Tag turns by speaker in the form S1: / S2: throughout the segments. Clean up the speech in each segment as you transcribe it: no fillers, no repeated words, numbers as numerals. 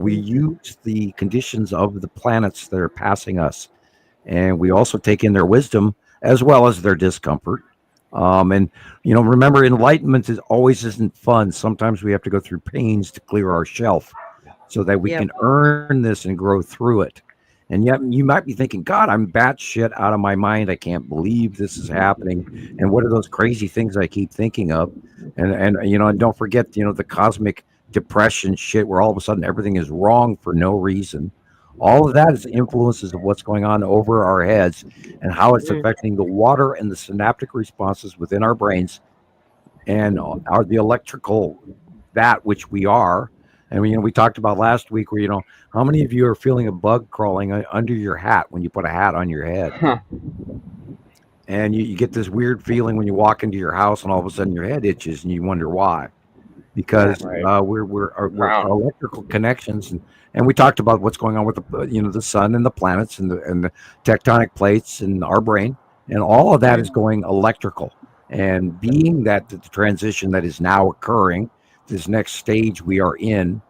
S1: We use the conditions of the planets that are passing us, and we also take in their wisdom as well as their discomfort. And remember, enlightenment is always isn't fun. Sometimes we have to go through pains to clear our shelf, so that we
S2: Yep.
S1: can earn this and grow through it. And yet, you might be thinking, "God, I'm batshit out of my mind. I can't believe this is happening. And what are those crazy things I keep thinking of?" And don't forget, the cosmic depression shit, where all of a sudden everything is wrong for no reason. All of that is influences of what's going on over our heads and how it's
S2: Mm.
S1: affecting the water and the synaptic responses within our brains and are the electrical that which we are. And we talked about last week where how many of you are feeling a bug crawling under your hat when you put a hat on your head,
S3: Huh.
S1: and you get this weird feeling when you walk into your house and all of a sudden your head itches and you wonder why,
S2: Yeah.
S1: because
S3: Right.
S1: we're
S3: Crown.
S1: electrical connections, and we talked about what's going on with the sun and the planets and the tectonic plates and our brain, and all of that
S2: Mm.
S1: is going electrical. And being that the transition that is now occurring, this next stage we are in,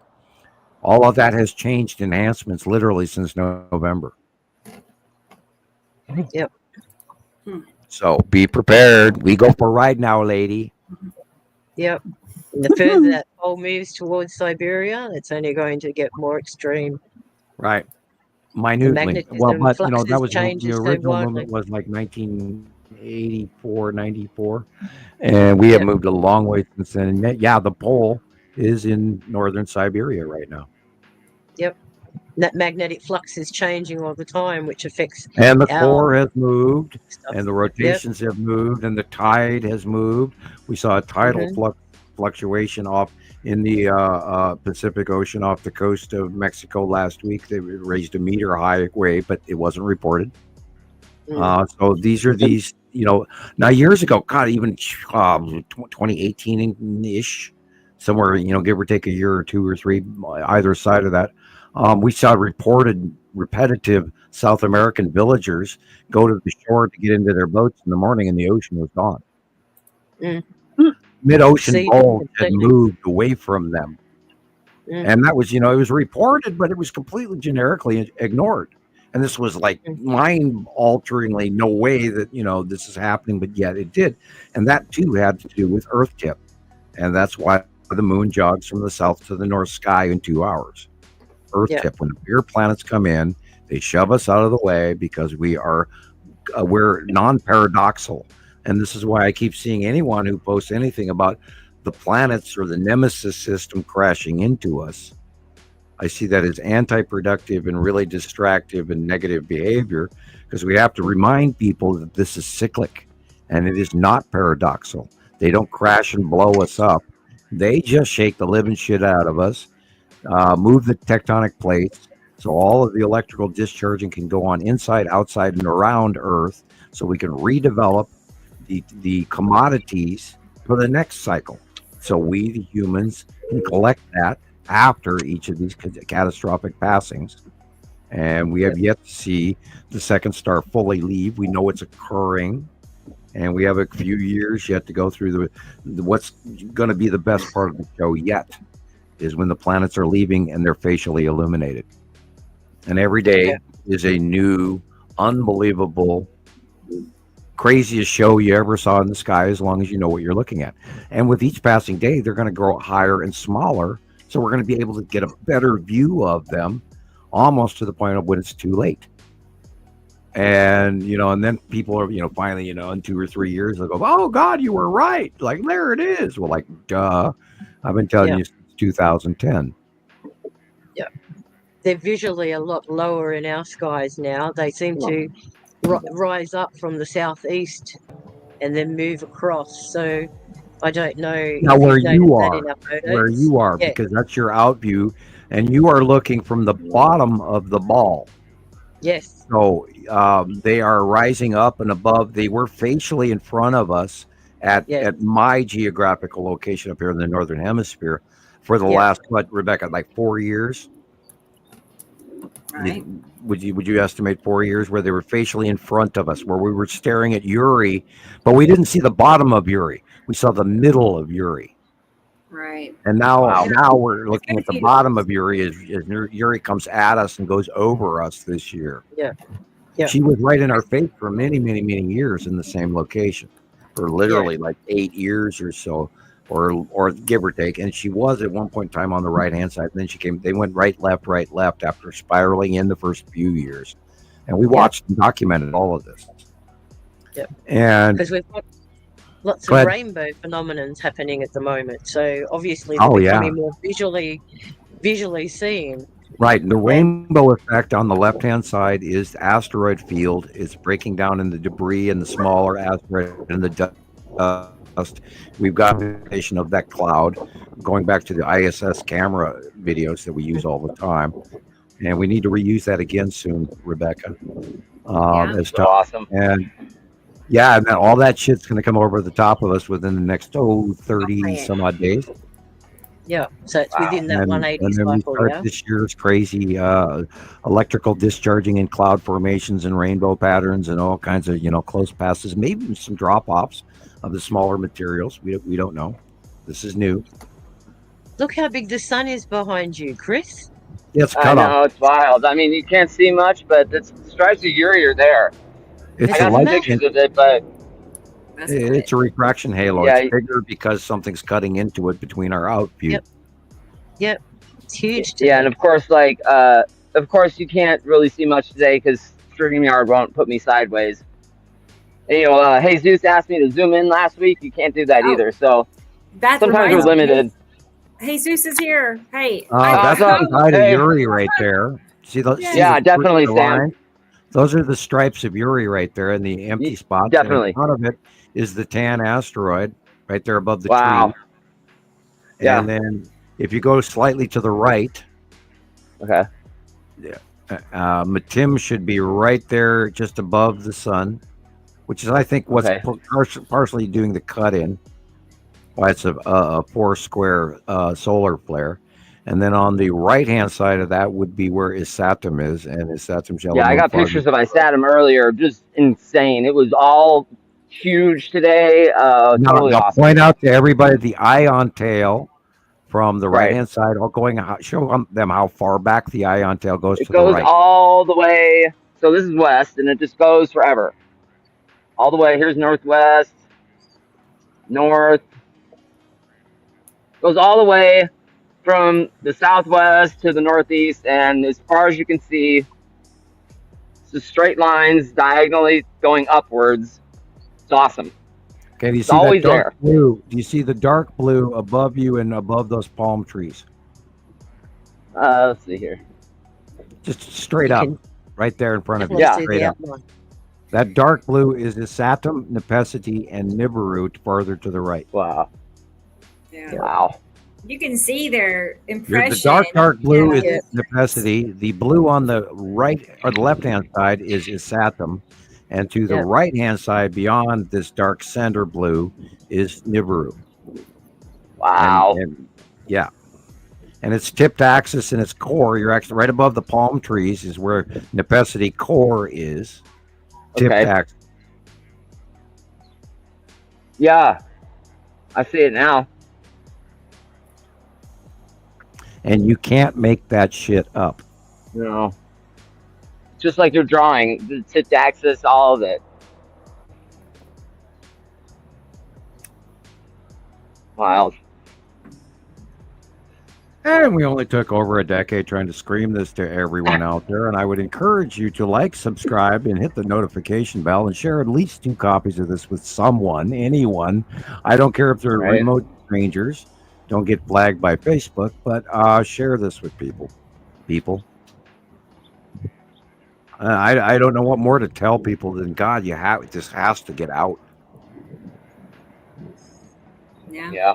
S1: all of that has changed enhancements literally since November.
S2: Yep.
S1: So be prepared. We go for a ride now, lady.
S2: Yep. And the further that pole moves towards Siberia, it's only going to get more extreme.
S1: Right.
S2: The
S1: Minutely. Well,
S2: magnetism
S1: but that
S2: fluxes
S1: was the
S2: changes so
S1: original
S2: widely.
S1: movement was like 1984, 94, and we have
S2: Yep.
S1: moved a long way since then. And yeah, the pole is in northern Siberia right now,
S2: Yep. That magnetic flux is changing all the time, which affects
S1: and the
S2: our
S1: core has moved,
S2: stuff.
S1: and the
S2: Yep.
S1: rotations have moved, and the tide has moved. We saw a tidal
S2: Hmm.
S1: fluctuation off in the Pacific Ocean off the coast of Mexico last week. They raised a meter high wave, but it wasn't reported.
S2: Mm.
S1: So these are now years ago, God, even 2018 ish, somewhere, give or take a year or two or three, either side of that. We saw reported repetitive South American villagers go to the shore to get into their boats in the morning, and the ocean was gone.
S2: Mm.
S1: Mid-ocean
S2: Exceeded
S1: bulge had
S2: completely.
S1: moved away from them,
S2: Mm.
S1: and that was, it was reported, but it was completely generically ignored. And this was like
S2: Mm.
S1: mind alteringly, no way that, this is happening, but yet it did. And that too had to do with Earth tip. And that's why the moon jogs from the south to the north sky in 2 hours. Earth
S2: Yeah.
S1: tip. When the bigger planets come in, they shove us out of the way because we're non-paradoxal. And this is why I keep seeing anyone who posts anything about the planets or the nemesis system crashing into us. I see that as anti-productive and really distractive and negative behavior, because we have to remind people that this is cyclic and it is not paradoxal. They don't crash and blow us up. They just shake the living shit out of us, move the tectonic plates, so all of the electrical discharging can go on inside, outside, and around Earth, so we can redevelop the commodities for the next cycle. So we, the humans, can collect that after each of these catastrophic passings. And we have yet to see the second star fully leave. We know it's occurring, and we have a few years yet to go through what's going to be the best part of the show yet is when the planets are leaving and they're facially illuminated. And every
S2: Yeah.
S1: day is a new, unbelievable, craziest show you ever saw in the sky, as long as you know what you're looking at. And with each passing day, they're going to grow higher and smaller. So we're going to be able to get a better view of them, almost to the point of when it's too late. And then people are, finally, in 2 or 3 years, they'll go, "Oh God, you were right. Like, there it is." Well, like, duh. I've been telling
S2: Yeah.
S1: you since 2010.
S2: Yeah. They're visually a lot lower in our skies now. They seem to rise up from the southeast and then move across. So I don't know
S1: Now,
S2: if you've noticed that in our
S1: where
S2: photos.
S1: you are,
S2: Yeah.
S1: because that's your out view, and you are looking from the bottom of the ball.
S2: Yes.
S1: So they are rising up and above. They were facially in front of us
S2: Yeah.
S1: at my geographical location up here in the northern hemisphere for the
S2: Yeah.
S1: last, what, Rebecca, like 4 years?
S4: Right.
S1: Would you estimate 4 years where they were facially in front of us, where we were staring at Uri, but we didn't see the bottom of Uri. We saw the middle of Uri.
S3: Right.
S1: And now,
S4: Wow.
S1: now we're looking at the
S3: Maybe-
S1: bottom of Uri as Uri comes at us and goes over us this year.
S2: Yeah. Yeah.
S1: She was right in our face for many, many, many years in the same location, for literally like 8 years or so, or give or take. And she was at one point in time on the right hand side. And then she came. They went right, left after spiraling in the first few years. And we watched and documented all of this.
S2: Yeah.
S1: And
S2: Because we've got lots
S1: Go
S2: of
S1: ahead.
S2: rainbow phenomenons happening at the moment. So obviously
S1: Oh,
S2: they're
S1: yeah.
S2: becoming more visually seen.
S1: right, the rainbow effect on the left-hand side is the asteroid field. It's breaking down in the debris and the smaller asteroid and the dust. We've got information of that cloud going back to the ISS camera videos that we use all the time, and we need to reuse that again soon, Rebecca.
S3: Yeah.
S1: As
S4: So
S1: tough.
S4: awesome.
S1: And yeah, and then all that shit's going to come over the top of us within the next 30 some odd days.
S2: Yeah. So it's
S4: Wow.
S2: within that
S1: And
S2: 180
S1: then we
S2: cycle,
S1: start
S2: yeah.
S1: this year's crazy electrical discharging in cloud formations and rainbow patterns and all kinds of close passes, maybe some drop offs of the smaller materials. We don't know. This is new.
S2: Look how big the sun is behind you, Chris.
S1: It's
S4: I
S1: cut off.
S4: know, it's wild. I mean, you can't see much, but the stripes of Uri are there.
S1: It's
S4: I
S1: a
S4: got some
S1: light.
S4: pictures of it, but
S3: That's
S1: It's a refraction halo.
S4: Yeah,
S1: It's bigger because something's cutting into it between our out view.
S2: Yep. Yep. It's huge.
S4: yeah, and of course, of course, you can't really see much today because StreamYard won't put me sideways. And, Jesus asked me to zoom in last week. You can't do that
S3: Oh.
S4: either. So
S3: that
S4: sometimes we're
S3: reminds me.
S4: limited.
S3: Hey, Zeus is here. Hey.
S1: That's
S4: Awesome.
S1: the side of
S4: Hey.
S1: Uri right there. See those?
S3: Yeah.
S1: see
S4: Yeah,
S1: the
S4: definitely,
S1: the
S4: Sam.
S1: line? Those are the stripes of Uri right there, and the empty spots.
S4: definitely.
S1: And in front of it is the tan asteroid right there above the
S4: Wow.
S1: tree.
S4: Yeah.
S1: And then if you go slightly to the right,
S4: Okay.
S1: Matim should be right there, just above the sun, which is, I think, what's
S4: Okay.
S1: partially doing the cut in. Why it's a 4 square solar flare. And then on the right hand side of that would be where Isatum is, and Isatum
S4: Yeah, I got pictures of Isatum earlier. Just insane. It was all huge today. Totally
S1: Now
S4: awesome.
S1: point out to everybody the ion tail from the
S4: Right.
S1: right hand side, all going. Show them how far back the ion tail goes
S4: It
S1: to the
S4: goes
S1: right.
S4: all the way. So this is west, and it just goes forever. All the way. Here's northwest, north. Goes all the way from the southwest to the northeast, and as far as you can see, it's just straight lines diagonally going upwards. It's awesome.
S1: Okay, do you
S4: It's
S1: see that
S4: always
S1: dark blue? Do you see the dark blue above you and above those palm trees?
S4: Let's see here.
S1: Just straight
S2: You
S1: up,
S2: can
S1: right there in front of you.
S2: definitely
S4: Yeah.
S2: see
S1: Straight
S2: the
S1: up.
S2: outline.
S1: That dark blue is Isatum, Nepacity, and Nibiru farther to the right.
S4: Wow.
S3: Yeah.
S4: Wow.
S3: You can see their
S1: The
S3: impression.
S1: dark blue
S3: Yeah.
S1: is Nepacity. The blue on the right or the left hand side is Isatum. And to the
S2: Yeah.
S1: right hand side, beyond this dark center blue, is Nibiru.
S4: Wow.
S1: And yeah. And its tipped axis and its core, you're actually right above the palm trees, is where Nepacity core is. Tipped
S4: Okay.
S1: axis.
S4: Yeah. I see it now.
S1: And you can't make that shit up.
S4: No. Just like you're drawing, the tipped axis, all of it. Wild.
S1: And we only took over a decade trying to scream this to everyone out there. And I would encourage you to like, subscribe, and hit the notification bell and share at least 2 copies of this with someone, anyone. I don't care if they're
S4: Right.
S1: remote strangers. Don't get flagged by Facebook, but share this with people. I don't know what more to tell people than God. This has to get out.
S3: Yeah.
S4: Yeah.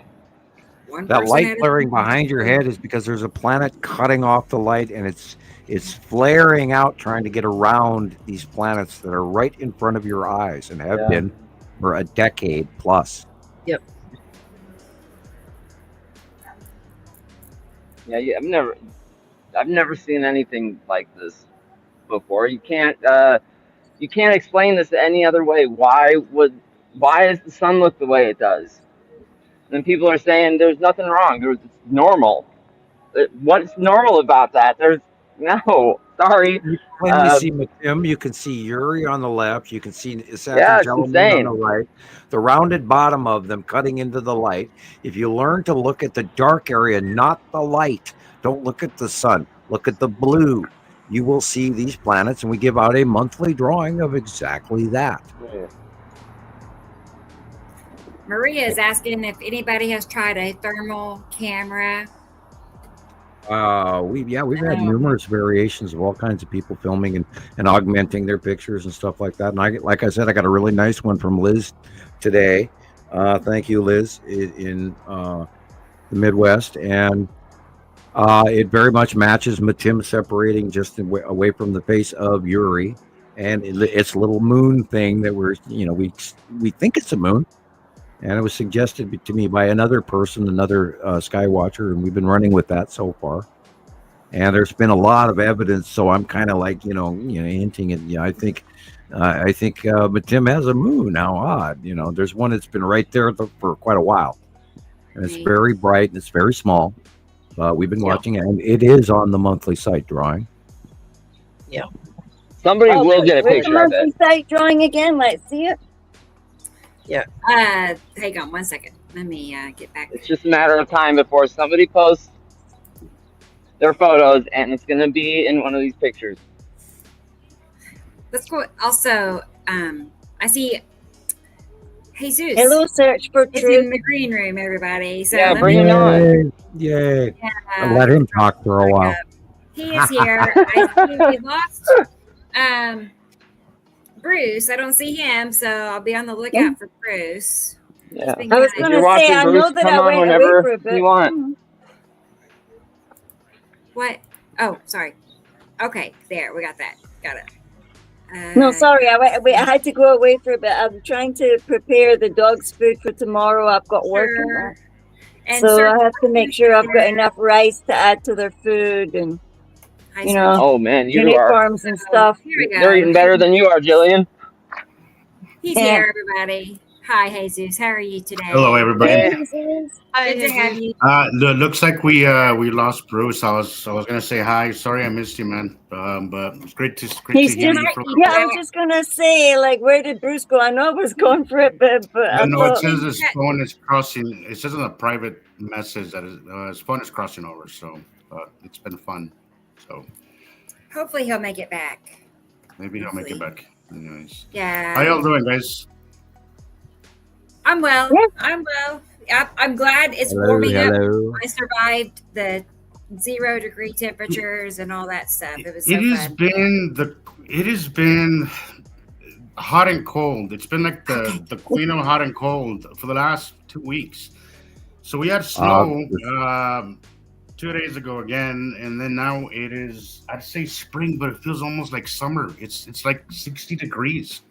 S3: One
S1: That
S3: person
S1: light
S3: at a
S1: flaring
S3: time.
S1: behind your head is because there's a planet cutting off the light, and it's flaring out, trying to get around these planets that are right in front of your eyes and have
S4: Yeah.
S1: been for a decade plus.
S4: Yeah, I've never seen anything like this before. You can't explain this any other way. Why does the sun look the way it does? And people are saying there's nothing wrong. It's normal. What's normal about that? There's no. Sorry.
S1: When you see Matim, you can see Uri on the left. You can see Saturn
S4: Yeah, it's
S1: Jalamoon on
S4: insane.
S1: the right. The rounded bottom of them cutting into the light. If you learn to look at the dark area, not the light, don't look at the sun. Look at the blue. You will see these planets, and we give out a monthly drawing of exactly that.
S3: Maria is asking if anybody has tried a thermal camera.
S1: We've had numerous variations of all kinds of people filming and augmenting their pictures and stuff like that. And like I said, I got a really nice one from Liz today. Thank you, Liz, in the Midwest, and it very much matches Matim separating just away from the face of Uri, and it's a little moon thing that we think it's a moon. And it was suggested to me by another person, another sky watcher, and we've been running with that so far. And there's been a lot of evidence, so I'm kind of like, hinting at, I think Matim has a moon. How odd, There's one that's been right there for quite a while, and it's very bright and it's very small. We've been watching it, and it is on the monthly site drawing.
S2: Yeah.
S4: Somebody will get a
S5: where's
S4: picture of
S5: the
S4: it.
S5: site drawing again? Let's see it.
S3: Hang on 1 second. Let me get back.
S4: It's just a matter of time before somebody posts their photos, and it's going to be in one of these pictures.
S3: Let's go. Also, I see Jesus.
S5: Hello, search for
S3: It's
S5: truth.
S3: in the green room, everybody. So
S4: Yeah,
S3: let
S4: bring
S3: me,
S4: it on.
S1: Yay!
S3: uh,
S1: Let him talk for a while.
S3: He is here. I see we lost Bruce. I don't see him, so I'll be on the lookout for Bruce.
S4: Yeah.
S3: He's been
S5: I was
S3: kinda-
S5: going
S4: you're
S5: to say,
S4: watching
S5: I
S4: Bruce,
S5: know that
S4: come
S5: I
S4: on
S5: went away
S4: whenever
S5: for a bit.
S4: you want.
S3: What? Oh, sorry. Okay, there. We got that. Got it.
S5: No, sorry, I had to go away for a bit. I'm trying to prepare the dog's food for tomorrow. I've got work in
S3: Sure.
S5: that.
S3: And
S5: So
S3: Sir
S5: I have to make sure I've got
S3: Jordan-
S5: enough rice to add to their food and,
S3: Hi,
S5: you
S3: Sir
S5: know,
S4: Oh, man, you are.
S5: uniforms and stuff.
S3: Here we go.
S4: They're eating better than you are, Jillian.
S3: He's
S5: Yeah.
S3: here, everybody. Hi, Jesus. How are you today?
S6: Hello, everybody.
S4: Hey.
S3: Good to have you.
S6: Looks like we lost Bruce. I was gonna say hi. Sorry, I missed you, man. But it's great to
S5: He's
S6: hear
S5: just,
S6: you. From,
S5: yeah, I was just going to say, like, where did Bruce go? I know I was going for it, but I
S6: no, it
S5: thought,
S6: says his phone is crossing. It says in a private message that his phone is crossing over. So it's been fun. So
S3: Hopefully, he'll make it back.
S6: maybe he'll make it back. Anyways,
S3: Yeah.
S6: how y'all doing, guys?
S3: I'm well.
S5: Yeah.
S3: I'm well. I'm glad it's
S1: Hello,
S3: warming up.
S1: hello.
S3: I survived the 0-degree temperatures and all that stuff. It was so
S6: It has been hot and cold. It's been like the queen of hot and cold for the last 2 weeks. So we had snow 2 days ago again, and then now it is, I'd say spring, but it feels almost like summer. It's like 60 degrees.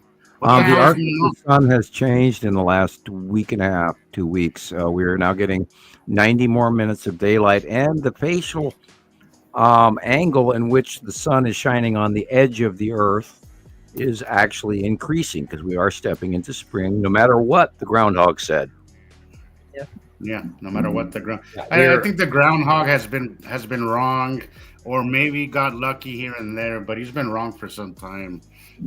S6: What the
S1: The
S6: hell is
S1: arc
S6: going
S1: of the sun has changed in the last week and a half, 2 weeks. We are now getting 90 more minutes of daylight, and the facial angle in which the sun is shining on the edge of the earth is actually increasing because we are stepping into spring, no matter what the groundhog said.
S6: Yeah, no matter what the ground.
S1: Yeah,
S6: I think the groundhog has been wrong, or maybe got lucky here and there, but he's been wrong for some time.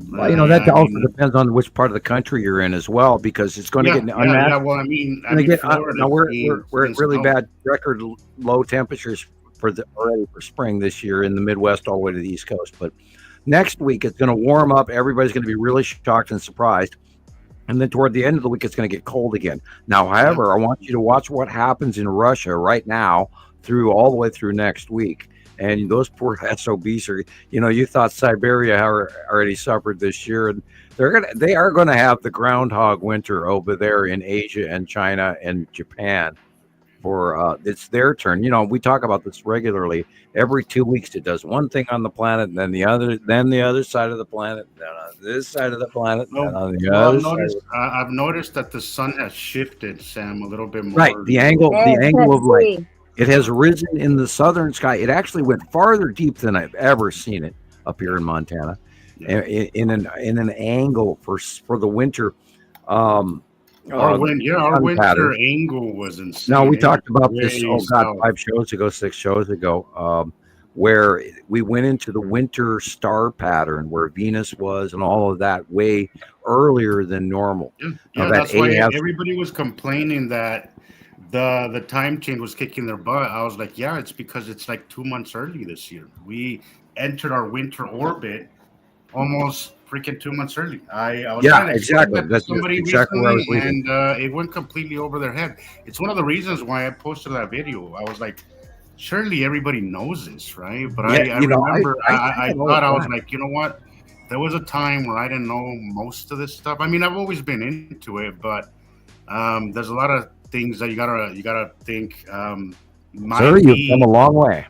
S1: Well, that also depends on which part of the country you're in as well, because it's going to get unmatched.
S6: Yeah, well, I mean, Florida,
S1: Now we're at really bad record low temperatures already for spring this year in the Midwest all the way to the East Coast. But next week it's going to warm up. Everybody's going to be really shocked and surprised. And then toward the end of the week, it's going to get cold again. Now, however, I want you to watch what happens in Russia right now through all the way through next week. And those poor SOBs are, you thought Siberia already suffered this year, and they are going to have the groundhog winter over there in Asia and China and Japan. For it's their turn. We talk about this regularly. Every 2 weeks, it does one thing on the planet, and then the other side of the planet, then on this side of the planet, then on the other side.
S6: I've noticed that the sun has shifted, Sam, a little bit more.
S1: Right, the angle of light.
S5: see.
S1: It has risen in the southern sky. It actually went farther deep than I've ever seen it up here in Montana, in an angle for the winter.
S6: Our
S1: sun
S6: winter
S1: pattern.
S6: angle was insane.
S1: Now we
S6: It
S1: talked
S6: was
S1: about this.
S6: way
S1: Oh God,
S6: south.
S1: 5 shows ago, 6 shows ago, where we went into the winter star pattern where Venus was and all of that way earlier than normal.
S6: Yeah,
S1: Now
S6: yeah,
S1: that
S6: that's why
S1: AF,
S6: everybody was complaining that the time change was kicking their butt. I was like, yeah, it's because it's like 2 months early this year. We entered our winter orbit almost freaking 2 months early. I was
S1: yeah,
S6: trying to explain
S1: exactly.
S6: that to
S1: That's
S6: somebody
S1: exactly where I was
S6: recently,
S1: leading.
S6: and it went completely over their head. It's one of the reasons why I posted that video. I was like, surely everybody knows this, right? But
S1: Yeah,
S6: I
S1: you know,
S6: remember
S1: I
S6: I
S1: know
S6: thought I was
S1: that.
S6: like, you know what? There was a time where I didn't know most of this stuff. I mean, I've always been into it, but there's a lot of things that you gotta think
S1: Sir,
S6: might
S1: you've come
S6: be.
S1: a long way.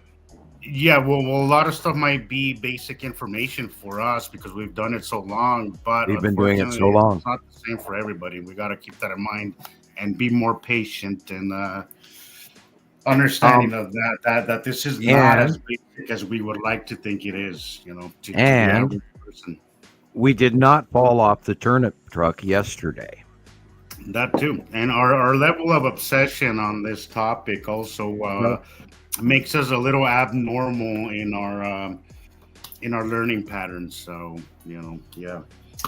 S6: Yeah, well, a lot of stuff might be basic information for us because we've done it so long, but
S1: We've been doing it so
S6: unfortunately,
S1: long.
S6: it's not the same for everybody. We got to keep that in mind and be more patient and understanding of that this is not as
S1: And
S6: basic as we would like to think it is. You know, to the
S1: and
S6: average person.
S1: we did not fall off the turnip truck yesterday.
S6: That too, and our level of obsession on this topic also
S1: No.
S6: makes us a little abnormal in our learning patterns. So yeah.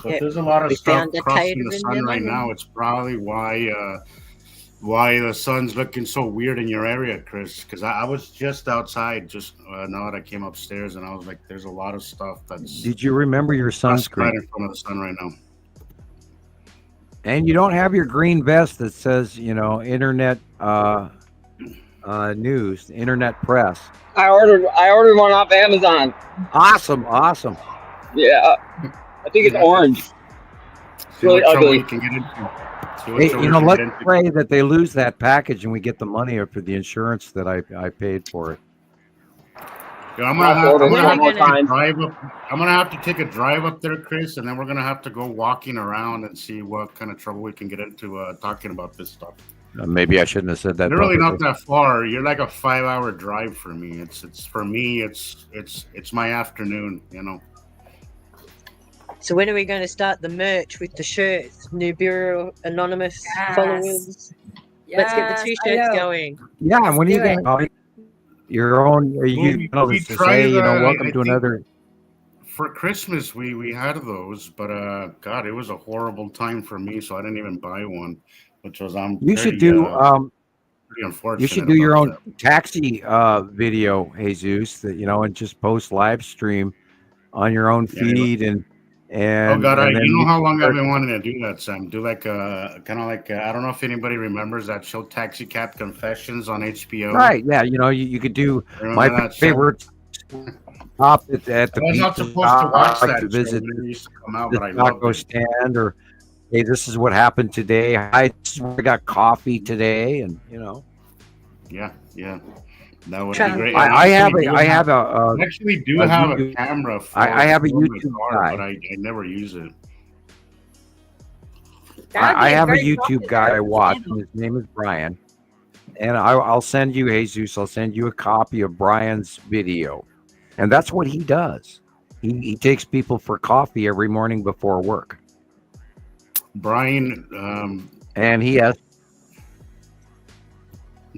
S6: But
S2: Yeah,
S6: there's a lot of
S2: we
S6: stuff
S2: found a
S6: crossing
S2: tater
S6: the
S2: in
S6: sun
S2: the
S6: right
S2: lemon.
S6: now. It's probably why the sun's looking so weird in your area, Chris. Because I was just outside just now that I came upstairs, and I was like, "There's a lot of stuff that's
S1: Did you remember your
S6: classified
S1: sunscreen?
S6: in front of the sun right now."
S1: And you don't have your green vest that says, internet news, internet press.
S4: I ordered one off Amazon.
S1: Awesome, awesome.
S4: Yeah, I think it's orange.
S6: See
S4: Really
S6: what trouble
S4: ugly.
S6: you can get into. See what
S1: Hey,
S6: trouble you can
S1: let's
S6: get into.
S1: pray that they lose that package and we get the money for the insurance that I paid for it.
S6: Yeah, I'm
S4: I'll
S6: gonna
S4: order
S6: I'm
S2: When
S6: gonna
S2: are
S6: have
S2: we
S6: to
S2: gonna?
S6: take a drive up. I'm gonna have to take a drive up there, Chris, and then we're gonna have to go walking around and see what kind of trouble we can get into talking about this stuff.
S1: Maybe I shouldn't have said that.
S6: You're really not
S1: publicly.
S6: that far. You're like a 5-hour drive for me. It's for me. It's my afternoon.
S2: So when are we going to start the merch with the shirts? Nibiru Anonymous
S3: Yes.
S2: followers. Let's get the
S3: Yes, I
S2: t-shirts
S3: know.
S2: going.
S1: Yeah, and when are you
S3: do it.
S1: going to your own? Are you
S6: We
S1: going to
S6: tried.
S1: say, welcome
S6: I
S1: to
S6: think
S1: another?
S6: for Christmas we had those, but God, it was a horrible time for me, so I didn't even buy one, which was
S1: You should do.
S6: pretty unfortunate.
S1: You should do your
S6: about
S1: own
S6: that.
S1: taxi video, Jesus. That and just post live stream on your own
S6: Yeah,
S1: feed and
S6: oh God,
S1: and then
S6: you know
S1: you
S6: how long I've
S1: start-
S6: been wanting to do that, Sam. Do like kind of like I don't know if anybody remembers that show Taxi Cab Confessions on HBO.
S1: right? Yeah, you could do
S6: Remember
S1: my
S6: that show?
S1: favorite stop at the
S6: I was not
S1: pizza
S6: supposed to watch
S1: shop
S6: that
S1: to
S6: show
S1: visit
S6: when it used to come out,
S1: the
S6: but I loved
S1: taco
S6: it.
S1: stand, or hey, this is what happened today. I got coffee today, and
S6: Yeah, that would
S2: Try-
S6: be great.
S1: I have
S6: I actually do
S1: a
S6: have a
S1: YouTube-
S6: camera. For,
S1: I have a
S6: for my
S1: YouTube
S6: car,
S1: guy.
S6: but I never use it.
S3: That would
S1: I
S3: be a
S1: have a
S3: very
S1: YouTube guy I
S3: popular
S1: watch,
S3: channel.
S1: and his name is Brian. And I'll send you, Jesus, I'll send you a copy of Brian's video. And that's what he does. He takes people for coffee every morning before work.
S6: Brian,
S1: And he has,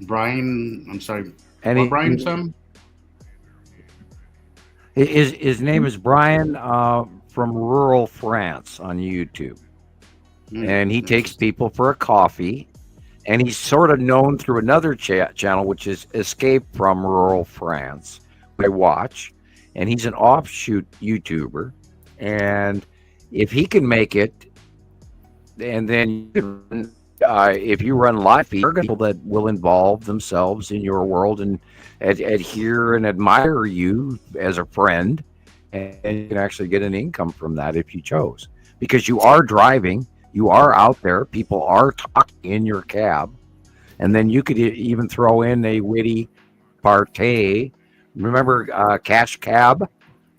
S6: I'm sorry.
S1: and
S6: What
S1: he,
S6: Brian, Sam?
S1: his name is Brian from rural France on YouTube. And he takes people for a coffee. And he's sort of known through another channel, which is Escape from Rural France. I watch, and he's an offshoot YouTuber. And if he can make it, and then if you run live feed, there are people that will involve themselves in your world and adhere and admire you as a friend, and you can actually get an income from that if you chose, because you are driving. You are out there. People are talking in your cab. And then you could even throw in a witty partay. Remember Cash Cab?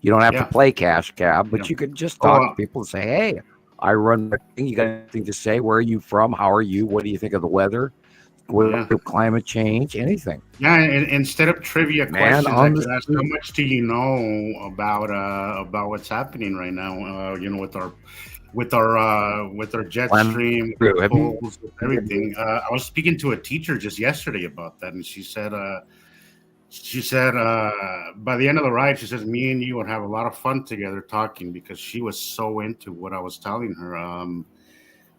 S1: You don't have
S6: Yeah.
S1: to play Cash Cab, but
S6: Yeah.
S1: you could just talk to people and say, hey, I run the thing. You got anything to say? Where are you from? How are you? What do you think of the weather? What of climate change? Anything.
S6: Yeah, and instead of trivia
S1: Man,
S6: questions,
S1: on
S6: I
S1: the
S6: could ask, how much do you know about what's happening right now? With our with our jet
S1: Plan
S6: stream,
S1: through. Have you-
S6: polls, with everything. I was speaking to a teacher just yesterday about that, and she said by the end of the ride, she says me and you would have a lot of fun together talking, because she was so into what I was telling her.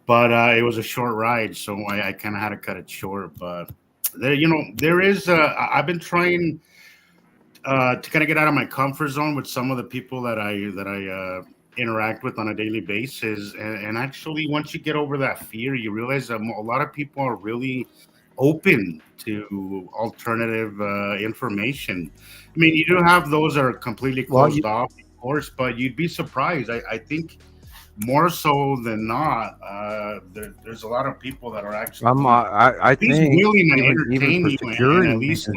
S6: But it was a short ride, so I kind of had to cut it short. But there is. I've been trying to kind of get out of my comfort zone with some of the people that I interact with on a daily basis, and actually, once you get over that fear, you realize that a lot of people are really open to alternative information. I mean, you do have those that are completely closed off, of course, but you'd be surprised. I think more so than not, there's a lot of people that are actually
S1: I
S6: at least
S1: think
S6: willing to
S1: even
S6: entertain
S1: for
S6: you
S1: security
S6: and
S1: reasons,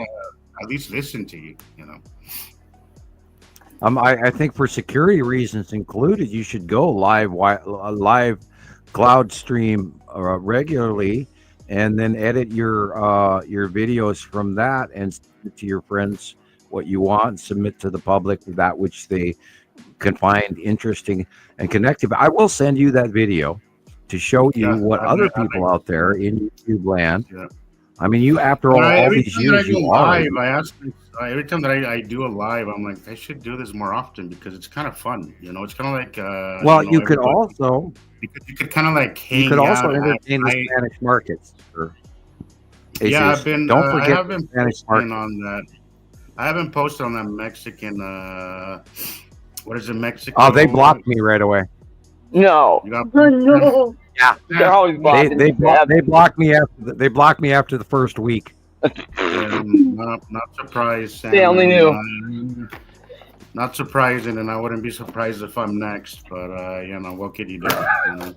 S6: at least listen to you. You know.
S1: I think for security reasons included, you should go live cloud stream regularly, and then edit your videos from that and send to your friends what you want, submit to the public that which they can find interesting and connective. I will send you that video to show you what other people out there in YouTube land.
S6: Yeah.
S1: I mean, you after all these years, you are.
S6: I ask every time that I do a live, I'm like, I should do this more often because it's kind of fun. You know, it's kind of like.
S1: Well, you could also.
S6: Because you could kind of like hang
S1: you could also
S6: out
S1: entertain the Spanish markets.
S6: Yeah, I've been.
S1: Don't forget
S6: I have been
S1: Spanish
S6: posting
S1: market.
S6: on that. I haven't posted on that Mexican. What is it, Mexican?
S1: Oh, they blocked me right away.
S4: No,
S6: You got-
S5: Oh no!
S1: Yeah,
S4: they're always blocking.
S1: they blocked me after the first week.
S6: not surprised. Sam,
S4: They only knew.
S6: Not surprising, and I wouldn't be surprised if I'm next. But what could you do? You know?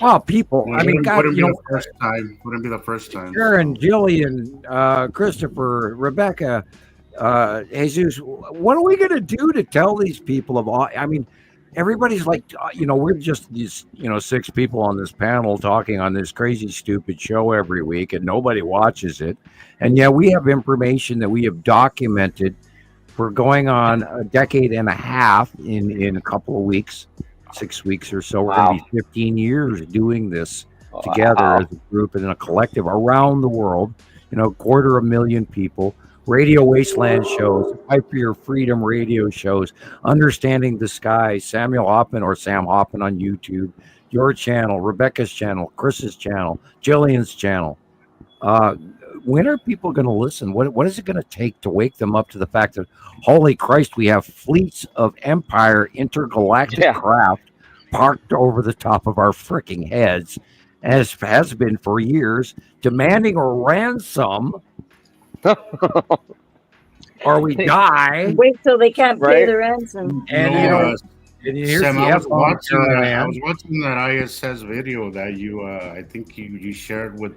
S1: Well, people. I mean, God,
S6: wouldn't be
S1: you
S6: the
S1: know,
S6: first time. Wouldn't be the first time.
S1: Sharon, Jillian, Christopher, Rebecca, Jesus. What are we going to do to tell these people of all? I mean, everybody's like, we're just these, 6 people on this panel talking on this crazy, stupid show every week, and nobody watches it. And yet we have information that we have documented for going on a decade and a half in a couple of weeks, 6 weeks or so. We're going to be 15 years doing this together as a group and a collective around the world. 250,000 people. Radio Wasteland shows, Fight for Your Freedom radio shows, Understanding the Sky, Samuel Hoffman or Sam Hoffman on YouTube, your channel, Rebecca's channel, Chris's channel, Jillian's channel. When are people going to listen? What is it going to take to wake them up to the fact that, holy Christ, we have fleets of Empire intergalactic craft parked over the top of our freaking heads, as has been for years, demanding a ransom or we die.
S5: Wait till they can't pay
S4: Right.
S5: the ransom.
S1: And here's
S6: Sam,
S1: the
S6: I was watching that. I
S1: man.
S6: was watching that ISS video that you, I think you shared with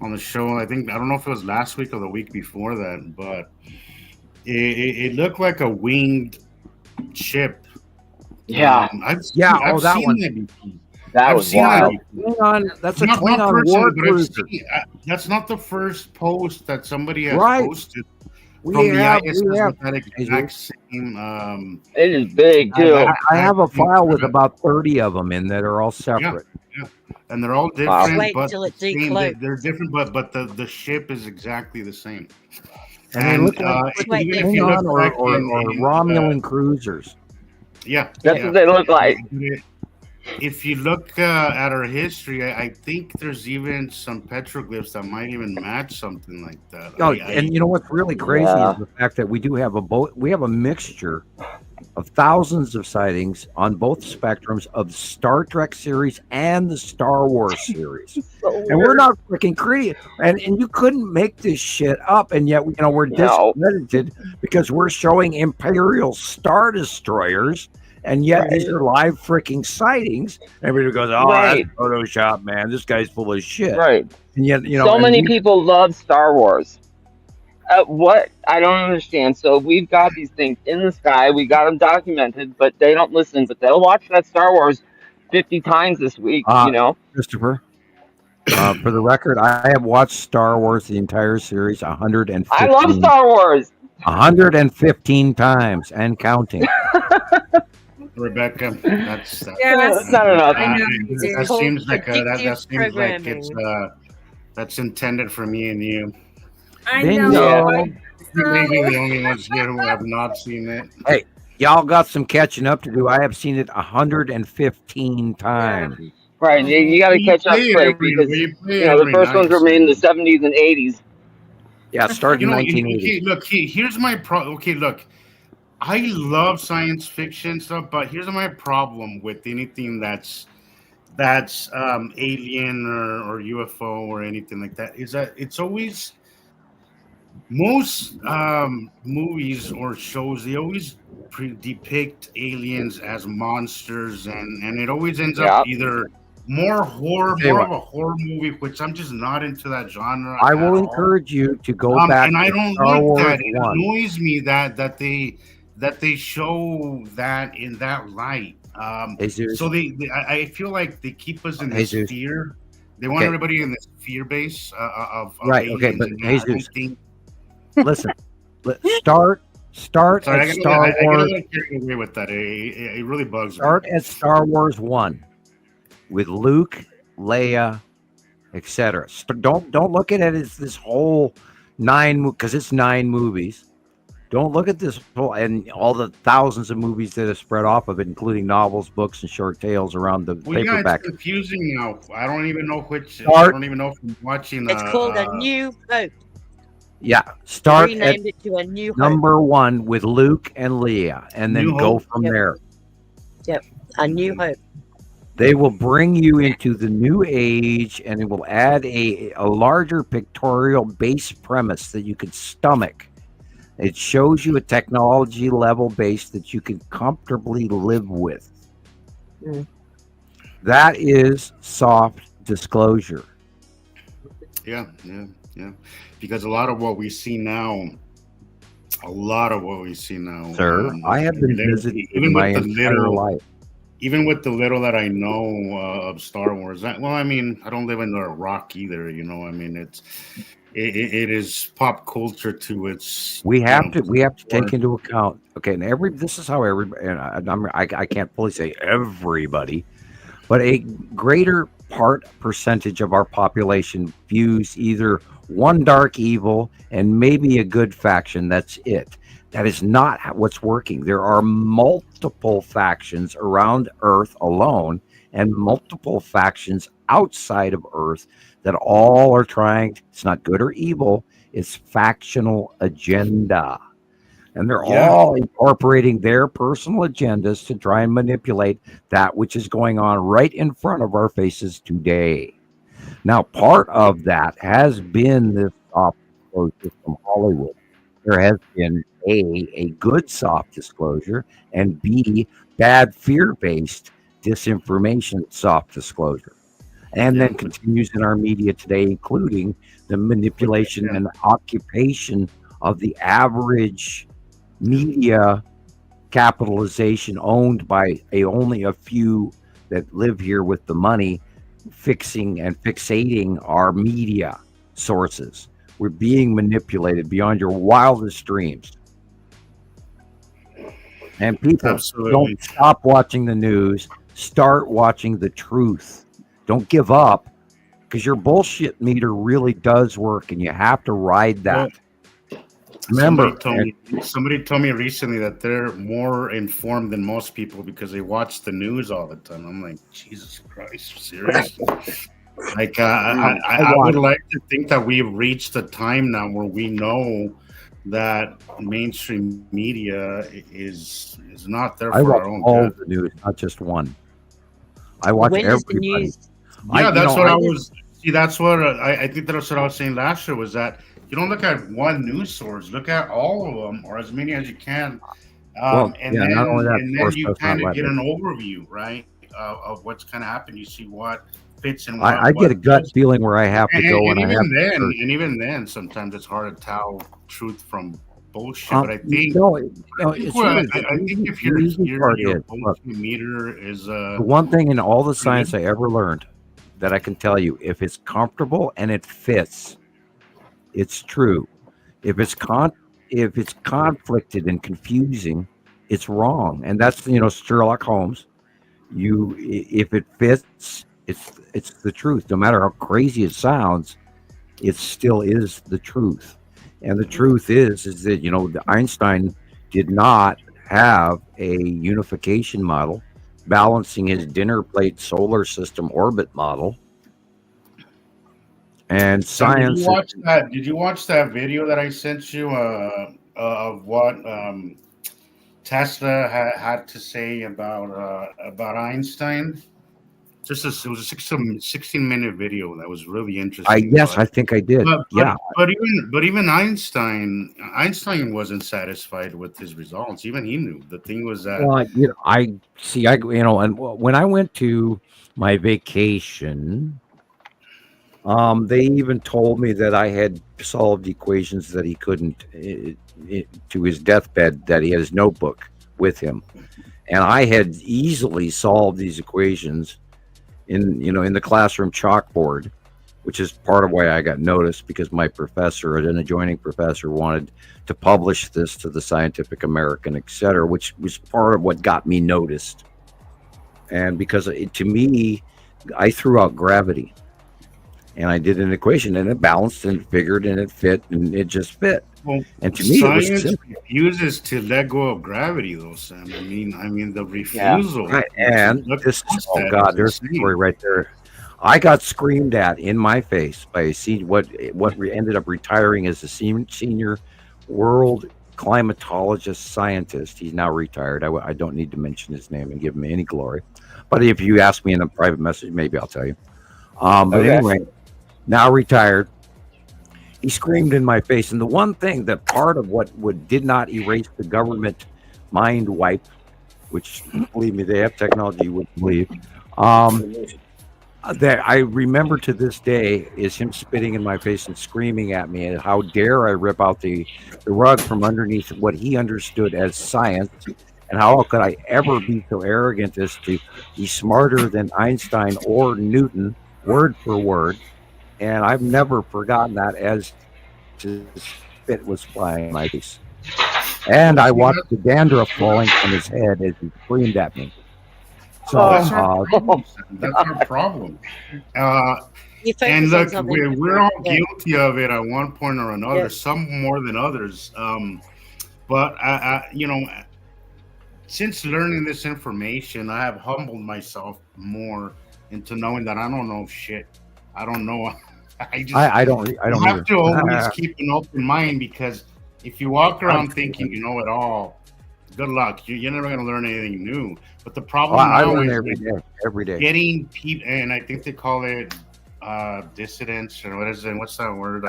S6: on the show. I don't know if it was last week or the week before that, but it looked like a winged ship.
S4: Yeah,
S6: I've
S1: that
S6: seen
S1: one.
S6: that before.
S4: that
S6: I've
S4: was
S6: seen that
S4: wild.
S6: before.
S1: Klingon, that's a
S6: Not
S1: Klingon
S6: personally,
S1: war
S6: but I've
S1: cruiser.
S6: seen- that's not the first post that somebody has
S1: Right.
S6: posted
S1: We
S6: from
S1: have,
S6: the ISS
S1: we have,
S6: with that exact same.
S4: It is big too.
S1: I have a file with about 30 of them in that are all separate.
S6: And they're all
S4: Wow.
S6: different,
S2: Wait
S6: but
S2: till it
S6: same.
S2: decloaks.
S6: They're different, but the ship is exactly the same.
S1: And they look like
S2: Wait,
S6: even if you look
S1: Klingon or
S6: back in,
S1: Romulan cruisers.
S6: yeah,
S4: That's
S6: yeah.
S4: what they look like.
S6: If you look at our history, I think there's even some petroglyphs that might even match something like that.
S1: Oh, and you know what's really crazy is the fact that we do have we have a mixture of thousands of sightings on both spectrums of Star Trek series and the Star Wars series. And we're not freaking crazy. And you couldn't make this shit up. And yet, we're discredited because we're showing Imperial Star Destroyers. And yet these are live freaking sightings. Everybody goes, "Oh,
S4: Right.
S1: that's Photoshop, man. This guy's full of shit."
S4: Right.
S1: And yet,
S4: So many people love Star Wars. What? I don't understand. So we've got these things in the sky. We got them documented, but they don't listen. But they'll watch that Star Wars 50 times this week.
S1: Christopher, for the record, I have watched Star Wars the entire series 115.
S4: I love Star Wars.
S1: 115 times and counting.
S6: Rebecca. That's
S3: Yes,
S4: Not enough.
S3: I know.
S6: that
S2: Called
S6: seems like
S2: predictive
S6: that seems like it's
S2: programming.
S6: that's intended for me and you.
S3: I
S1: Bingo.
S3: know.
S4: Yeah.
S6: You may be
S3: So,
S6: the only ones here who have not seen it.
S1: Hey, y'all got some catching up to do. I have seen it 115 times.
S4: Right. You got to
S6: You
S4: catch
S6: play
S4: up
S6: it
S4: quick
S6: every
S4: because
S6: you play it
S4: the
S6: every
S4: first ones
S6: night.
S4: were made in the
S6: So.
S4: 70s and 80s.
S1: Yeah, started
S6: You
S1: in
S6: know,
S1: 1980.
S6: okay, look, here's my problem. Okay, look, I love science fiction stuff, but here's my problem with anything that's alien or UFO or anything like that is that it's always most movies or shows they always depict aliens as monsters and it always ends up
S4: Yeah.
S6: either
S1: I'll tell you
S6: more
S1: what,
S6: of a horror movie, which I'm just not into that genre
S1: I
S6: at
S1: will
S6: all.
S1: encourage you to go back
S6: And I
S1: to
S6: don't
S1: Star
S6: like
S1: Wars
S6: that. It
S1: 1.
S6: annoys me that they show that in that light.
S1: Jesus,
S6: So I feel like they keep us in this
S1: Jesus.
S6: fear. They want
S1: Okay,
S6: everybody in this fear base of
S1: right. Okay,
S6: aliens,
S1: but
S6: and I don't
S1: Jesus,
S6: think.
S1: listen. Start
S6: Sorry,
S1: at Star
S6: I get a
S1: Wars.
S6: little carried away with that. It really bugs me.
S1: Start at Star Wars 1 with Luke, Leia, etc. Don't look at it as this whole because it's 9 movies. Don't look at this whole and all the thousands of movies that have spread off of it, including novels, books, and short tales around the
S6: Well, yeah, it's
S1: paperback.
S6: confusing now. I don't even know which. I
S1: Start,
S6: don't even know if I'm watching.
S2: It's called A New Hope.
S1: yeah,
S2: They
S1: start at
S2: renamed it to A New Hope.
S1: number 1 with Luke and Leia, and then
S6: New
S1: go
S6: Hope.
S1: from
S2: Yep.
S1: there.
S2: Yep, A New Hope.
S1: They will bring you into the new age, and it will add a larger pictorial base premise that you could stomach. It shows you a technology level base that you can comfortably live with.
S2: Mm.
S1: That is soft disclosure.
S6: Yeah. Because a lot of what we see now,
S1: Sir, I have been visiting my entire life.
S6: Even with the little that I know of Star Wars, I mean, I don't live in Iraq either. You know, I mean, it is pop culture to its.
S1: We have to take into account. Okay, and this is how everybody. And I can't fully say everybody, but a greater percentage of our population views either one dark evil and maybe a good faction. That's it. That is not what's working. There are multiple factions around Earth alone and multiple factions outside of Earth that all are trying. It's not good or evil. It's factional agenda. And they're all incorporating their personal agendas to try and manipulate that which is going on right in front of our faces today. Now, part of that has been this soft disclosure from Hollywood. There has been a good soft disclosure and B, bad fear-based disinformation soft disclosure. And then continues in our media today, including the manipulation and occupation of the average media capitalization owned by only a few that live here with the money, fixing and fixating our media sources. We're being manipulated beyond your wildest dreams. And people don't stop watching the news. Start watching the truth. Don't give up, because your bullshit meter really does work, and you have to ride that. Remember,
S6: somebody told me recently that they're more informed than most people because they watch the news all the time. I'm like, Jesus Christ, seriously? Like, I would like to think that we've reached a time now where we know that mainstream media is not there for our own
S1: all
S6: good.
S1: the news, not just one. I watch
S2: When is
S1: everybody.
S2: the news?
S6: Yeah, that's what I was. See, that's what I think that's what I was saying last year was that you don't look at one news source, look at all of them or as many as you can, and then you kind of get an overview, right, of what's kind of happened. You see what fits in.
S1: I get a gut feeling where I have to go, and
S6: even then, sometimes it's hard to tell truth from bullshit. But I think I think if your bullshit meter is
S1: the one thing in all the science I ever learned that I can tell you, if it's comfortable and it fits, it's true. If it's conflicted and confusing, it's wrong. And that's, Sherlock Holmes. If it fits, it's the truth. No matter how crazy it sounds, it still is the truth. And the truth is that, Einstein did not have a unification model balancing his dinner plate solar system orbit model. And
S6: So
S1: science,
S6: did you watch that video that I sent you of what Tesla had to say about Einstein? It was a 16-minute video that was really interesting.
S1: I think I did. Yeah.
S6: But even Einstein wasn't satisfied with his results. Even he knew the thing was that.
S1: Well, and when I went to my vacation, they even told me that I had solved equations that he couldn't, to his deathbed, that he had his notebook with him. And I had easily solved these equations in the classroom chalkboard, which is part of why I got noticed, because my professor, an adjoining professor, wanted to publish this to the Scientific American, etc., which was part of what got me noticed. And because to me, I threw out gravity. And I did an equation, and it balanced and figured, and it fit, and it just fit.
S6: Well,
S1: and to me,
S6: science
S1: it was simple.
S6: refuses to let go of gravity, though, Sam. I mean, the refusal.
S1: Right. And there's a story right there. I got screamed at in my face by what ended up retiring as a senior world climatologist scientist. He's now retired. I don't need to mention his name and give him any glory. But if you ask me in a private message, maybe I'll tell you. But anyway, now retired, he screamed in my face. And the one thing that part of what did not erase the government mind wipe, which, believe me, they have technology you wouldn't believe, that I remember to this day is him spitting in my face and screaming at me, and how dare I rip out the rug from underneath what he understood as science, and how could I ever be so arrogant as to be smarter than Einstein or Newton, word for word. And I've never forgotten that as his spit was flying in my face. And I watched the dandruff falling from his head as he screamed at me. So
S6: that's our problem. And look, we're all guilty of it at one point or another, some more than others. But since learning this information, I have humbled myself more into knowing that I don't know shit. I don't know. I don't have to always keep an open mind, because if you walk around thinking you know it all, good luck. You're never going to learn anything new. But the problem
S1: I
S6: now
S1: learn
S6: is
S1: every day.
S6: Getting people, and I think they call it dissidence, or what is it? What's that word?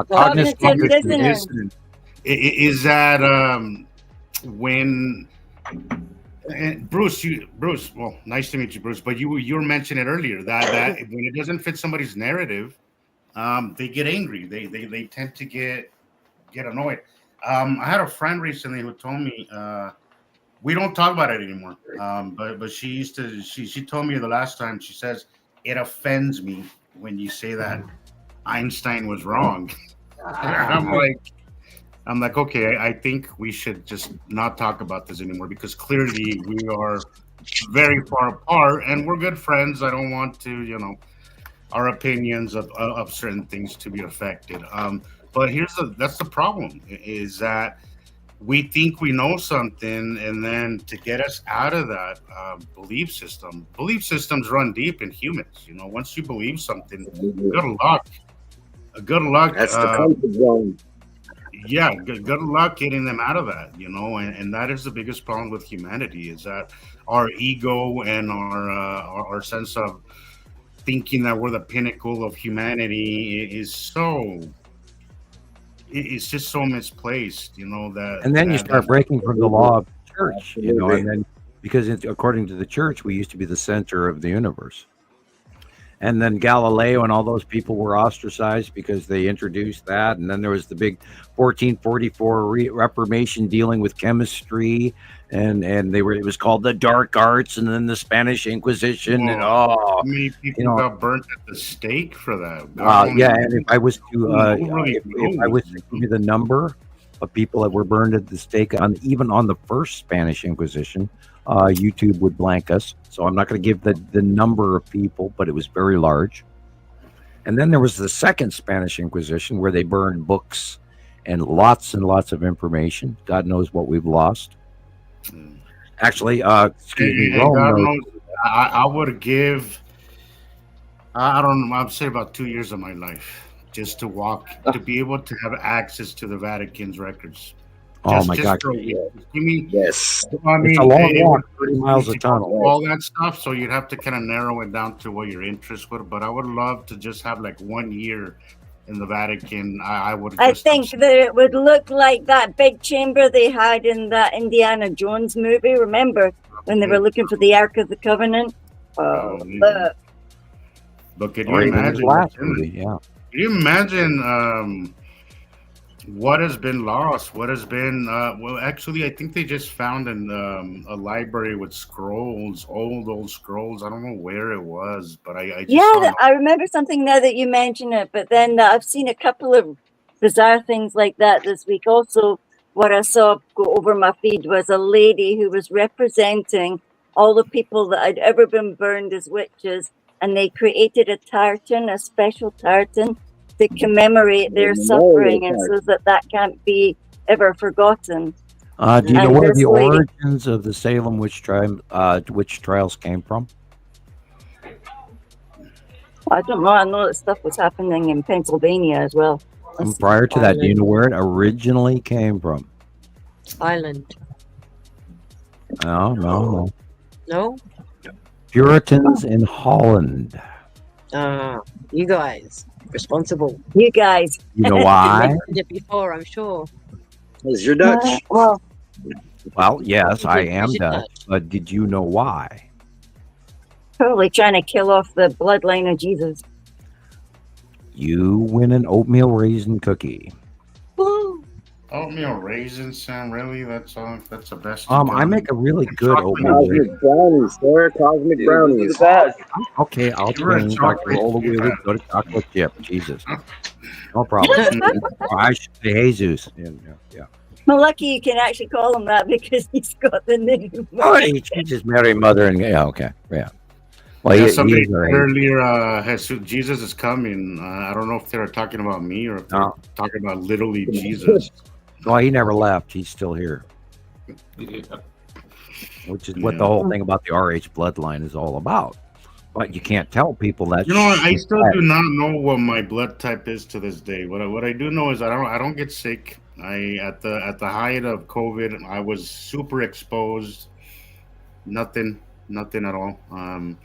S5: Cognitive dissonance.
S6: Is that when? And Bruce, well, nice to meet you, Bruce. But you were mentioning earlier that when it doesn't fit somebody's narrative, they get angry. They tend to get annoyed. I had a friend recently who told me we don't talk about it anymore. But she used to. She told me the last time. She says it offends me when you say that Einstein was wrong. I'm like, okay, I think we should just not talk about this anymore, because clearly we are very far apart and we're good friends. I don't want to, our opinions of certain things to be affected. But that's the problem, is that we think we know something, and then to get us out of that belief systems run deep in humans. Once you believe something, good luck. Good luck.
S7: That's the comfort zone.
S6: Yeah, good luck getting them out of that, and that is the biggest problem with humanity, is that our ego and our sense of thinking that we're the pinnacle of humanity is it's just so misplaced, that.
S1: And then you start breaking from the law of the church, and then because according to the church, we used to be the center of the universe. And then Galileo and all those people were ostracized because they introduced that. And then there was the big 1444 Reformation dealing with chemistry, and it was called the Dark Arts, and then the Spanish Inquisition. And
S6: how many people got burnt at the stake for that?
S1: And if I was to give you the number of people that were burned at the stake on even on the first Spanish Inquisition. YouTube would blank us, so I'm not going to give the number of people, but it was very large. And then there was the second Spanish Inquisition where they burned books and lots of information. God knows what we've lost. Actually, excuse me,
S6: And
S1: Rome
S6: God
S1: knows.
S6: knows, I would give, I don't know, I'd say about 2 years of my life just to be able to have access to the Vatican's records.
S1: Oh my God!
S6: for a week. Give me,
S7: Yes.
S6: I mean,
S1: It's a long
S6: it
S1: walk,
S6: would
S1: 30 miles a tunnel.
S6: all that stuff. So you'd have to kind of narrow it down to what your interests were. But I would love to just have like 1 year in the Vatican. I would.
S5: I
S6: just
S5: think that it would look like that big chamber they had in that Indiana Jones movie. Remember when they were looking for the Ark of the Covenant?
S6: Oh,
S5: Look.
S6: But could
S1: Or
S6: you
S1: even the
S6: imagine?
S1: last
S6: Can
S1: movie, yeah.
S6: you imagine what has been lost? What has been? Well, actually, I think they just found a library with scrolls, old scrolls. I don't know where it was, but I just saw them.
S5: I remember something now that you mention it. But then I've seen a couple of bizarre things like that this week. Also, what I saw go over my feed was a lady who was representing all the people that had ever been burned as witches, and they created a tartan, a special tartan, to commemorate their suffering, and so that can't be ever forgotten.
S1: Do you know
S5: And
S1: where
S5: this
S1: the
S5: lady-
S1: origins of the Salem witch trials came from?
S5: I don't know. I know that stuff was happening in Pennsylvania as well.
S1: And prior to that, do you know where it originally came from?
S2: Ireland.
S1: No.
S2: No?
S1: Puritans in Holland.
S2: You guys. Responsible.
S5: You guys.
S1: You know why?
S2: Mentioned it before, I'm sure.
S7: Is your Dutch?
S5: Well,
S1: Well, yes, I am
S2: Is it
S1: Dutch, but did you know why?
S5: probably trying to kill off the bloodline of Jesus.
S1: You win an oatmeal raisin cookie.
S2: Woo!
S6: Oatmeal raisins, Sam. Really? That's all. That's the best.
S1: I make a really good oatmeal raisin.
S7: Cosmic brownies, sir. Cosmic
S4: Dude,
S7: brownies.
S4: the best.
S1: Okay, I'll
S6: You're a
S1: change. I
S6: chocolate
S1: roll the
S6: chip.
S1: wheel, go to chocolate chip. Jesus, no problem. I should say Jesus. Yeah.
S5: Well, lucky you can actually call him that because he's got the name.
S1: Oh, he changes Mary, Mother, and yeah. Okay, yeah. Well,
S6: Yeah,
S1: he
S6: somebody
S1: is right.
S6: earlier, Jesus is coming. I don't know if they're talking about me or if they're
S1: No.
S6: talking about literally Jesus.
S1: Well, he never left. He's still here, which is what the whole thing about the RH bloodline is all about. But you can't tell people that.
S6: You know, I
S1: shit.
S6: still do not know what my blood type is to this day. What I do know is I don't get sick. At the height of COVID, I was super exposed. Nothing at all. I'm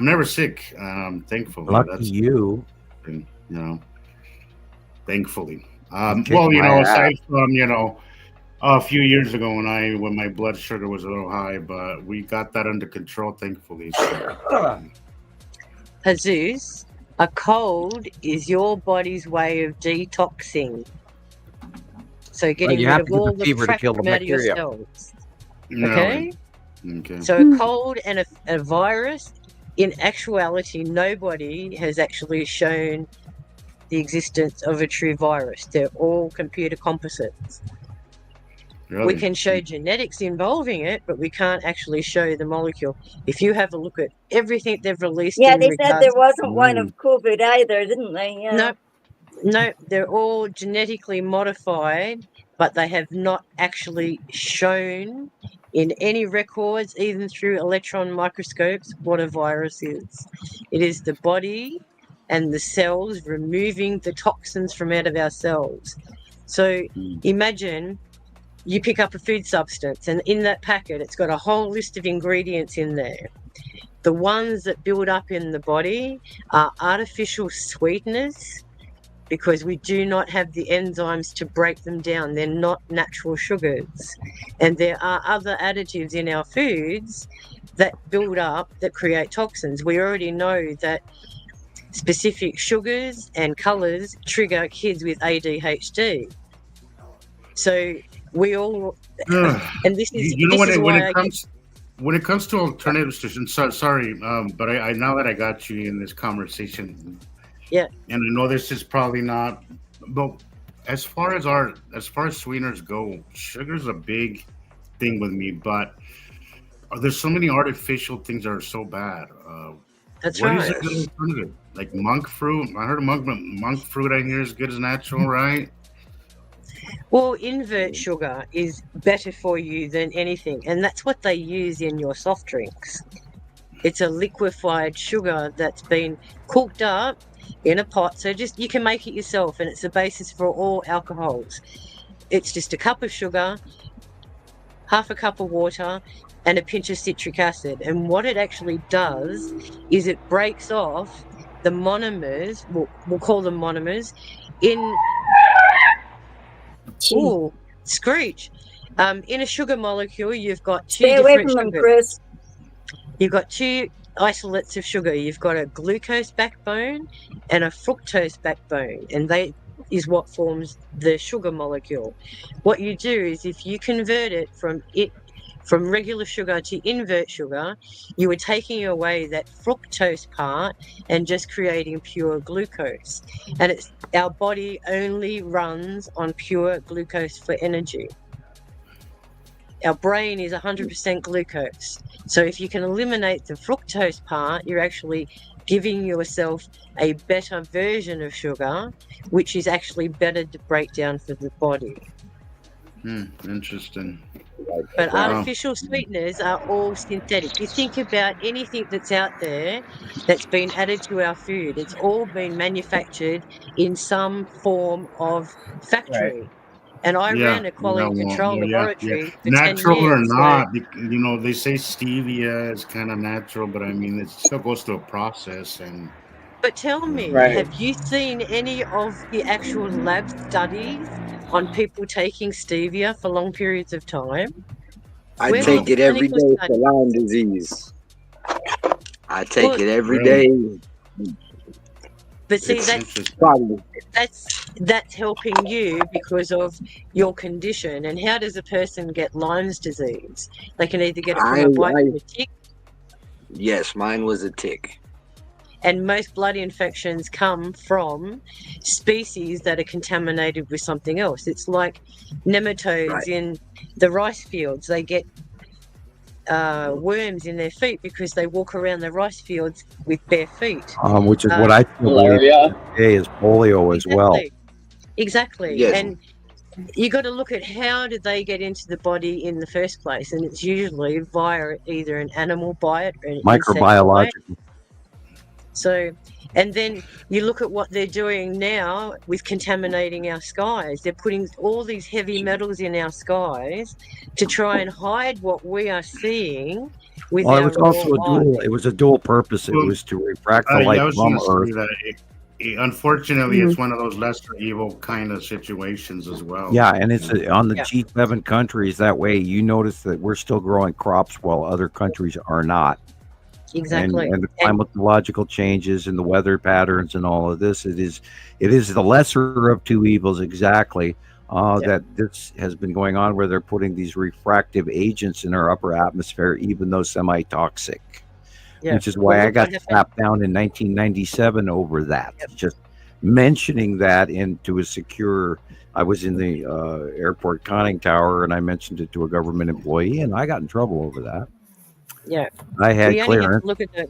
S6: never sick. Thankfully.
S1: Lucky you.
S6: You know, thankfully.
S1: Kick
S6: Well, you
S1: my
S6: know,
S1: ass.
S6: aside from a few years ago when my blood sugar was a little high, but we got that under control, thankfully. So,
S2: Jesus, a cold is your body's way of detoxing. So getting
S1: you
S2: rid
S1: have
S2: of
S1: to get
S2: all
S1: the
S2: the
S1: fever to
S2: crap
S1: kill the
S2: from out of your
S1: bacteria.
S2: cells.
S6: no,
S2: Okay?
S6: Okay.
S2: So a cold and a virus, in actuality, nobody has actually shown the existence of a true virus. They're all computer composites.
S6: Really?
S2: We can show genetics involving it, but we can't actually show the molecule. If you have a look at everything they've released,
S5: Yeah,
S2: in
S5: they said
S2: regards-
S5: there wasn't one of COVID either, didn't they? Yeah.
S2: No, they're all genetically modified, but they have not actually shown in any records, even through electron microscopes, what a virus is. It is the body and the cells removing the toxins from out of our cells. So imagine you pick up a food substance, and in that packet, it's got a whole list of ingredients in there. The ones that build up in the body are artificial sweeteners, because we do not have the enzymes to break them down. They're not natural sugars. And there are other additives in our foods that build up, that create toxins. We already know that specific sugars and colours trigger kids with ADHD. So we all, and this is,
S6: you know
S2: this
S6: when
S2: is
S6: it,
S2: why
S6: when it comes to alternatives to sorry, but I now that I got you in this conversation,
S2: Yeah.
S6: and I know this is probably not, but as far as sweeteners go, sugar's a big thing with me. But there's so many artificial things that are so bad.
S2: That's
S6: What is
S2: right.
S6: a good alternative? Like monk fruit. I heard monk fruit. I hear is good as natural, right?
S2: Well, invert sugar is better for you than anything, and that's what they use in your soft drinks. It's a liquefied sugar that's been cooked up in a pot, so just you can make it yourself, and it's the basis for all alcohols. It's just a cup of sugar, half a cup of water, and a pinch of citric acid. And what it actually does is it breaks off the monomers, we'll call them monomers, in oh screech. In a sugar molecule, you've got two
S5: Stay away
S2: different
S5: from them,
S2: sugars.
S5: Chris.
S2: You've got two isolates of sugar. You've got a glucose backbone and a fructose backbone, and they is what forms the sugar molecule. What you do is if you convert it from regular sugar to invert sugar, you are taking away that fructose part and just creating pure glucose. And it's our body only runs on pure glucose for energy. Our brain is 100% glucose. So if you can eliminate the fructose part, you're actually giving yourself a better version of sugar, which is actually better to break down for the body.
S6: Interesting.
S2: But
S6: Wow.
S2: artificial sweeteners are all synthetic. You think about anything that's out there that's been added to our food, it's all been manufactured in some form of factory. And I ran a quality control laboratory for 10
S6: Natural or
S2: years. So,
S6: not, they say stevia is kind of natural, but I mean, it still goes through a process. And
S2: but tell me,
S7: Right.
S2: have you seen any of the actual lab studies on people taking stevia for long periods of time?
S7: I
S2: Where's
S7: take
S2: all the
S7: it every
S2: clinical
S7: day for
S2: studies?
S7: Lyme disease. I take
S2: Well,
S7: it every
S6: Really?
S7: day.
S2: But see,
S6: it's
S2: that's
S6: interesting.
S7: Probably.
S2: that's helping you because of your condition. And how does a person get Lyme's disease? They can either get it from a bite from a tick,
S7: Yes, mine was a tick.
S2: and most blood infections come from species that are contaminated with something else. It's like nematodes
S7: Right.
S2: in the rice fields. They get worms in their feet because they walk around the rice fields with bare feet.
S1: Which is what I still believe
S4: Malaria.
S1: today is polio as well.
S2: Exactly.
S7: Yes.
S2: And you got to look at how did they get into the body in the first place, and it's usually via either an animal bite or an insect bite.
S1: Microbiological.
S2: So, and then you look at what they're doing now with contaminating our skies. They're putting all these heavy metals in our skies to try and hide what we are seeing with
S1: Well, it
S2: our
S1: was also
S2: raw eye.
S1: it was a dual purpose. It
S6: Well,
S1: was to refract the
S6: Yeah,
S1: light
S6: I was
S1: from
S6: going to
S1: Earth.
S6: say that unfortunately, it's one of those lesser evil kind of situations as well.
S1: Yeah, and it's on the
S2: Yeah.
S1: G7 countries. That way, you notice that we're still growing crops while other countries are not.
S2: Exactly.
S1: And the climatological changes and the weather patterns and all of this, it is the lesser of two evils exactly. That this has been going on where they're putting these refractive agents in our upper atmosphere, even though semi-toxic.
S2: Yeah.
S1: Which is why
S2: Well,
S1: I
S2: look
S1: got
S2: what happened.
S1: slapped down in 1997 over that. Just mentioning that into a secure. I was in the airport conning tower, and I mentioned it to a government employee, and I got in trouble over that.
S2: Yeah.
S1: I had
S2: We only have to
S1: clearance
S2: look at the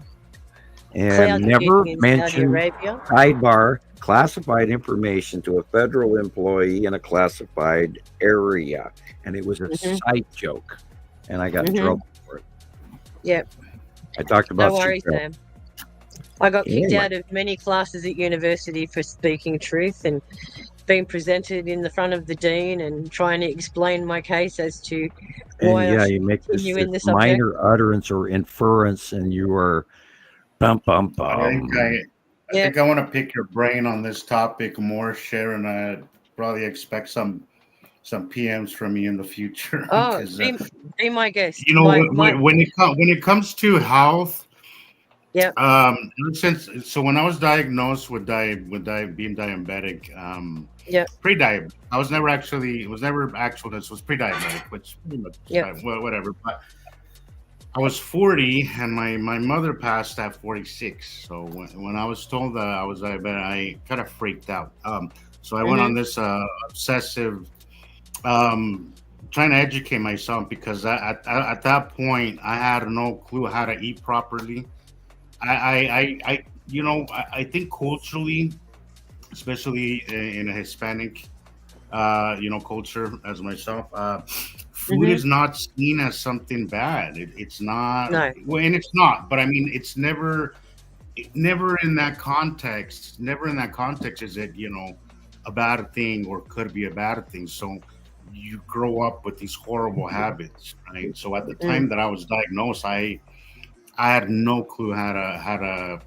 S1: and
S2: cloud
S1: never
S2: seeding in Saudi
S1: mentioned
S2: Arabia.
S1: sidebar classified information to a federal employee in a classified area, and it was a sight joke, and I got in trouble for it.
S2: Yep.
S1: I talked about
S2: No worries,
S1: seatbelt.
S2: Sam. I got kicked
S1: Anyway.
S2: out of many classes at university for speaking truth and being presented in the front of the dean and trying to explain my case as to why
S1: And
S2: I
S1: yeah,
S2: should
S1: you make this,
S2: continue in the
S1: this
S2: subject.
S1: minor utterance or inference, and you are bum bum
S6: I
S1: bum.
S6: think I want to pick your brain on this topic more, Sharon. I probably expect some PMs from me in the future.
S2: Oh,
S6: 'cause,
S2: be my guest.
S6: you know,
S2: My-
S6: when it comes to health,
S2: Yep.
S6: So when I was diagnosed with being diabetic,
S2: Yep.
S6: pre-diabetic, it was never actual. This was pre-diabetic, which pretty much whatever. But I was 40, and my mother passed at 46. So when I was told that I was diabetic, I kind of freaked out. So I went on this obsessive, trying to educate myself because at that point I had no clue how to eat properly. I think culturally, especially in a Hispanic, culture as myself, food is not seen as something bad. It's not,
S2: No.
S6: well, and it's not. But I mean, it's never in that context. Never in that context is it a bad thing or could be a bad thing. So you grow up with these horrible habits, right? So at the time that I was diagnosed, I had no clue how to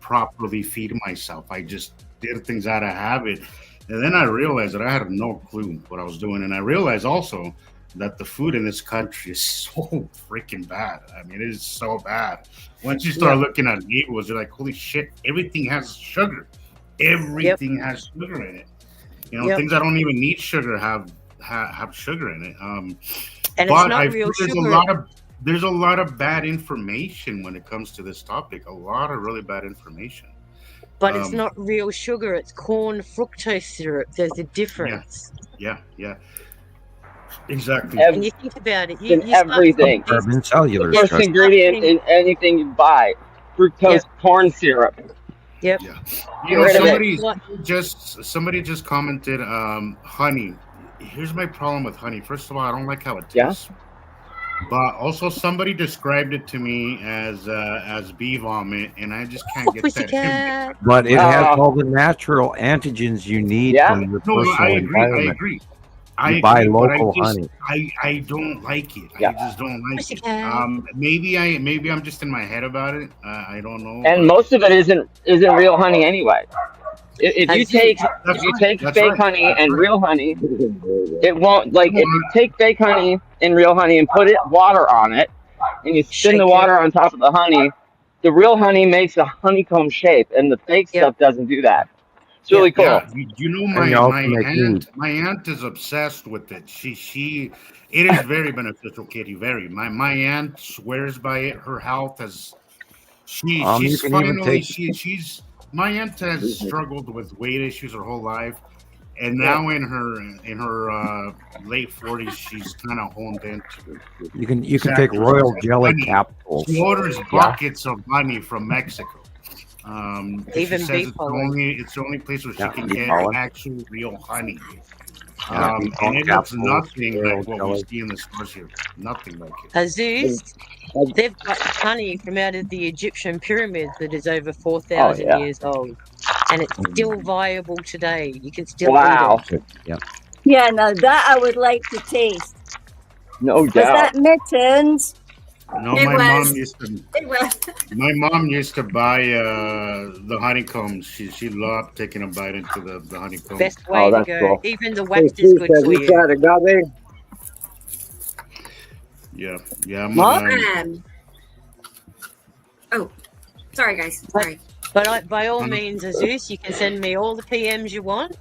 S6: properly feed myself. I just did things out of habit. And then I realized that I had no clue what I was doing. And I realized also that the food in this country is so freaking bad. I mean, it is so bad. Once you start looking at labels, you're like, holy shit, everything has sugar. Everything has sugar in it. Things that don't even need sugar have sugar in it.
S2: And
S6: but
S2: it's not
S6: I
S2: real
S6: feel
S2: sugar.
S6: there's a lot of bad information when it comes to this topic. A lot of really bad information.
S2: But it's not real sugar. It's corn fructose syrup. There's a difference.
S6: Yeah. Exactly.
S2: And you think about it. You start
S4: everything.
S1: Carbon cellular
S4: First
S1: stress.
S4: ingredient in anything you buy, fructose corn syrup.
S2: Yep.
S6: Yeah. Somebody just commented, honey. Here's my problem with honey. First of all, I don't like how it tastes. But also, somebody described it to me as bee vomit, and I just can't get that.
S1: But it has all the natural antigens you need from your personal environment.
S6: I agree.
S1: You buy local honey.
S6: I don't like it. I just don't like it. Maybe I'm just in my head about it. I don't know.
S4: And most of it isn't real honey anyway. If you take fake honey and real honey, it won't if you take fake honey and real honey and put water on it, and you spin the water on top of the honey, the real honey makes a honeycomb shape, and the fake stuff doesn't do that. It's really cool.
S6: Yeah, my aunt is obsessed with it. It is very beneficial, Kitty. Very. My aunt swears by it. Her health has. My aunt has struggled with weight issues her whole life, and now in her late 40s, she's kind of honed into.
S1: You can take royal jelly capsules.
S6: She orders buckets of honey from Mexico.
S2: Even
S6: she says
S2: beef
S6: it's the only place where she can get actual real honey. And it looks nothing like what we see in the stores here. Nothing like it.
S2: Aziz, they've got honey from out of the Egyptian pyramids that is over 4,000 years old, and it's still viable today. You can still eat it.
S5: Yeah, now that I would like to taste.
S4: No doubt.
S5: Was that Mittens?
S6: No, my mom used to buy the honeycombs. She loved taking a bite into the honeycomb.
S2: Best way to go. Cool. Even the wax is good for you.
S6: Yeah.
S3: Sorry guys. Sorry.
S2: But by all means, Aziz, you can send me all the PMs you want.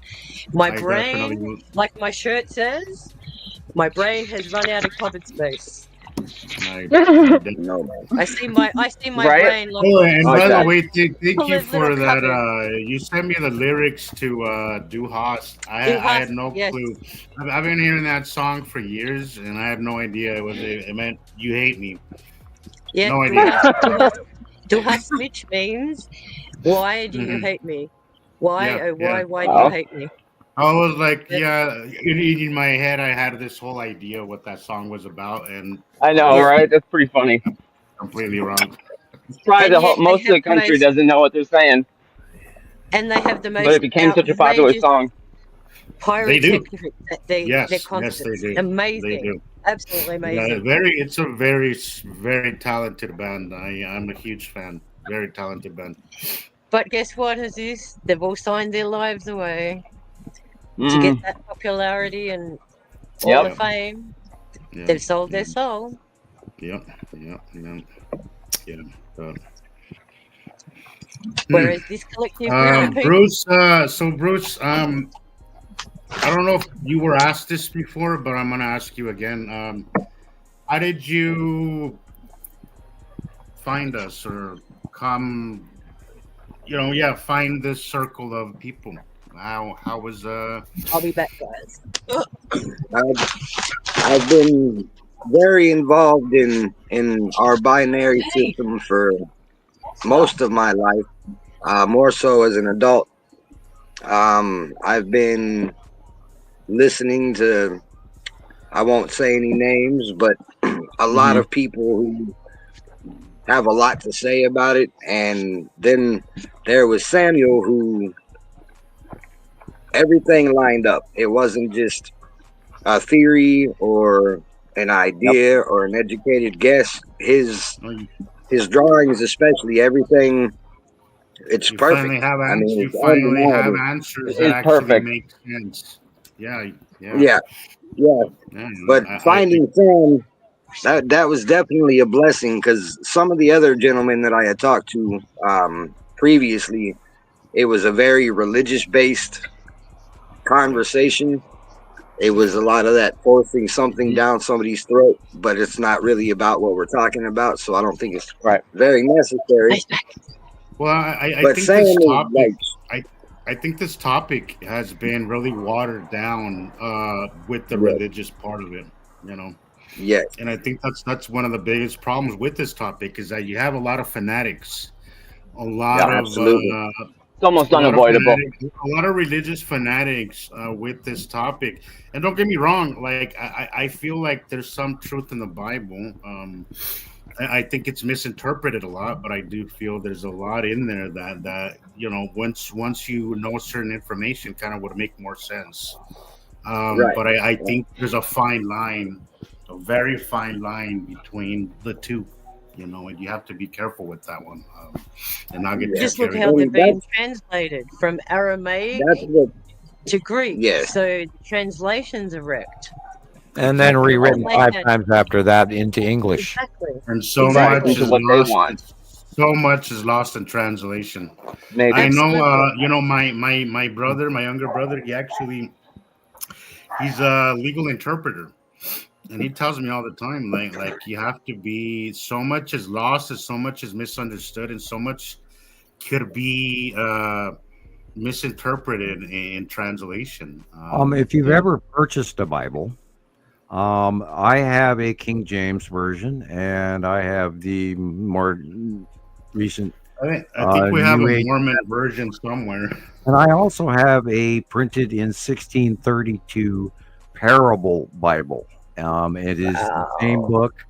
S2: My brain, like my shirt says, my brain has run out of cupboard space. I see my brain.
S6: And by the way, thank you for that. You sent me the lyrics to Du Hast. I had no clue. I've been hearing that song for years, and I had no idea it meant you hate me.
S2: Yeah,
S6: no idea.
S2: Du Hast, which means why do you hate me? Why do you hate me?
S6: I was like, in my head, I had this whole idea what that song was about, and
S4: I know, right? That's pretty funny.
S6: Completely wrong.
S4: Probably most of the country doesn't know what they're saying.
S2: And they have the most.
S4: But it became such a popular song.
S2: Pyrotechnic.
S6: Yes, they do.
S2: Amazing.
S6: They do.
S2: Absolutely amazing.
S6: It's a very, very talented band. I'm a huge fan. Very talented band.
S2: But guess what, Aziz? They've all signed their lives away to get that popularity and all the fame. They've sold their soul. Whereas this collective
S6: Bruce, I don't know if you were asked this before, but I'm going to ask you again. How did you find us or come, find this circle of people? How was
S2: I'll be back, guys.
S7: I've been very involved in our binary system for most of my life, more so as an adult. I've been listening to, I won't say any names, but a lot of people who have a lot to say about it. And then there was Samuel, who everything lined up. It wasn't just a theory or an idea or an educated guess. His drawings, especially, everything, it's
S6: you
S7: perfect.
S6: finally have
S7: I mean,
S6: you
S7: it's
S6: finally have
S7: undeniable.
S6: answers
S4: It's
S6: that actually
S4: perfect.
S6: make sense. Yeah.
S7: Yeah, but finding Sam, that was definitely a blessing, because some of the other gentlemen that I had talked to previously, it was a very religious based conversation. It was a lot of that forcing something down somebody's throat, but it's not really about what we're talking about, so I don't think it's
S4: Right.
S7: very necessary.
S6: Well, I
S7: But
S6: think
S7: Sam
S6: this
S7: is
S6: topic,
S7: like,
S6: I think this topic has been really watered down with the
S7: Yeah.
S6: religious part of it, you know.
S7: yes,
S6: And I think that's one of the biggest problems with this topic is that you have a lot of fanatics, a lot of
S7: absolutely.
S4: It's almost
S6: a lot of
S4: unavoidable.
S6: fanatics, a lot of religious fanatics with this topic. And don't get me wrong, like I feel like there's some truth in the Bible. I think it's misinterpreted a lot, but I do feel there's a lot in there that you know, once you know certain information, kind of would make more sense.
S7: Right.
S6: But I think there's a fine line, a very fine line between the two, you know, and you have to be careful with that one, and not get too
S2: Just look
S6: carried
S2: how
S6: away.
S2: they're being translated from Aramaic
S7: That's what,
S2: to Greek.
S7: Yes.
S2: So the translations are wrecked.
S1: And then rewritten
S2: Like
S1: 5
S2: that.
S1: times after that into English.
S2: Exactly.
S6: And so
S2: Exactly.
S6: much
S4: Into
S6: is
S4: what they
S6: lost.
S4: want.
S6: So much is lost in translation.
S4: Maybe.
S6: I know,
S2: Absolutely.
S6: you know, my brother, my younger brother, he's a legal interpreter, and he tells me all the time, like you have to be, so much is lost, and so much is misunderstood, and so much could be misinterpreted in translation.
S1: If you've ever purchased a Bible, I have a King James version, and I have the more recent,
S6: I think we have
S1: New
S6: a
S1: Age,
S6: Mormon version somewhere.
S1: and I also have a printed in 1632 Parable Bible. It is the same book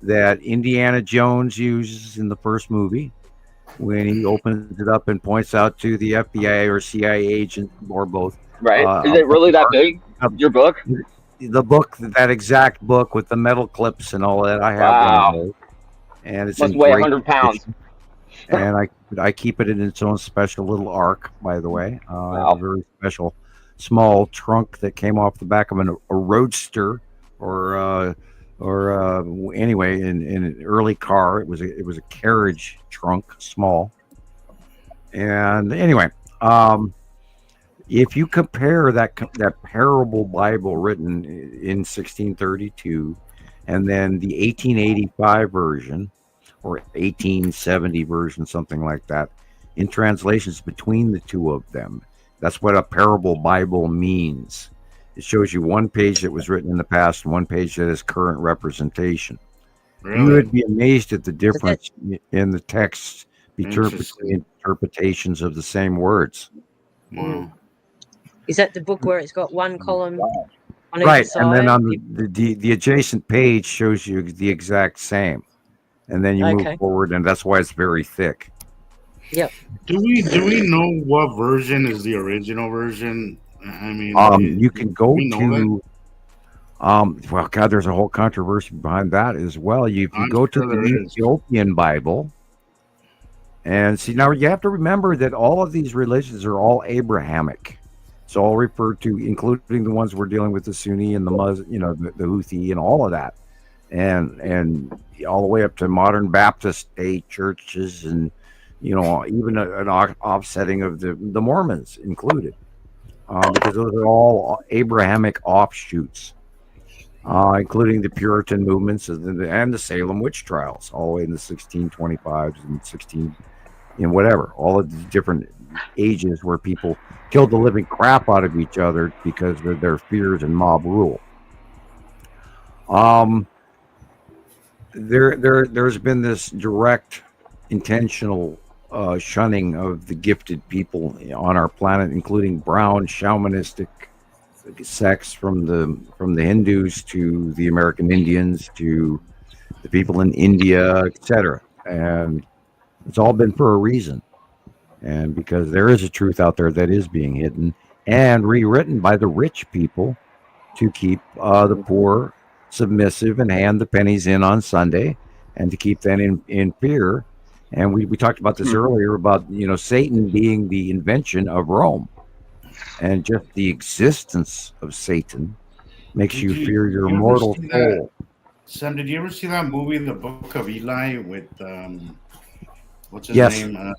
S1: that Indiana Jones uses in the first movie when he opens it up and points out to the FBI or CIA agent or both.
S4: Right? Is it really that big? Your book?
S1: The book, that exact book with the metal clips and all that, I have
S4: Wow.
S1: one of those, and it's
S4: Must
S1: in
S4: weigh
S1: great
S4: 100 pounds.
S1: condition. And I keep it in its own special little ark, by the way.
S4: Wow.
S1: A very special small trunk that came off the back of a Roadster, or anyway, in an early car. It was a carriage trunk, small. And anyway, if you compare that Parable Bible written in 1632 and then the 1885 version or 1870 version, something like that, in translations between the two of them, that's what a Parable Bible means. It shows you one page that was written in the past and one page that is current representation. You
S6: Really?
S1: would be amazed at the difference in the texts between
S6: Interesting.
S1: interpretations of the same words.
S6: Wow.
S2: Is that the book where it's got one column on
S1: Right,
S2: either side?
S1: and then on the adjacent page shows you the exact same, and then you
S2: Okay.
S1: move forward, and that's why it's very thick.
S6: Do we know what version is the original version? I mean,
S1: You can go
S6: we know
S1: to, well, God, there's a whole controversy behind that as well. If you
S6: I'm
S1: go to
S6: sure
S1: the
S6: there is.
S1: Ethiopian Bible, and see, now you have to remember that all of these religions are all Abrahamic. It's all referred to, including the ones we're dealing with, the Sunni and the the Houthi and all of that, and all the way up to modern Baptist day churches, and even an offsetting of the Mormons included, because those are all Abrahamic offshoots, including the Puritan movements and the Salem witch trials, all the way in the 1625s and 16, whatever, all of the different ages where people killed the living crap out of each other because of their fears and mob rule. There's been this direct, intentional shunning of the gifted people on our planet, including brown shamanistic sects from the Hindus to the American Indians to the people in India, etc. And it's all been for a reason, and because there is a truth out there that is being hidden and rewritten by the rich people to keep the poor submissive and hand the pennies in on Sunday, and to keep them in fear. And we talked about this earlier about, Satan being the invention of Rome, and just the existence of Satan makes you fear your mortal soul.
S6: Sam, did you ever see that movie, The Book of Eli, with what's his
S1: Yes.
S6: name?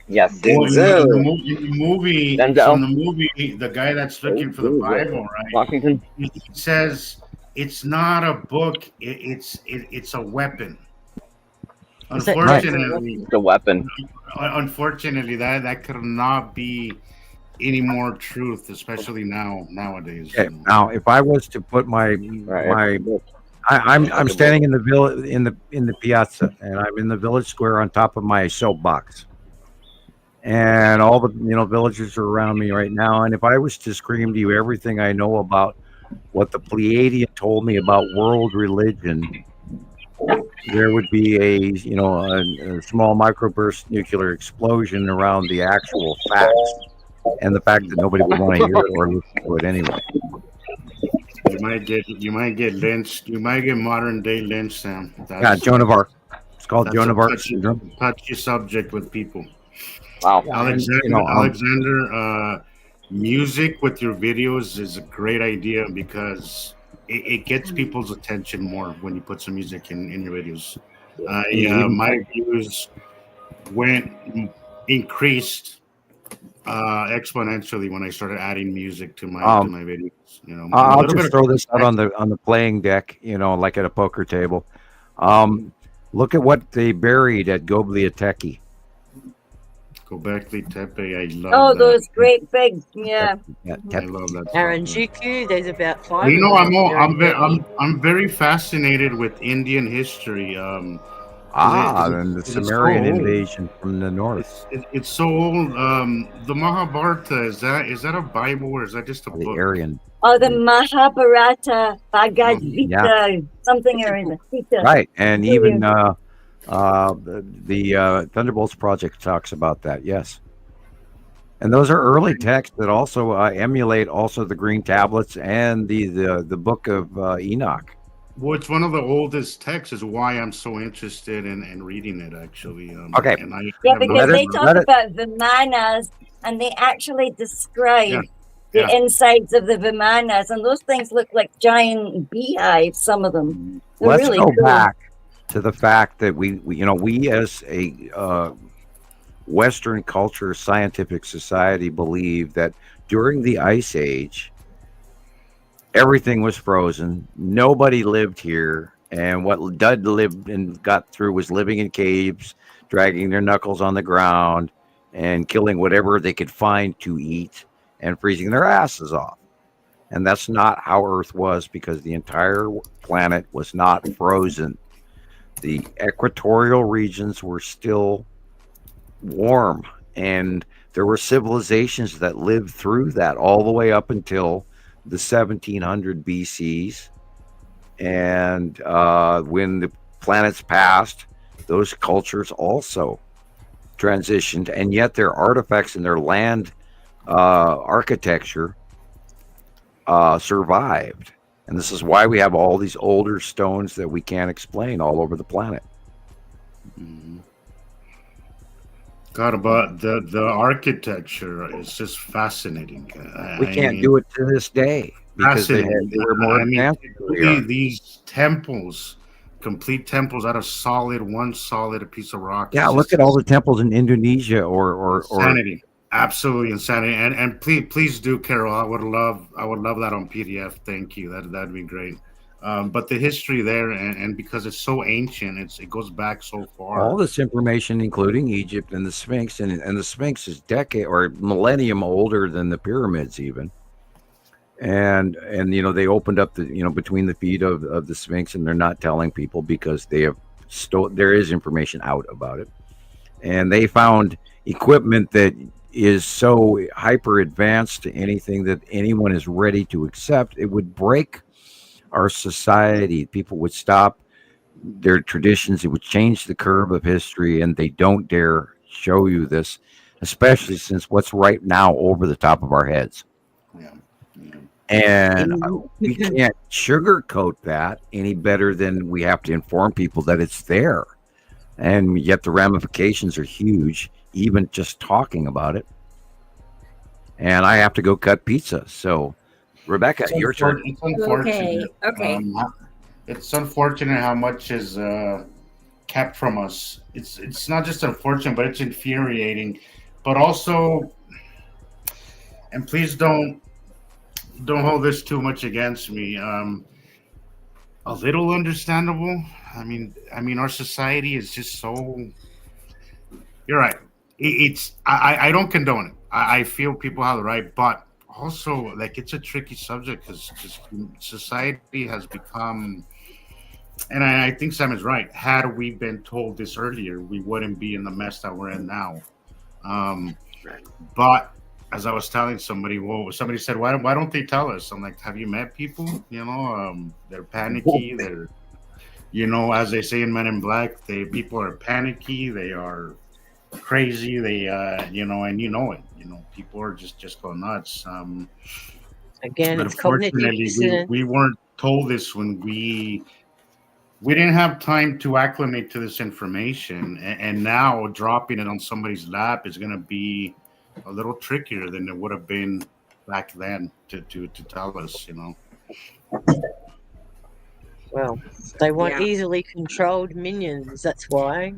S4: Yes.
S7: Denzel.
S6: In the movie,
S4: Denzel.
S6: so in the movie, the guy that's looking for the Bible, right?
S4: Washington.
S6: He says it's not a book; it's a weapon.
S2: Is that-
S6: Unfortunately,
S4: The weapon.
S6: that could not be any more truth, especially nowadays.
S1: Okay, now, if I was to put I'm standing in the piazza, and I'm in the village square on top of my soapbox, and all the villagers are around me right now. And if I was to scream to you everything I know about what the Pleiadian told me about world religion, there would be a small microburst nuclear explosion around the actual facts, and the fact that nobody would want to hear it or listen to it anyway.
S6: You might get lynched. You might get modern day lynched, Sam.
S1: Yeah, Joan of Arc. It's called
S6: That's
S1: Joan
S6: a
S1: of Arc
S6: touchy,
S1: syndrome.
S6: touchy subject with people.
S4: Wow.
S6: Alexander, music with your videos is a great idea because it gets people's attention more when you put some music in your videos. My views increased exponentially when I started adding music to my videos.
S1: I'll just throw this out on the playing deck, like at a poker table. Look at what they buried at Gobekli Tepe.
S6: Gobekli Tepe, I love
S5: Oh,
S6: that.
S5: those great big, yeah.
S6: I love that.
S2: Harajuku, there's about 5.
S6: You know,
S2: of them there.
S6: I'm very fascinated with Indian history.
S1: And the Sumerian invasion from the north.
S6: It's so old. The Mahabharata, is that a Bible or is that just a
S1: The
S6: book?
S1: Aryan.
S5: Oh, the Mahabharata, Bhagavad Gita, something or other. Gita.
S1: Right. And even the Thunderbolts Project talks about that. Yes. And those are early texts that also emulate also the Green Tablets and the Book of Enoch.
S6: Well, it's one of the oldest texts, is why I'm so interested in reading it, actually.
S1: Okay.
S6: And
S5: Yeah, because they talk
S1: let it-
S5: about Vimanas and they actually describe
S6: Yeah.
S5: the insides of the Vimanas, and those things look like giant beehives, some of them. They're
S1: Let's
S5: really
S1: go
S5: cool.
S1: back to the fact that we as a Western culture scientific society believe that during the Ice Age, everything was frozen. Nobody lived here. And what Dud lived and got through was living in caves, dragging their knuckles on the ground, and killing whatever they could find to eat, and freezing their asses off. And that's not how Earth was, because the entire planet was not frozen. The equatorial regions were still warm, and there were civilizations that lived through that all the way up until the 1700 BCs. And when the planets passed, those cultures also transitioned, and yet their artifacts and their land architecture survived. And this is why we have all these older stones that we can't explain all over the planet.
S6: Mhm. God, but the architecture is just fascinating.
S1: We can't do it to this day because they were more advanced. than we are.
S6: These temples, complete temples out of one solid piece of rock.
S1: Yeah,
S6: It's
S1: look
S6: just
S1: at all the temples in Indonesia or
S6: insanity. Absolutely insanity. And please do, Carol. I would love that on PDF. Thank you. That'd be great. But the history there, and because it's so ancient, it goes back so far.
S1: All this information, including Egypt and the Sphinx, and the Sphinx is decade or millennium older than the pyramids even. And they opened up the between the feet of the Sphinx, and they're not telling people because they have there is information out about it, and they found equipment that is so hyper advanced to anything that anyone is ready to accept. It would break our society. People would stop their traditions. It would change the curve of history, and they don't dare show you this, especially since what's right now over the top of our heads.
S6: Yeah.
S1: And we can't sugarcoat that any better than we have to inform people that it's there. And yet the ramifications are huge, even just talking about it. And I have to go cut pizza. So, Rebecca, your turn.
S6: It's unfortunate.
S3: Okay.
S6: It's unfortunate how much is kept from us. It's not just unfortunate, but it's infuriating. But also, and please don't hold this too much against me. A little understandable. I mean, our society is just so. You're right. I don't condone it. I feel people have the right, but also like it's a tricky subject because society has become. And I think Sam is right. Had we been told this earlier, we wouldn't be in the mess that we're in now. But as I was telling somebody, somebody said, why don't they tell us? I'm like, have you met people? They're panicky. They're, as they say in Men in Black, people are panicky. They are crazy. They, and it. People are just going nuts.
S2: Again,
S6: but
S2: it's cognitive
S6: unfortunately,
S2: dissonance.
S6: we weren't told this when we didn't have time to acclimate to this information, and now dropping it on somebody's lap is going to be a little trickier than it would have been back then to tell us,
S2: Well, they want
S3: Yeah.
S2: easily controlled minions. That's why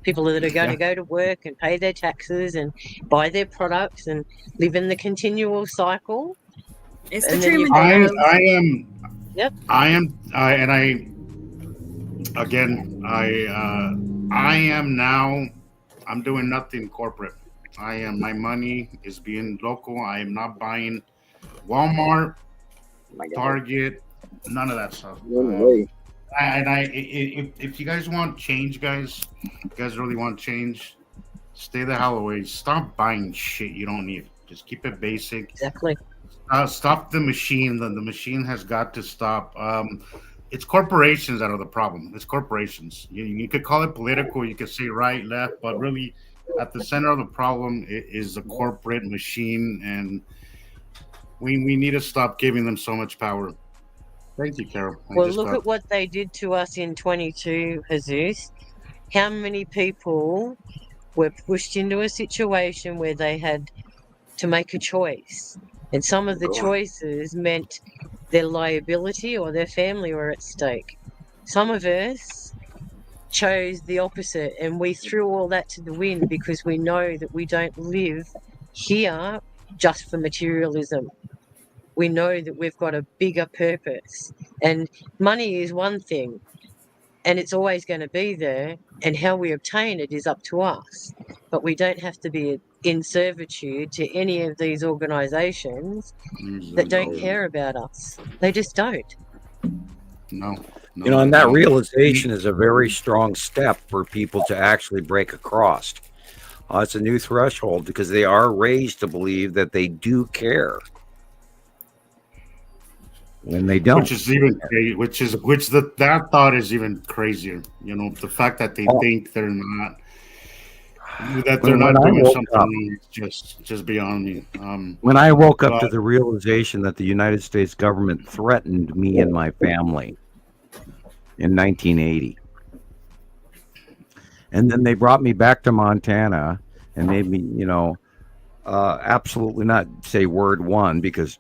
S2: people that are going to go to work and pay their taxes and buy their products and live in the continual cycle.
S3: It's the
S2: And then you-
S3: Truman Show.
S6: I am.
S2: Yep.
S6: I am. I am now. I'm doing nothing corporate. My money is being local. I am not buying Walmart, Target, none of that stuff. If you guys want change, guys, you guys really want change, stay the hell away. Stop buying shit you don't need. Just keep it basic.
S2: Exactly.
S6: Stop the machine. The machine has got to stop. It's corporations that are the problem. It's corporations. You could call it political. You could say right, left, but really, at the center of the problem is the corporate machine, and we need to stop giving them so much power. Thank you, Carol.
S2: Well, look at what they did to us in 22, Jesus. How many people were pushed into a situation where they had to make a choice? And some of the choices meant their liability or their family were at stake. Some of us chose the opposite, and we threw all that to the wind because we know that we don't live here just for materialism. We know that we've got a bigger purpose, and money is one thing, and it's always going to be there, and how we obtain it is up to us. But we don't have to be in servitude to any of these organizations that don't care about us. They just don't.
S6: No.
S1: And that realization is a very strong step for people to actually break across. It's a new threshold because they are raised to believe that they do care when they don't.
S6: Which is even that thought is even crazier. The fact that they think they're not doing something is just beyond me.
S1: When I woke up to the realization that the United States government threatened me and my family in 1980, and then they brought me back to Montana and made me, absolutely not say word one, because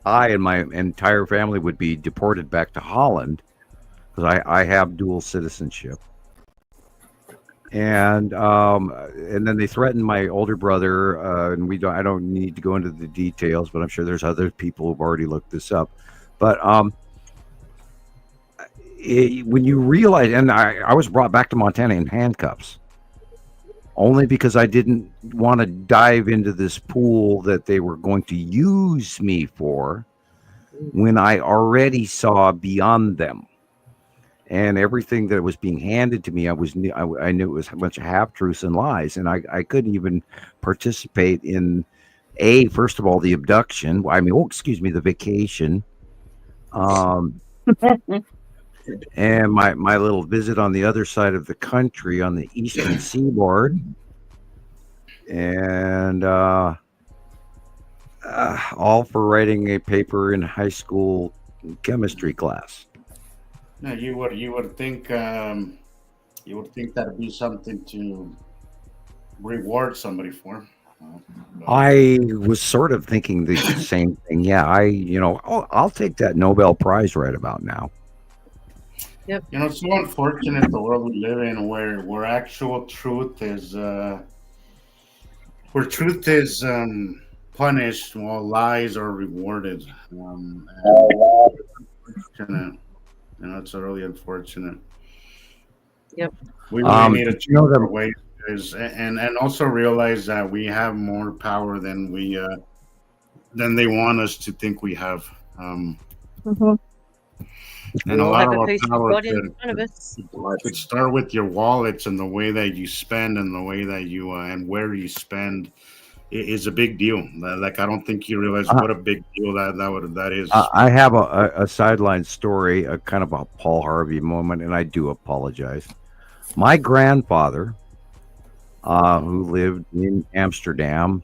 S1: I and my entire family would be deported back to Holland because I have dual citizenship. And then they threatened my older brother, and I don't need to go into the details, but I'm sure there's other people who've already looked this up. But when you realize, and I was brought back to Montana in handcuffs, only because I didn't want to dive into this pool that they were going to use me for when I already saw beyond them. And everything that was being handed to me, I knew it was a bunch of half truths and lies, and I couldn't even participate in first of all, the abduction. The vacation, and my little visit on the other side of the country on the eastern seaboard, and all for writing a paper in high school chemistry class.
S6: No, you would think that'd be something to reward somebody for.
S1: I was sort of thinking the same thing. Yeah, I'll take that Nobel Prize right about now.
S2: Yep.
S6: It's so unfortunate the world we live in, where actual truth is punished while lies are rewarded. It's really unfortunate.
S2: Yep.
S6: We really need to change
S1: know that-
S6: our ways, and also realize that we have more power than they want us to think we have. And
S2: We
S6: a
S2: all
S6: lot
S2: have
S6: of
S2: a
S6: our
S2: piece of
S6: power
S2: God in front of us.
S6: could start with your wallets and the way that you spend and the way that you and where you spend is a big deal. Like, I don't think you realize what a big deal that is.
S1: I have a sideline story, a kind of a Paul Harvey moment, and I do apologize. My grandfather, who lived in Amsterdam,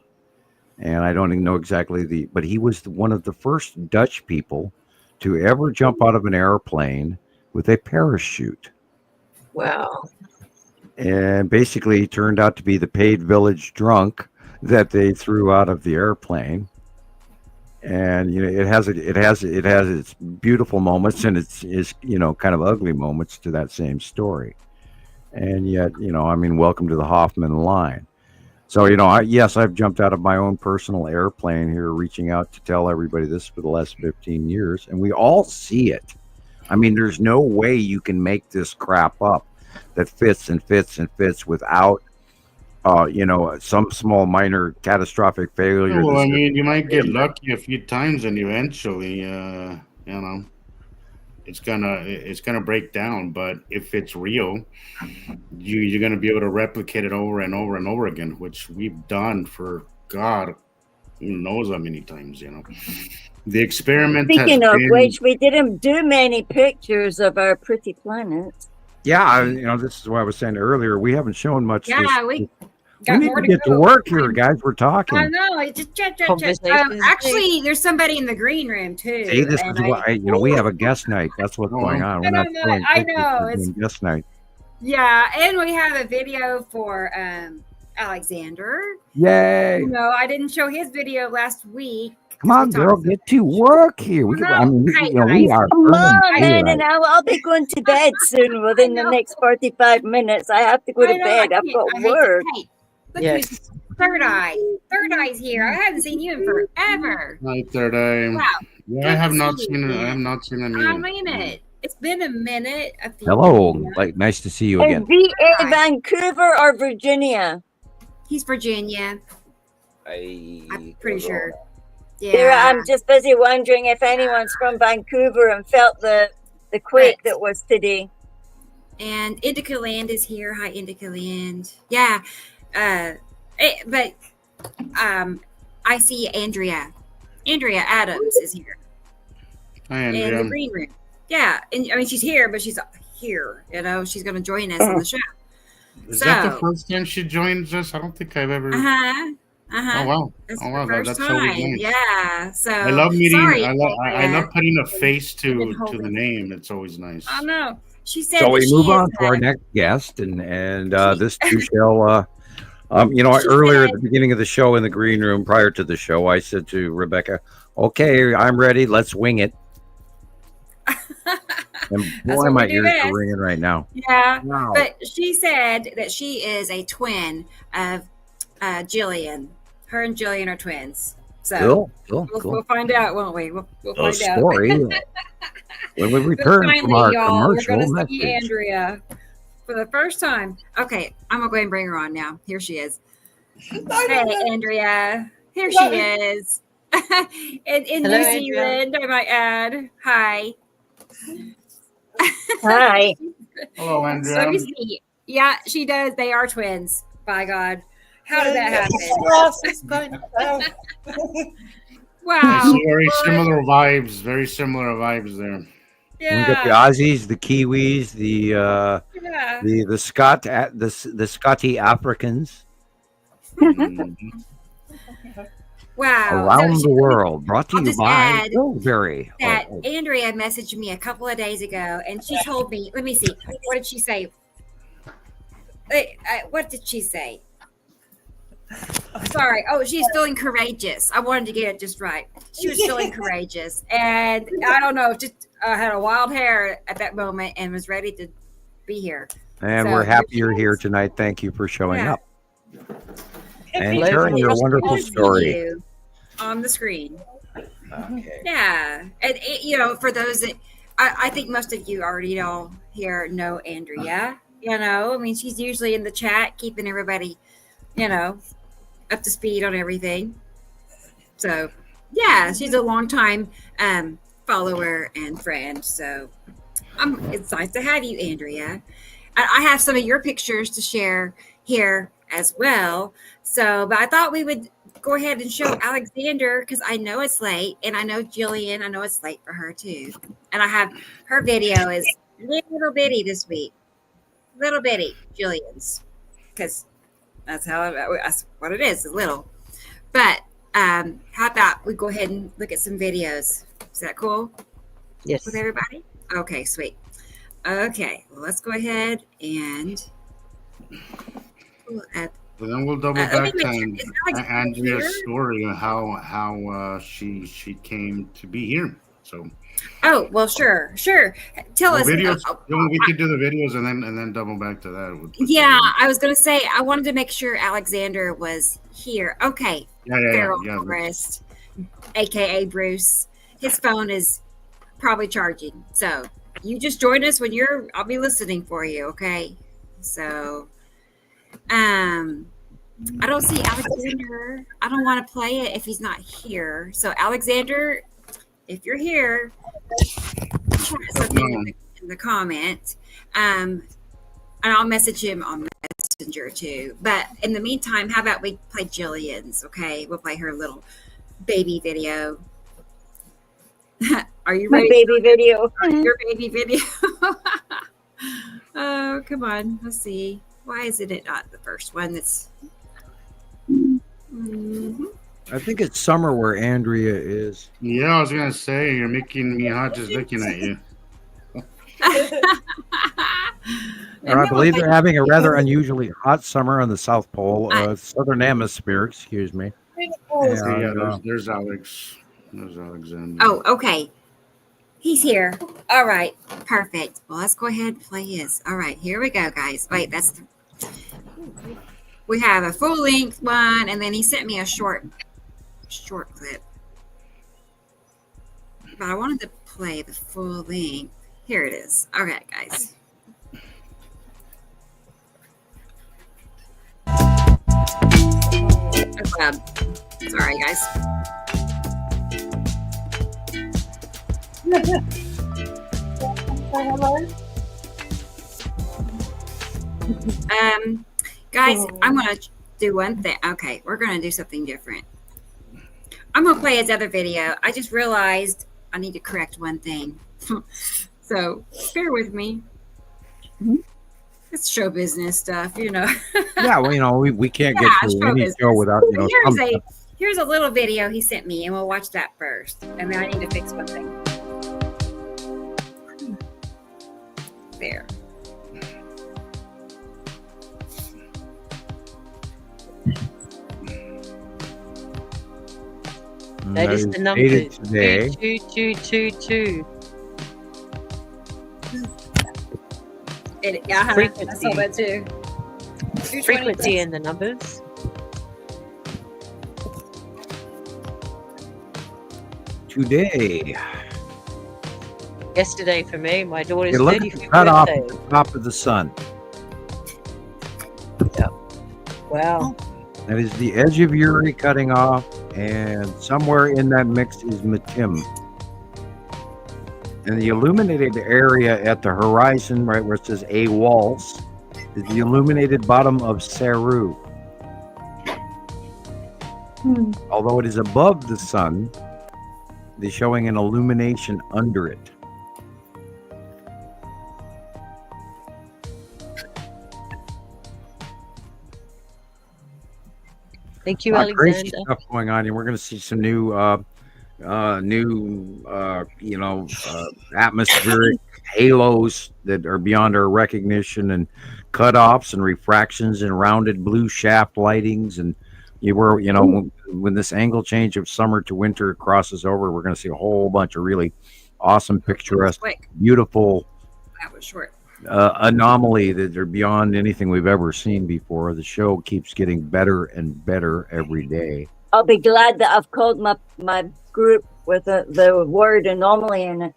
S1: and I don't even know exactly but he was one of the first Dutch people to ever jump out of an airplane with a parachute.
S2: Wow.
S1: And basically he turned out to be the paid village drunk that they threw out of the airplane. And it has its beautiful moments and its kind of ugly moments to that same story. And yet, welcome to the Hoffman line. So, yes, I've jumped out of my own personal airplane here, reaching out to tell everybody this for the last 15 years, and we all see it. There's no way you can make this crap up that fits and fits and fits without some small minor catastrophic failure.
S6: Well, you might get lucky a few times, and eventually, it's gonna break down. But if it's real, you're gonna be able to replicate it over and over and over again, which we've done for God who knows how many times. The experiment.
S5: Speaking of which, we didn't do many pictures of our pretty planet.
S1: Yeah, this is what I was saying earlier. We haven't shown much.
S3: Yeah, we got
S1: need
S3: more
S1: to
S3: to
S1: get
S3: go.
S1: to work here, guys. We're talking.
S3: I know. It's just
S2: Conversations
S3: actually, there's somebody in the green room too.
S1: See, this
S3: and
S1: is why we have a guest night. That's what's going on. We're not throwing
S3: I
S1: pictures,
S3: know.
S1: we're doing guest night.
S3: Yeah, and we have a video for Alexander.
S1: Yay!
S3: I didn't show his video last week.
S1: Come on, girl, get to work here. We are.
S5: Come on, man, and I'll be going to bed soon. Within the next 45 minutes, I have to go to bed. I've got work.
S3: Look
S2: Yes.
S3: who's Third Eye. Third Eye's here. I haven't seen you in forever.
S6: Hi, Third Eye.
S3: Wow.
S6: Yeah, I have not seen it. I have not seen him
S3: I
S6: either.
S3: mean it. It's been a minute.
S1: Hello, nice to see you again.
S5: VA Vancouver or Virginia?
S3: He's Virginia. I'm pretty sure.
S5: Here,
S3: Yeah.
S5: I'm just busy wondering if anyone's from Vancouver and felt the quake that was today.
S3: And Indica Land is here. Hi, Indica Land. Yeah. But I see Andrea. Andrea Adams is here
S6: Hi,
S3: in the
S6: Andrea.
S3: green room. Yeah. And she's here, but she's here. She's going to join us on the show.
S6: Is that the first time she joins us? I don't think I've ever. Oh wow!
S3: That's
S6: Oh
S3: the
S6: wow!
S3: first
S6: That's so
S3: time.
S6: nice.
S3: Yeah. So
S6: I love meeting.
S3: Sorry,
S6: I love putting a face to
S3: been
S6: the
S3: holding.
S6: name. It's always nice.
S3: I know. She said.
S1: So
S3: that
S1: we
S3: she
S1: move on
S3: is,
S1: to our next guest, and this too shall. Earlier at the beginning of the show in the green room, prior to the show, I said to Rebecca, "Okay, I'm ready. Let's wing it." And boy,
S3: what
S1: my
S3: we do
S1: ears
S3: best.
S1: are ringing right now.
S3: Yeah.
S1: Wow.
S3: But she said that she is a twin of Jillian. Her and Jillian are twins. So
S1: Cool.
S3: we'll find out, won't we? We'll
S1: A
S3: find out.
S1: story when we return from
S3: Finally,
S1: our
S3: y'all, we're
S1: commercial
S3: going to see
S1: message.
S3: Andrea for the first time. Okay, I'm gonna go ahead and bring her on now. Here she is. Hey, Andrea. Here she is. in
S2: Hello,
S3: New
S2: Andrea.
S3: Zealand, I might add. Hi.
S5: Hi.
S6: Hello,
S3: Let
S6: Andrea.
S3: me see. Yeah, she does. They are twins. By God. How did that happen?
S6: I
S3: Wow.
S6: see very similar vibes there.
S1: We got the
S3: Yeah.
S1: Aussies, the Kiwis,
S3: Yeah.
S1: the Scotty Africans
S6: Mhm.
S3: Wow.
S1: around
S3: So
S1: the world. Brought to
S3: I'll
S1: you
S3: just
S1: by
S3: add
S1: Pillsbury.
S3: that
S1: Oh,
S3: Andrea messaged me a couple of days ago, and she told me, let me see, what did she say? What did she say? Sorry. Oh, she's feeling courageous. I wanted to get it just right. She was feeling courageous, and I don't know, just had a wild hair at that moment and was ready to be here.
S1: and
S3: So,
S1: we're happy you're here tonight. Thank you for showing
S3: Yeah.
S1: up and
S2: Hello,
S1: sharing your
S2: Chris.
S1: wonderful
S3: Good to see
S1: story.
S3: you on the screen.
S1: Okay.
S3: Yeah, and for those that I think most of you already know Andrea. I mean, she's usually in the chat, keeping everybody, up to speed on everything. So, yeah, she's a longtime follower and friend. So, it's nice to have you, Andrea. I have some of your pictures to share here as well. So, but I thought we would go ahead and show Alexander because I know it's late, and I know Jillian. I know it's late for her too. And I have her video is little bitty this week, little bitty Jillian's, because that's what it is, little. But how about we go ahead and look at some videos? Is that cool
S2: Yes.
S3: with everybody? Okay, sweet. Okay, well, let's go ahead and pull up.
S6: And then we'll double
S3: Let me
S6: back
S3: mention,
S6: to
S3: is Alexander
S6: Andrea's
S3: here?
S6: story on how she came to be here. So
S3: Oh, well, sure. Tell
S6: the
S3: us.
S6: videos, we could do the videos and then double back to that.
S3: Yeah, I was going to say, I wanted to make sure Alexander was here. Okay, Feral
S6: yeah.
S3: Forest, aka Bruce. His phone is probably charging. So you just join us when I'll be listening for you, okay? So I don't see Alexander. I don't want to play it if he's not here. So Alexander, if you're here, chat something in the comment. And I'll message him on Messenger too. But in the meantime, how about we play Jillian's? Okay, we'll play her little baby video. Are you
S5: My
S3: ready?
S5: baby video.
S3: Your baby video. Oh, come on. Let's see. Why is it not the first one? That's. Mhm.
S1: I think it's summer where Andrea is.
S6: Yeah, I was gonna say you're making me hot just looking at you.
S1: And I believe they're having a rather unusually hot summer on the South Pole, Southern Hemisphere. Excuse me.
S6: Yeah,
S1: And,
S6: there's Alex. There's Alexander.
S3: Oh, okay. He's here. All right. Perfect. Well, let's go ahead and play his. All right. Here we go, guys. Wait, we have a full length one, and then he sent me a short clip. But I wanted to play the full length. Here it is. All right, guys. That's loud. Sorry, guys. Guys, I'm gonna do one thing. Okay, we're gonna do something different. I'm gonna play his other video. I just realized I need to correct one thing. So bear with me. It's show business stuff,
S1: yeah, well, we can't get
S3: Yeah,
S1: through
S3: show
S1: any
S3: business.
S1: show without
S3: Here's a little video he sent me, and we'll watch that first. And then I need to fix one thing. There.
S2: That is the
S1: dated
S2: number
S1: today.
S2: 2222.
S3: I saw that too.
S2: Frequency and the numbers.
S1: today?
S2: Yesterday for me, my daughter's
S1: Hey, look at the
S2: 35th
S1: cutoff at
S2: birthday.
S1: the top of the sun.
S2: Wow.
S1: That is the edge of Uri cutting off, and somewhere in that mix is Matim. And the illuminated area at the horizon, right where it says A Waltz, is the illuminated bottom of Saru. Although it is above the sun, they're showing an illumination under it.
S2: Thank you,
S1: Crazy
S2: Alexander.
S1: stuff going on here. We're going to see some new, atmospheric halos that are beyond our recognition, and cutoffs and refractions and rounded blue shaft lightings. And when this angle change of summer to winter crosses over, we're going to see a whole bunch of really awesome, picturesque,
S3: Quick.
S1: beautiful
S3: That was short.
S1: anomaly that are beyond anything we've ever seen before. The show keeps getting better and better every day.
S5: I'll be glad that I've called my group with the word anomaly in it.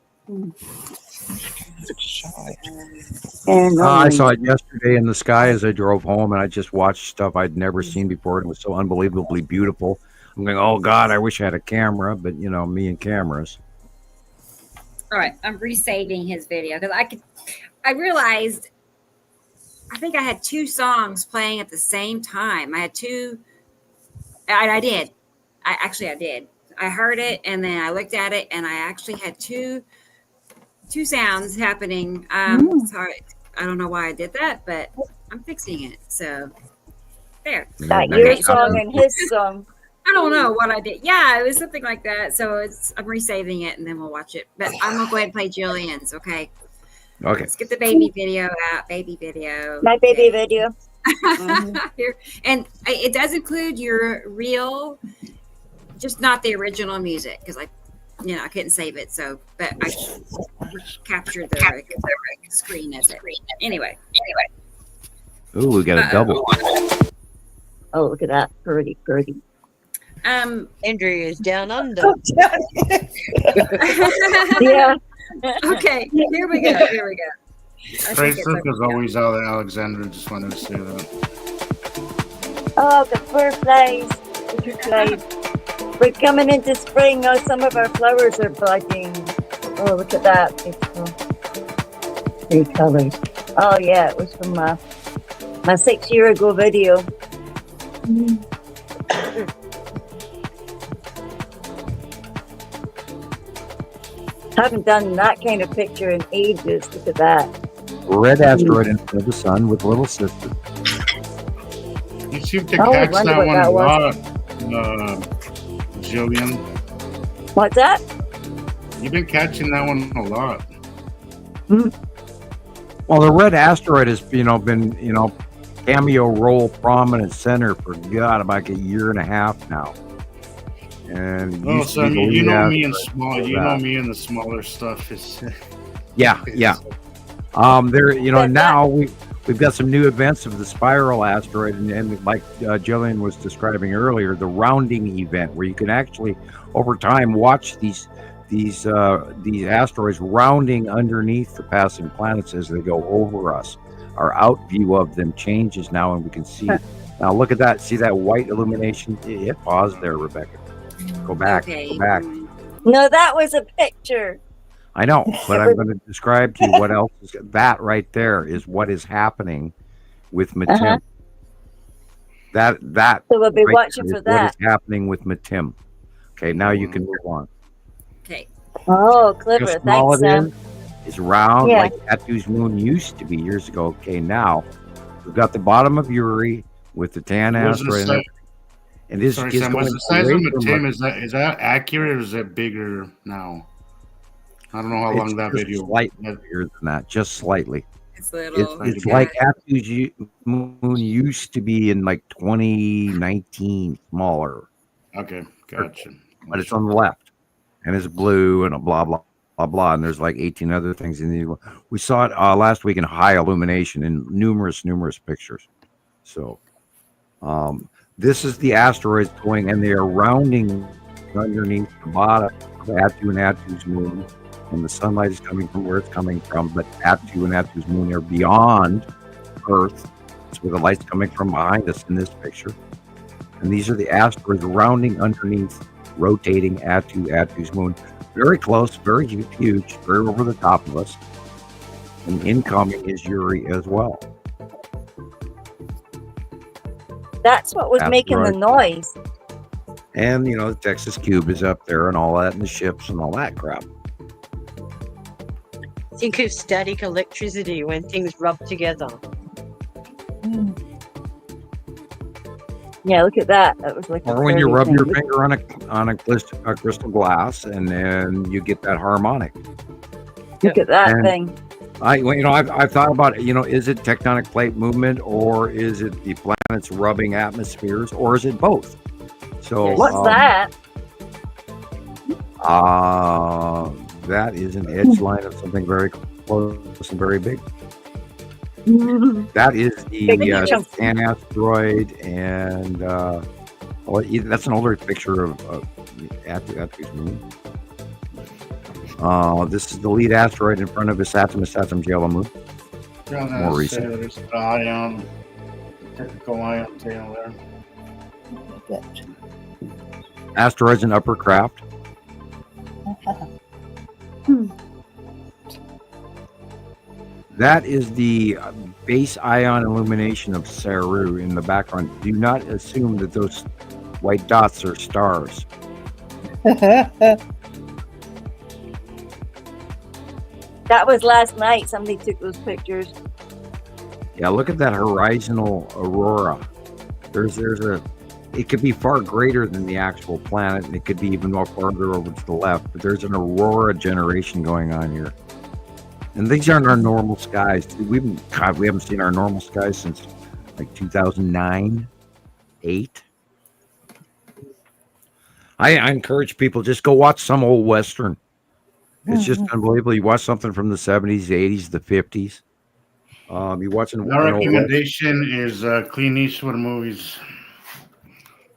S5: And
S1: I saw it yesterday in the sky as I drove home, and I just watched stuff I'd never seen before. And it was so unbelievably beautiful. I'm going, oh God, I wish I had a camera, but me and cameras.
S3: All right, I'm resaving his video because I realized I think I had two songs playing at the same time. I had two, and I did. I did. I heard it and then I looked at it and I actually had two sounds happening. Sorry, I don't know why I did that, but I'm fixing it. So there.
S5: that
S1: Okay,
S5: your
S1: so-
S5: song and his song.
S3: I don't know what I did. Yeah, it was something like that. So I'm resaving it and then we'll watch it. But I'm gonna go ahead and play Jillian's. Okay.
S1: Okay.
S3: Let's get the baby video out. Baby video.
S5: My baby video. Mhm.
S3: Here, and it does include your real, just not the original music because I couldn't save it. So, but I captured the screen as it. Anyway.
S1: Ooh, we got a double.
S5: Oh, look at that. Pretty.
S2: Andrea is down under.
S5: Yeah.
S3: Okay, here we go. I think
S6: Great
S3: it's
S6: Circle is
S3: okay.
S6: always out there, Alexandra. Just wanted to say that.
S5: Oh, the butterflies. We're coming into spring. Oh, some of our flowers are budding. Oh, look at that. Beautiful. Three colors. Oh, yeah. It was from my 6 year ago video. Haven't done that kind of picture in ages. Look at that.
S1: Red asteroid in front of the sun with little sister.
S6: You seem to
S5: Oh, I
S6: catch
S5: wonder
S6: that
S5: what
S6: one
S5: that
S6: a
S5: was.
S6: lot, Jillian.
S5: What's that?
S6: You've been catching that one a lot.
S1: Well, the red asteroid has, been, cameo role prominent center for about a year and a half now. And it
S6: Oh,
S1: used to
S6: so
S1: be the
S6: you
S1: lead
S6: know me in
S1: asteroid
S6: small.
S1: for
S6: You
S1: that.
S6: know me in the smaller stuff.
S1: Yeah. Now we've got some new events of the spiral asteroid, and like Jillian was describing earlier, the rounding event where you can actually over time watch these asteroids rounding underneath the passing planets as they go over us. Our out view of them changes now, and we can see. Now look at that. See that white illumination? Hit pause there, Rebecca. Go back.
S3: Okay.
S1: Go back.
S5: No, that was a picture.
S1: I know, but I'm going to describe to you what else is that right there is what is happening with Matim.
S5: Uh-huh.
S1: That
S5: So we'll be
S1: right
S5: watching
S1: there
S5: for
S1: is what
S5: that.
S1: is happening with Matim. Okay, now you can move on.
S3: Okay.
S5: Oh,
S1: How
S5: clever.
S1: small
S5: Thanks,
S1: it
S5: Sam.
S1: is round
S5: Yeah.
S1: like Tatu's moon used to be years ago. Okay, now we've got the bottom of Uri with the tan
S6: What's the
S1: asteroid.
S6: size-
S1: And this
S6: Sorry,
S1: is
S6: Sam.
S1: going
S6: What's the size of
S1: away from
S6: Matim?
S1: us.
S6: Is that accurate or is it bigger now? I don't know how long
S1: It's
S6: that
S1: just
S6: video.
S1: slightly bigger than that, just slightly.
S3: It's little.
S1: It's like Tatu's moon used to be in like 2019, smaller,
S6: Okay, gotcha.
S1: but it's on the left, and it's blue and a blah blah blah blah. And there's like 18 other things in the. We saw it last week in high illumination in numerous pictures. So, this is the asteroids going, and they are rounding underneath the bottom of Attu and Attu's moon, and the sunlight is coming from where it's coming from, but Attu and Attu's moon are beyond Earth. That's where the light's coming from behind us in this picture. And these are the asteroids rounding underneath, rotating Attu's moon. Very close, very huge, very over the top of us. And incoming is Uri as well.
S5: That's what was making the noise.
S1: And, the Texas Cube is up there and all that, and the ships and all that crap.
S2: Think of static electricity when things rub together.
S5: Yeah, look at that. That was like.
S1: Or when you rub your finger on a crystal glass, and then you get that harmonic.
S5: Look at that thing.
S1: I've thought about it. Is it tectonic plate movement, or is it the planets rubbing atmospheres, or is it both? So
S5: what's that?
S1: That is an edge line of something very close and very big. That is the Stan asteroid, and that's an older picture of Attu's moon. This is the lead asteroid in front of Saturn yellow moon. More recent.
S6: There's an ion, typical ion tail there.
S1: Asteroids in upper craft. That is the base ion illumination of Saru in the background. Do not assume that those white dots are stars.
S5: That was last night. Somebody took those pictures.
S1: Yeah, look at that horizontal aurora. It could be far greater than the actual planet, and it could be even more farther over to the left, but there's an aurora generation going on here. And these aren't our normal skies. We haven't seen our normal skies since like 2009, 8. I encourage people, just go watch some old Western. It's just unbelievable. You watch something from the 70s, the 80s, the 50s. You watching.
S6: My recommendation is Clint Eastwood movies.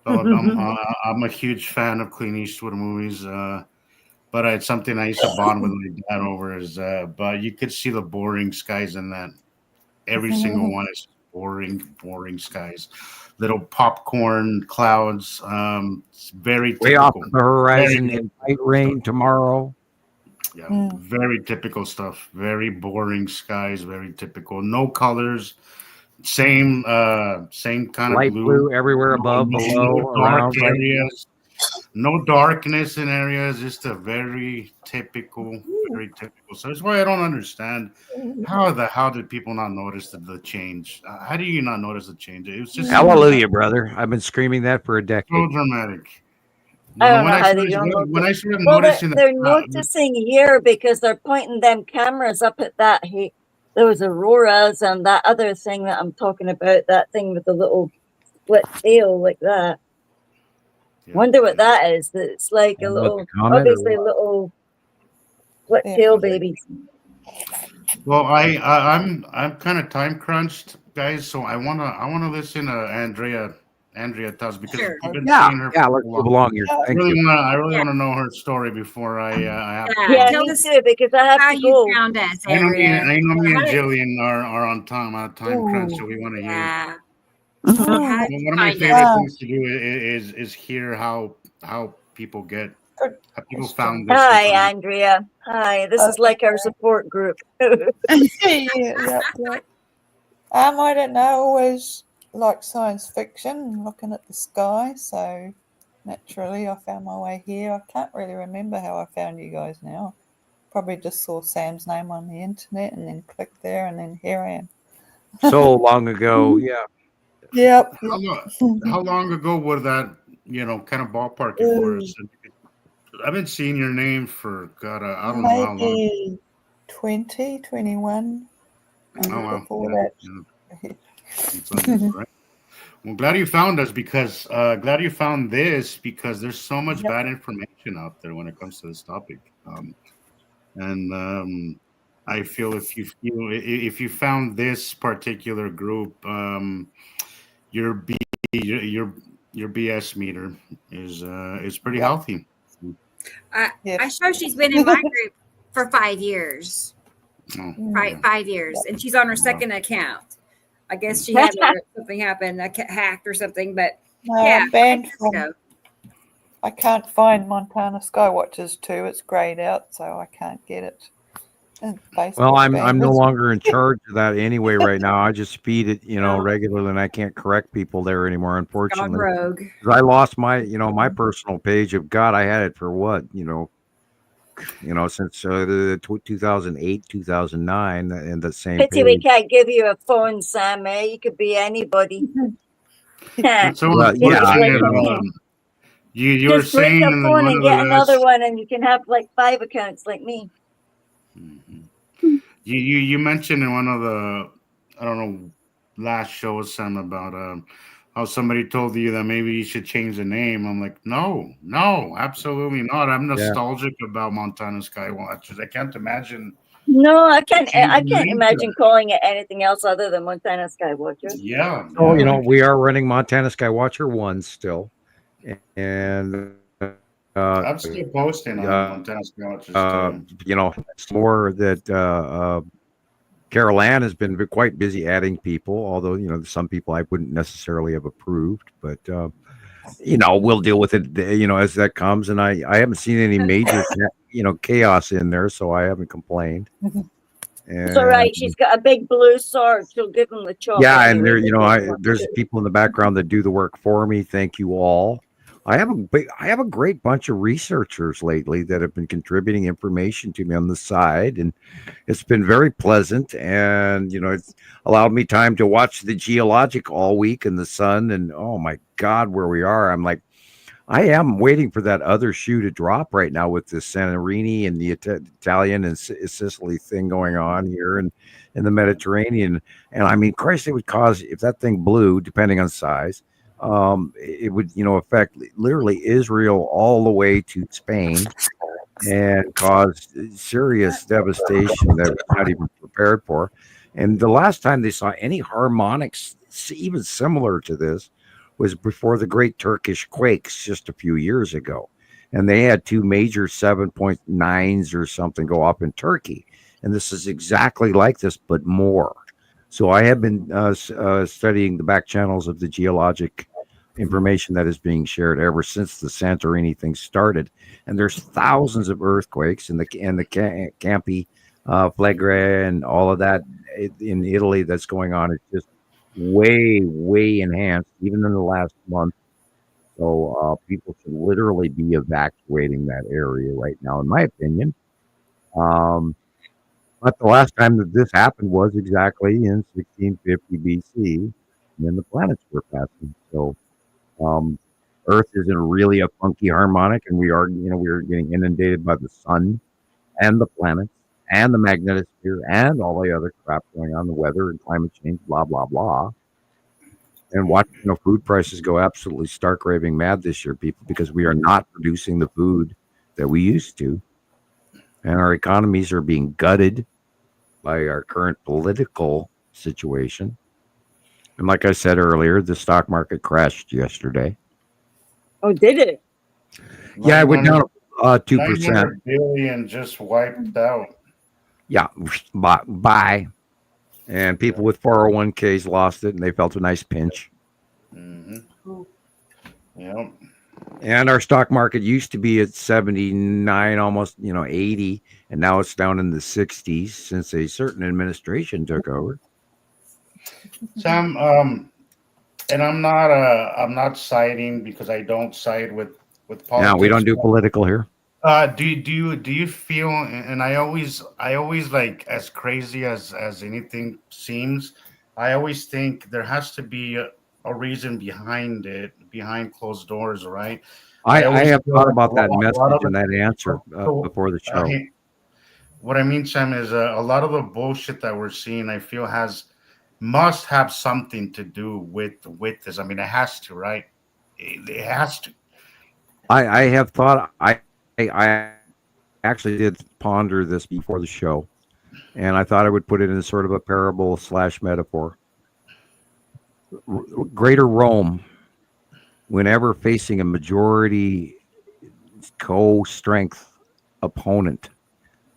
S6: I'm a huge fan of Clint Eastwood movies, but it's something I used to bond with my dad over. But you could see the boring skies in that. Every single one is boring skies. Little popcorn clouds. It's very typical.
S1: Way off the horizon in light rain tomorrow.
S6: Yeah, very typical stuff. Very boring skies. Very typical. No colors. Same kind
S1: light
S6: of
S1: blue everywhere above, below, around.
S6: Areas. No darkness in areas. Just a very typical. So that's why I don't understand how did people not notice the change? How do you not notice the change? It was just
S1: hallelujah, brother. I've been screaming that for a decade.
S6: so dramatic.
S5: I don't know how they don't know.
S6: When I started
S5: Well,
S6: noticing
S5: they're noticing here because they're pointing them cameras up at that. Those auroras and that other thing that I'm talking about, that thing with the little split tail like that. Wonder what that is. It's like a little, obviously a little split tail baby.
S6: Well, I'm kind of time crunched, guys. So I wanna listen to Andrea Tubbs because I've been seeing her.
S1: Yeah, let's move along here.
S6: I really want to know her story before I have to.
S5: Yeah, me too, because I have to go.
S3: You found us,
S6: I know me
S3: Andrea.
S6: and Jillian are on time crunch, so we want to hear.
S3: Yeah.
S6: One of my favorite things to do is hear how people found this.
S5: Hi, Andrea. Hi, this is like our support group.
S8: yeah. I don't know, always like science fiction, looking at the sky, so naturally I found my way here. I can't really remember how I found you guys now. Probably just saw Sam's name on the internet and then clicked there, and then here I am.
S1: So long ago, yeah.
S8: Yep.
S6: How long ago was that, kind of ballpark for us? I've been seeing your name for, God, I don't know how long.
S8: Maybe 20, 21.
S6: Oh, wow.
S8: Before that.
S6: Yeah. Right. Well, glad you found us because glad you found this because there's so much bad information out there when it comes to this topic. I feel if you found this particular group, your BS meter is pretty healthy.
S8: Yes.
S3: I show she's been in my group for 5 years.
S6: Oh,
S8: Mm.
S3: 5 years, and she's on her second account. I guess she had something happen, hacked or something. But
S8: No,
S3: yeah,
S8: I'm banned
S3: 5 years
S8: from.
S3: ago.
S8: I can't find Montana Skywatchers 2. It's grayed out, so I can't get it. And
S1: Well,
S8: Facebook
S1: I'm
S8: banned
S1: no
S8: it.
S1: longer in charge of that anyway right now. I just feed it,
S3: No.
S1: regularly, and I can't correct people there anymore,
S3: Gone
S1: unfortunately.
S3: rogue.
S1: 'Cause I lost my, my personal page of God. I had it for what, since the 2008, 2009, and the same
S5: Pity we
S1: page.
S5: can't give you a phone, Sam. You could be anybody.
S6: But so
S1: Well,
S5: You're
S1: yeah,
S5: just
S6: unfortunate.
S5: like me.
S6: You were
S5: Just break
S6: saying
S5: a
S6: in
S5: phone
S6: one
S5: and
S6: of the
S5: get another
S6: last.
S5: one, and you can have like 5 accounts like me.
S6: You mentioned in one of the, I don't know, last shows, Sam, about how somebody told you that maybe you should change the name. I'm like, no, absolutely not. I'm
S1: Yeah.
S6: nostalgic about Montana Skywatchers. I can't imagine.
S5: No, I can't. I
S6: changing the
S5: can't
S6: name to
S5: imagine
S6: that.
S5: calling it anything else other than Montana Skywatcher.
S6: Yeah,
S1: So,
S6: yeah.
S1: we are running Montana Skywatcher 1 still. And,
S6: I'm still posting on Montana Skywatchers too.
S1: it's more that Carol Ann has been quite busy adding people, although, some people I wouldn't necessarily have approved, but, we'll deal with it, as that comes. And I haven't seen any major, chaos in there, so I haven't complained.
S5: It's all right. She's got a big blue sword. She'll give them the chop.
S1: Yeah, and
S5: anyway,
S1: there's people in the background that do the work for me. Thank you all. I have a great bunch of researchers lately that have been contributing information to me on the side, and it's been very pleasant. And it's allowed me time to watch the geologic all week in the sun. And oh my God, where we are! I'm like, I am waiting for that other shoe to drop right now with the Santorini and the Italian and Sicily thing going on here in the Mediterranean. And I mean, Christ, it would cause, if that thing blew, depending on size, it would, affect literally Israel all the way to Spain and cause serious devastation that we're not even prepared for. And the last time they saw any harmonics, even similar to this, was before the Great Turkish Quakes just a few years ago. And they had 2 major 7.9s or something go up in Turkey. And this is exactly like this, but more. So I have been studying the back channels of the geologic information that is being shared ever since the Santorini thing started. And there's thousands of earthquakes in the Campi Flegrei and all of that in Italy that's going on. It's just way enhanced, even in the last month. So people should literally be evacuating that area right now, in my opinion. But the last time that this happened was exactly in 1650 BC, and then the planets were passing. So Earth is in really a funky harmonic, and we are getting inundated by the sun and the planets and the magnetosphere and all the other crap going on, the weather and climate change, blah, blah, blah. And watching food prices go absolutely stark raving mad this year, people, because we are not producing the food that we used to. And our economies are being gutted by our current political situation. And like I said earlier, the stock market crashed yesterday.
S5: Oh, did it?
S1: Yeah, it went down 2%.
S6: 900 billion just wiped out.
S1: Yeah, bye. And people with 401ks lost it, and they felt a nice pinch.
S6: Mm-hmm. Yep.
S1: And our stock market used to be at 79, almost 80, and now it's down in the 60s since a certain administration took over.
S6: Sam, and I'm not siding, because I don't side with politics.
S1: Yeah, we don't do political here.
S6: Do you feel? And I always like, as crazy as anything seems, I always think there has to be a reason behind it, behind closed doors, right?
S1: I have
S6: feel
S1: thought
S6: like
S1: about that
S6: a lot
S1: message
S6: of
S1: and that answer
S6: So,
S1: before the show.
S6: what I mean, Sam, is a lot of the bullshit that we're seeing, I feel must have something to do with this. I mean, it has to, right? It has to.
S1: I have thought. I actually did ponder this before the show, and I thought I would put it in sort of a parable / metaphor. Greater Rome whenever facing a majority co-strength opponent,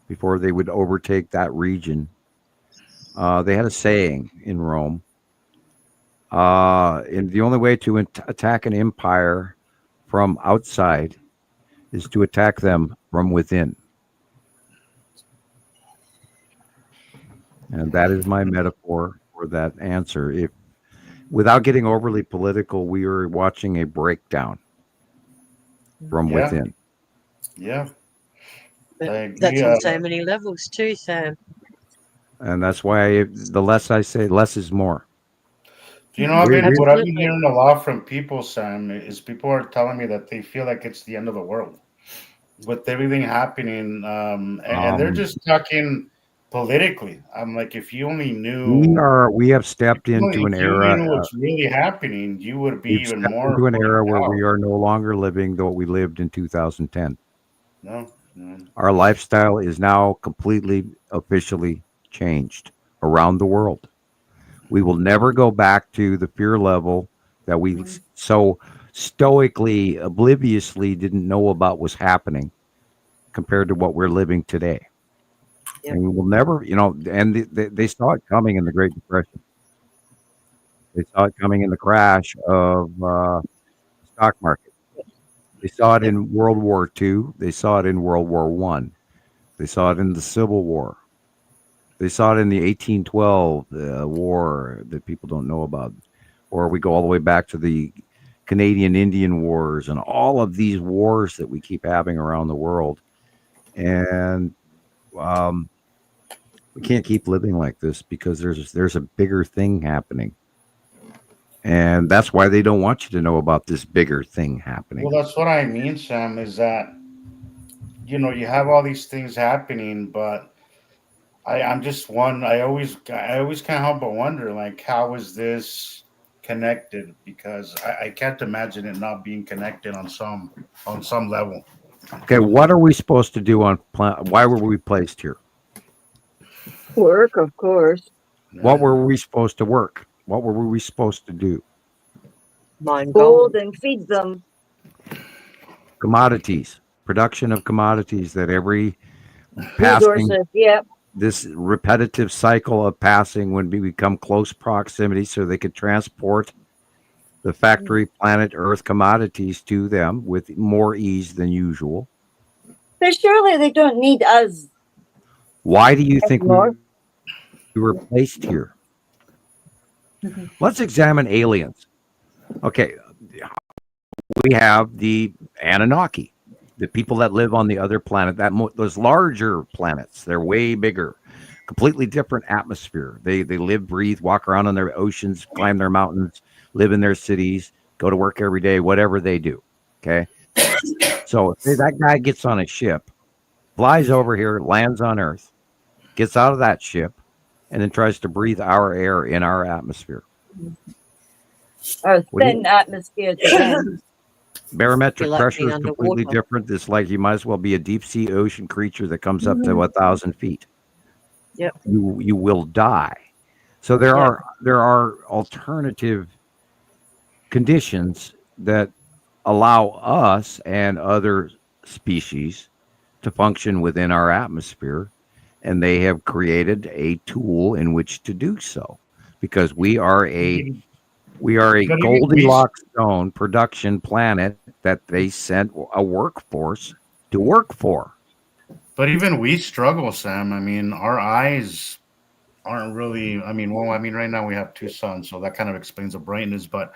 S1: before they would overtake that region, they had a saying in Rome. And the only way to attack an empire from outside is to attack them from within. And that is my metaphor for that answer. If, without getting overly political, we are watching a breakdown from
S6: Yeah.
S1: within.
S6: Yeah.
S2: But
S6: I agree,
S2: that's on so many levels too, Sam.
S1: And that's why the less I say, less is more.
S6: You know, what I've been
S2: Absolutely.
S6: hearing a lot from people, Sam, is people are telling me that they feel like it's the end of the world with everything happening. And they're just talking politically. I'm like, if you only knew,
S1: We have stepped
S6: if
S1: into an
S6: you
S1: era.
S6: knew what's really happening, you would be
S1: We've
S6: even
S1: stepped
S6: more
S1: into an era
S6: freaked
S1: where
S6: out.
S1: we are no longer living though we lived in 2010.
S6: No, no.
S1: Our lifestyle is now completely officially changed around the world. We will never go back to the fear level that we so stoically, obliviously didn't know about was happening compared to what we're living today.
S2: Yep.
S1: And we will never, and they saw it coming in the Great Depression. They saw it coming in the crash of the stock market. They saw it in World War II. They saw it in World War I. They saw it in the Civil War. They saw it in the 1812 war that people don't know about. Or we go all the way back to the Canadian Indian Wars and all of these wars that we keep having around the world. And we can't keep living like this because there's a bigger thing happening. And that's why they don't want you to know about this bigger thing happening.
S6: Well, that's what I mean, Sam, is that, you have all these things happening, but I'm just one. I always can't help but wonder, like, how is this connected? Because I can't imagine it not being connected on some level.
S1: Okay, what are we supposed to do on planet? Why were we placed here?
S5: Work, of course.
S1: What were we supposed to work? What were we supposed to do?
S2: Mine gold.
S5: Gold and feed them.
S1: Commodities, production of commodities that every passing,
S5: Resources, yeah.
S1: this repetitive cycle of passing when we become close proximity so they could transport the factory planet Earth commodities to them with more ease than usual.
S5: But surely they don't need us
S1: Why do you think
S5: anymore.
S1: we were placed here? Let's examine aliens. Okay, we have the Anunnaki, the people that live on the other planet, those larger planets. They're way bigger, completely different atmosphere. They live, breathe, walk around on their oceans, climb their mountains, live in their cities, go to work every day, whatever they do. Okay, so say that guy gets on a ship, flies over here, lands on Earth, gets out of that ship, and then tries to breathe our air in our atmosphere.
S5: Our
S1: What do you-
S5: thin atmosphere to them.
S1: Barometric
S2: Feel like
S1: pressure
S2: being
S1: is completely
S2: underwater.
S1: different. It's like you might as well be a deep sea ocean creature that comes up to 1,000 feet.
S2: Yep.
S1: You will die. So there are alternative conditions that allow us and other species to function within our atmosphere, and they have created a tool in which to do so because we are a Goldilocks zone production planet that they sent a workforce to work for.
S6: But even we struggle, Sam. I mean, our eyes aren't really. Right now we have two suns, so that kind of explains the brightness. But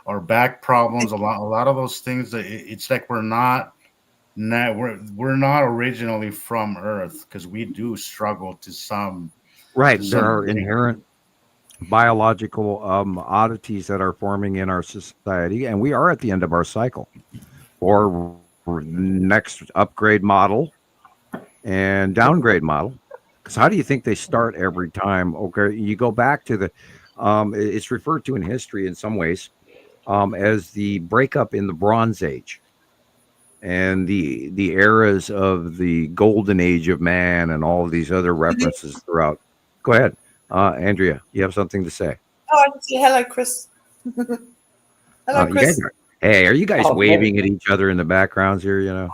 S6: our back problems, a lot of those things. It's like we're not originally from Earth because we do struggle to some.
S1: Right,
S6: to
S1: there
S6: some
S1: are
S6: degree.
S1: inherent biological oddities that are forming in our society, and we are at the end of our cycle or next upgrade model and downgrade model. Because how do you think they start every time? Okay, you go back to the it's referred to in history in some ways as the breakup in the Bronze Age and the eras of the golden age of man and all of these other references throughout. Go ahead, Andrea, you have something to say?
S8: Oh, I can see. Hello, Chris. Hello,
S1: You
S8: Chris.
S1: guys Hey, are you guys
S9: Oh,
S1: waving at each other in the backgrounds here? Okay,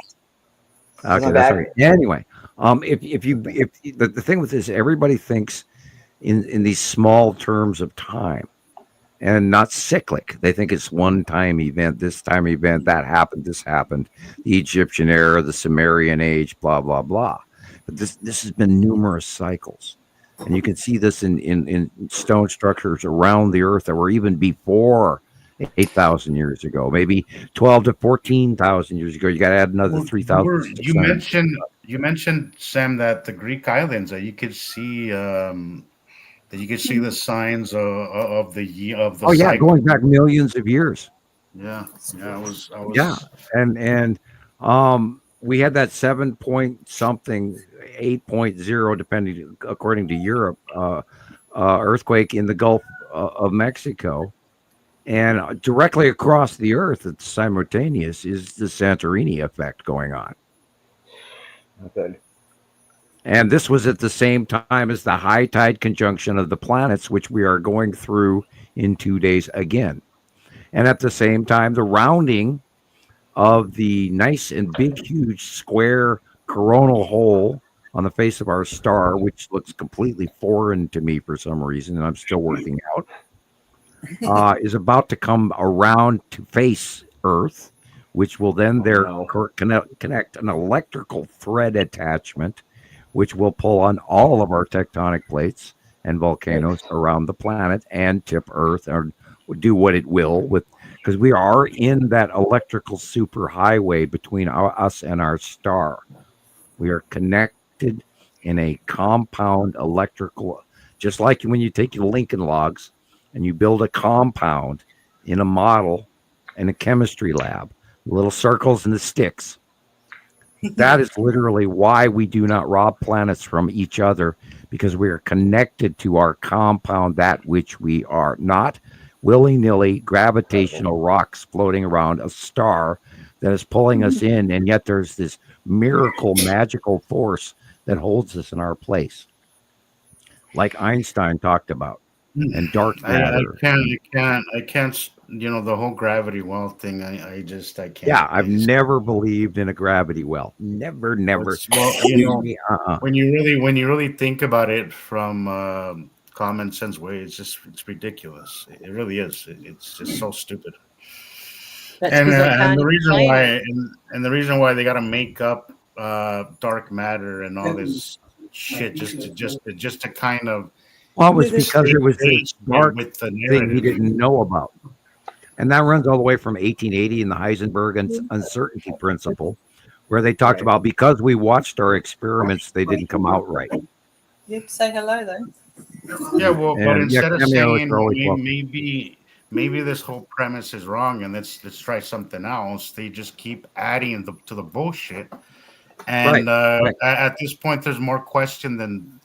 S9: my
S1: that's
S9: back.
S1: all right. Anyway, if the thing with this, everybody thinks in these small terms of time and not cyclic. They think it's one time event, this time event, that happened, this happened, the Egyptian era, the Sumerian age, blah blah blah. But this has been numerous cycles, and you can see this in stone structures around the earth that were even before 8,000 years ago, maybe 12 to 14,000 years ago. You got to add another
S6: Well,
S1: 3,000.
S6: you mentioned Sam that the Greek islands that you could see the signs of the
S1: Oh yeah,
S6: cycle.
S1: going back millions of years.
S6: Yeah, I was
S1: Yeah, and we had that 7 point something, 8.0, depending according to Europe, earthquake in the Gulf of Mexico, and directly across the Earth, it's simultaneous, is the Santorini effect going on.
S9: Good.
S1: And this was at the same time as the high tide conjunction of the planets, which we are going through in 2 days again. And at the same time, the rounding of the nice and big, huge square coronal hole on the face of our star, which looks completely foreign to me for some reason, and I'm still working out, is about to come around to face Earth, which will then connect an electrical thread attachment, which will pull on all of our tectonic plates and volcanoes around the planet and tip Earth, or do what it will with, because we are in that electrical superhighway between us and our star. We are connected in a compound electrical, just like when you take your Lincoln logs and you build a compound in a model in a chemistry lab, little circles and the sticks. That is literally why we do not rob planets from each other, because we are connected to our compound, that which we are, not willy-nilly gravitational rocks floating around a star that is pulling us in, and yet there's this miracle magical force that holds us in our place, like Einstein talked about, and dark matter.
S6: I can't. The whole gravity well thing. I can't.
S1: Yeah, I've never believed in a gravity well. Never.
S6: Well, when you really think about it from common sense way, it's ridiculous. It really is. It's just so stupid.
S2: That's
S6: And,
S2: 'cause they
S6: and
S2: can't
S6: the reason
S2: explain
S6: why
S2: it.
S6: and the reason why they got to make up dark matter and all this shit just to kind of
S1: Well, it was because it was this dark
S6: with the
S1: thing he
S6: narrative.
S1: didn't know about. And that runs all the way from 1880 in the Heisenberg uncertainty principle, where they talked about because we watched our experiments, they didn't come out right.
S8: You'd say hello though.
S6: Yeah, well, but
S1: And
S6: instead of
S1: cameos
S6: saying
S1: are always welcome.
S6: maybe this whole premise is wrong and let's try something else, they just keep adding to the bullshit. And
S1: Right.
S6: at this point, there's more questions than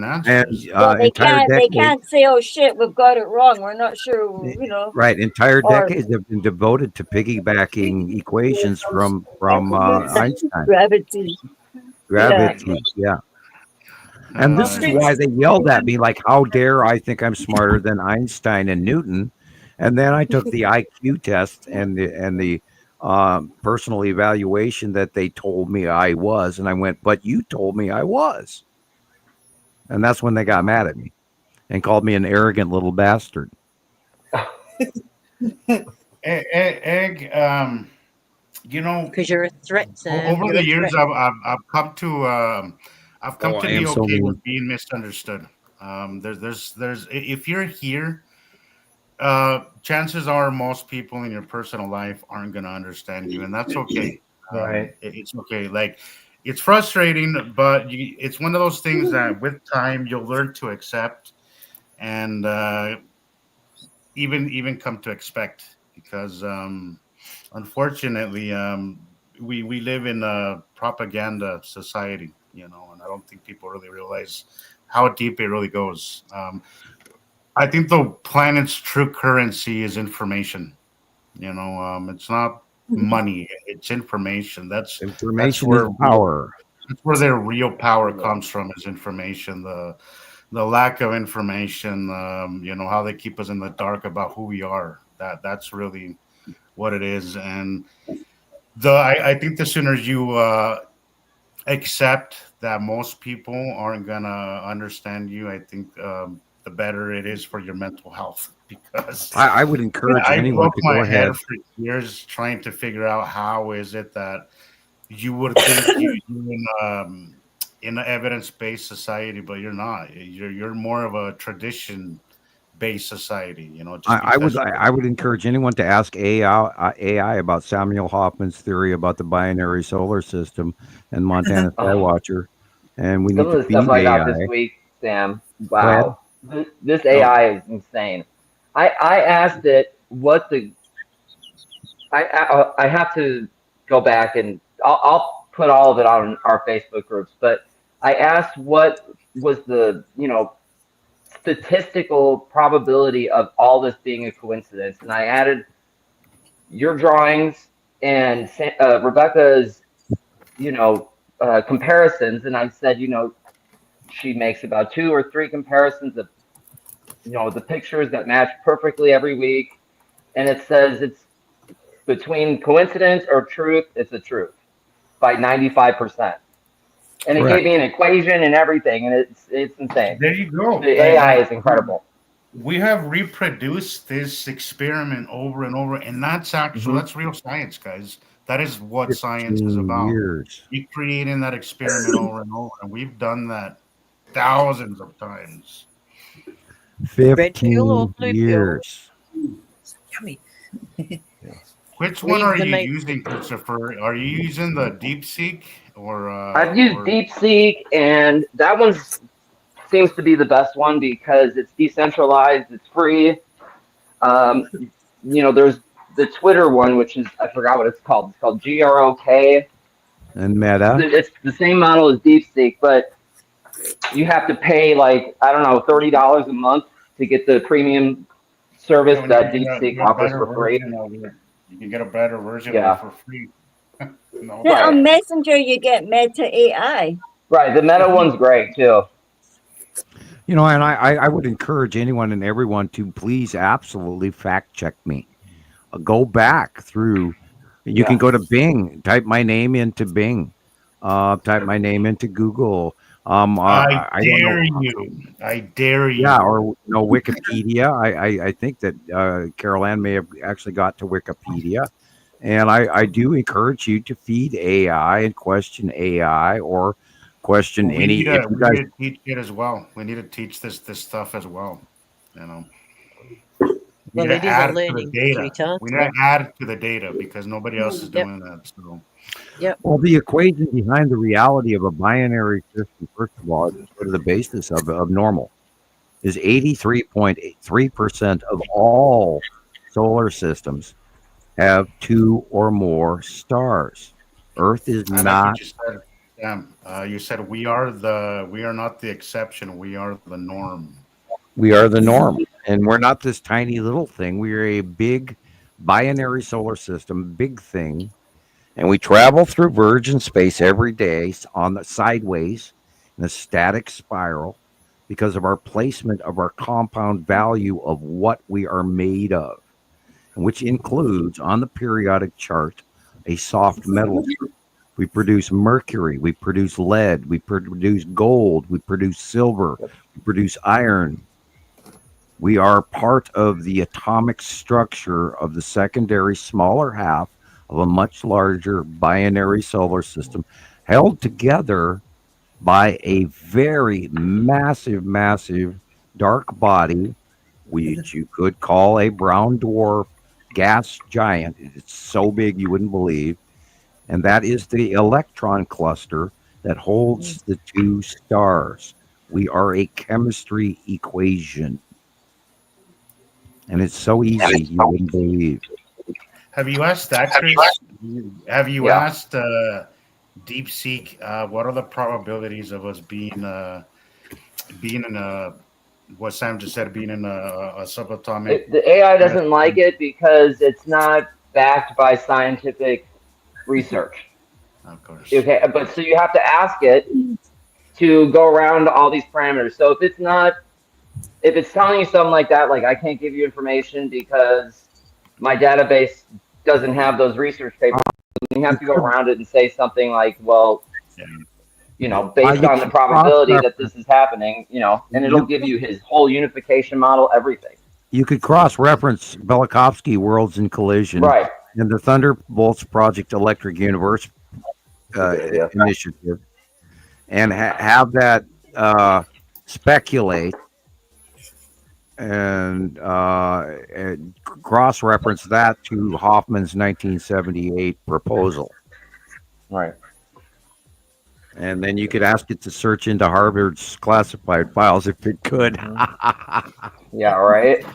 S6: answers.
S1: And
S5: Well, they
S1: entire
S5: can't. They
S1: decade,
S5: can't say, "Oh shit, we've got it wrong. We're not sure."
S1: right? Entire
S5: Or
S1: decades have been devoted to piggybacking equations from Einstein.
S5: gravity.
S1: Gravity, yeah. And this is why they yelled at me like, how dare I think I'm smarter than Einstein and Newton? And then I took the IQ test and the personal evaluation that they told me I was, and I went, but you told me I was. And that's when they got mad at me and called me an arrogant little bastard.
S6: Egg,
S2: Because you're a threat, Sam.
S6: over
S2: You're
S6: the
S2: a
S6: years,
S2: threat.
S6: I've come to
S1: Oh, I
S6: be
S1: am so
S6: okay
S1: mean.
S6: with being misunderstood. There's if you're here, chances are most people in your personal life aren't going to understand you, and that's okay.
S9: Right.
S6: It's okay. Like, it's frustrating, but it's one of those things that with time you'll learn to accept and even come to expect, because unfortunately we live in a propaganda society, and I don't think people really realize how deep it really goes. I think the planet's true currency is information. It's not money; it's information. That's
S1: Information
S6: where
S1: is power.
S6: that's where their real power comes from, is information. The lack of information, how they keep us in the dark about who we are. That's really what it is. And I think the sooner you accept that most people aren't gonna understand you, I think the better it is for your mental health. Because
S1: I would encourage
S6: I
S1: anyone
S6: broke
S1: to
S6: my
S1: go ahead.
S6: head for years trying to figure out how is it that you would think in an evidence-based society, but you're not. You're more of a tradition-based society. You know, just because
S1: I would encourage anyone to ask AI about Samuel Hoffman's theory about the binary solar system and Montana
S4: Oh,
S1: Skywatcher, and we
S4: some
S1: need
S4: of
S1: to
S4: the stuff
S1: feed
S4: I got this
S1: AI.
S4: week, Sam.
S1: Go ahead.
S4: Wow, this
S1: Oh,
S4: AI is insane. I asked it what the I have to go back and I'll put all of it on our Facebook groups. But I asked what was the statistical probability of all this being a coincidence, and I added your drawings and Rebecca's comparisons, and I said she makes about 2 or 3 comparisons of the pictures that match perfectly every week, and it says it's between coincidence or truth. It's a truth by 95%, and it gave
S1: correct.
S4: me an equation and everything, and it's insane.
S6: there you go.
S4: The AI is incredible.
S6: We have reproduced this experiment over and over, and
S4: Hmm.
S6: that's real science, guys. That is what science is
S1: 15
S6: about.
S1: years.
S6: Recreating that experiment over and over, and we've done that thousands of times.
S2: Red pill or
S1: 15
S2: blue pill?
S1: years.
S8: Yummy.
S6: Which one
S2: Leave
S6: are
S2: the
S6: you
S2: matrix.
S6: using, Christopher? Are you using the DeepSeek or
S4: I've used DeepSeek, and that one seems to be the best one because it's decentralized, it's free. Um, there's the Twitter one, which is I forgot what it's called. It's called GROK.
S1: And Meta?
S4: It's the same model as DeepSeek, but you have to pay like I don't know $30 a month to get the premium service
S6: you
S4: that
S6: get
S4: DeepSeek
S6: a
S4: offers
S6: better
S4: for free.
S6: version of it? You can get a better version of it
S4: Yeah,
S6: for free. No.
S5: Then
S4: right,
S5: on Messenger, you get Meta AI.
S4: right. The Meta one's great too.
S1: You know, and I would encourage anyone and everyone to please absolutely fact check me. Go back through. You can
S4: Yeah.
S1: go to Bing, type my name into Bing, type my name into Google.
S6: I
S1: I don't
S6: dare
S1: know.
S6: you. I dare
S1: Yeah,
S6: you.
S1: or Wikipedia. I think that Carol Ann may have actually got to Wikipedia, and I do encourage you to feed AI and question AI or question
S6: Well,
S1: any. If you
S6: we
S1: guys,
S6: need to teach it as well. We need to teach this stuff as well. You know, we
S2: Well,
S6: need to
S2: it is a
S6: add it to the
S2: learning
S6: data.
S2: tutor.
S6: We need to add it to the data because nobody else is
S2: Yep,
S6: doing that. So
S2: yep.
S1: well, the equation behind the reality of a binary system, first of all, is sort of the basis of normal, is 83.3% of all solar systems have 2 or more stars. Earth is
S6: I like what
S1: not.
S6: you said, Sam. You said we are not the exception. We are the norm.
S1: We are the norm, and we're not this tiny little thing. We are a big binary solar system, big thing, and we travel through virgin space every day on the sideways in a static spiral because of our placement of our compound value of what we are made of, which includes on the periodic chart a soft metal. We produce mercury, we produce lead, we produce gold, we produce silver, we produce iron. We are part of the atomic structure of the secondary smaller half of a much larger binary solar system held together by a very massive dark body, which you could call a brown dwarf gas giant. It's so big you wouldn't believe. And that is the electron cluster that holds the 2 stars. We are a chemistry equation. And it's so easy you wouldn't believe.
S6: Have you asked that, Chris? Have you
S4: Yeah.
S6: asked DeepSeek what are the probabilities of us being in a what Sam just said, being in a subatomic?
S4: The AI doesn't like it because it's not backed by scientific research.
S6: Of course.
S4: Okay, but so you have to ask it to go around all these parameters. So if it's telling you something like that, like I can't give you information because my database doesn't have those research papers. We have to go around it and say something like, well, you know, based
S1: you
S4: on the
S1: can
S4: probability that
S1: cross-reference.
S4: this is happening, you know, and it'll give you his whole unification model, everything.
S1: You could cross-reference Velikovsky Worlds in Collision
S4: Right.
S1: and the Thunderbolts Project Electric Universe
S4: Yeah.
S1: initiative, and have that speculate and cross-reference that to Hoffman's 1978 proposal.
S4: Right.
S1: And then you could ask it to search into Harvard's classified files if it could.
S4: Yeah, right.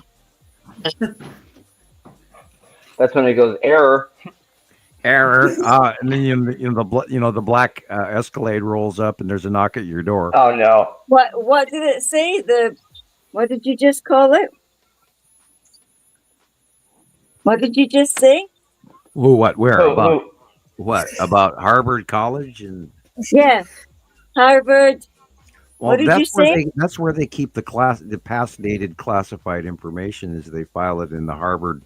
S4: That's when it goes error.
S1: Error. And then the black Escalade rolls up and there's a knock at your door.
S4: Oh no.
S5: What did it say? What did you just call it? What did you just say?
S1: Ooh, what? Where?
S4: Who-
S1: About
S4: who-
S1: what? About Harvard College and
S5: Yeah, Harvard.
S1: well,
S5: What did you say?
S1: That's where they keep the past dated classified information. Is they file it in the Harvard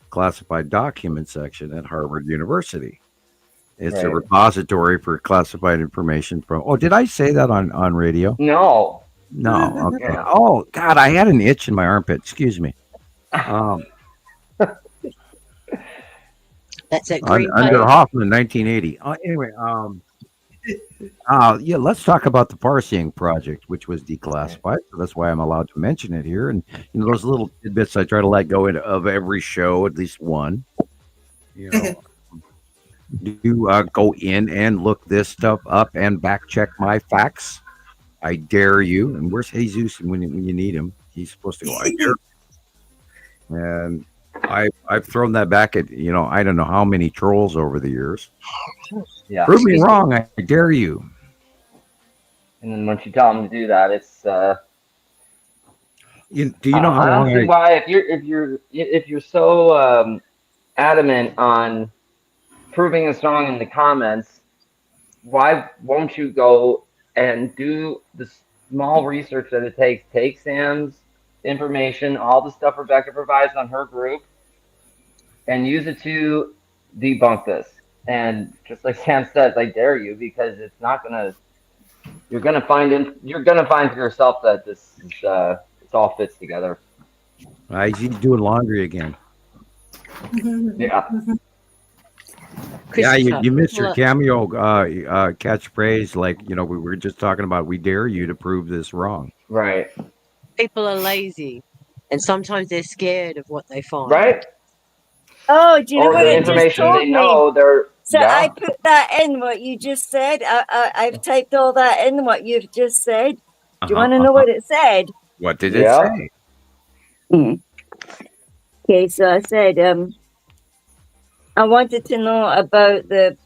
S1: classified document section at Harvard University. It's a
S4: Right.
S1: repository for classified information from. Oh, did I say that on radio?
S4: No.
S1: No. Okay. Oh God, I had an itch in my armpit. Excuse me.
S2: That's that green
S1: Under
S2: paper.
S1: Hoffman, 1980. Anyway, yeah, let's talk about the Parsing project, which was declassified. So that's why I'm allowed to mention it here. And those little tidbits I try to let go of every show, at least one. You know, do go in and look this stuff up and back check my facts. I dare you. And where's Jesus when you need him? He's supposed to go. I dare. And I've thrown that back at I don't know how many trolls over the years.
S4: Yeah.
S1: Prove me wrong, I dare you.
S4: And then once you tell them to do that, it's
S1: Do you know how
S4: I don't
S1: long
S4: see why if you're so adamant on proving us wrong in the comments, why won't you go and do the small research that it takes? Take Sam's information, all the stuff Rebecca provides on her group, and use it to debunk this. And just like Sam says, I dare you, because it's not gonna. You're gonna find for yourself that this is, it all fits together.
S1: He's doing laundry again.
S4: Yeah.
S1: Yeah, you
S2: Christopher,
S1: missed your
S2: look,
S1: cameo catchphrase. Like we were just talking about. We dare you to prove this wrong.
S4: Right.
S2: people are lazy, and sometimes they're scared of what they find.
S4: Right.
S5: Oh, do you know
S4: Or
S5: what
S4: the
S5: it just
S4: information
S5: told
S4: they
S5: me?
S4: know they're.
S5: So
S4: yeah.
S5: I put that in what you just said. I've typed all that in what you've just said. Do you want to know what it said?
S1: What did
S4: Yeah.
S1: it say?
S5: Okay, so I said I wanted to know about the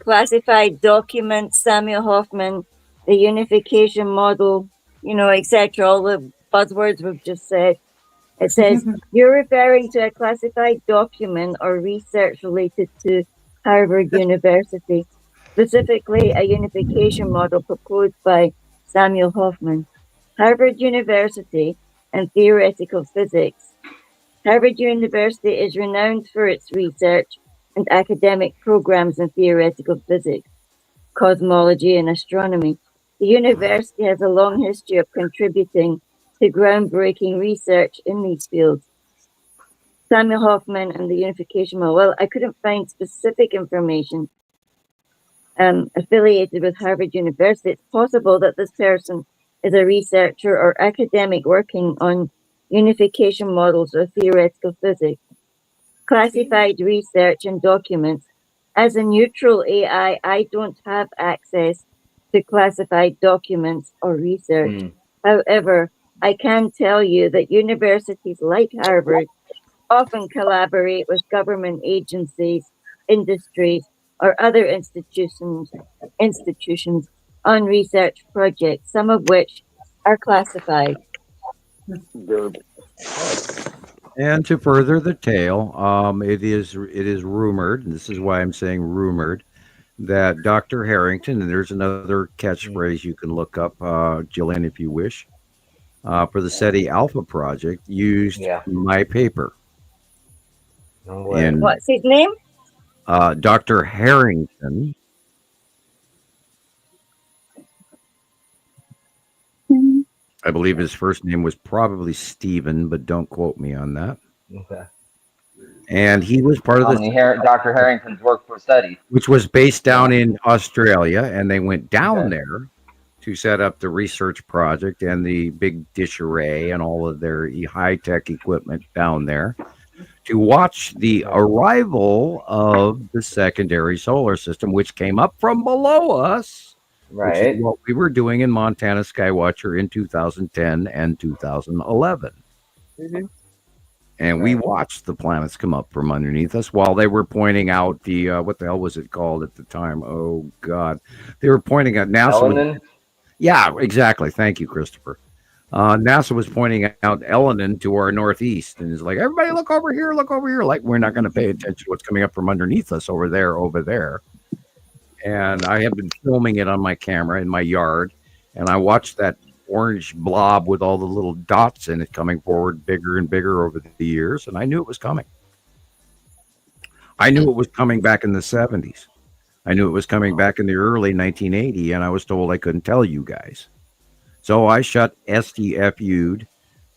S5: classified documents, Samuel Hoffman, the unification model, etc. All the buzzwords we've just said. It says you're referring to a classified document or research related to Harvard University, specifically a unification model proposed by Samuel Hoffman. Harvard University and theoretical physics. Harvard University is renowned for its research and academic programs in theoretical physics, cosmology, and astronomy. The university has a long history of contributing to groundbreaking research in these fields. Samuel Hoffman and the unification model. Well, I couldn't find specific information affiliated with Harvard University. It's possible that this person is a researcher or academic working on unification models or theoretical physics. Classified research and documents. As a neutral AI, I don't have access to classified documents or research. However, I can tell you that universities like Harvard often collaborate with government agencies, industries, or other institutions on research projects, some of which are classified.
S1: And to further the tale, it is rumored, and this is why I'm saying rumored, that Dr. Harrington, and there's another catchphrase you can look up, Jillian, if you wish, for the SETI Alpha project, used my paper.
S9: No way.
S1: in
S5: What's his name?
S1: Dr. Harrington. I believe his first name was probably Stephen, but don't quote me on that.
S9: Okay.
S1: And he was part of
S4: How
S1: the,
S4: many Dr. Harrington's work for study?
S1: which was based down in Australia, and they went down
S9: Okay.
S1: there to set up the research project and the big dish array and all of their high-tech equipment down there to watch the arrival of the secondary solar system, which came up from below us, which
S9: Right.
S1: is what we were doing in Montana Skywatcher in 2010 and 2011.
S2: Mhm.
S1: And we
S9: Right.
S1: watched the planets come up from underneath us while they were pointing out the what the hell was it called at the time? Oh God, they were pointing at NASA.
S9: Elenin?
S1: Yeah, exactly. Thank you, Christopher. NASA was pointing out Elenin to our northeast, and is like, everybody look over here, look over here. Like we're not going to pay attention to what's coming up from underneath us over there, over there. And I have been filming it on my camera in my yard, and I watched that orange blob with all the little dots in it coming forward bigger and bigger over the years, and I knew it was coming. I knew it was coming back in the 70s. I knew it was coming back in the early 1980, and I was told I couldn't tell you guys. So I shut STFU'd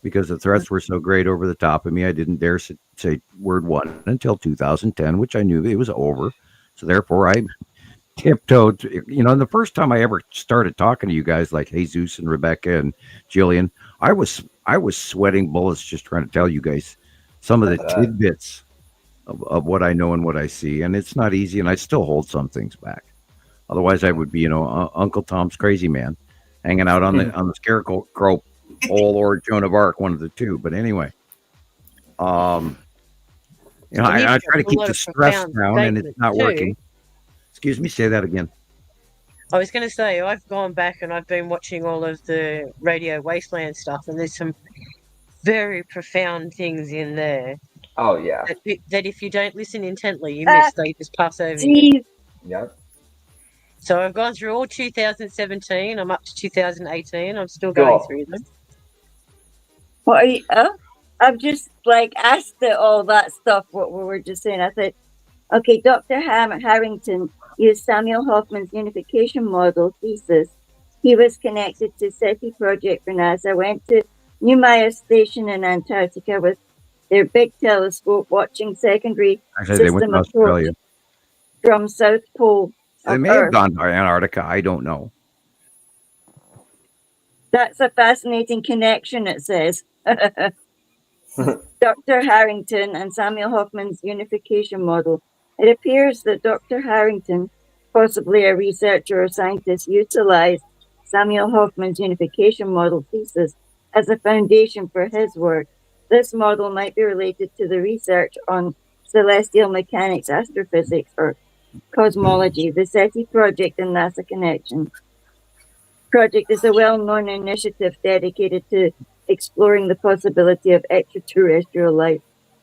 S1: because the threats were so great over the top of me. I didn't dare say word one until 2010, which I knew it was over. So therefore, I tiptoed. And the first time I ever started talking to you guys, like Jesus and Rebecca and Jillian, I was sweating bullets just trying to tell you guys some of the tidbits of what I know and what I see. And it's not easy, and I still hold some things back. Otherwise, I would be, Uncle Tom's crazy man, hanging out on the scarecrow pole or Joan of Arc, one of the two. But anyway, I try to keep the stress down, and it's not working. Excuse me, say that again.
S2: I was going to say, I've gone back and I've been watching all of the Radio Wasteland stuff, and there's some very profound things in there
S9: Oh yeah.
S2: that if you don't listen intently, you miss. They just pass over you.
S5: Steve,
S9: Yep.
S2: So I've gone through all 2017. I'm up to 2018. I'm still going
S9: Cool.
S2: through them.
S5: what are you? I've just asked it all that stuff. What we were just saying. I said, okay, Dr. Harrington used Samuel Hoffman's unification model thesis. He was connected to SETI project for NASA. Went to Neumayer Station in Antarctica with their big telescope, watching secondary
S1: Actually, they went
S5: system
S1: to Australia.
S5: approach from South Pole.
S1: They
S5: of
S1: may have
S5: Earth.
S1: gone to Antarctica. I don't know.
S5: That's a fascinating connection, it says. Dr. Harrington and Samuel Hoffman's unification model. It appears that Dr. Harrington, possibly a researcher or scientist, utilized Samuel Hoffman's unification model thesis as a foundation for his work. This model might be related to the research on celestial mechanics, astrophysics, or cosmology. The SETI project and NASA connection project is a well-known initiative dedicated to exploring the possibility of extraterrestrial life.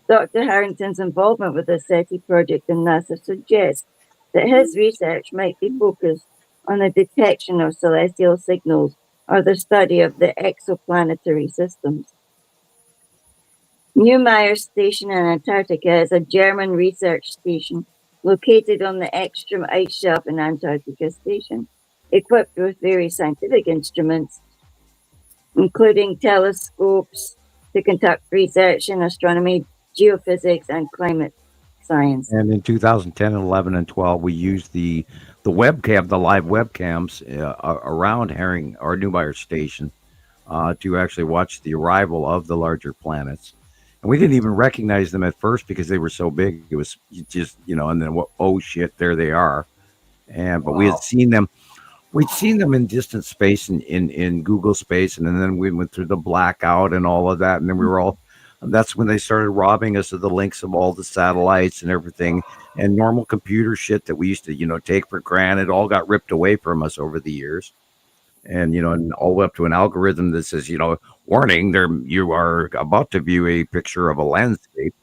S5: Dr. Harrington's involvement with the SETI project and NASA suggests that his research might be focused on the detection of celestial signals or the study of the exoplanetary systems. Neumayer Station in Antarctica is a German research station located on the Ekstrom ice shelf in Antarctica Station, equipped with various scientific instruments, including telescopes to conduct research in astronomy, geophysics, and climate science.
S1: And in 2010 and 11 and 12, we used the webcam, the live webcams around Neumayer Station to actually watch the arrival of the larger planets. And we didn't even recognize them at first because they were so big. It was just, and then, oh shit, there they are. But we had seen them. We'd seen them in distant space in Google space. And then we went through the blackout and all of that. And then that's when they started robbing us of the links of all the satellites and everything. And normal computer shit that we used to, take for granted all got ripped away from us over the years. And, and all the way up to an algorithm that says, warning, you are about to view a picture of a landscape.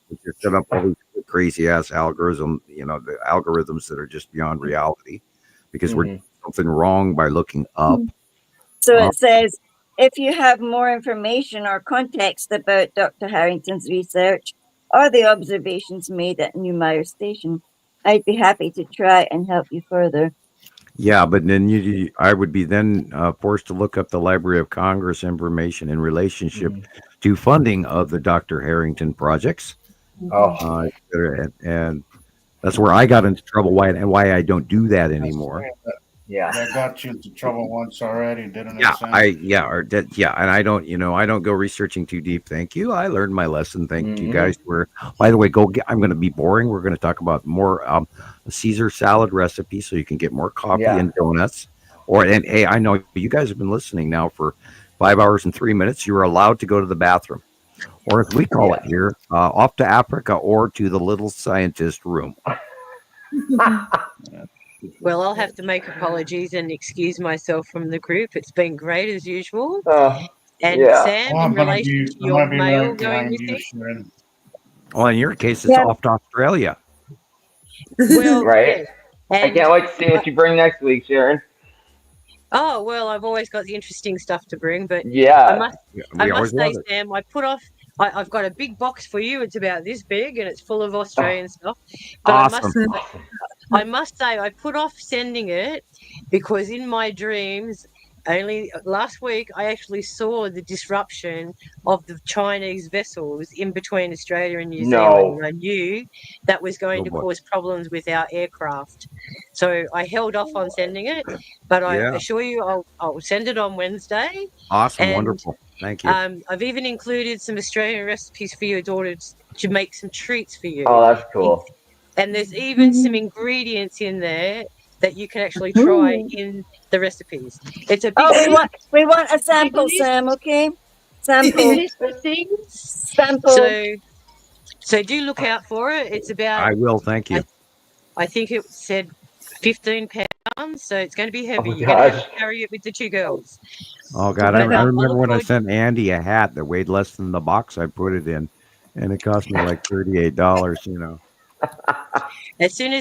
S1: Which is set up all these crazy ass algorithms, the algorithms that are just beyond reality because we're doing something wrong by looking up.
S5: So it says, if you have more information or context about Dr. Harrington's research or the observations made at New Meyer Station. I'd be happy to try and help you further.
S1: Yeah, but then I would be then forced to look up the Library of Congress information in relationship to funding of the Dr. Harrington projects.
S9: Oh,
S1: And that's where I got into trouble. Why I don't do that anymore.
S9: yeah.
S6: That got you into trouble once already, didn't it?
S1: Yeah,
S6: Sam?
S1: and I don't, I don't go researching too deep. Thank you. I learned my lesson. Thank you guys. By the way, I'm going to be boring. We're going to talk about more Caesar salad recipe, so you can get more coffee
S9: Yeah.
S1: and donuts. And hey, I know you guys have been listening now for 5 hours and 3 minutes. You are allowed to go to the bathroom, or as we call it here, off to Africa or to the little scientist room.
S2: Well, I'll have to make apologies and excuse myself from the group. It's been great as usual. And
S9: Yeah.
S2: Sam,
S6: Oh,
S2: in relation to your mail
S6: right
S2: going
S6: behind you,
S2: missing,
S6: Sharon.
S1: Well, in your case, it's
S5: Yeah.
S1: off to Australia.
S2: well,
S9: Right.
S2: yes.
S4: I
S2: And,
S4: can't wait to see what you bring next week, Sharon.
S2: oh, well, I've always got the interesting stuff to bring, but I
S4: Yeah.
S2: must
S1: We always
S2: say,
S1: love it.
S2: Sam, I've got a big box for you. It's about this big and it's full of Australian stuff. But
S1: Awesome.
S2: I must say, I put off sending it because in my dreams, only last week, I actually saw the disruption of the Chinese vessels in between Australia and New Zealand. And I knew that was going to
S1: boy.
S2: cause problems with our aircraft. So I held off on sending it, but I
S1: Yeah.
S2: assure you I'll send it on Wednesday.
S1: Awesome.
S2: And,
S1: Wonderful. Thank you.
S2: I've even included some Australian recipes for your daughter to make some treats for you.
S9: Oh, that's cool.
S2: And there's even some ingredients in there that you can actually try in the recipes. It's a big
S5: Oh, we want a sample,
S2: list.
S5: Sam, okay?
S2: big
S5: Sample.
S2: list of things.
S5: Sample.
S2: So do look out for it. It's about,
S1: I will. Thank you.
S2: I think it said 15 pounds, so it's going to be heavy.
S9: my
S2: You're going to have
S9: gosh.
S2: to carry it with the two girls.
S1: Oh God,
S2: But
S1: I
S2: I'll
S1: remember when I
S2: look
S1: sent Andy a hat that weighed less than the box I put it in, and it cost me like $38.
S2: As soon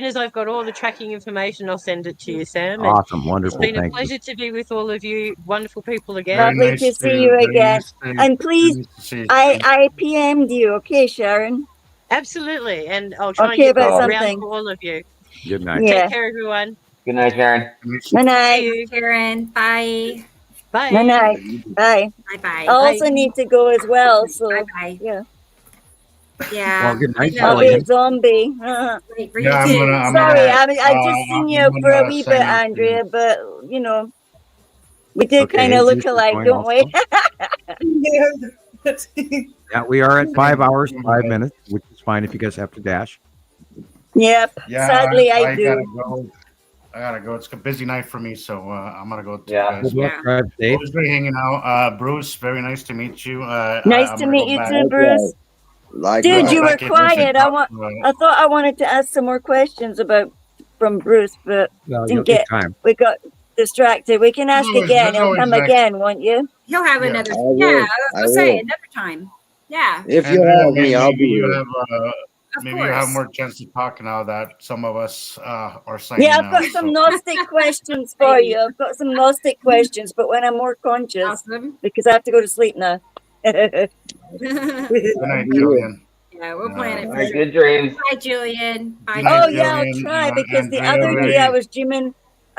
S2: as I've got all the tracking information, I'll send it to you, Sam. And
S1: Awesome,
S2: it's
S1: wonderful.
S2: been a
S1: Thank you.
S2: pleasure to be with all of you, wonderful people again.
S5: Lovely to see you
S6: very
S5: again.
S6: nice to-
S5: And please,
S6: very nice to see you.
S5: I PM'd you, okay, Sharon?
S2: Absolutely, and I'll try
S5: Okay,
S2: and get
S5: about
S2: around
S5: something.
S2: for all of you.
S1: Good night.
S5: Yeah.
S2: Take care, everyone.
S4: Good night, Sharon.
S5: Good
S2: See
S5: night.
S2: you.
S3: Karen, bye.
S2: Bye.
S5: Good night. Bye.
S3: Bye bye.
S5: I also need to go as well, so
S3: Bye bye.
S5: yeah.
S3: Yeah.
S1: Well, good night,
S3: I know.
S5: I'll be
S1: Jillian.
S5: a zombie.
S3: Wait for you
S6: Yeah,
S3: too.
S5: Sorry, I
S6: uh,
S5: just seen you
S6: I'm
S5: for a
S6: gonna
S5: wee
S6: send
S5: bit,
S6: it to you.
S5: Andrea, but we did
S1: Okay,
S5: kind of look
S1: Jesus is
S5: alike,
S1: going
S5: don't we?
S1: Yeah, we are at 5 hours, 5 minutes, which is fine if you guys have to dash.
S5: Yep.
S6: Yeah,
S5: Sadly, I
S6: gotta
S5: do.
S6: go. I gotta go. It's a busy night for me, so I'm gonna go.
S9: Yeah.
S1: Good luck,
S3: Yeah.
S1: drive safe.
S6: It was great hanging out. Bruce, very nice to meet you.
S5: Nice
S6: I'm
S5: to
S6: gonna
S5: meet
S6: go
S5: you
S6: back.
S5: too, Bruce.
S7: Likewise.
S5: Dude, you were
S6: Back in
S5: quiet.
S6: Michigan.
S5: I thought I wanted to ask some more questions from Bruce, but
S1: No,
S5: Didn't
S1: you'll
S5: get-
S1: get time.
S5: we got distracted. We can ask
S6: No,
S5: again.
S6: there's
S5: He'll
S6: always
S5: come
S6: like-
S5: again, won't you?
S3: He'll have
S6: Yeah.
S3: another.
S7: I will.
S3: Yeah,
S7: I
S3: I'll say
S7: will.
S3: another time. Yeah,
S7: If
S6: And
S7: you have me,
S6: maybe
S7: I'll be
S6: you
S7: here.
S6: have
S3: of
S6: maybe
S3: course.
S6: you have more chance to talk now that some of us are signing
S5: Yeah, I've got
S6: out,
S5: some
S6: so-
S5: Gnostic questions for you. I've got some Gnostic questions, but when I'm more conscious,
S3: Awesome.
S5: because I have to go to sleep now.
S6: Good night, Julian.
S3: Yeah, we'll plan it
S6: All
S3: for
S4: All right,
S3: sure.
S4: good dreams.
S3: Bye, Julian. Bye.
S6: Good night,
S5: Oh yeah, I'll
S6: Julian.
S5: try because the
S6: Andrea,
S5: other day I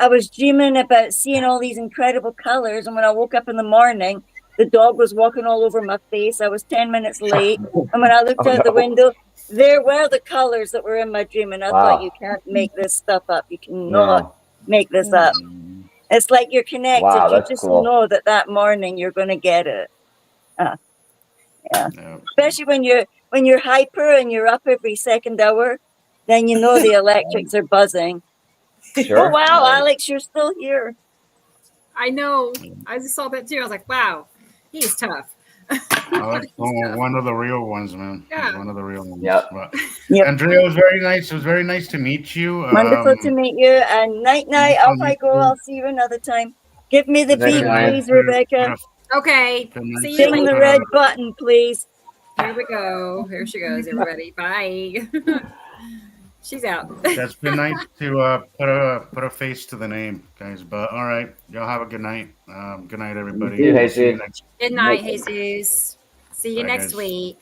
S5: was dreaming about seeing all these incredible colors, and when I woke up in the morning, the dog was walking all over my face. I was 10 minutes late, and when I looked
S9: Oh,
S5: out the
S9: no.
S5: window, there were the colors that were in my dream, and I
S9: Wow.
S5: thought, you can't make this stuff up. You cannot
S9: No.
S5: make this up. It's like you're connected.
S9: Wow,
S5: You
S9: that's
S5: just
S9: cool.
S5: know that morning you're going to get it.
S6: Yeah.
S5: Especially when you're hyper and you're up every second hour, then you know the electrics are buzzing.
S9: Sure.
S5: Oh wow,
S9: Nice.
S5: Alex, you're still here.
S3: I know. I just saw that too. I was like, wow, he's tough.
S6: That's one of the real ones, man.
S3: Yeah.
S6: One of the real ones.
S9: Yep.
S6: But
S5: Yep.
S6: Andrea, it was very nice. It was very nice to meet you.
S5: Wonderful to meet you. And night night. Off I go. I'll see you another time. Give me the
S9: Good night,
S5: beep,
S9: Ryan.
S5: please, Rebecca.
S3: Okay.
S6: Good night.
S3: See you
S5: Ding
S3: later.
S5: the red button, please.
S3: Here we go. Here she goes, everybody. Bye. She's out.
S6: It's been nice to put a face to the name, guys. But all right, y'all have a good night. Good night, everybody.
S9: You too,
S6: We'll see you
S9: Jesus.
S6: next.
S3: Good night, Jesus. See you
S6: Bye,
S3: next
S6: guys.
S3: week.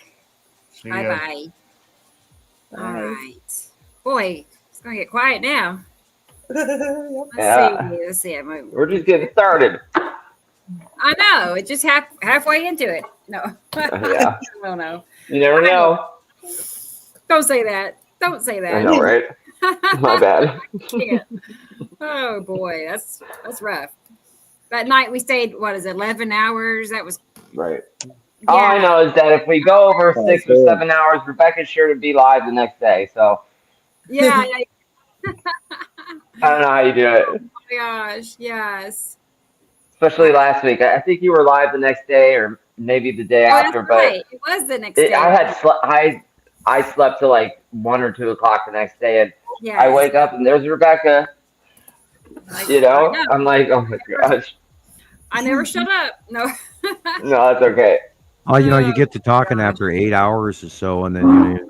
S6: See
S3: Bye
S6: ya.
S3: bye. All right. Boy, it's going to get quiet now.
S8: Yep.
S9: Yeah.
S3: Let's see.
S4: We're just getting started.
S3: I know. It's just halfway into it. No.
S4: Yeah.
S3: I don't know.
S4: You never know.
S3: Don't say that. Don't say that.
S4: I know, right? My bad.
S3: Can't. Oh boy, that's rough. That night we stayed, what is it, 11 hours? That was
S4: Right. All I know is that if we go over 6 or 7 hours, Rebecca's sure to be live the next day. So
S3: Yeah.
S4: I don't know how you do it.
S3: Oh my gosh. Yes.
S4: Especially last week. I think you were live the next day or maybe the day
S3: Oh,
S4: after,
S3: that's
S4: but
S3: right. It was the next day.
S4: I had I slept till like 1 or 2 o'clock the next day, and
S3: Yes.
S4: I wake up and there's Rebecca.
S3: Like,
S4: You know,
S3: I know.
S4: I'm like, oh my gosh.
S3: I never shut up. No.
S4: No, that's okay.
S1: Oh, you get to talking after 8 hours or so, and then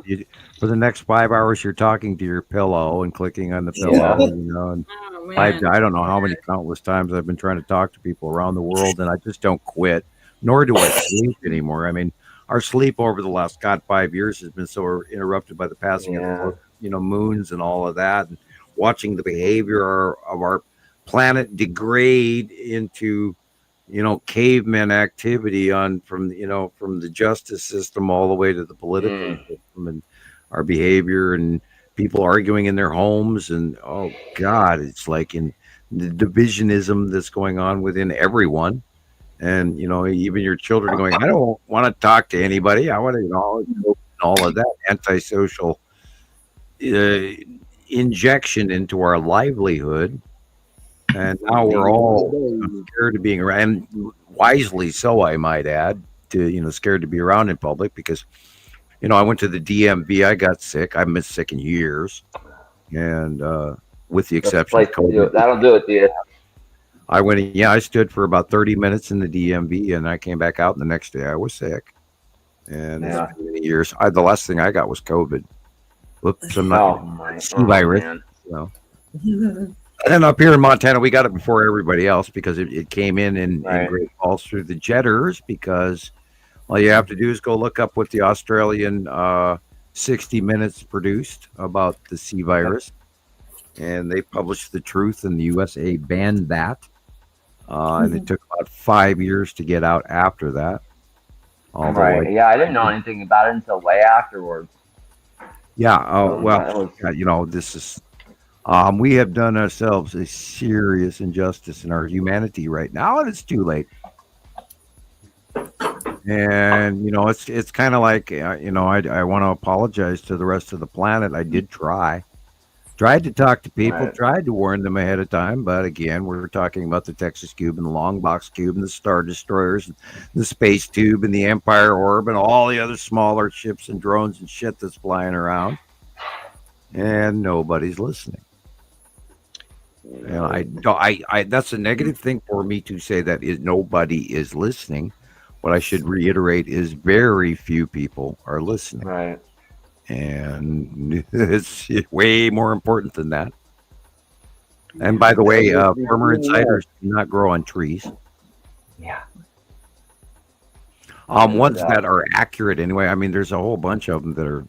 S1: for the next 5 hours you're talking to your pillow and clicking on the pillow,
S4: Yeah.
S1: and
S3: Oh
S1: I
S3: man.
S1: don't know how many countless times I've been trying to talk to people around the world, and I just don't quit, nor do I sleep anymore. I mean, our sleep over the last 5 years has been so interrupted by the passing
S4: Yeah.
S1: of moons and all of that, and watching the behavior of our planet degrade into caveman activity from the justice system all the way to the political system, and our behavior and people arguing in their homes, and oh God, it's like in the divisionism that's going on within everyone, and even your children going, I don't want to talk to anybody, I want to all of that antisocial injection into our livelihood. And now we're all scared of being around, and wisely so, I might add, to scared to be around in public because, I went to the DMV. I got sick. I haven't been sick in years, and with the exception of COVID,
S4: That'll do it to you.
S1: I went in. Yeah, I stood for about 30 minutes in the DMV, and I came back out. And the next day, I was sick, and
S4: Yeah.
S1: it's been many years. The last thing I got was COVID. Whoops, I'm not C
S4: Oh,
S1: virus.
S4: man.
S1: So. And up here in Montana, we got it before everybody else because it came in
S4: Right.
S1: Great Falls through the jetters, because all you have to do is go look up what the Australian 60 Minutes produced about the C virus. And they published the truth, and the USA banned that. And it took about 5 years to get out after that. Although,
S4: Right. Yeah, I didn't know anything about it until way afterwards.
S1: Yeah.
S4: That
S1: Well,
S4: was-
S1: this is. We have done ourselves a serious injustice in our humanity right now, and it's too late. And it's kind of like I want to apologize to the rest of the planet. I did tried to talk to people,
S4: Right.
S1: tried to warn them ahead of time, but again, we're talking about the Texas Cube and the Long Box Cube and the Star Destroyers, and the Space Tube and the Empire Orb and all the other smaller ships and drones and shit that's flying around, and nobody's listening. And I that's a negative thing for me to say that nobody is listening. What I should reiterate is very few people are listening.
S4: Right.
S1: And it's way more important than that. And by the way, farmer insiders do not grow on trees.
S4: Yeah.
S1: Ones that are accurate anyway. I mean, there's a whole bunch of them that are,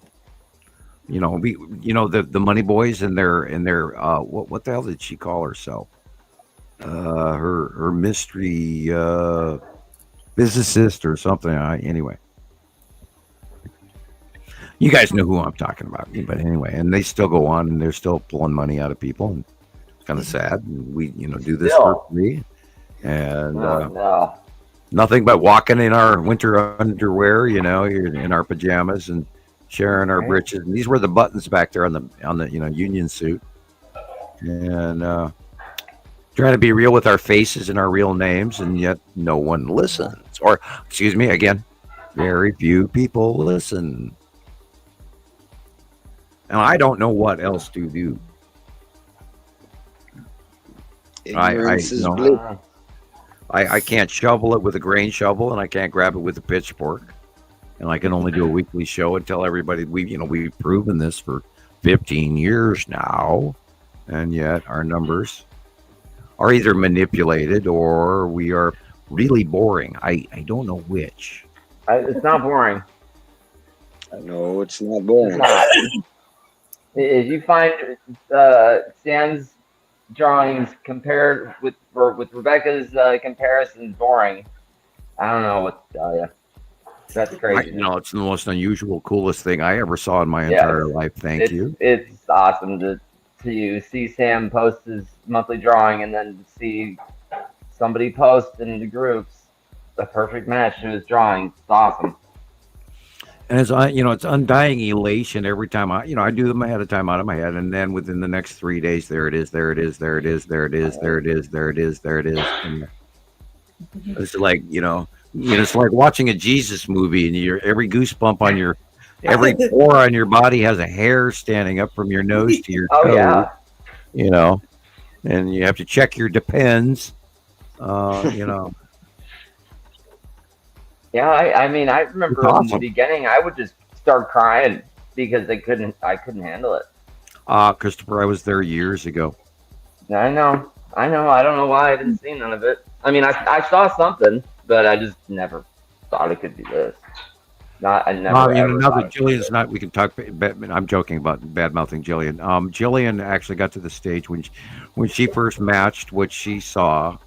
S1: the Money Boys and their what the hell did she call herself? Her mystery physicist or something. Anyway. You guys know who I'm talking about, but anyway, and they still go on, and they're still pulling money out of people, and it's kind of sad. And we, do this for free, and
S4: No.
S1: nothing but walking in our winter underwear, in our pajamas and sharing our britches. And these were the buttons back there on the union suit, and trying to be real with our faces and our real names, and yet no one listens. Or, excuse me, again, very few people listen. And I don't know what else to do.
S7: Ignorance is bliss.
S1: I can't shovel it with a grain shovel, and I can't grab it with a pitchfork. And I can only do a weekly show and tell everybody we've proven this for 15 years now, and yet our numbers are either manipulated or we are really boring. I don't know which.
S4: It's not boring.
S7: No, it's not
S4: It's
S7: boring.
S4: not. If you find Sam's drawings compared with Rebecca's comparisons boring, I don't know what to tell you. That's crazy.
S1: It's the most unusual, coolest thing I ever saw in my
S4: Yes.
S1: entire life. Thank you.
S4: It's awesome to see Sam post his monthly drawing and then see somebody post in the groups a perfect match to his drawing. It's awesome.
S1: And it's undying elation every time I do them ahead of time out of my head, and then within the next 3 days, there it is, there it is, there it is, there it is, there it is, there it is, there it is. And it's like it's like watching a Jesus movie, and every goosebump on every pore on your body has a hair standing up from your nose to your toe.
S4: Oh yeah.
S1: And you have to check your depends.
S4: Yeah, I mean, I remember
S1: It's awesome.
S4: in the beginning, I would just start crying because I couldn't handle it.
S1: Christopher, I was there years ago.
S4: I know. I don't know why I didn't see none of it. I mean, I saw something, but I just never thought it could be this. I never. Ever
S1: now
S4: thought
S1: that
S4: it could be
S1: Jillian's
S4: this.
S1: not, we can talk. I'm joking about bad mouthing Jillian. Jillian actually got to the stage when she first matched what she saw.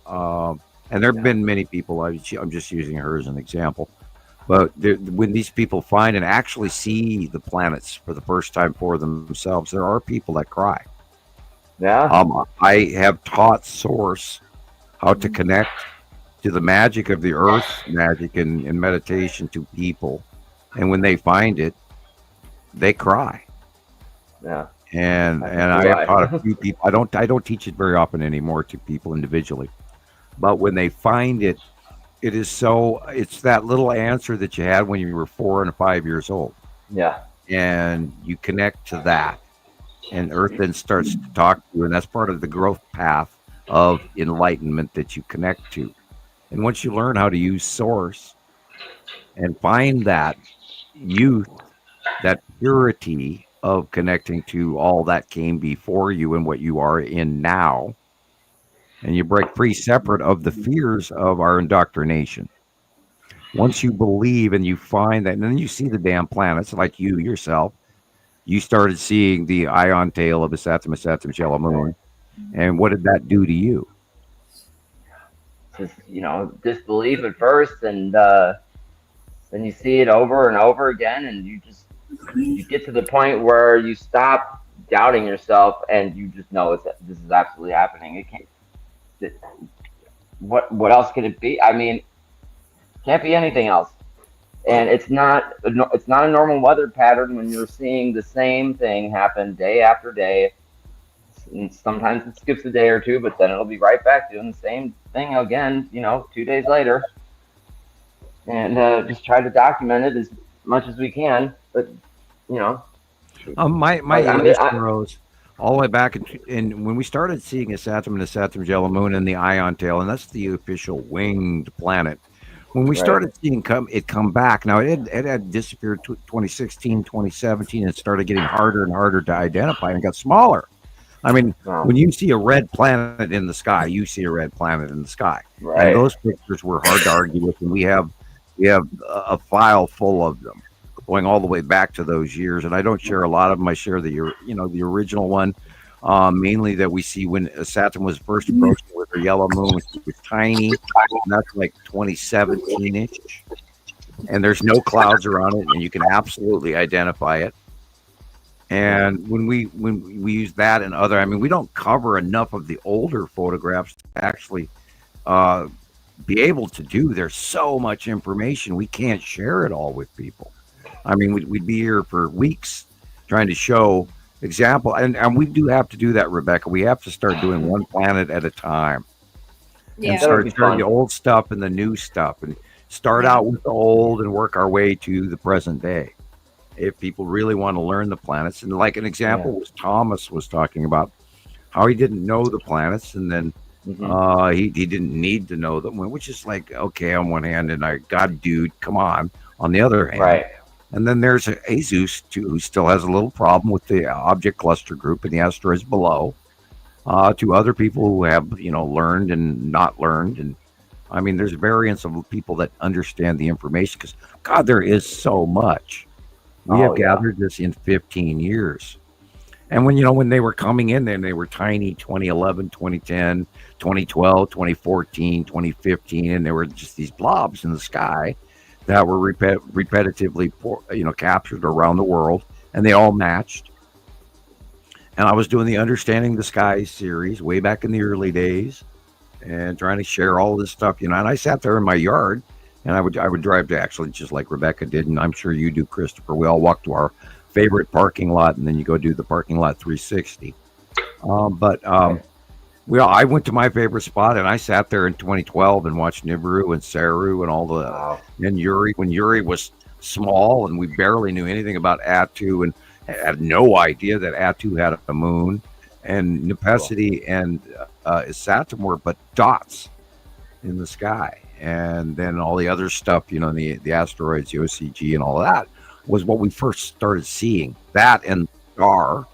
S1: And there have been many people. I'm just using her as an example. But when these people find and actually see the planets for the first time for themselves, there are people that cry.
S4: Yeah.
S1: I have taught Source how to connect to the magic of the earth, magic and meditation to people. And when they find it, they cry.
S4: Yeah.
S1: And I have taught a few people. I don't teach it very often anymore to people individually. But when they find it, it's that little answer that you had when you were 4 and 5 years old.
S4: Yeah.
S1: And you connect to that. And Earth then starts to talk to you. And that's part of the growth path of enlightenment that you connect to. And once you learn how to use Source and find that youth, that purity of connecting to all that came before you and what you are in now, and you break free separate of the fears of our indoctrination. Once you believe and you find that, and then you see the damn planets like you yourself, you started seeing the ion tail of the Saturn yellow moon. And what did that do to you?
S4: Just, disbelief at first, and then you see it over and over again, and you get to the point where you stop doubting yourself and you just know this is absolutely happening. It can't. What else could it be? I mean, can't be anything else. And it's not a normal weather pattern when you're seeing the same thing happen day after day. And sometimes it skips a day or two, but then it'll be right back doing the same thing again, 2 days later. And just try to document it as much as we can. But,
S1: my rose all the way back in when we started seeing a Saturn yellow moon and the ion tail, and that's the official winged planet. When we started seeing it come back, now it had disappeared 2016, 2017, and started getting harder and harder to identify and got smaller. I mean, when you see a red planet in the sky, you see a red planet in the sky.
S4: Right.
S1: And those pictures were hard to argue with, and we have a file full of them going all the way back to those years. And I don't share a lot of them. I share the original one, mainly that we see when Saturn was first approaching with her yellow moon. It was tiny, and that's like 2017-ish. And there's no clouds around it, and you can absolutely identify it. And when we use that and other, I mean, we don't cover enough of the older photographs to actually be able to do. There's so much information, we can't share it all with people. I mean, we'd be here for weeks trying to show example, and we do have to do that, Rebecca. We have to start doing one planet at a time, and start sharing the old stuff and the new stuff, and start out with the old and work our way to the present day. If people really want to learn the planets, and like an example was Thomas was talking about how he didn't know the planets, and then he didn't need to know them, which is like, okay, on one hand, and God, dude, come on the other hand.
S4: Right.
S1: And then there's Jesus, too, who still has a little problem with the object cluster group and the asteroids below, to other people who have, learned and not learned. And I mean, there's variants of people that understand the information because, God, there is so much. We have
S9: Oh, yeah.
S1: gathered this in 15 years. And when they were coming in there, they were tiny, 2011, 2010, 2012, 2014, 2015, and there were just these blobs in the sky that were repetitively, captured around the world, and they all matched. And I was doing the Understanding the Sky series way back in the early days, and trying to share all this stuff, And I sat there in my yard, and I would drive to, actually, just like Rebecca did, and I'm sure you do, Christopher. We all walk to our favorite parking lot, and then you go do the parking lot 360. I went to my favorite spot, and I sat there in 2012 and watched Nibiru and Saru and all the
S9: Wow.
S1: and Yuri, when Yuri was small, and we barely knew anything about Atu, and had no idea that Atu had a moon, and Nepesity and Saturn were but dots in the sky, and then all the other stuff, the asteroids, the OCG, and all that was what we first started seeing. That and star,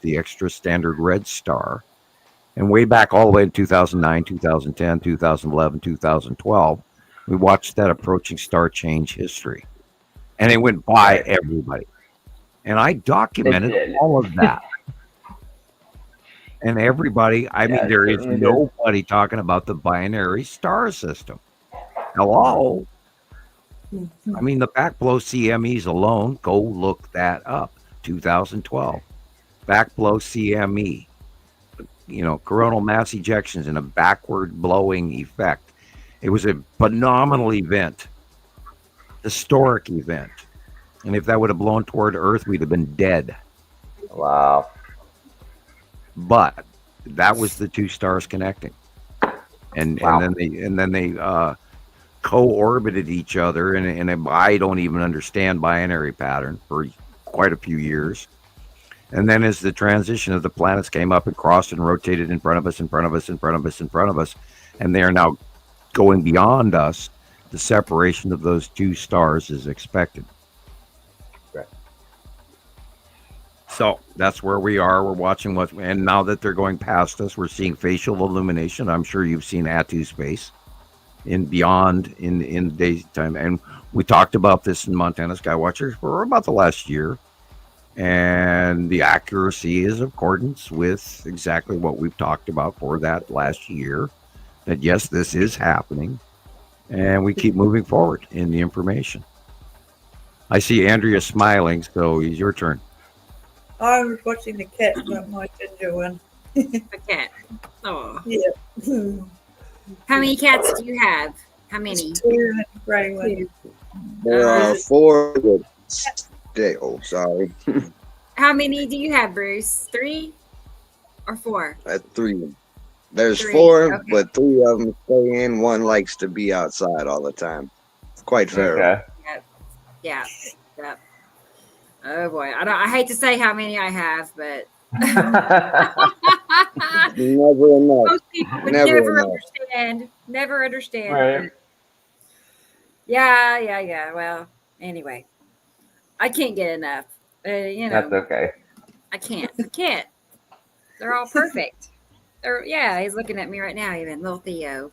S1: the extra standard red star. And way back all the way in 2009, 2010, 2011, 2012, we watched that approaching star change history. And it went by everybody. And I documented
S9: did.
S1: all of that. And everybody,
S9: Yeah,
S1: there is
S9: certainly did.
S1: nobody talking about the binary star system. Hello? The backblow CMEs alone, go look that up. 2012. Backblow CME. Coronal mass ejections in a backward blowing effect. It was a phenomenal event, historic event. And if that would have blown toward Earth, we'd have been dead.
S9: Wow.
S1: But that was the two stars connecting, and
S9: Wow.
S1: and then they co-orbited each other, and I don't even understand binary pattern for quite a few years. And then as the transition of the planets came up and crossed and rotated in front of us, in front of us, in front of us, in front of us, and they are now going beyond us, the separation of those two stars is expected.
S9: Right.
S1: So that's where we are. We're watching and now that they're going past us, we're seeing facial illumination. I'm sure you've seen Atu space in beyond in daytime. And we talked about this in Montana Skywatcher for about the last year. And the accuracy is accordance with exactly what we've talked about for that last year, that yes, this is happening, and we keep moving forward in the information. I see Andrea smiling, so it's your turn.
S8: I was watching the cat, not my ginger one.
S3: A cat. Oh.
S8: Yeah.
S3: How many cats do you have? How many?
S8: Two and a grey one.
S7: There are four. Sorry.
S3: How many do you have, Bruce? 3 or 4?
S7: Three. There's
S3: Three,
S7: four,
S3: okay.
S7: but three of them stay in. One likes to be outside all the time. Quite feral.
S9: Okay.
S3: Yeah. Yep. Oh boy, I hate to say how many I have, but
S7: Never enough.
S3: most people would
S7: Never
S3: never
S7: enough.
S3: understand. Never understand.
S9: Right.
S3: Yeah. Well, anyway, I can't get enough.
S9: That's okay.
S3: I can't. They're all perfect. He's looking at me right now, even little Theo.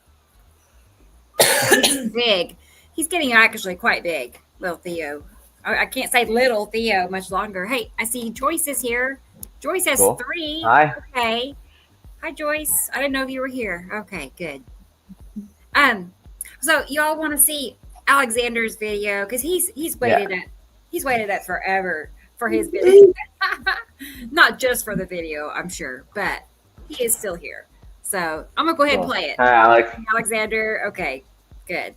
S3: He's big. He's getting actually quite big, little Theo. I can't say little Theo much longer. Hey, I see Joyce is here. Joyce has
S9: Cool.
S3: 3.
S9: Hi.
S3: Okay. Hi, Joyce. I didn't know you were here. Okay, good. So y'all want to see Alexander's video because he's waited up forever for his video. Not just for the video, I'm sure, but he is still here. So I'm gonna go ahead and play it.
S9: Hi, Alex.
S3: Alexander. Okay, good.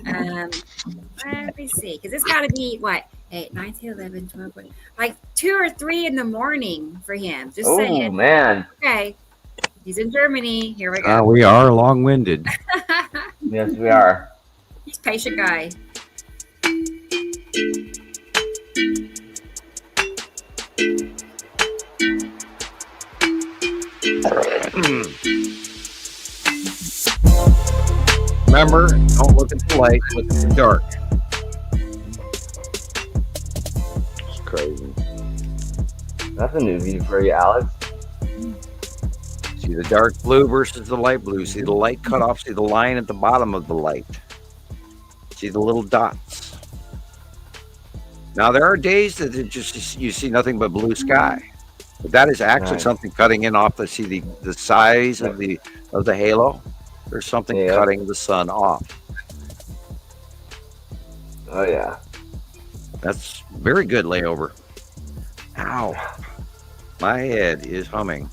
S3: Let me see, because it's got to be what 8, 9, 10, 11, 12, like 2 or 3 in the morning for him. Just
S9: Oh
S3: saying.
S9: man.
S3: Okay, he's in Germany. Here we go.
S1: We are long-winded.
S9: Yes, we are.
S3: He's a patient guy.
S1: Remember, don't look at the light, look at the dark.
S7: It's crazy.
S9: That's a new view for you, Alex.
S1: See the dark blue versus the light blue. See the light cut off. See the line at the bottom of the light. See the little dots. Now there are days that it just you see nothing but blue sky. But that is actually
S9: Nice.
S1: something cutting in off the size of the halo. There's something
S9: Yeah.
S1: cutting the sun off.
S9: Oh yeah.
S1: That's very good layover. Ow. My head is humming.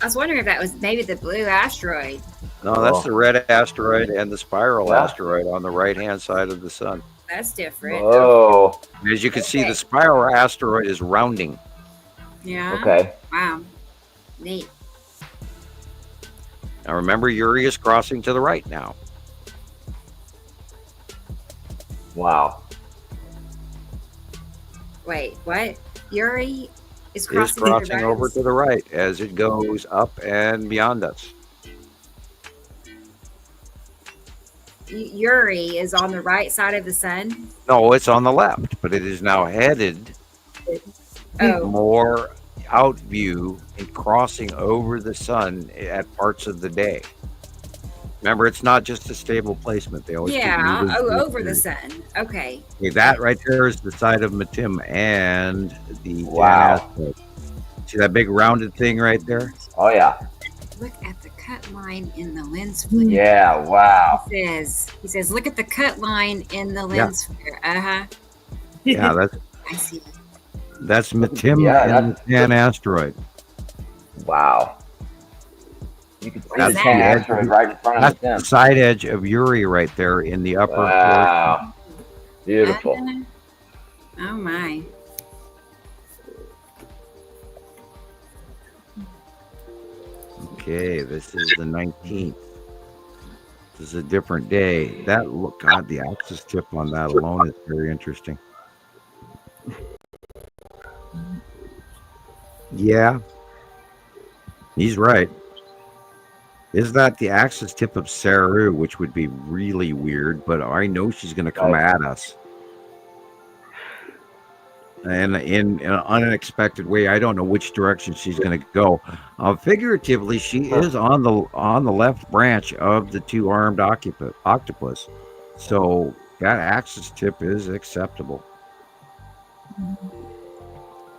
S3: I was wondering if that was maybe the blue asteroid.
S1: No, that's
S9: Oh.
S1: the red asteroid and the spiral
S9: Yeah.
S1: asteroid on the right-hand side of the sun.
S3: That's different.
S9: Oh.
S1: As you can see,
S3: Okay.
S1: the spiral asteroid is rounding.
S3: Yeah.
S9: Okay.
S3: Wow. Neat.
S1: Now remember, Uri is crossing to the right now.
S9: Wow.
S3: Wait, what? Uri is
S1: Is
S3: crossing,
S1: crossing
S3: the
S1: over
S3: roads?
S1: to the right as it goes up and beyond us.
S3: Uri is on the right side of the sun.
S1: No, it's on the left, but it is now headed
S3: Oh,
S1: more out view and crossing over the sun at parts of the day. Remember, it's not just a stable placement. They always keep
S3: yeah.
S1: moving
S3: Oh,
S1: through
S3: over the
S1: the-
S3: sun. Okay.
S1: Okay, that right there is the side of Matim and the
S9: Wow.
S1: asteroid. See that big rounded thing right there?
S9: Oh yeah.
S3: Look at the cut line in the lens flare.
S9: Yeah. Wow.
S3: He says, look at the cut line in the
S1: Yeah.
S3: lens flare. Uh-huh.
S1: Yeah,
S3: I see.
S1: that's Matim
S9: Yeah,
S1: and the Tan asteroid.
S9: Wow. You can see
S1: That's
S9: the
S3: the
S9: tan
S1: edge.
S9: asteroid right in front
S1: That's
S9: of
S1: the
S9: them.
S1: side edge of Uri right there in the upper portion.
S9: Wow. Beautiful.
S3: Oh my.
S1: Okay, this is the 19th. This is a different day. That look, God, the axis tip on that alone is very interesting. Yeah, he's right. Is that the axis tip of Saru, which would be really weird, but I know she's going to come
S9: Right.
S1: at us. And in an unexpected way. I don't know which direction she's going to go. Figuratively, she is on the left branch of the two-armed octopus. So that axis tip is acceptable.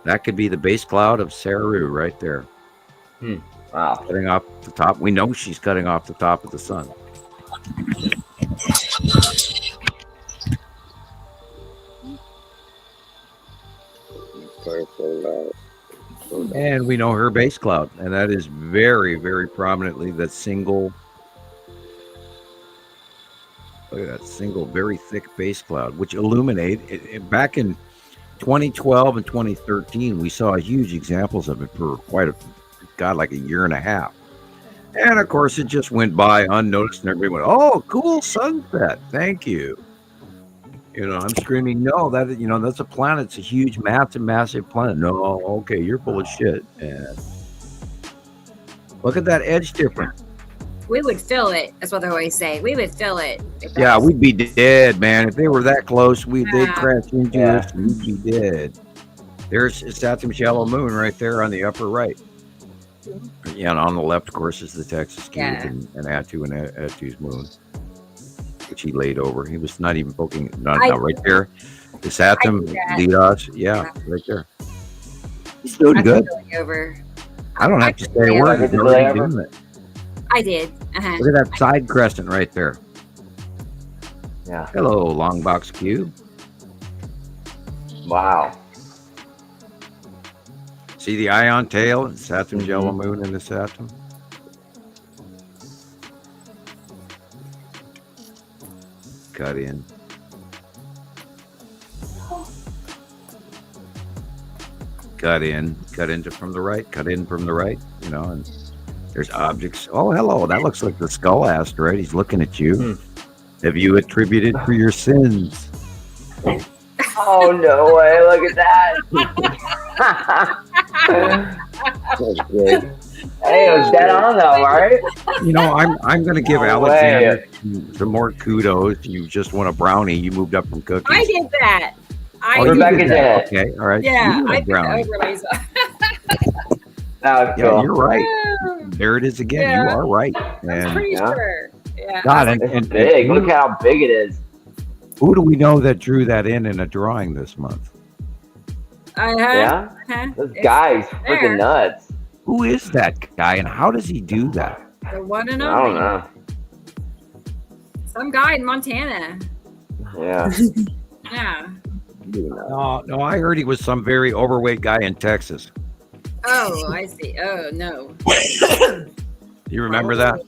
S1: That could be the base cloud of Saru right there.
S9: Wow.
S1: Cutting off the top. We know she's cutting off the top of the sun. And we know her base cloud. And that is very, very prominently the single. Look at that single, very thick base cloud, which back in 2012 and 2013, we saw huge examples of it for like a year and a half. And of course, it just went by unnoticed, and everybody went, "Oh, cool sunset, thank you." I'm screaming, "No, that's a planet. It's a huge, massive planet." No, okay, you're full of shit. And look at that edge difference.
S3: We would feel it. That's what they always say. We would feel it. if that
S1: Yeah,
S3: was-
S1: we'd be dead, man. If they were that close, they'd
S3: Yeah.
S1: crash into
S9: Yeah.
S1: us and we'd be dead. There's Saturn shallow moon right there on the upper right. Yeah, and on the left, of course, is the Texas cube
S3: Yeah.
S1: and Attu and Attu's moon, which he laid over. He was not even poking,
S3: I-
S1: not right there. The Saturn
S3: did that.
S1: lead us, yeah, right there. He's doing
S3: I
S1: good.
S3: feel it over.
S1: I don't have to say a
S3: Yeah.
S1: word. He's already doing it.
S3: I did. Uh-huh.
S1: Look at that side crescent right there.
S9: Yeah.
S1: Hello, long box cube.
S9: Wow.
S1: See the ion tail and Saturn's
S9: Mhm.
S1: yellow moon in the Saturn? Cut in. Cut in from the right, and there's objects. Oh, hello. That looks like the skull asteroid. He's looking at you. Have you attributed for your sins?
S9: Oh no way! Look at that. Hey, it was dead on though, right?
S1: I'm going to give
S9: No
S1: Alexander some more kudos. You just won a brownie. You moved up from cookies.
S3: I did that.
S1: Oh, you
S9: Rebecca
S1: did that.
S9: did.
S1: Okay, all right.
S3: Yeah,
S1: You won a
S3: I did the
S1: brownie.
S3: overlays.
S9: That was
S1: Yeah,
S9: cool.
S1: you're right. there it is again.
S3: Yeah.
S1: You are right.
S3: I'm
S1: And
S3: pretty
S9: Yeah.
S3: sure. Yeah.
S1: God,
S9: It's big. Look how big it is.
S1: who do we know that drew that in a drawing this month?
S9: Yeah. This guy's
S3: there.
S9: freaking nuts.
S1: Who is that guy, and how does he do that?
S3: The one and
S9: I don't
S3: only.
S9: know.
S3: Some guy in Montana.
S9: Yeah.
S3: Yeah.
S1: No, I heard he was some very overweight guy in Texas.
S3: Oh, I see. Oh no.
S1: You remember that?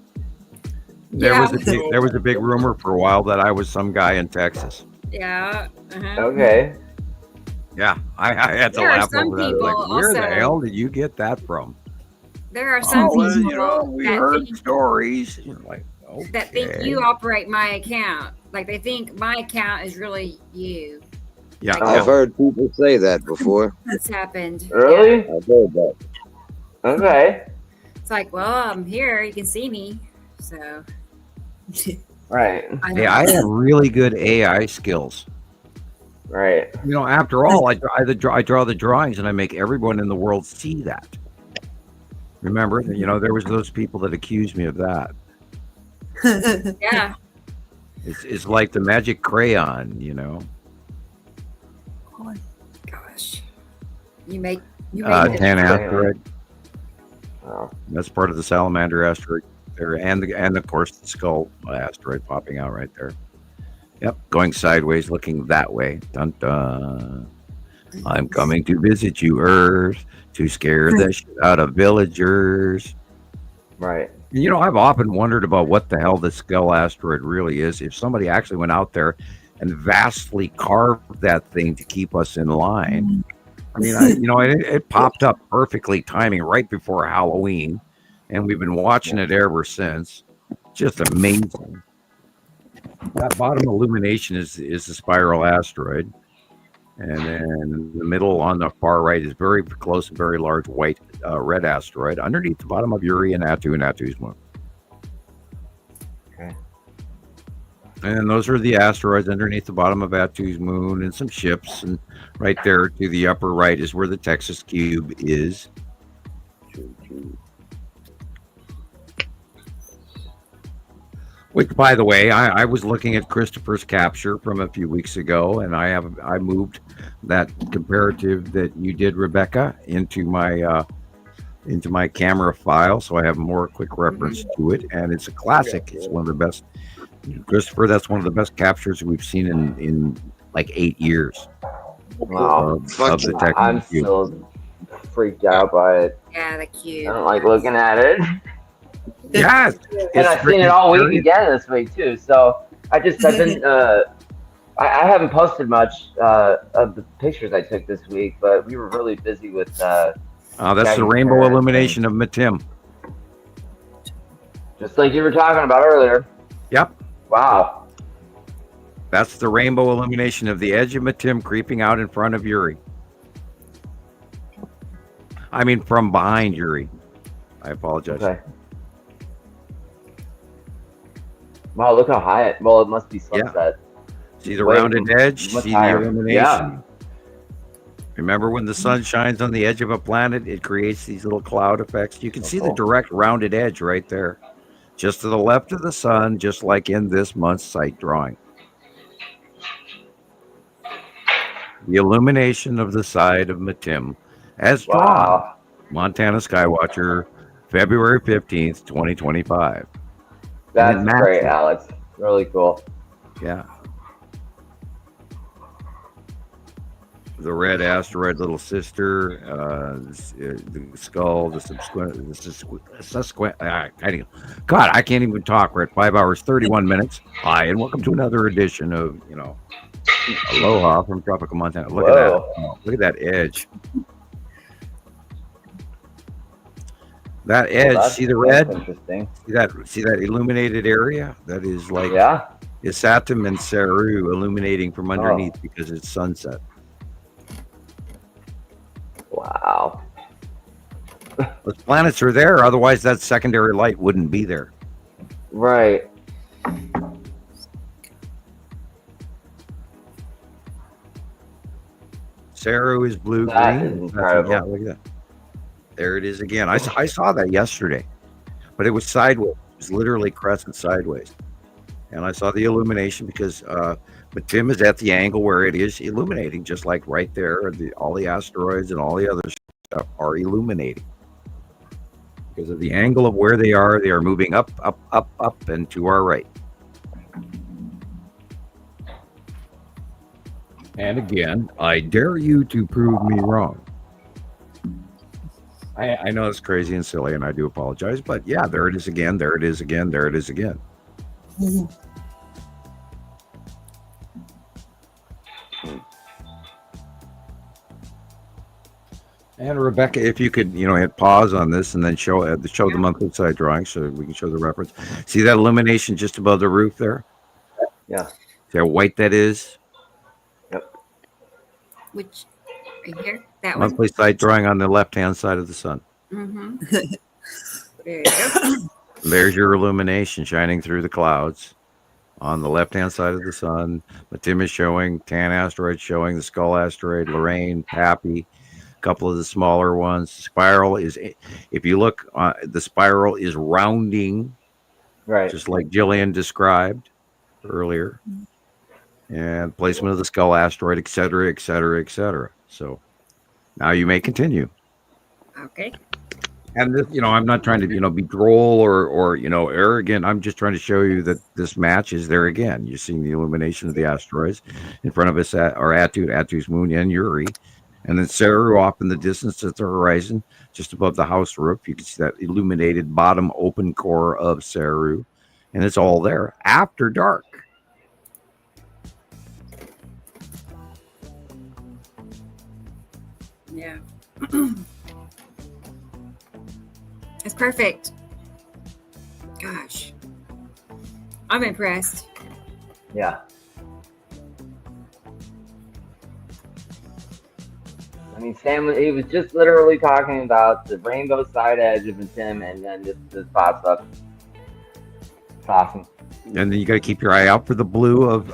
S1: There was a big rumor for a while that I was some guy in Texas.
S3: Yeah.
S9: Okay.
S1: Yeah, I had to
S3: There are
S1: laugh
S3: some
S1: over that.
S3: people
S1: Like, where the
S3: also-
S1: hell did you get that from?
S3: There are some
S1: well,
S3: people
S1: we
S3: that
S1: heard
S3: think,
S1: stories. You're like, okay.
S3: that think you operate my account. Like they think my account is really you.
S1: Yeah,
S7: I've heard people say that before.
S3: That's happened.
S9: Really?
S3: Yeah.
S7: I've heard that.
S9: Okay.
S3: It's like, well, I'm here. You can see me. So.
S9: Right.
S1: Hey, I have really good AI skills.
S9: Right.
S1: You know, after all, I draw the drawings and I make everyone in the world see that. Remember, you know, there was those people that accused me of that.
S3: Yeah.
S1: It's like the magic crayon, you know.
S3: Gosh. You make it.
S1: 10 asteroid.
S9: Oh.
S1: That's part of the salamander asteroid there, and of course the skull asteroid popping out right there. Yep, going sideways, looking that way. Dun dun. I'm coming to visit you, Earth, to scare the shit out of villagers.
S9: Right.
S1: You know, I've often wondered about what the hell the skull asteroid really is. If somebody actually went out there and vastly carved that thing to keep us in line. I mean, it popped up perfectly timing right before Halloween, and we've been watching it ever since. Just amazing. That bottom illumination is the spiral asteroid, and then the middle on the far right is very close and very large white red asteroid underneath the bottom of Uri and Attu's moon.
S9: Okay.
S1: And those are the asteroids underneath the bottom of Attu's moon and some ships, and right there to the upper right is where the Texas cube is. Which, by the way, I was looking at Christopher's capture from a few weeks ago, and I moved that comparative that you did, Rebecca, into my camera file, so I have more quick reference to it, and it's a classic. It's one of the best, Christopher. That's one of the best captures we've seen in like 8 years.
S9: Wow.
S1: Of the Texas
S9: I'm
S1: cube.
S9: still freaked out by it.
S3: Yeah, the
S9: I
S3: cube.
S9: don't like looking at it.
S1: Yeah,
S9: And I've seen it all week again this week too. So I've been I haven't posted much of the pictures I took this week, but we were really busy with
S1: That's the
S9: Dragon
S1: rainbow
S9: Parent
S1: illumination of Matim.
S9: just like you were talking about earlier.
S1: Yep.
S9: Wow.
S1: That's the rainbow illumination of the edge of Matim creeping out in front of Uri. I mean, from behind Uri. I apologize.
S9: Okay. Wow, look how high it. Well, it must be sunset.
S1: See the
S9: Way
S1: rounded edge?
S9: much
S1: See
S9: higher.
S1: the illumination?
S9: Yeah.
S1: Remember when the sun shines on the edge of a planet, it creates these little cloud effects. You can see the
S9: cool.
S1: direct rounded edge right there. Just to the left of the sun, just like in this month's site drawing. The illumination of the side of Matim as drawn.
S9: Wow.
S1: Montana Skywatcher, February 15th, 2025.
S9: That's
S1: massive.
S9: great, Alex. Really cool.
S1: Yeah. The red asteroid, little sister, the skull, the subsequent. God, I can't even talk. We're at 5 hours, 31 minutes. Hi, and welcome to another edition of, Aloha from Tropical Montana. Look at that. Oh, look at that edge. That edge, see the red?
S9: That's interesting.
S1: See that illuminated area? That is like
S9: Yeah.
S1: Isatim and Saru illuminating from underneath because it's sunset.
S9: Wow.
S1: Those planets are there, otherwise that secondary light wouldn't be there.
S9: Right.
S1: Saru is blue
S9: That
S1: green.
S9: is incredible.
S1: Yeah, look at that. There it is again. I saw that yesterday. but it was sideways. It was literally crescent sideways. And I saw the illumination because Matim is at the angle where it is illuminating, just like right there. All the asteroids and all the other stuff are illuminating. Because of the angle of where they are moving up, up, up, up, and to our right. And again, I dare you to prove me wrong. I know it's crazy and silly, and I do apologize, but yeah, there it is again, there it is again, there it is again. And Rebecca, if you could, hit pause on this and then show the monthly side drawing so we can show the reference. See that illumination just above the roof there?
S9: Yeah.
S1: See how white that is?
S9: Yep.
S3: Which right here, that one.
S1: Monthly side drawing on the left-hand side of the sun.
S3: Mm-hmm. There you go.
S1: There's your illumination shining through the clouds on the left-hand side of the sun. Matim is showing, Tan asteroid showing, the Skull asteroid, Lorraine, Pappy, a couple of the smaller ones. Spiral is, if you look, the spiral is rounding,
S9: Right.
S1: just like Jillian described earlier. And placement of the Skull asteroid, et cetera, et cetera, et cetera. So now you may continue.
S3: Okay.
S1: And this, I'm not trying to, be droll or arrogant. I'm just trying to show you that this match is there again. You're seeing the illumination of the asteroids in front of us are Atu's moon, and Uri, and then Saru off in the distance at the horizon, just above the house roof. You can see that illuminated bottom open core of Saru, and it's all there after dark.
S3: Yeah. It's perfect. Gosh. I'm impressed.
S9: Yeah. I mean, Sam, he was just literally talking about the rainbow side edge of Matim, and then this pops up. It's awesome.
S1: And then you got to keep your eye out for the blue of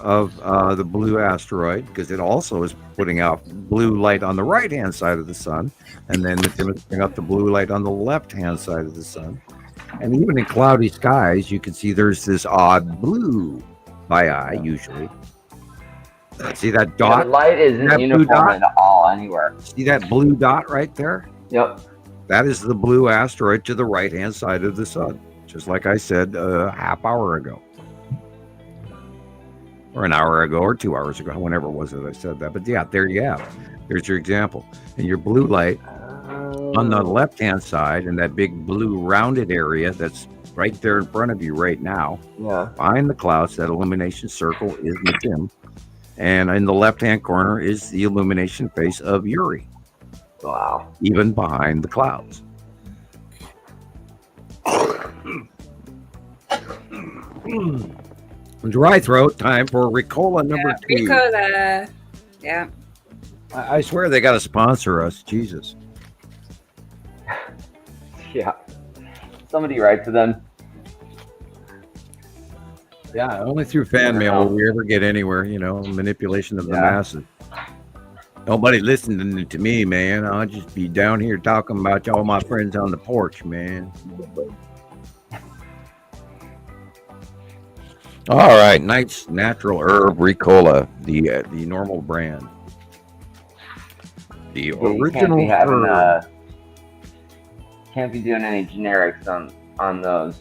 S1: the blue asteroid, because it also is putting out blue light on the right-hand side of the sun, and then it's going to bring up the blue light on the left-hand side of the sun. And even in cloudy skies, you can see there's this odd blue by eye, usually. See that dot?
S9: Yeah, the light isn't uniform at all anywhere.
S1: See that blue dot right there?
S9: Yep.
S1: That is the blue asteroid to the right-hand side of the sun, just like I said a half hour ago. Or an hour ago, or 2 hours ago, whenever it was that I said that. But yeah, there you have. There's your example. And your blue light on the left-hand side, in that big blue rounded area that's right there in front of you right now.
S9: Yeah.
S1: Behind the clouds, that illumination circle is Matim. And in the left-hand corner is the illumination face of Uri.
S9: Wow.
S1: Even behind the clouds. Dry throat, time for Ricola number 2.
S3: Ricola. Yeah.
S1: I swear they got to sponsor us. Jesus.
S9: Yeah. Somebody write to them.
S1: Yeah, only through fan mail will we ever get anywhere, manipulation of the masses. Nobody listening to me, man. I'll just be down here talking about all my friends on the porch, man. All right, Knight's Natural Herb Ricola, the normal brand. The original herb.
S9: Can't be doing any generics on those.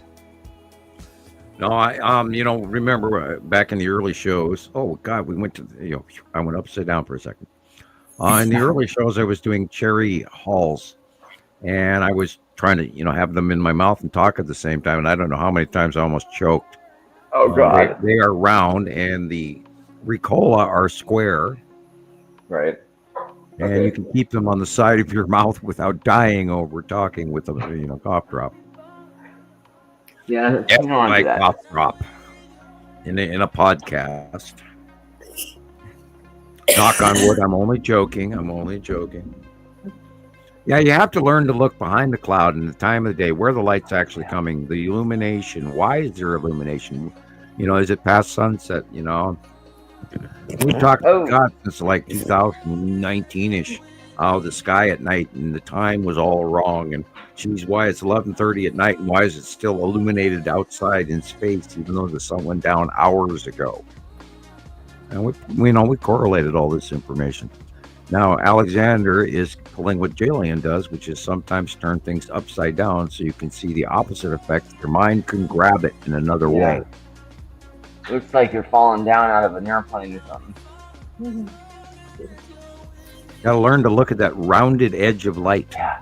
S1: No, I remember back in the early shows. Oh God, we went to I went upside down for a second. In the early shows, I was doing cherry halls, and I was trying to have them in my mouth and talk at the same time. And I don't know how many times I almost choked.
S9: Oh God!
S1: They are round, and the Ricola are square.
S9: Right.
S1: And you can keep them on the side of your mouth without dying over talking with a cough drop.
S9: Yeah,
S1: my cough drop in a podcast. Knock on wood. I'm only joking. Yeah, you have to learn to look behind the cloud and the time of the day, where the light's actually coming, the illumination. Why is there illumination? Is it past sunset? We talked God since like 2019-ish. the sky at night and the time was all wrong. And geez, why it's 11:30 at night and why is it still illuminated outside in space even though the sun went down hours ago? And we correlated all this information. Now Alexander is pulling what Jillian does, which is sometimes turn things upside down so you can see the opposite effect. Your mind can grab it in another way.
S9: Looks like you're falling down out of an airplane or something.
S1: Got to learn to look at that rounded edge of light.
S9: Yeah.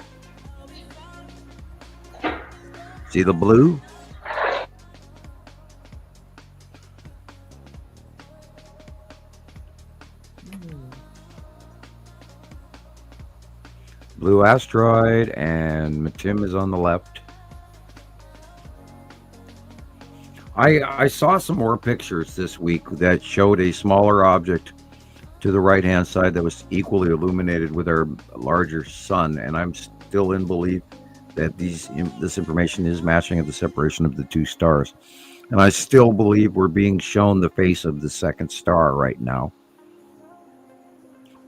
S1: See the blue? Blue asteroid, and Tim is on the left. I saw some more pictures this week that showed a smaller object to the right hand side that was equally illuminated with our larger sun, and I'm still in belief that this information is matching at the separation of the two stars. And I still believe we're being shown the face of the second star right now,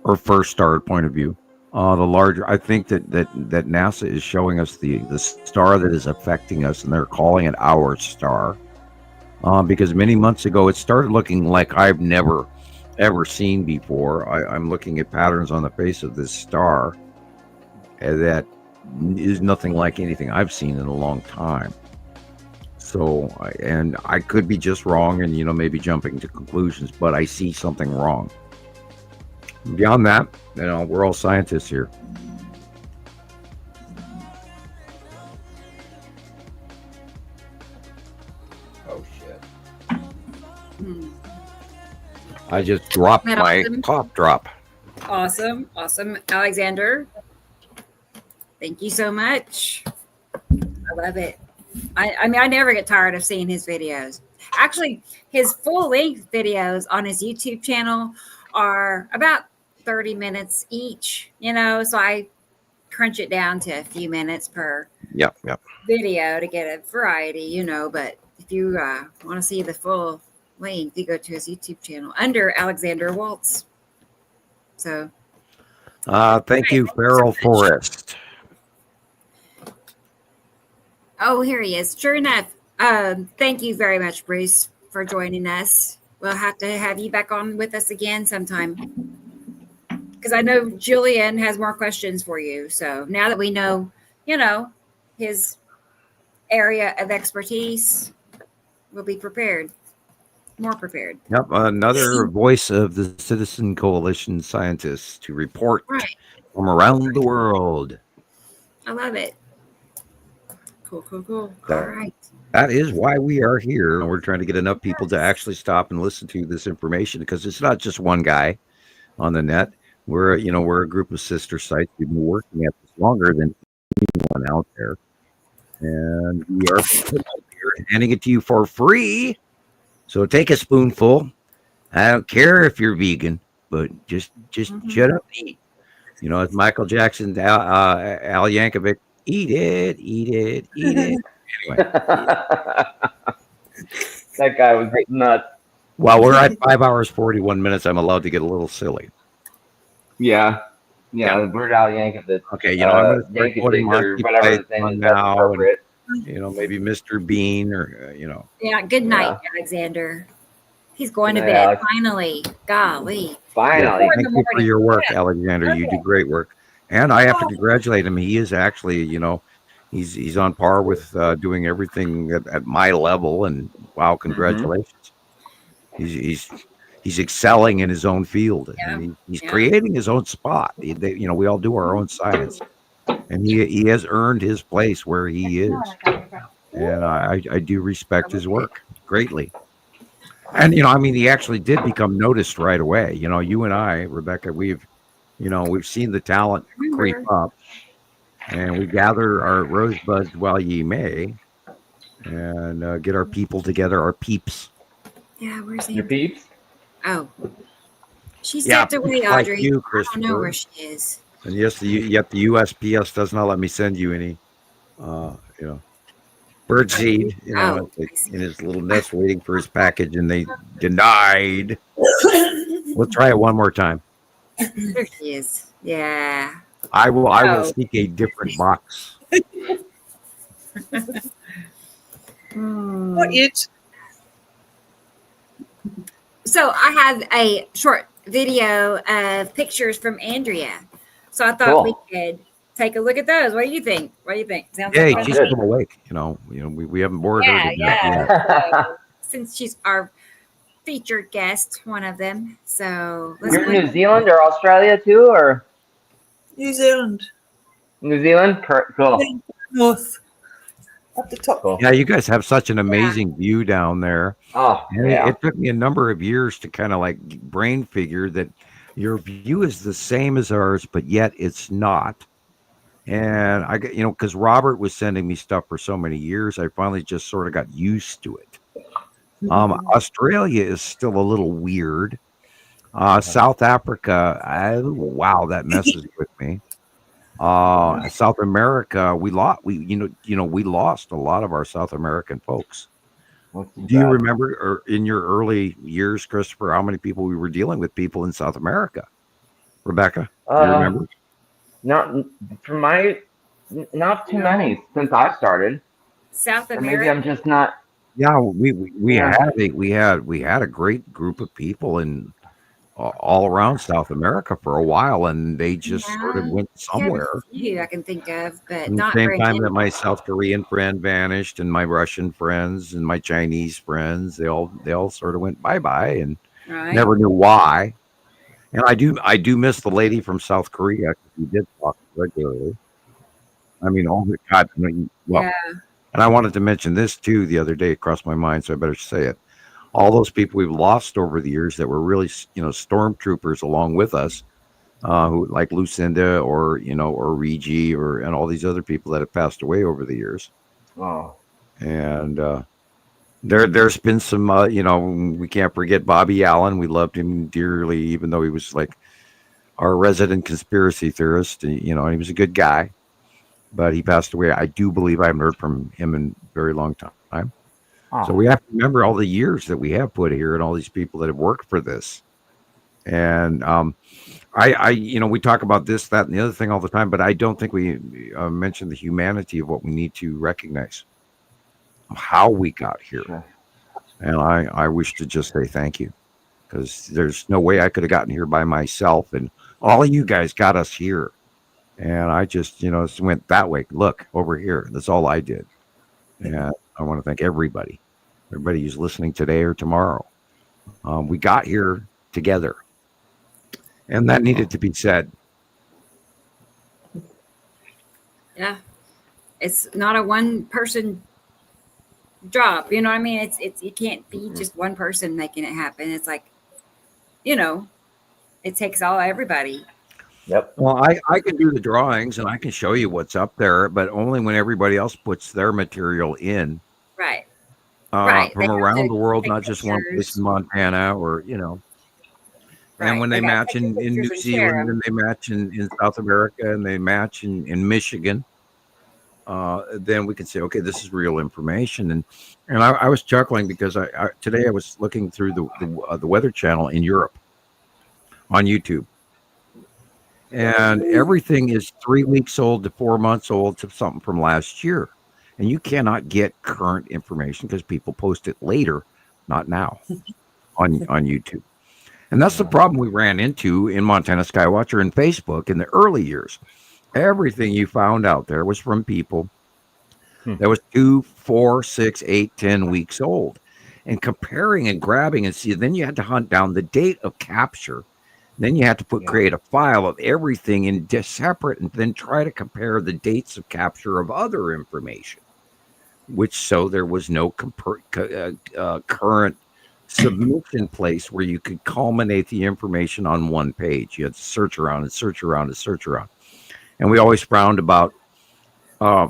S1: or first star point of view. The larger, I think that NASA is showing us the star that is affecting us, and they're calling it our star. Because many months ago, it started looking like I've never ever seen before. I'm looking at patterns on the face of this star that is nothing like anything I've seen in a long time. So, and I could be just wrong and, maybe jumping to conclusions, but I see something wrong. Beyond that, we're all scientists here. Oh, shit. I just dropped my cough drop.
S3: Awesome. Alexander, thank you so much. I love it. I mean, I never get tired of seeing his videos. Actually, his full-length videos on his YouTube channel are about 30 minutes each, so I crunch it down to a few minutes per video to get a variety, but if you want to see the full length, you go to his YouTube channel under Alexander Waltz. So
S1: thank you, Farrell Forrest.
S3: Oh, here he is. Sure enough. Thank you very much, Bruce, for joining us. We'll have to have you back on with us again sometime, because I know Julian has more questions for you. So now that we know, his area of expertise, we'll be prepared, more prepared.
S1: Yep, another voice of the Citizen Coalition scientists to report from around the world.
S3: I love it. Cool. All right.
S1: That is why we are here. We're trying to get enough people to actually stop and listen to this information, because it's not just one guy on the net. We're a group of sister sites. We've been working at this longer than anyone out there, and we are handing it to you for free. So take a spoonful. I don't care if you're vegan, but just shut up and eat. As Michael Jackson, Al Yankovic, eat it. Anyway,
S9: that guy was nuts.
S1: While we're at 5 hours 41 minutes, I'm allowed to get a little silly.
S9: Yeah. Weird Al Yankovic.
S1: Okay, I'm going to start quoting Monty
S9: Python
S1: now, and maybe Mr. Bean, or
S3: Yeah. Good night, Alexander. He's going to bed.
S9: Alex.
S3: Finally. Golly.
S9: Finally.
S1: Thank you for your work, Alexander. You do great work, and I have to congratulate him. He is actually, he's on par with doing everything at my level, and wow, congratulations. He's excelling in his own field.
S3: Yeah.
S1: And he's creating his own spot. We all do our own science, and he has earned his place where he is. And I do respect his work greatly. And he actually did become noticed right away. You and I, Rebecca, we've seen the talent creep up, and we gather our rosebuds while ye may, and get our people together, our peeps.
S3: Yeah, where's he?
S9: Your peeps?
S3: Oh, she stepped away,
S1: like
S3: Audrey.
S1: you,
S3: I don't know
S1: Christopher.
S3: where she is.
S1: And yes, the USPS does not let me send you any, birdseed, in his little nest waiting for his package, and they denied. We'll try it one more time.
S3: There she is. Yeah.
S1: I will
S3: Oh.
S1: seek a different box.
S8: Not yet.
S3: So I have a short video of pictures from Andrea. So I thought we
S9: Cool.
S3: could take a look at those. What do you think? What do you think? Sounds
S1: Hey,
S3: like
S1: she's
S3: fun.
S1: still awake. We haven't bored her
S3: Yeah,
S1: to death
S3: yeah.
S1: yet.
S3: So, since she's our featured guest, one of them. So let's
S9: You're
S3: go
S9: in
S3: ahead.
S9: New Zealand or Australia too, or
S8: New Zealand.
S9: New Zealand? Cool.
S8: North. Up the top.
S9: Cool.
S1: Yeah, you guys have such an amazing view down there.
S9: Oh,
S1: And
S9: yeah.
S1: it took me a number of years to kind of like brain figure that your view is the same as ours, but yet it's not. And I got, because Robert was sending me stuff for so many years, I finally just sort of got used to it. Australia is still a little weird. South Africa, wow, that messes with me. South America, we lost a lot of our South American folks. Do you remember, or in your early years, Christopher, how many people we were dealing with people in South America? Rebecca, do you remember?
S9: Not too many since I started.
S3: South
S9: Or
S3: America.
S9: maybe I'm just not.
S1: Yeah, we
S9: Yeah.
S1: had a great group of people in all around South America for a while, and they just sort of went somewhere.
S3: Few I can think of, but
S1: At the
S3: not
S1: same
S3: very
S1: time
S3: many.
S1: that my South Korean friend vanished, and my Russian friends and my Chinese friends, they all sort of went bye-bye, and
S3: Right.
S1: never knew why. And I do miss the lady from South Korea. We did talk regularly. I mean, all the God, well,
S3: Yeah.
S1: and I wanted to mention this too the other day. It crossed my mind, so I better say it. All those people we've lost over the years that were really, stormtroopers along with us, who like Lucinda or Regi and all these other people that have passed away over the years.
S9: Oh.
S1: And there's been some, we can't forget Bobby Allen. We loved him dearly, even though he was like our resident conspiracy theorist. And he was a good guy, but he passed away. I do believe I haven't heard from him in a very long time.
S9: Oh.
S1: So we have to remember all the years that we have put here and all these people that have worked for this. And we talk about this, that, and the other thing all the time, but I don't think we mention the humanity of what we need to recognize, how we got here.
S9: Sure.
S1: And I wish to just say thank you, because there's no way I could have gotten here by myself, and all of you guys got us here. And I just, went that way. Look over here. That's all I did. And I want to thank everybody who's listening today or tomorrow. We got here together, and that needed to be said.
S3: Yeah. It's not a one person job. You know what I mean? It's you can't be just one person making it happen. It's like, it takes everybody.
S9: Yep.
S1: Well, I can do the drawings and I can show you what's up there, but only when everybody else puts their material in.
S3: Right. Right. They
S1: From
S3: have
S1: around
S3: to
S1: the world,
S3: take
S1: not just one place
S3: pictures.
S1: in Montana or,
S3: Right.
S1: and when they
S3: They gotta
S1: match
S3: take
S1: in
S3: the
S1: New
S3: pictures and share
S1: Zealand
S3: 'em.
S1: and they match in South America and they match in Michigan, then we can say, okay, this is real information. And I was chuckling because today I was looking through the Weather Channel in Europe on YouTube. And everything is 3 weeks old to 4 months old to something from last year. And you cannot get current information because people post it later, not now, on YouTube. And that's the problem we ran into in Montana Skywatcher and Facebook in the early years. Everything you found out there was from people that was 2, 4, 6, 8, 10 weeks old. And comparing and grabbing and see, then you had to hunt down the date of capture. Then you had to create a file of everything in separate and then try to compare the dates of capture of other information, so there was no current submission place where you could culminate the information on one page. You had to search around and search around and search around. And we always frowned about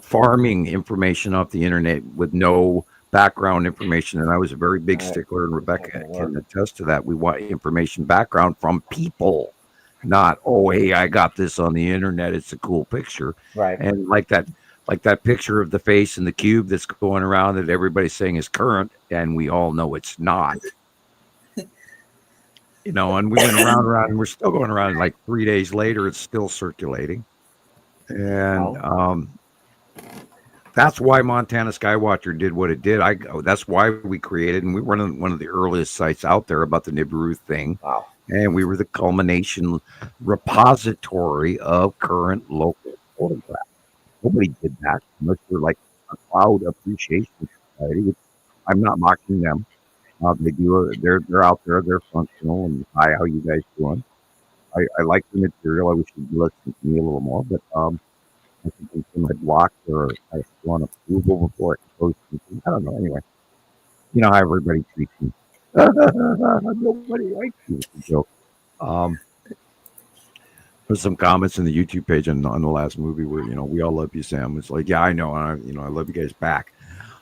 S1: farming information off the internet with no background information. And I was a very big stickler, and Rebecca can attest to that. We want information background from people, not, oh, hey, I got this on the internet. It's a cool picture.
S9: Right.
S1: And like that picture of the face in the cube that's going around that everybody's saying is current, and we all know it's not. You know, and we went around, and we're still going around. Like 3 days later, it's still circulating, and that's why Montana Skywatcher did what it did. That's why we created, and we were one of the earliest sites out there about the Nibiru thing.
S9: Wow.
S1: And we were the culmination repository of current local photographs. Nobody did that unless you're like a cloud appreciation society, which I'm not mocking them. They do. They're out there. They're functional. And hi, how you guys doing? I like the material. I wish you'd listen to me a little more, but I think in my block or I want approval before I post something. I don't know. Anyway, you know how everybody treats me. Nobody likes you. It's a joke. There's some comments in the YouTube page on the last movie where, you know, we all love you, Sam. It's like, yeah, I know. I love you guys back.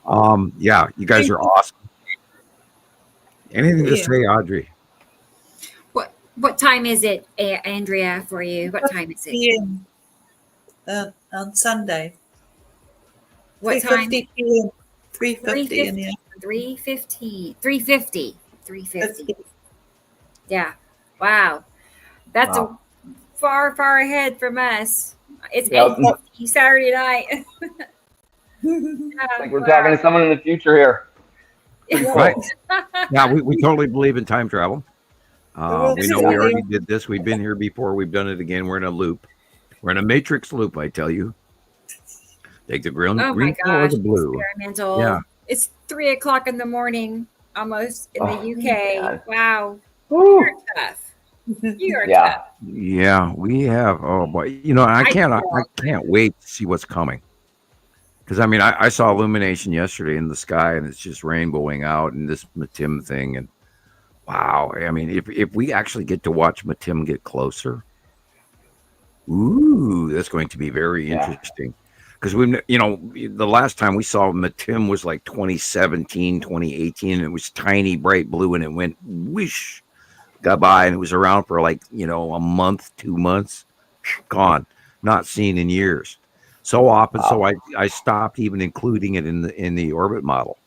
S1: Yeah, you guys are awesome. Anything to say, Audrey?
S3: What time is it, Andrea, for you? What time is it?
S8: PM. On Sunday.
S3: What time?
S8: 3:50 PM. 3:50 in the
S3: 3:50. Yeah. Wow. That's a far ahead from us. It's 8:50 Saturday night.
S9: Like we're talking to someone in the future here.
S1: Right. Yeah, we totally believe in time travel. We know we already did this. We've been here before. We've done it again. We're in a loop. We're in a matrix loop, I tell you. Take the green or the blue.
S3: Experimental.
S1: Yeah.
S3: It's 3:00 in the morning, almost in the UK.
S9: God.
S3: Wow.
S9: Woo.
S3: You're tough. You are
S9: Yeah.
S3: tough.
S1: Yeah, we have. Oh boy, you know, I can't wait to see what's coming. Because I mean, I saw illumination yesterday in the sky, and it's just rainbowing out, and this Matim thing, and wow. I mean, if we actually get to watch Matim get closer, ooh, that's going to be very interesting. Because the last time we saw Matim was like 2017, 2018, and it was tiny, bright blue, and it went whoosh, got by, and it was around for like, a month, 2 months, gone, not seen in years. So often, so I stopped even including it in the orbit model.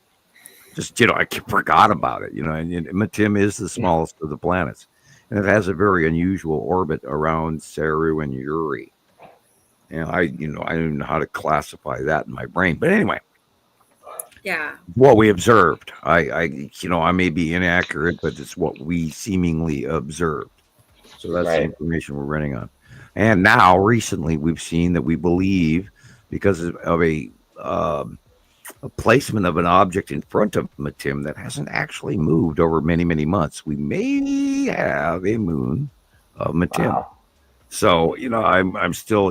S1: Just, I forgot about it, and Matim is the smallest of the planets. And it has a very unusual orbit around Saru and Uri. And I don't know how to classify that in my brain. But anyway.
S3: Yeah.
S1: What we observed. I may be inaccurate, but it's what we seemingly observed. So that's the information we're running on. And now, recently, we've seen that we believe, because of a placement of an object in front of Matim that hasn't actually moved over many, many months, we may have a moon of Matim. Wow. So, I'm still,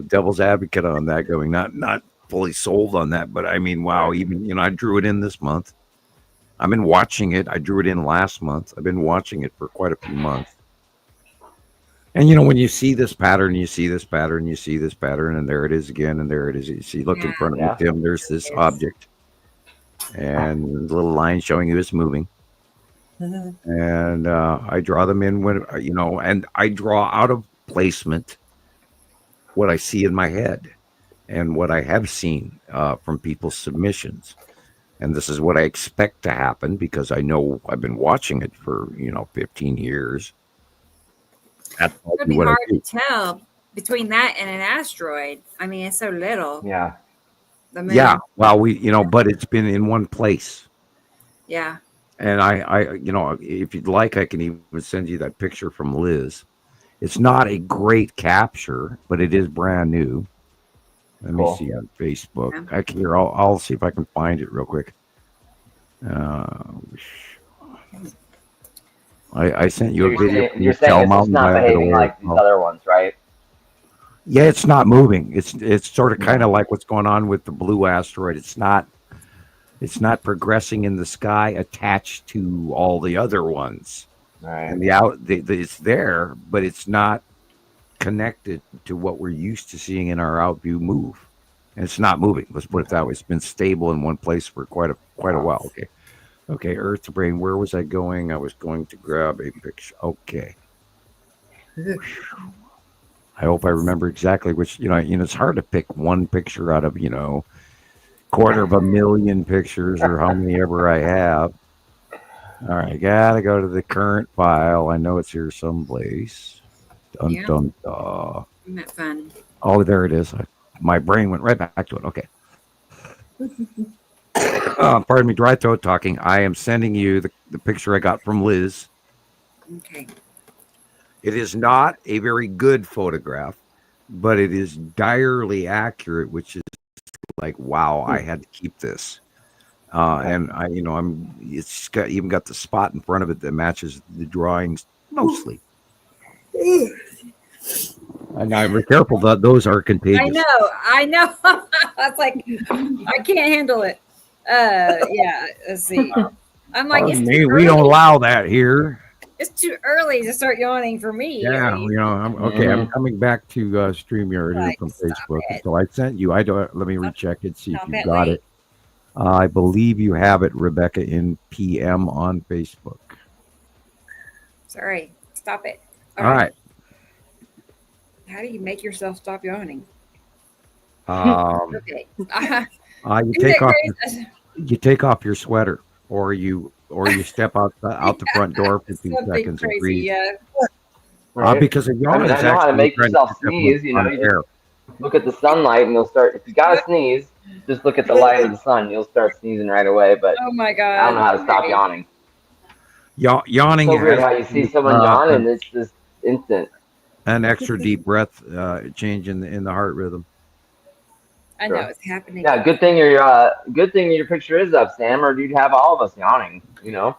S1: devil's advocate on that, going not fully sold on that, but I mean, wow, even, I drew it in this month. I've been watching it. I drew it in last month. I've been watching it for quite a few months. And, when you see this pattern, you see this pattern, you see this pattern, and there it is again, and there it is. You see, look in front of Tim, there's this object, and the little line showing you it's moving. Mm-hmm. And I draw them in when, and I draw out of placement what I see in my head and what I have seen from people's submissions. And this is what I expect to happen because I know I've been watching it for, 15 years.
S3: It would be hard to tell between that and an asteroid. I mean, it's so little.
S9: Yeah.
S1: Yeah. Well, but it's been in one place.
S3: Yeah.
S1: And I, if you'd like, I can even send you that picture from Liz. It's not a great capture, but it is brand new. Let me see on Facebook. Yeah. I'll see if I can find it real quick. I sent you a video.
S9: You're saying it's not behaving like these other ones, right?
S1: Yeah, it's not moving. It's sort of kind of like what's going on with the blue asteroid. It's not progressing in the sky attached to all the other ones.
S9: Right.
S1: And it's there, but it's not connected to what we're used to seeing in our outview move. And it's not moving. Let's put it that way. It's been stable in one place for quite a while. Okay, Earth to Brain. Where was I going? I was going to grab a picture. Okay. I hope I remember exactly which. It's hard to pick one picture out of 250,000 pictures or how many ever I have. All right, gotta go to the current file. I know it's here someplace. Dun
S3: Yeah.
S1: dun dun.
S3: Isn't that fun?
S1: Oh, there it is. My brain went right back to it. Okay. Pardon me, dry throat talking. I am sending you the picture I got from Liz.
S3: Okay.
S1: It is not a very good photograph, but it is direly accurate, which is like, wow, I had to keep this. And I, it's got even got the spot in front of it that matches the drawings mostly. And I'm very careful that those are contagious.
S3: I know. That's like I can't handle it. Yeah. Let's see. I'm like,
S1: Pardon me, we don't allow that here.
S3: it's too early to start yawning for me.
S1: Yeah,
S3: I mean,
S1: I'm okay. I'm coming back to StreamYard here
S3: Right,
S1: from
S3: stop
S1: Facebook.
S3: it.
S1: So I sent you. I don't. Let me recheck it. See if
S3: Stop
S1: you
S3: it,
S1: got
S3: wait.
S1: it. I believe you have it, Rebecca, in PM on Facebook.
S3: Sorry. Stop it.
S1: All right.
S3: How do you make yourself stop yawning? Okay.
S1: You take off your sweater, or you step out the front door for 2
S3: Something
S1: seconds and
S3: crazy.
S1: breathe.
S3: Yeah.
S9: Right?
S1: Because a
S9: I
S1: yawn
S9: mean,
S1: is
S9: I know how to
S1: actually
S9: make
S1: trying
S9: yourself
S1: to step
S9: sneeze. You know,
S1: on
S9: you
S1: air.
S9: just look at the sunlight and you'll start. If you gotta sneeze, just look at the light of the sun. You'll start sneezing right away. But
S3: Oh my
S9: I
S3: God.
S9: don't know how to stop yawning.
S1: Yawning
S9: It's so weird
S1: has
S9: how you see someone yawn and it's just instant.
S1: an extra deep breath change in the heart rhythm.
S3: I know it's happening.
S9: Yeah, good thing your picture is up, Sam, or you'd have all of us yawning. You know.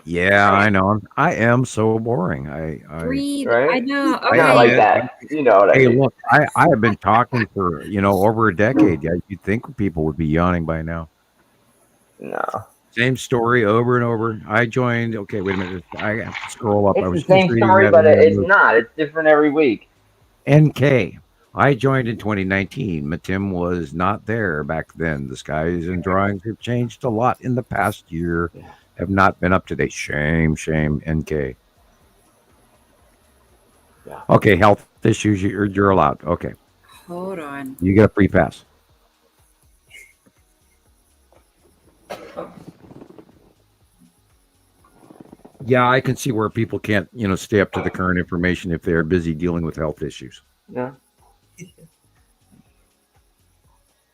S1: Yeah, I know. I am so boring. I
S3: Breathe.
S9: Right?
S3: I know.
S9: I'm
S3: Okay.
S9: not like that. You know what I
S1: Hey,
S9: mean?
S1: look, I have been talking for over a decade. Yeah, you'd think people would be yawning by now.
S9: No.
S1: Same story over and over. I joined. Okay, wait a minute. I have to scroll up. I
S9: It's
S1: was
S9: the same
S1: just reading
S9: story,
S1: that
S9: but
S1: in
S9: it's
S1: the
S9: not. It's different every week.
S1: NK. I joined in 2019. Matim was not there back then. The skies and drawings have changed a lot in the past year. Have not been up to date. Shame, NK.
S9: Yeah.
S1: Okay, health issues. You're allowed. Okay,
S3: Hold on.
S1: you get a free pass. Yeah, I can see where people can't, stay up to the current information if they're busy dealing with health issues.
S9: Yeah.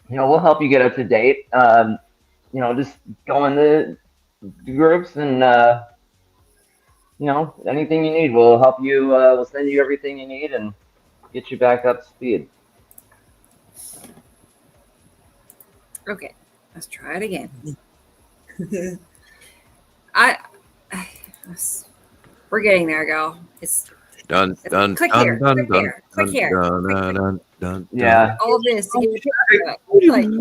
S9: We'll help you get up to date. Just go in the groups and anything you need, we'll help you. We'll send you everything you need and get you back up to speed.
S3: Okay. Let's try it again. We're getting there, girl. It's
S1: Dun dun
S3: click
S1: dun
S3: here,
S1: dun
S3: click
S1: dun
S3: here, click here,
S1: dun
S3: click
S1: dun dun dun.
S9: Yeah.
S3: all this to get your picture up.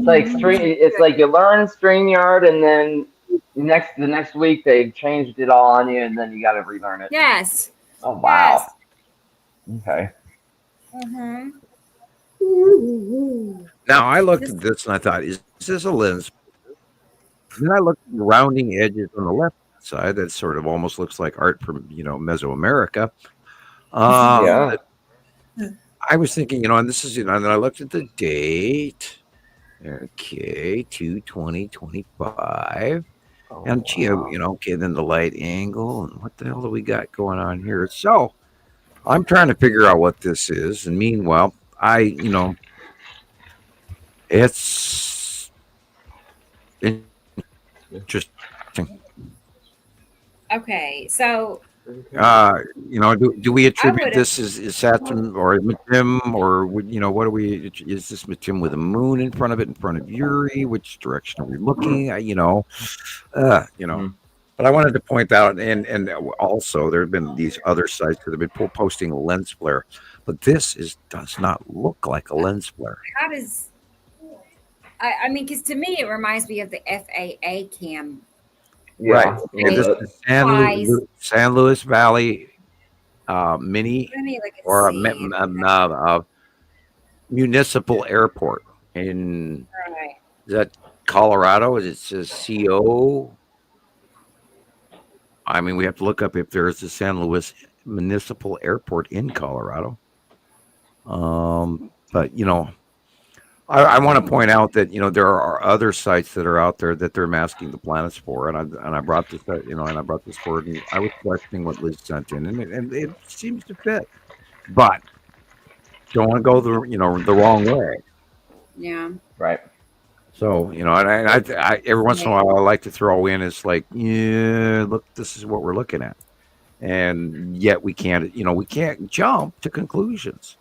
S3: Like,
S9: It's like It's like you learn StreamYard, and then the next week they changed it all on you, and then you got to relearn it.
S3: yes.
S9: Oh wow.
S3: Yes.
S9: Okay.
S3: Mm-hmm.
S1: Now I looked at this and I thought, is this a lens? And then I looked at the rounding edges on the left side. That sort of almost looks like art from Mesoamerica.
S9: Yeah.
S1: I was thinking, and this is, and then I looked at the date. Okay, 2/20/25. And gee, okay, then the light angle and what the hell do we got going on here? So I'm trying to figure out what this is. And meanwhile, it's interesting.
S3: Okay. So
S1: Do we attribute
S3: would've-
S1: this as Saturn or Matim, or what do we? Is this Matim with a moon in front of it, in front of Uri? Which direction are we looking? But I wanted to point out, and also there have been these other sites that have been posting lens flare, but this does not look like a lens flare.
S3: how does I mean, because to me it reminds me of the FAA cam.
S1: Right.
S9: Yeah.
S1: This is San Luis Valley mini
S3: I mean, like a
S1: or
S3: sand.
S1: a municipal airport in
S3: Right.
S1: is that Colorado? It says CO. I mean, we have to look up if there is a San Luis Municipal Airport in Colorado. But I want to point out that there are other sites that are out there that they're masking the planets for, and I brought this and I brought this forward, and I was questioning what Liz sent in, and it seems to fit, but don't want to go the wrong way.
S3: Yeah.
S9: Right.
S1: So I every once in a while I like to throw in, it's like, yeah, look, this is what we're looking at, and yet we can't jump to conclusions.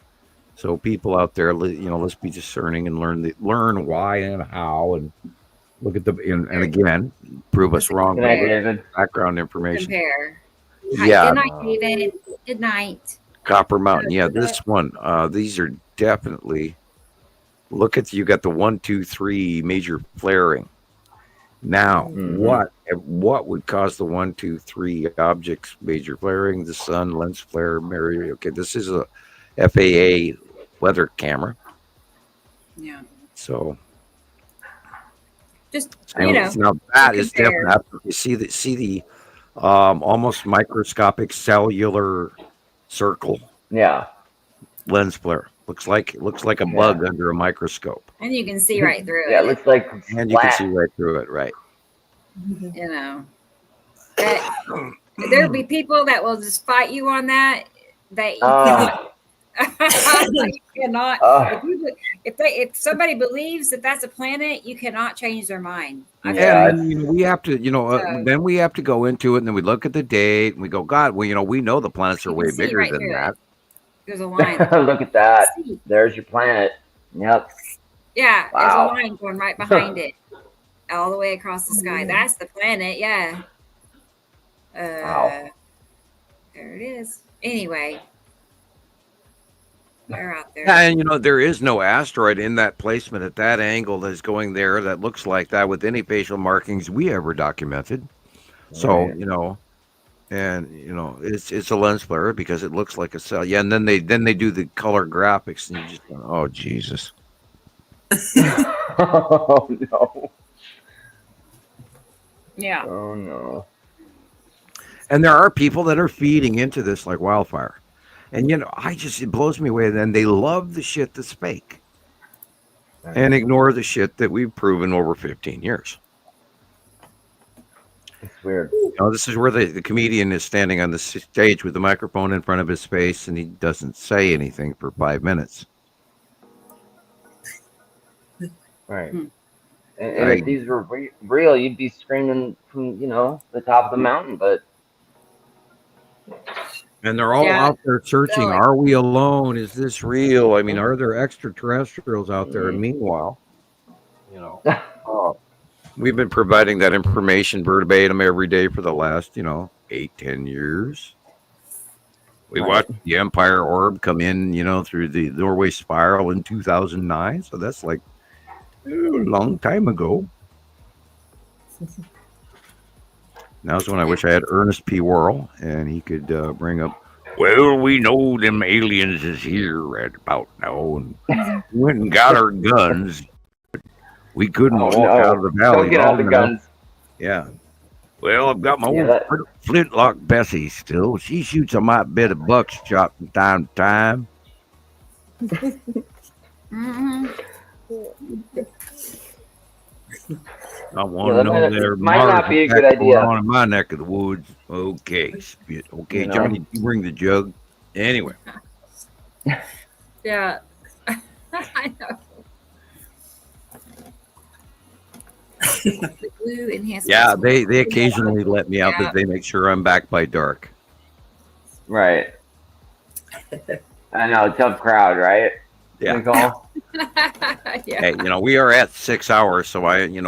S1: So people out there, let's be discerning and learn why and how, and look at and again, prove us wrong
S9: Good
S1: by
S9: night,
S1: looking
S9: David.
S1: at background information.
S3: Compare. Hi,
S1: Yeah,
S3: good night, David. Good night.
S1: Copper Mountain. Yeah, this one. These are definitely. Look at you got the 1, 2, 3 major flaring. Now, what would cause the 1, 2, 3 objects major flaring? The sun, lens flare, Mary. Okay, this is a FAA weather camera.
S3: Yeah.
S1: So
S3: Just
S1: now that is
S3: compare.
S1: definitely you see the almost microscopic cellular circle
S9: Yeah.
S1: lens flare. Looks like a bug under a microscope.
S3: And you can see right through
S9: Yeah,
S3: it.
S9: it looks like
S1: And you can
S9: flat.
S1: see right through it, right?
S3: You know. There'll be people that will just fight you on that. That you cannot. If somebody believes that that's a planet, you cannot change their mind.
S1: And
S9: Yeah,
S1: then we have to, then we have to go into it, and then we look at the date, and we go, God, well, we know the planets are
S3: You
S1: way
S3: can see
S1: bigger
S3: right
S1: than
S3: through
S1: that.
S3: it. There's a line.
S9: Look at that.
S3: See.
S9: There's your planet. Yep.
S3: Yeah,
S9: Wow.
S3: there's a line going right behind it, all the way across the sky. That's the planet. Yeah.
S9: Wow.
S3: There it is. Anyway, they're out there.
S1: Yeah, and there is no asteroid in that placement at that angle that is going there that looks like that with any facial markings we ever documented. So
S9: Right.
S1: and it's a lens flare because it looks like a cell. Yeah, and then they do the color graphics, and you just go, oh Jesus.
S9: Oh no.
S3: Yeah.
S9: Oh no.
S1: And there are people that are feeding into this like wildfire. And it blows me away. Then they love the shit that's fake and ignore the shit that we've proven over 15 years.
S9: It's weird.
S1: This is where the comedian is standing on the stage with the microphone in front of his face, and he doesn't say anything for 5 minutes.
S9: Right.
S3: Hmm.
S9: And if these were real, you'd be screaming from the top of the mountain. But
S1: And they're all out there searching.
S3: Really.
S1: Are we alone? Is this real? I mean, are there extraterrestrials out there? And meanwhile, we've been providing that information verbatim every day for the last, 8-10 years. We watched the Empire Orb come in, through the Norway Spiral in 2009. So that's like a long time ago. Now's when I wish I had Ernest P. Worrell, and he could bring up, well, we know them aliens is here right about now, and we went and got our guns. We couldn't walk out of the valley.
S9: Don't get out the
S1: long
S9: guns.
S1: enough. Yeah. Well, I've got my
S9: Yeah,
S1: old
S9: that-
S1: flintlock Bessie still. She shoots a might bit of buckshot from time to time.
S3: Mhm.
S1: I want to know
S9: that
S1: there
S9: might not be a good
S1: Mars
S9: idea.
S1: on in my neck of the woods. Okay, spit. Okay,
S9: You know?
S1: Johnny, you bring the jug. Anyway,
S3: Yeah. I know. The blue enhancements.
S1: yeah, they occasionally let me out
S3: Yeah.
S1: that they make sure I'm back by dark.
S9: Right. I know, tough crowd, right?
S1: Yeah.
S9: Nicole?
S3: Yeah.
S1: Hey, we are at 6 hours, so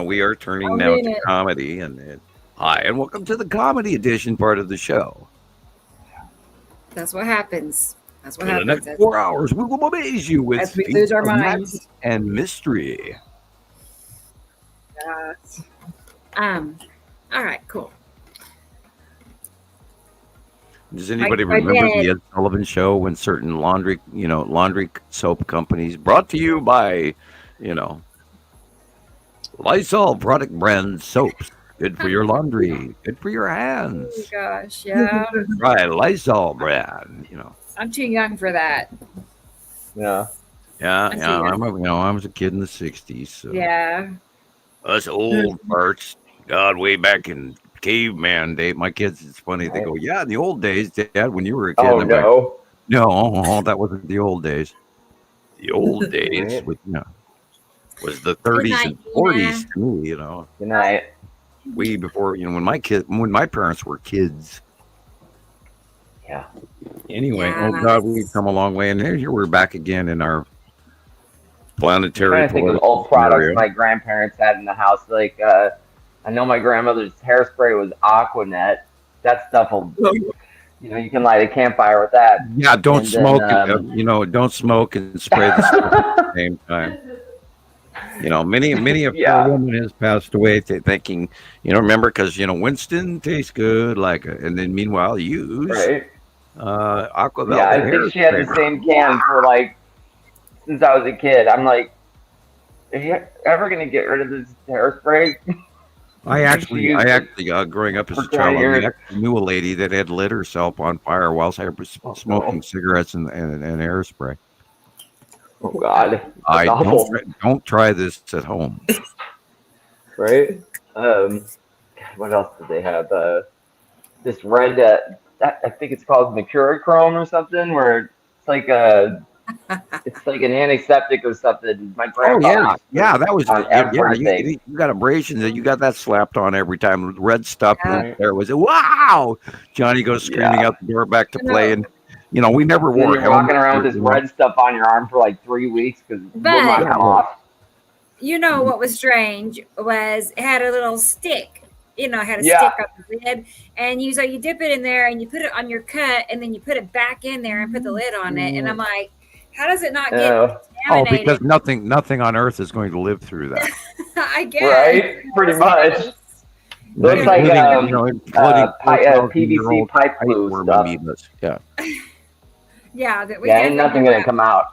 S1: we are turning
S3: I
S1: now
S3: mean
S1: to
S3: it.
S1: comedy, and hi, and welcome to the comedy edition part of the show.
S3: That's what happens. That's what
S1: For the
S3: happens.
S1: next 4 hours, we will amaze you with
S3: As we
S1: feats
S3: lose our
S1: of magic
S3: minds.
S1: and mystery.
S3: All right, cool.
S1: Does anybody
S3: I
S1: remember
S3: did.
S1: the Ed Sullivan Show when certain laundry soap companies brought to you by, Lysol product brand soaps. Good for your laundry. Good for your
S3: Oh
S1: hands.
S3: gosh, yeah.
S1: Right, Lysol brand.
S3: I'm too young for that.
S9: Yeah.
S1: Yeah,
S3: I see
S1: yeah.
S3: that.
S1: I was a kid in the '60s. So.
S3: Yeah.
S1: Us old parts, God, way back in caveman day. My kids, it's funny. They
S9: Right.
S1: go, "Yeah, in the old days, Dad, when you were a kid."
S9: Oh
S1: And I'm like,
S9: no.
S1: "No, that wasn't the old days. The old days
S9: Right.
S1: was the
S3: Good
S1: 30s
S3: night,
S1: and
S3: Dina.
S1: 40s to me.
S9: Good night.
S1: Way before when my parents were kids.
S9: Yeah.
S1: Anyway,
S3: Yeah.
S1: oh God, we've come a long way, and here we're back again in our
S9: I'm
S1: planetary
S9: trying to think of
S1: political
S9: old products
S1: scenario.
S9: my grandparents had in the house. Like, I know my grandmother's hairspray was Aquanet. That stuff will, you can light a campfire with that.
S1: Yeah, don't
S9: And
S1: smoke.
S9: then,
S1: Don't smoke and spray the stuff at the same time. Many a poor
S9: yeah.
S1: woman has passed away thinking, remember, because Winston tastes good, and then meanwhile use
S9: Right.
S1: Aqua
S9: Yeah,
S1: Velvet
S9: I think she had the
S1: hairspray.
S9: same can for since I was a kid. I'm like, are you ever gonna get rid of this hairspray?
S1: I
S9: She
S1: actually,
S9: used it
S1: growing up as
S9: for
S1: a
S9: 20
S1: child, I
S9: years.
S1: actually knew a lady that had lit herself on fire while smoking cigarettes and hairspray.
S9: Oh God,
S1: I
S9: that's awful.
S1: don't try this at home.
S9: Right? What else did they have? This red, I think it's called Mercurochrome or something, where it's like an antiseptic or something. My
S1: Oh
S9: grandpa
S1: yeah, that was
S9: on everything.
S1: you got abrasions that you got that slapped on every time. Red stuff
S3: Yeah.
S1: and there was wow. Johnny goes screaming
S9: Yeah.
S1: out the door back to
S3: I know.
S1: play, and we never
S9: And then
S1: wore
S9: you're walking
S1: helmets.
S9: around with this red stuff on your arm for like 3 weeks because it will not
S3: But
S9: come off.
S3: you know what was strange was it had a little stick. It had a
S9: Yeah.
S3: stick up the lid, and you dip it in there and you put it on your cut, and then you put it back in there and put the lid on it. And I'm like, how does it not get
S9: Oh,
S1: Oh,
S3: contaminated?
S1: because nothing on earth is going to live through that.
S3: I guess.
S9: right? Pretty much. Looks like
S1: Including
S9: PVC pipe glue
S1: worm
S9: stuff.
S1: amoebas. Yeah.
S3: Yeah, that we
S9: Yeah, ain't nothing gonna come out.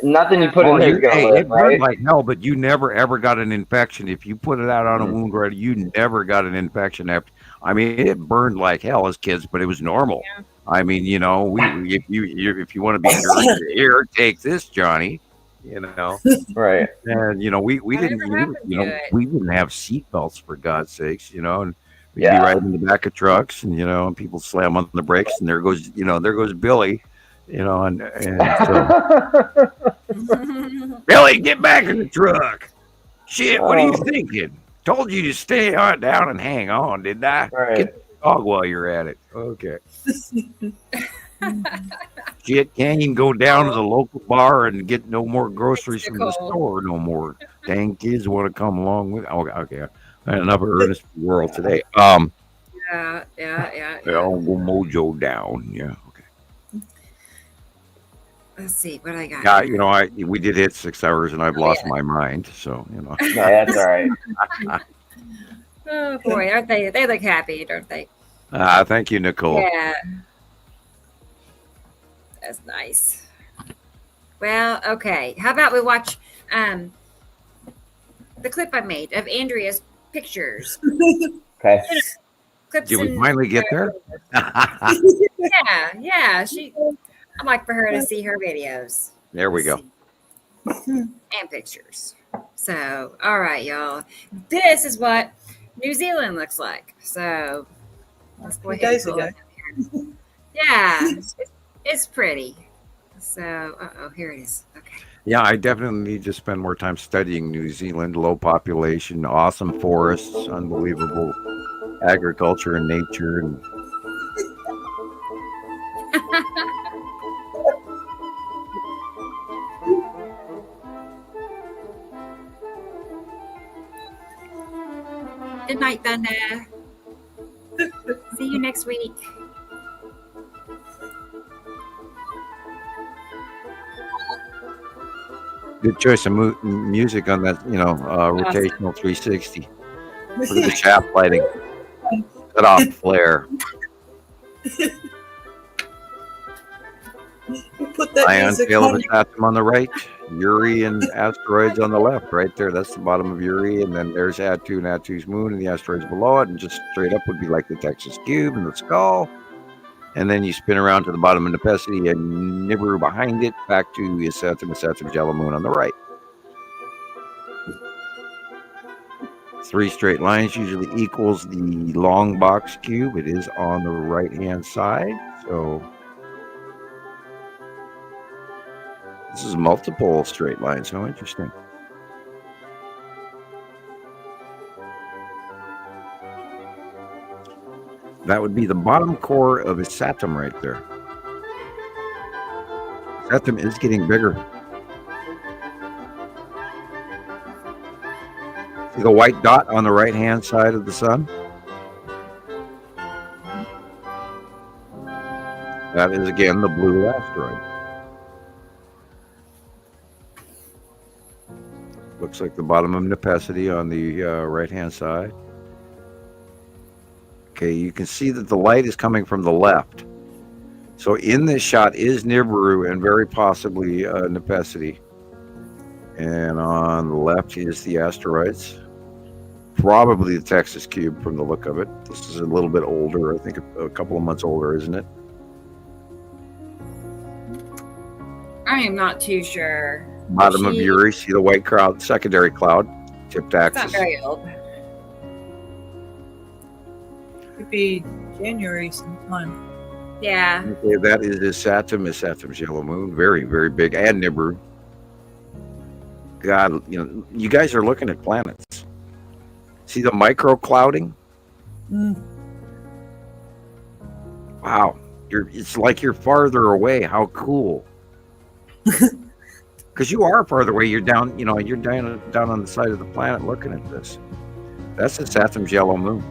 S9: Nothing you put in there is gonna
S1: It
S9: live,
S1: burned
S9: right?
S1: like hell, but you never ever got an infection. If you put it out on a wound, right, you never got an infection after. I mean, it burned like hell as kids, but it was normal.
S3: Yeah.
S1: I mean, if you want to be here, take this, Johnny.
S9: Right.
S1: And we
S3: Whatever
S1: didn't
S3: happened to it?
S1: we didn't have seatbelts for God's sakes, and we'd
S9: Yeah.
S1: be riding in the back of trucks, and people slam on the brakes, and there goes Billy, and so Billy, get back in the truck. Shit, what are you
S9: Oh.
S1: thinking? Told you to stay on down and hang on, didn't I?
S9: Right.
S1: Get the dog while you're at it. Okay. Shit, can't even go down to the local bar and get no more groceries from the
S3: Nicole.
S1: store no more. Dang kids want to come along with. Okay. I had enough of Ernest World today.
S3: Yeah.
S1: I'll go mojo down. Yeah. Okay.
S3: Let's see what I got.
S1: We did hit 6 hours and I've lost my mind. So
S9: No, that's all right.
S3: Oh boy, aren't they? They look happy, don't they?
S1: thank you, Nicole.
S3: Yeah. That's nice. Well, okay. How about we watch the clip I made of Andrea's pictures?
S9: Okay.
S3: Clips
S1: Did we
S3: and-
S1: finally get there?
S3: Yeah. I'd like for her to see her videos
S1: There we go.
S3: and pictures. So, all right, y'all. This is what New Zealand looks like. So, let's go ahead.
S8: Days
S3: and pull
S8: ago.
S3: it up here. Yeah, it's pretty. So, here it is. Okay.
S1: Yeah, I definitely need to spend more time studying New Zealand. Low population, awesome forests, unbelievable agriculture and nature, and
S3: Good night, Thunder. See you next week.
S1: good choice of music on that. Rotational 360 for the shaft lighting. Cut off flare.
S8: We put that
S1: Ion
S8: music
S1: tail of
S8: on.
S1: its atom on the right. Uri and asteroids on the left. Right there, that's the bottom of Uri, and then there's Atu and Atu's moon, and the asteroids below it, and just straight up would be like the Texas cube and the skull. And then you spin around to the bottom of Nepenthe and Nibiru behind it, back to Isatum Jello Moon on the right. 3 straight lines usually equals the long box cube. It is on the right-hand side. So this is multiple straight lines. How interesting. That would be the bottom core of Isatum right there. Isatum is getting bigger. See the white dot on the right-hand side of the sun? That is, again, the blue asteroid. Looks like the bottom of Nepenthe on the right-hand side. Okay, you can see that the light is coming from the left. So in this shot is Nibiru and very possibly Nepenthe. And on the left is the asteroids. Probably the Texas cube from the look of it. This is a little bit older. I think a couple of months older, isn't it?
S3: I am not too sure.
S1: Bottom of Uri, see the white cloud, secondary cloud, tipped
S3: It's not
S1: axis.
S3: very old.
S8: Could be January sometime.
S3: Yeah.
S1: Okay, that is Isatum's yellow moon. Very, very big. And Nibiru. God, you guys are looking at planets. See the micro clouding? Wow. It's like you're farther away. How cool. Because you are farther away. You're down, you're down on the side of the planet looking at this. That's Isatum's yellow moon.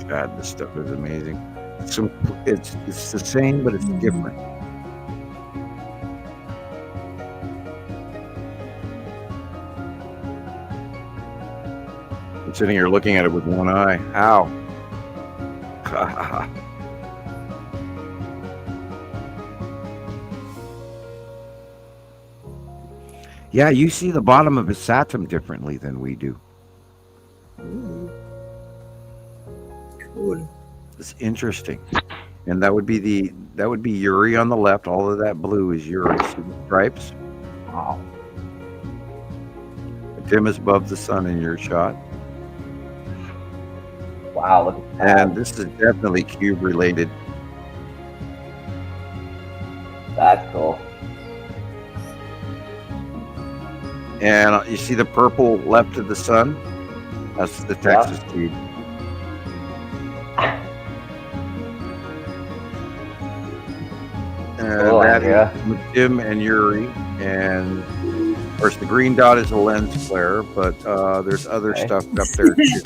S1: God, this stuff is amazing. It's the same, but it's different. I'm sitting here looking at it with one eye. Ow. Yeah, you see the bottom of Isatum differently than we do.
S8: Cool.
S1: It's interesting. And that would be Uri on the left. All of that blue is Uri. See the stripes?
S9: Wow.
S1: Dim is above the sun in your shot.
S9: Wow, look at that.
S1: And this is definitely cube related.
S9: That's cool.
S1: And you see the purple left of the sun? That's the Texas cube. And
S9: Cool,
S1: that
S9: Andrea.
S1: is Dim and Uri. And of course, the green dot is a lens flare, but there's other
S9: Okay.
S1: stuff up there too.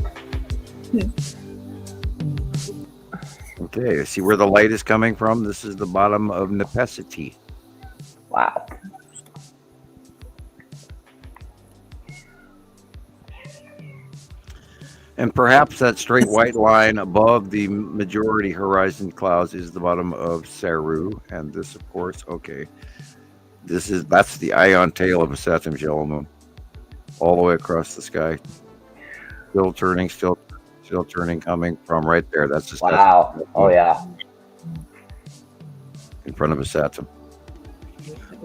S1: Okay, see where the light is coming from? This is the bottom of Nepenthe.
S9: Wow.
S1: And perhaps that straight white line above the majority horizon clouds is the bottom of Saru. And this, of course, okay. That's the ion tail of Isatum's yellow moon. All the way across the sky. Still turning, coming from right there. That's just
S9: Wow. Oh, yeah.
S1: in front of Isatum.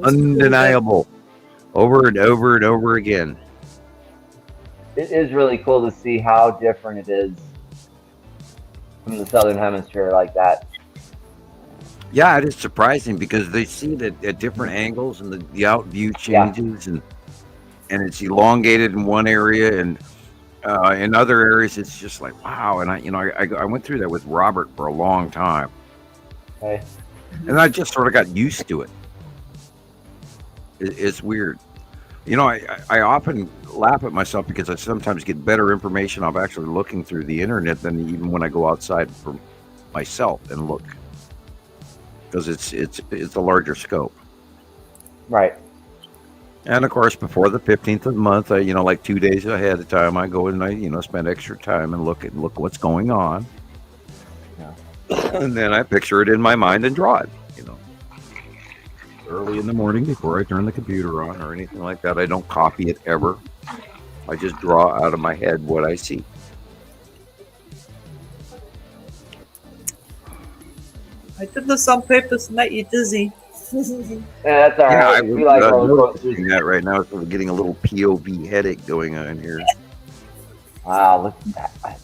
S1: Undeniable. Over and over and over again.
S9: It is really cool to see how different it is from the southern hemisphere like that.
S1: Yeah, it is surprising because they see it at different angles and the out view changes and it's elongated in one area and in other areas it's just like wow. And I went through that with Robert for a long time,
S9: Okay.
S1: and I just sort of got used to it. It's weird. I often laugh at myself because I sometimes get better information off actually looking through the internet than even when I go outside for myself and look, because it's a larger scope.
S9: Right.
S1: And of course, before the 15th of the month, like 2 days ahead of time, I go and I spend extra time and look what's going on, and then I picture it in my mind and draw it. Early in the morning before I turn the computer on or anything like that. I don't copy it ever. I just draw out of my head what I see.
S8: I did this on purpose to make you dizzy.
S9: Yeah, that's all
S1: Yeah,
S9: right.
S1: I
S9: We like roller coasters.
S1: noticing that right now. So we're getting a little POV headache going on here.
S9: Wow, look at that.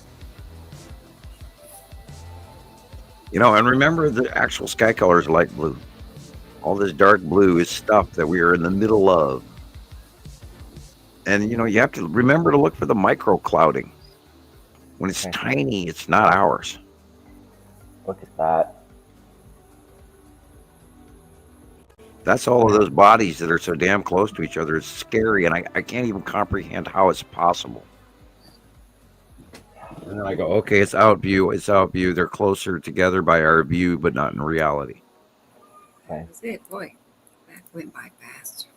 S1: You know, and remember the actual sky color is light blue. All this dark blue is stuff that we are in the middle of. And, you know, you have to remember to look for the micro clouding. When it's
S9: Okay.
S1: tiny, it's not ours.
S9: Look at that.
S1: That's all of those bodies that are so damn close to each other. It's scary, and I can't even comprehend how it's possible. And then I go, okay, it's out view. It's out view. They're closer together by our view, but not in reality.
S3: That's it. Boy, that went by fast.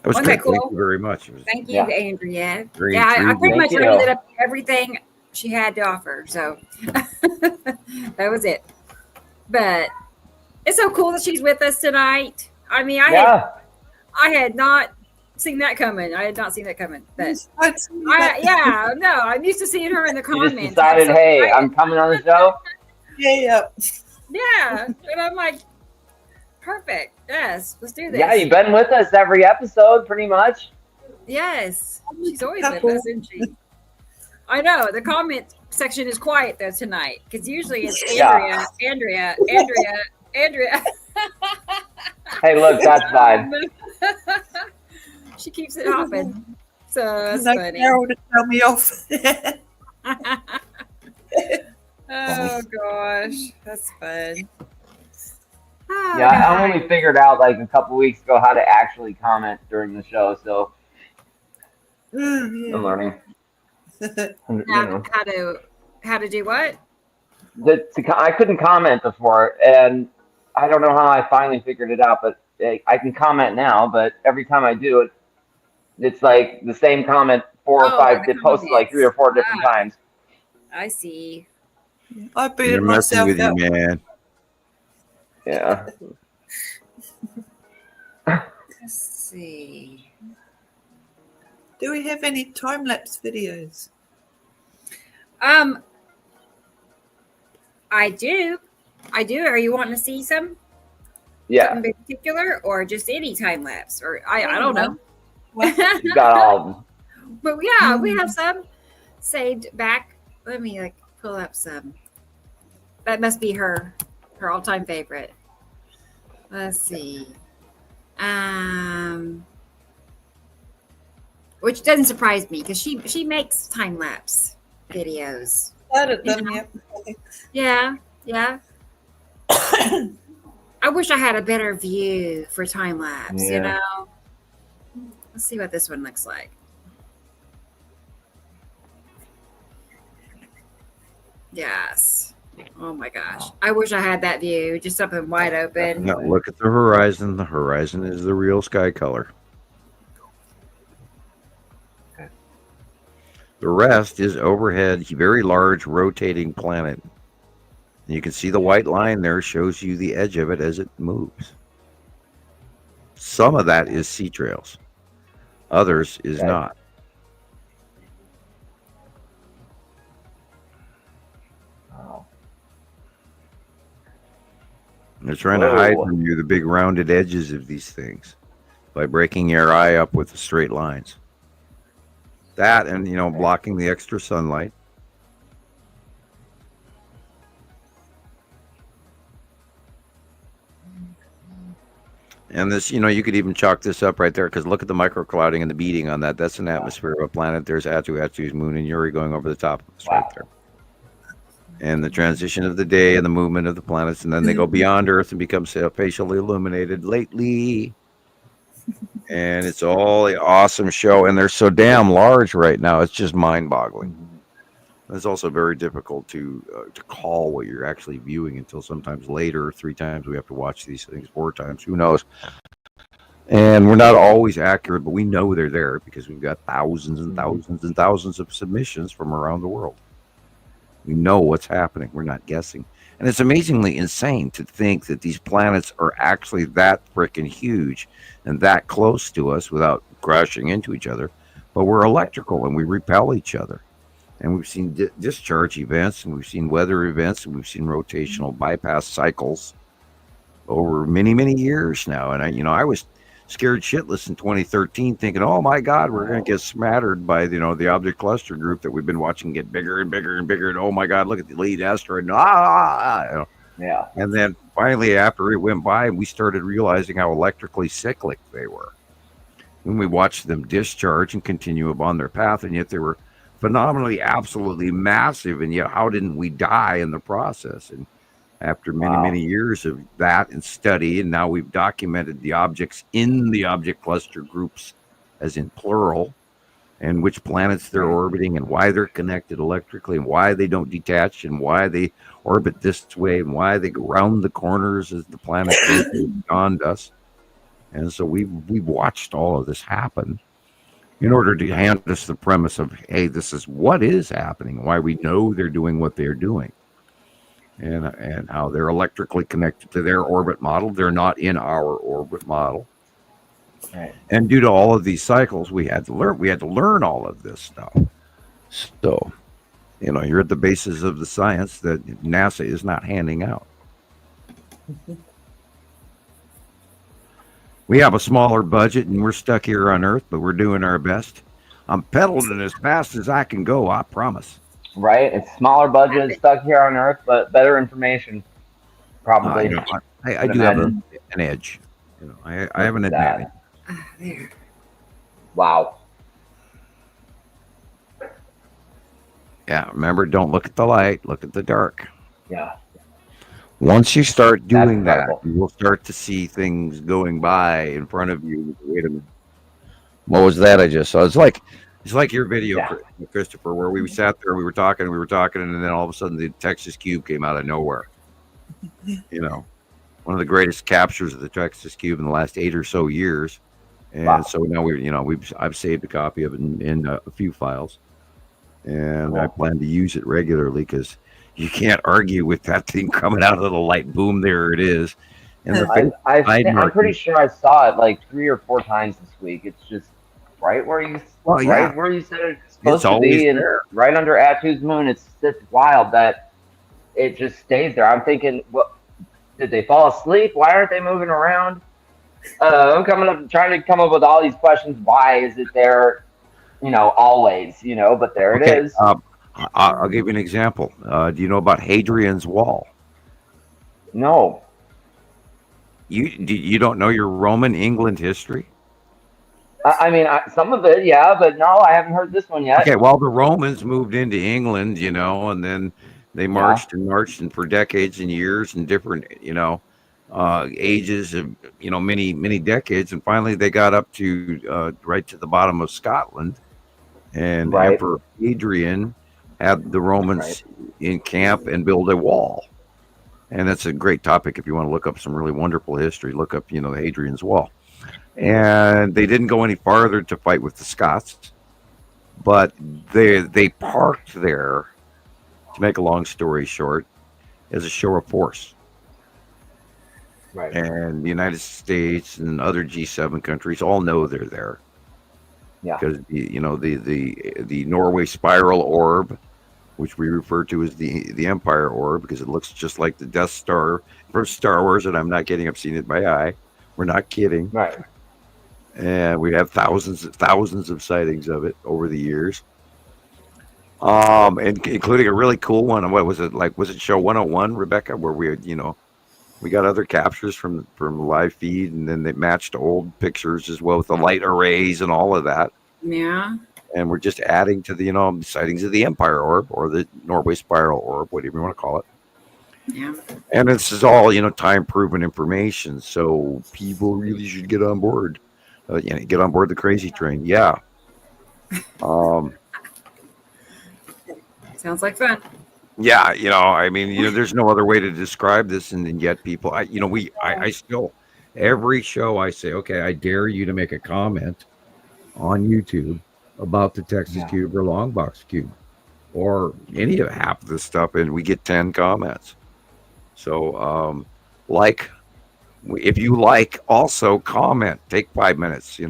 S1: That was
S3: Wasn't
S1: great.
S3: that cool?
S1: Thank you very much. It was
S3: Thank you,
S9: Yeah.
S3: Andrea.
S1: Very
S3: Yeah, I pretty
S1: intriguing.
S3: much
S9: Thank you.
S3: rounded up everything she had to offer. So that was it. But it's so cool that she's with us tonight. I mean, I had not seen that coming. I had not seen that coming. But I'm used to seeing her in the
S9: You
S3: comments.
S9: just decided,
S3: I'm so
S9: hey,
S3: excited.
S9: I'm coming on the show.
S8: Yeah.
S3: Yeah, and I'm like, perfect. Yes, let's do this.
S9: Yeah, you've been with us every episode, pretty much.
S3: Yes, she's always with us, isn't she? I know the comment section is quiet though tonight because usually it's
S9: Yeah.
S3: Andrea.
S9: Hey, look, that's fine.
S3: She keeps it hopping, so that's
S8: No
S3: funny.
S8: Carol to tell me off.
S3: Oh gosh, that's fun. Oh,
S9: Yeah, I
S3: God.
S9: only figured out like a couple weeks ago how to actually comment during the show, so I'm learning. You know,
S3: How to do what?
S9: I couldn't comment before, and I don't know how I finally figured it out, but I can comment now. But every time I do it, it's like the same comment four or
S3: Oh,
S9: five.
S3: the
S9: It posted like 3 or 4 different
S3: Ah.
S9: times.
S3: I see.
S8: I
S1: They're
S8: booted
S1: messing
S8: myself
S1: with you,
S8: out.
S1: man.
S9: Yeah.
S3: Let's see.
S8: Do we have any time lapse videos?
S3: I do. Are you wanting to see some?
S9: Yeah.
S3: Something in particular, or just any time lapse, or I don't know.
S9: You got all of them.
S3: But yeah, we have some saved back. Let me like pull up some. That must be her all-time favorite. Let's see. Which doesn't surprise me because she makes time lapse videos.
S8: Started them,
S3: You know?
S8: yep.
S3: Yeah. I wish I had a better view for time lapse, you
S9: Yeah.
S3: know. Let's see what this one looks like. Yes. Oh my gosh. I wish I had that view, just something wide open.
S1: Now look at the horizon. The horizon is the real sky color.
S9: Okay.
S1: The rest is overhead, very large rotating planet. And you can see the white line there shows you the edge of it as it moves. Some of that is sea trails. Others is
S9: Okay.
S1: not.
S9: Wow.
S1: They're trying to hide
S9: Whoa.
S1: from you the big rounded edges of these things by breaking your eye up with the straight lines. That and, you know, blocking the extra sunlight. And this, you know, you could even chalk this up right there because look at the microclouding and the beating on that. That's an atmosphere of a planet. There's Atu's moon and Yuri going over the top of us right there. And the transition of the day and the movement of the planets. And then they go beyond Earth and become facially illuminated lately. And it's all an awesome show. And they're so damn large right now. It's just mind boggling. It's also very difficult to call what you're actually viewing until sometimes later. 3 times we have to watch these things, 4 times, who knows? And we're not always accurate, but we know they're there because we've got thousands and thousands and thousands of submissions from around the world. We know what's happening. We're not guessing. And it's amazingly insane to think that these planets are actually that freaking huge and that close to us without crashing into each other. but we're electrical and we repel each other. And we've seen discharge events, and we've seen weather events, and we've seen rotational bypass cycles over many, many years now. And I was scared shitless in 2013, thinking, "Oh my God, we're going to get smattered by the object cluster group that we've been watching get bigger and bigger and bigger." And oh my God, look at the lead asteroid!
S9: Yeah.
S1: And then finally, after it went by, we started realizing how electrically cyclic they were. When we watched them discharge and continue upon their path, and yet they were phenomenally, absolutely massive, and yet how didn't we die in the process? And after many years of that and study, and now we've documented the objects in the object cluster groups, as in plural, and which planets they're orbiting, and why they're connected electrically, and why they don't detach, and why they orbit this way, and why they go round the corners as the planet goes beyond us. And so we've watched all of this happen in order to hand us the premise of, hey, this is what is happening, why we know they're doing what they're doing, and how they're electrically connected to their orbit model. They're not in our orbit model.
S9: Right.
S1: And due to all of these cycles, we had to learn all of this stuff. So, you're at the basis of the science that NASA is not handing out. We have a smaller budget and we're stuck here on Earth, but we're doing our best. I'm pedaling as fast as I can go, I promise.
S9: Right? It's smaller budget, stuck here on Earth, but better information. Probably.
S1: I do have an edge. I have an advantage.
S3: There.
S9: Wow.
S1: Yeah, remember, don't look at the light, look at the dark.
S9: Yeah.
S1: Once you start doing that,
S9: incredible.
S1: you will start to see things going by in front of you. Wait a minute. What was that I just saw? It's like your video,
S9: Yeah.
S1: Christopher, where we sat there, we were talking, and then all of a sudden the Texas Cube came out of nowhere. One of the greatest captures of the Texas Cube in the last 8 or so years. And
S9: Wow.
S1: so now I've saved a copy of it in a few files, and I plan to use it regularly because you can't argue with that thing coming out of the light. Boom, there it is. And
S9: I'm pretty sure I saw it like 3 or 4 times this week. It's just right where you where you said it's supposed to be, and right under Attu's moon. It's wild that it just stays there. I'm thinking, what? Did they fall asleep? Why aren't they moving around? I'm trying to come up with all these questions. Why is it there? Always. But there it is.
S1: I'll give you an example. Do you know about Hadrian's Wall?
S9: No.
S1: You don't know your Roman England history?
S9: Some of it, yeah, but no, I haven't heard this one yet.
S1: Okay, well, the Romans moved into England, and then they marched and for decades and years and different, ages of, many decades. And finally they got up to right to the bottom of Scotland, and Emperor Hadrian had the Romans in camp and build a wall. And that's a great topic. If you want to look up some really wonderful history, look up, Hadrian's Wall. And they didn't go any farther to fight with the Scots, but they parked there, to make a long story short, as a show of force.
S9: Right.
S1: And the United States and other G7 countries all know they're there.
S9: Yeah.
S1: Because the Norway spiral orb, which we refer to as the Empire orb, because it looks just like the Death Star from Star Wars, and I'm not kidding. I've seen it by eye. We're not kidding.
S9: Right.
S1: And we have thousands of sightings of it over the years. And including a really cool one. What was it like? Was it Show 101, Rebecca, where we had, we got other captures from live feed, and then they matched old pictures as well with the light arrays and all of that.
S3: Yeah.
S1: And we're just adding to the, sightings of the Empire orb or the Norway spiral orb, whatever you want to call it.
S3: Yeah.
S1: And this is all, time proven information. So people really should get on board. Get on board the crazy train. Yeah.
S3: Sounds like fun.
S1: Yeah. There's no other way to describe this. And yet people, I still, every show I say, okay, I dare you to make a comment on YouTube about the Texas Cube or Long Box Cube or any of half of this stuff. And we get 10 comments. So, if you like, also comment, take 5 minutes,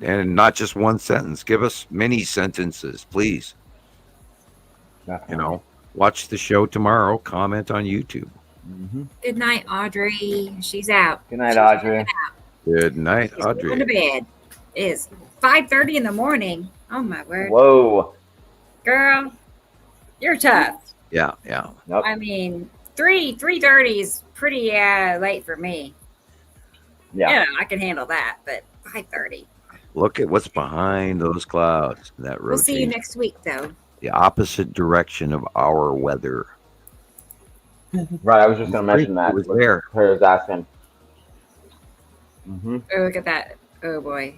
S1: And not just one sentence. Give us many sentences, please.
S9: Definitely.
S1: You know, watch the show tomorrow. Comment on YouTube.
S9: Mhm.
S3: Good night, Audrey. She's out.
S9: Good night, Audrey.
S1: Good night,
S3: She's going to
S1: Audrey.
S3: bed. It is 5:30 in the morning. Oh my word,
S9: Whoa.
S3: girl, you're tough.
S1: Yeah, yeah.
S9: Nope.
S3: I mean, 3:30 is pretty late for me.
S9: Yeah.
S3: Yeah, I can handle that, but 5:30.
S1: Look at what's behind those clouds. That
S3: We'll see you
S1: rotates
S3: next week, though.
S1: the opposite direction of our weather.
S9: Right. I was just going to mention that.
S1: It was there.
S9: I was asking. Mm-hmm.
S3: Oh, look at that. Oh boy,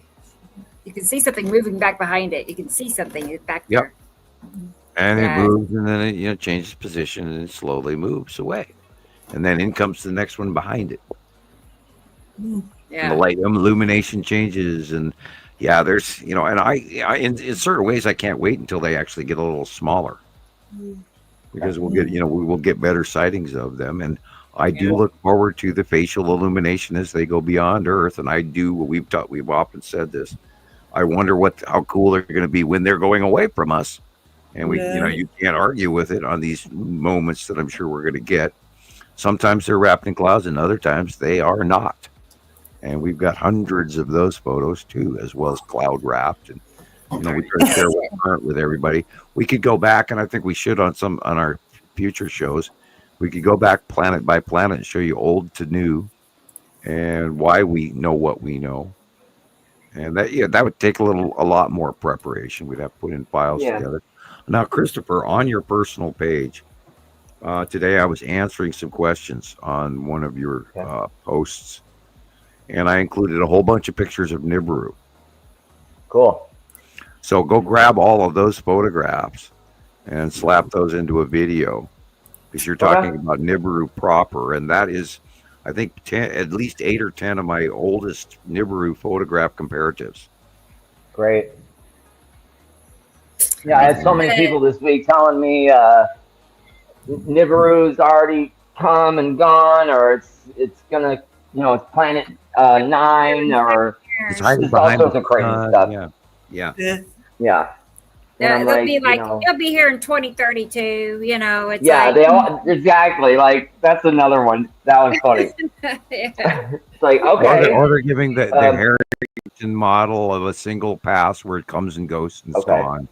S3: you can see something moving back behind it. You can see something back
S1: Yep.
S3: there.
S1: And
S3: Yeah.
S1: it moves, and then it changes position, and it slowly moves away. And then in comes the next one behind it. And
S3: Yeah.
S1: the light illumination changes, and yeah, there's and I in certain ways I can't wait until they actually get a little smaller, because we'll get we will get better sightings of them, and I do look forward to the facial illumination as they go beyond Earth, and I do. We've often said this. I wonder how cool they're going to be when they're going away from us, and you can't argue with it on these moments that I'm sure we're going to get. Sometimes they're wrapped in clouds, and other times they are not. And we've got hundreds of those photos too, as well as cloud wrapped. And we try to share what's current with everybody. We could go back, and I think we should on our future shows. We could go back planet by planet and show you old to new, and why we know what we know. And that would take a lot more preparation. We'd have to put in files together. Now, Christopher, on your personal page, today I was answering some questions on one of your posts, and I included a whole bunch of pictures of Nibiru.
S9: Cool.
S1: So go grab all of those photographs and slap those into a video, because you're talking about Nibiru proper, and that is, I think, at least 8 or 10 of my oldest Nibiru photograph comparatives.
S9: Great. Yeah, I had so many people this week telling me Nibiru's already come and gone, or it's gonna, it's planet 9, or
S1: It's hiding
S9: just all
S1: behind
S9: sorts
S1: the
S9: of crazy
S1: sun.
S9: stuff.
S1: Yeah.
S9: Yeah. And I'm
S3: They'll be
S9: like,
S3: they'll be here in 2032. It's
S9: yeah,
S3: like,
S9: they all exactly. Like, that's another one. That was funny.
S3: yeah.
S9: It's like, okay.
S1: Or they're giving the Harrington model of a single pass where it comes and goes and so on.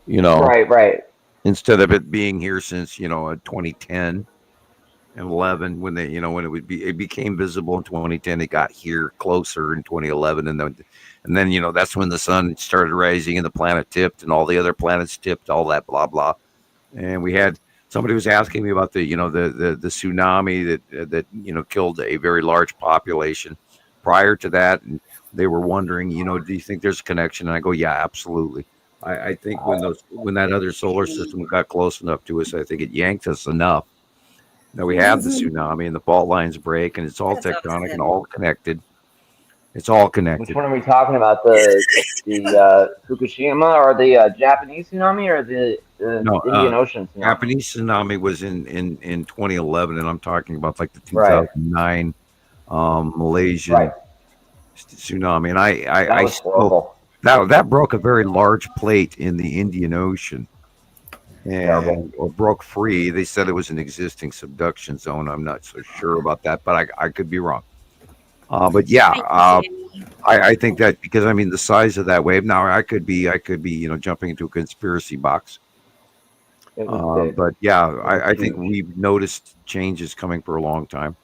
S9: Right.
S1: Instead of it being here since 2010 and 11, when it became visible in 2010, it got here closer in 2011, and then that's when the sun started rising and the planet tipped and all the other planets tipped, all that blah blah. And we had somebody was asking me about the tsunami that killed a very large population prior to that, and they were wondering, do you think there's a connection? And I go, yeah, absolutely. I think when that other solar system got close enough to us, I think it yanked us enough that we have the tsunami and the fault lines break, and it's all tectonic and all connected. It's all connected.
S9: Which one are we talking about? The Fukushima, or the Japanese tsunami, or the Indian Ocean tsunami?
S1: Japanese tsunami was in 2011, and I'm talking about like the 2009 Malaysian tsunami. And I still, that broke a very large plate in the Indian Ocean, or broke free. They said it was an existing subduction zone. I'm not so sure about that, but I could be wrong. But yeah, I think that, because the size of that wave. Now I could be jumping into a conspiracy box. But yeah, I think we've noticed changes coming for a long time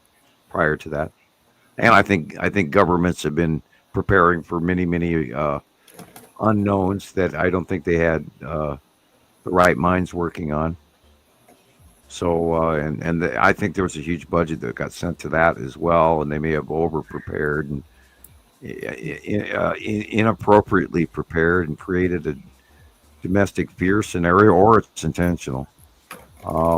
S1: prior to that, and I think governments have been preparing for many unknowns that I don't think they had the right minds working on. So I think there was a huge budget that got sent to that as well, and they may have over prepared and inappropriately prepared and created a domestic fear scenario, or it's intentional.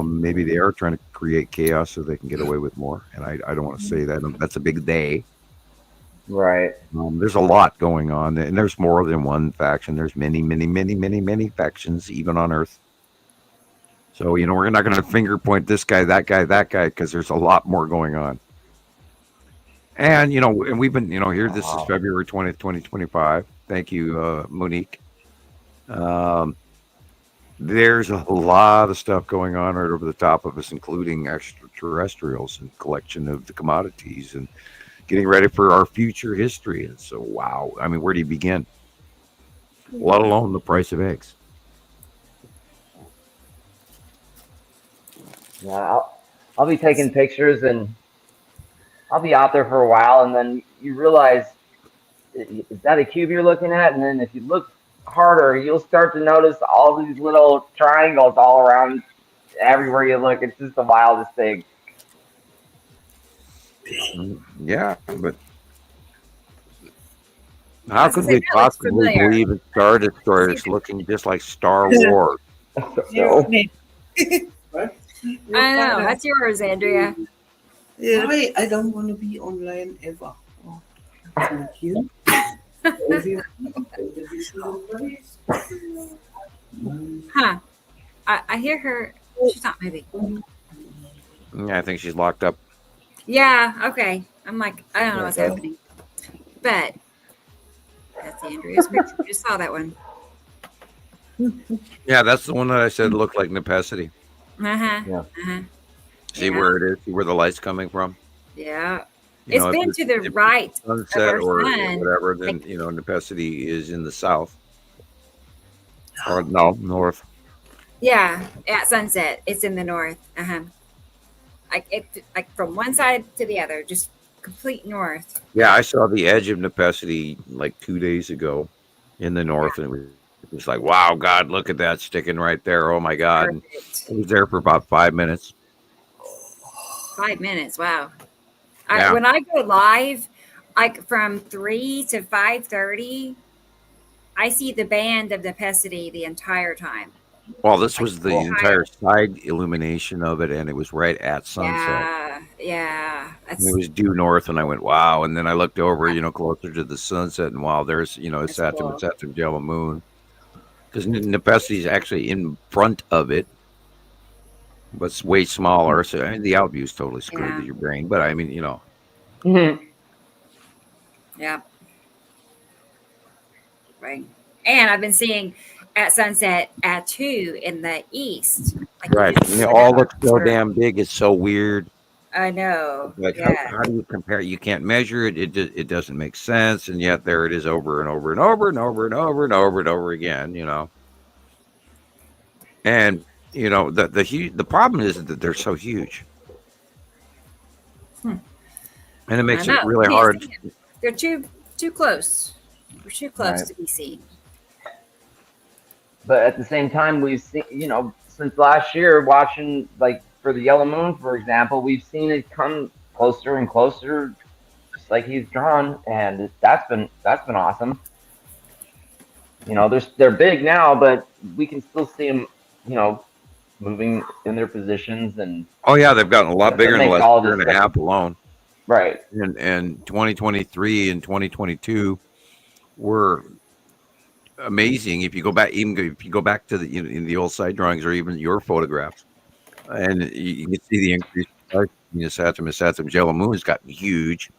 S1: Maybe they are trying to create chaos so they can get away with more, and I don't want to say that. That's a big they.
S9: Right.
S1: There's a lot going on, and there's more than one faction. There's many factions, even on Earth. So, we're not going to finger point this guy, that guy, because there's a lot more going on. And, and we've been, here, this is February 20th, 2025. Thank you, Monique. Um, there's a lot of stuff going on right over the top of us, including extraterrestrials and collection of the commodities and getting ready for our future history. And so, wow. I mean, where do you begin? Let alone the price of eggs.
S9: Yeah, I'll be taking pictures and I'll be out there for a while, and then you realize, is that a cube you're looking at? And then if you look harder, you'll start to notice all these little triangles all around everywhere you look. It's just the wildest thing.
S1: Yeah, but
S3: I
S1: how
S3: was
S1: could
S3: gonna say,
S1: we
S3: that looks
S1: possibly
S3: familiar.
S1: believe in Star Destroyers looking just like Star Wars?
S9: So,
S3: I know. That's yours, Andrea.
S10: I don't want to be online ever. Oh, thank you.
S3: Huh. I hear her. She's not moving.
S1: Yeah, I think she's locked up.
S3: Yeah, okay. I'm like, I don't know what's happening. But that's Andrea's picture. Just saw that one.
S1: Yeah, that's the one that I said looked like Nepesity.
S3: Uh-huh.
S9: Yeah.
S3: Uh-huh.
S1: See
S3: Yeah.
S1: where it is? See where the light's coming from?
S3: Yeah.
S1: You
S3: It's
S1: know,
S3: been
S1: if
S3: to the
S1: if
S3: right of
S1: sunset
S3: our
S1: or
S3: sun.
S1: whatever, then
S3: Like,
S1: you know Nepesity is in the south. Or no, north.
S3: yeah, at sunset. It's in the north. Uh-huh. Like from one side to the other, just complete north.
S1: Yeah, I saw the edge of Nepesity like 2 days ago in the north, and it was like, wow, God, look at that sticking right there. Oh my God. And
S3: Perfect.
S1: it was there for about 5 minutes.
S3: 5 minutes. Wow.
S1: Yeah.
S3: When I go live, like from 3 to 5:30, I see the band of Nepesity the entire time.
S1: Well, this was the
S9: Cool.
S1: entire side illumination of it, and it was right at sunset.
S3: Yeah.
S1: And
S3: That's
S1: it was due north, and I went, wow. And then I looked over, closer to the sunset, and wow, there's, a
S3: That's
S1: Saturn,
S3: cool.
S1: Saturn yellow moon. Because Nepesity is actually in front of it, but it's way smaller. So I mean, the out view is totally screwed
S3: Yeah.
S1: with your brain. But I mean,
S9: mhm.
S3: Yeah. Right. And I've been seeing at sunset at 2 in the east. Like you
S1: right.
S3: can
S1: And
S3: see
S1: it
S3: like
S1: all
S3: a
S1: looks so
S3: quarter.
S1: damn big. It's so weird.
S3: I know.
S1: Like,
S3: Yeah.
S1: how do you compare? You can't measure it. It doesn't make sense. And yet there it is over and over and over and over and over and over and over again, And, the problem is that they're so huge.
S3: Hmm.
S1: And it
S3: I
S1: makes
S3: know.
S1: it really
S3: Can't
S1: hard.
S3: see them. They're too close. We're too close
S9: Right.
S3: to be seen.
S9: But at the same time, we've seen, since last year, watching like for the yellow moon, for example, we've seen it come closer and closer, just like he's drawn, and that's been awesome. They're big now, but we can still see them, moving in their positions, and
S1: Oh, yeah, they've gotten a lot
S9: that
S1: bigger in the
S9: makes
S1: last
S9: all
S1: year
S9: this
S1: and a
S9: stuff
S1: half alone.
S9: right.
S1: And 2023 and 2022 were amazing. If you go back, to the in the old side drawings or even your photographs, and you can see the increase. Saturn's yellow moon has gotten huge,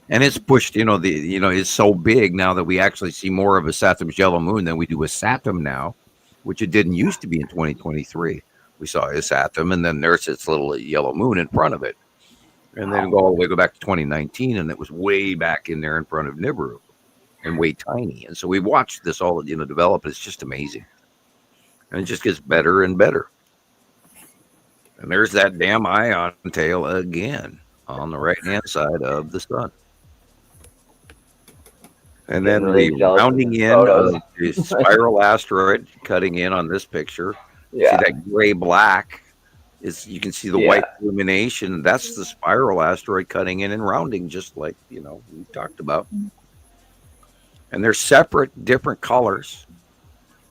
S1: and it's pushed. It's so big now that we actually see more of a Saturn's yellow moon than we do a Saturn now, which it didn't used to be in 2023. We saw a Saturn, and then there's its little yellow moon in front of it, and then go back to 2019, and it was way back in there in front of Nibiru. And way tiny. And so we watched this all, develop. It's just amazing. And it just gets better and better. And there's that damn ion tail again on the right-hand side of the sun. And then
S9: Getting really
S1: the
S9: jealous of
S1: rounding
S9: these
S1: in
S9: photos.
S1: of the spiral asteroid cutting in on this picture.
S9: Yeah.
S1: See that gray-black? You can see the
S9: Yeah.
S1: white illumination. That's the spiral asteroid cutting in and rounding, just like, we talked about. And they're separate, different colors.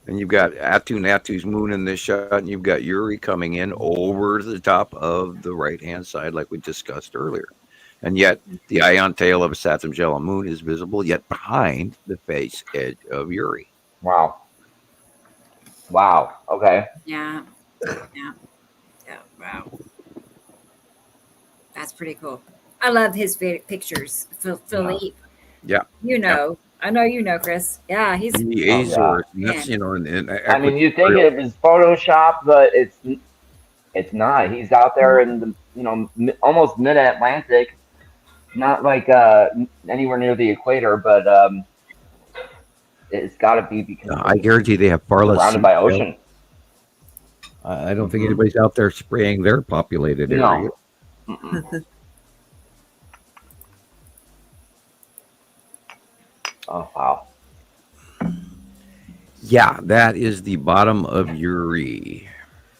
S1: And you've got Attu's moon in this shot, and you've got Uri coming in over the top of the right-hand side, like we discussed earlier. And yet, the ion tail of a Saturn's yellow moon is visible, yet behind the face edge of Uri.
S9: Wow. Okay.
S3: Yeah. Wow. That's pretty cool. I love his pictures, Philippe.
S1: Yeah.
S3: I know you know, Chris. Yeah, he's
S1: in the
S9: Oh,
S1: Azores. And
S3: yeah.
S1: that's, you know, in
S9: I mean, you think it was Photoshop, but it's not. He's out there in the almost mid Atlantic, not like anywhere near the equator, but it's got to be because
S1: I guarantee they have far less
S9: surrounded by
S1: seatbelts.
S9: ocean.
S1: I don't think anybody's out there spraying their populated area.
S9: No. Mm-mm. Oh wow.
S1: Yeah, that is the bottom of Uri.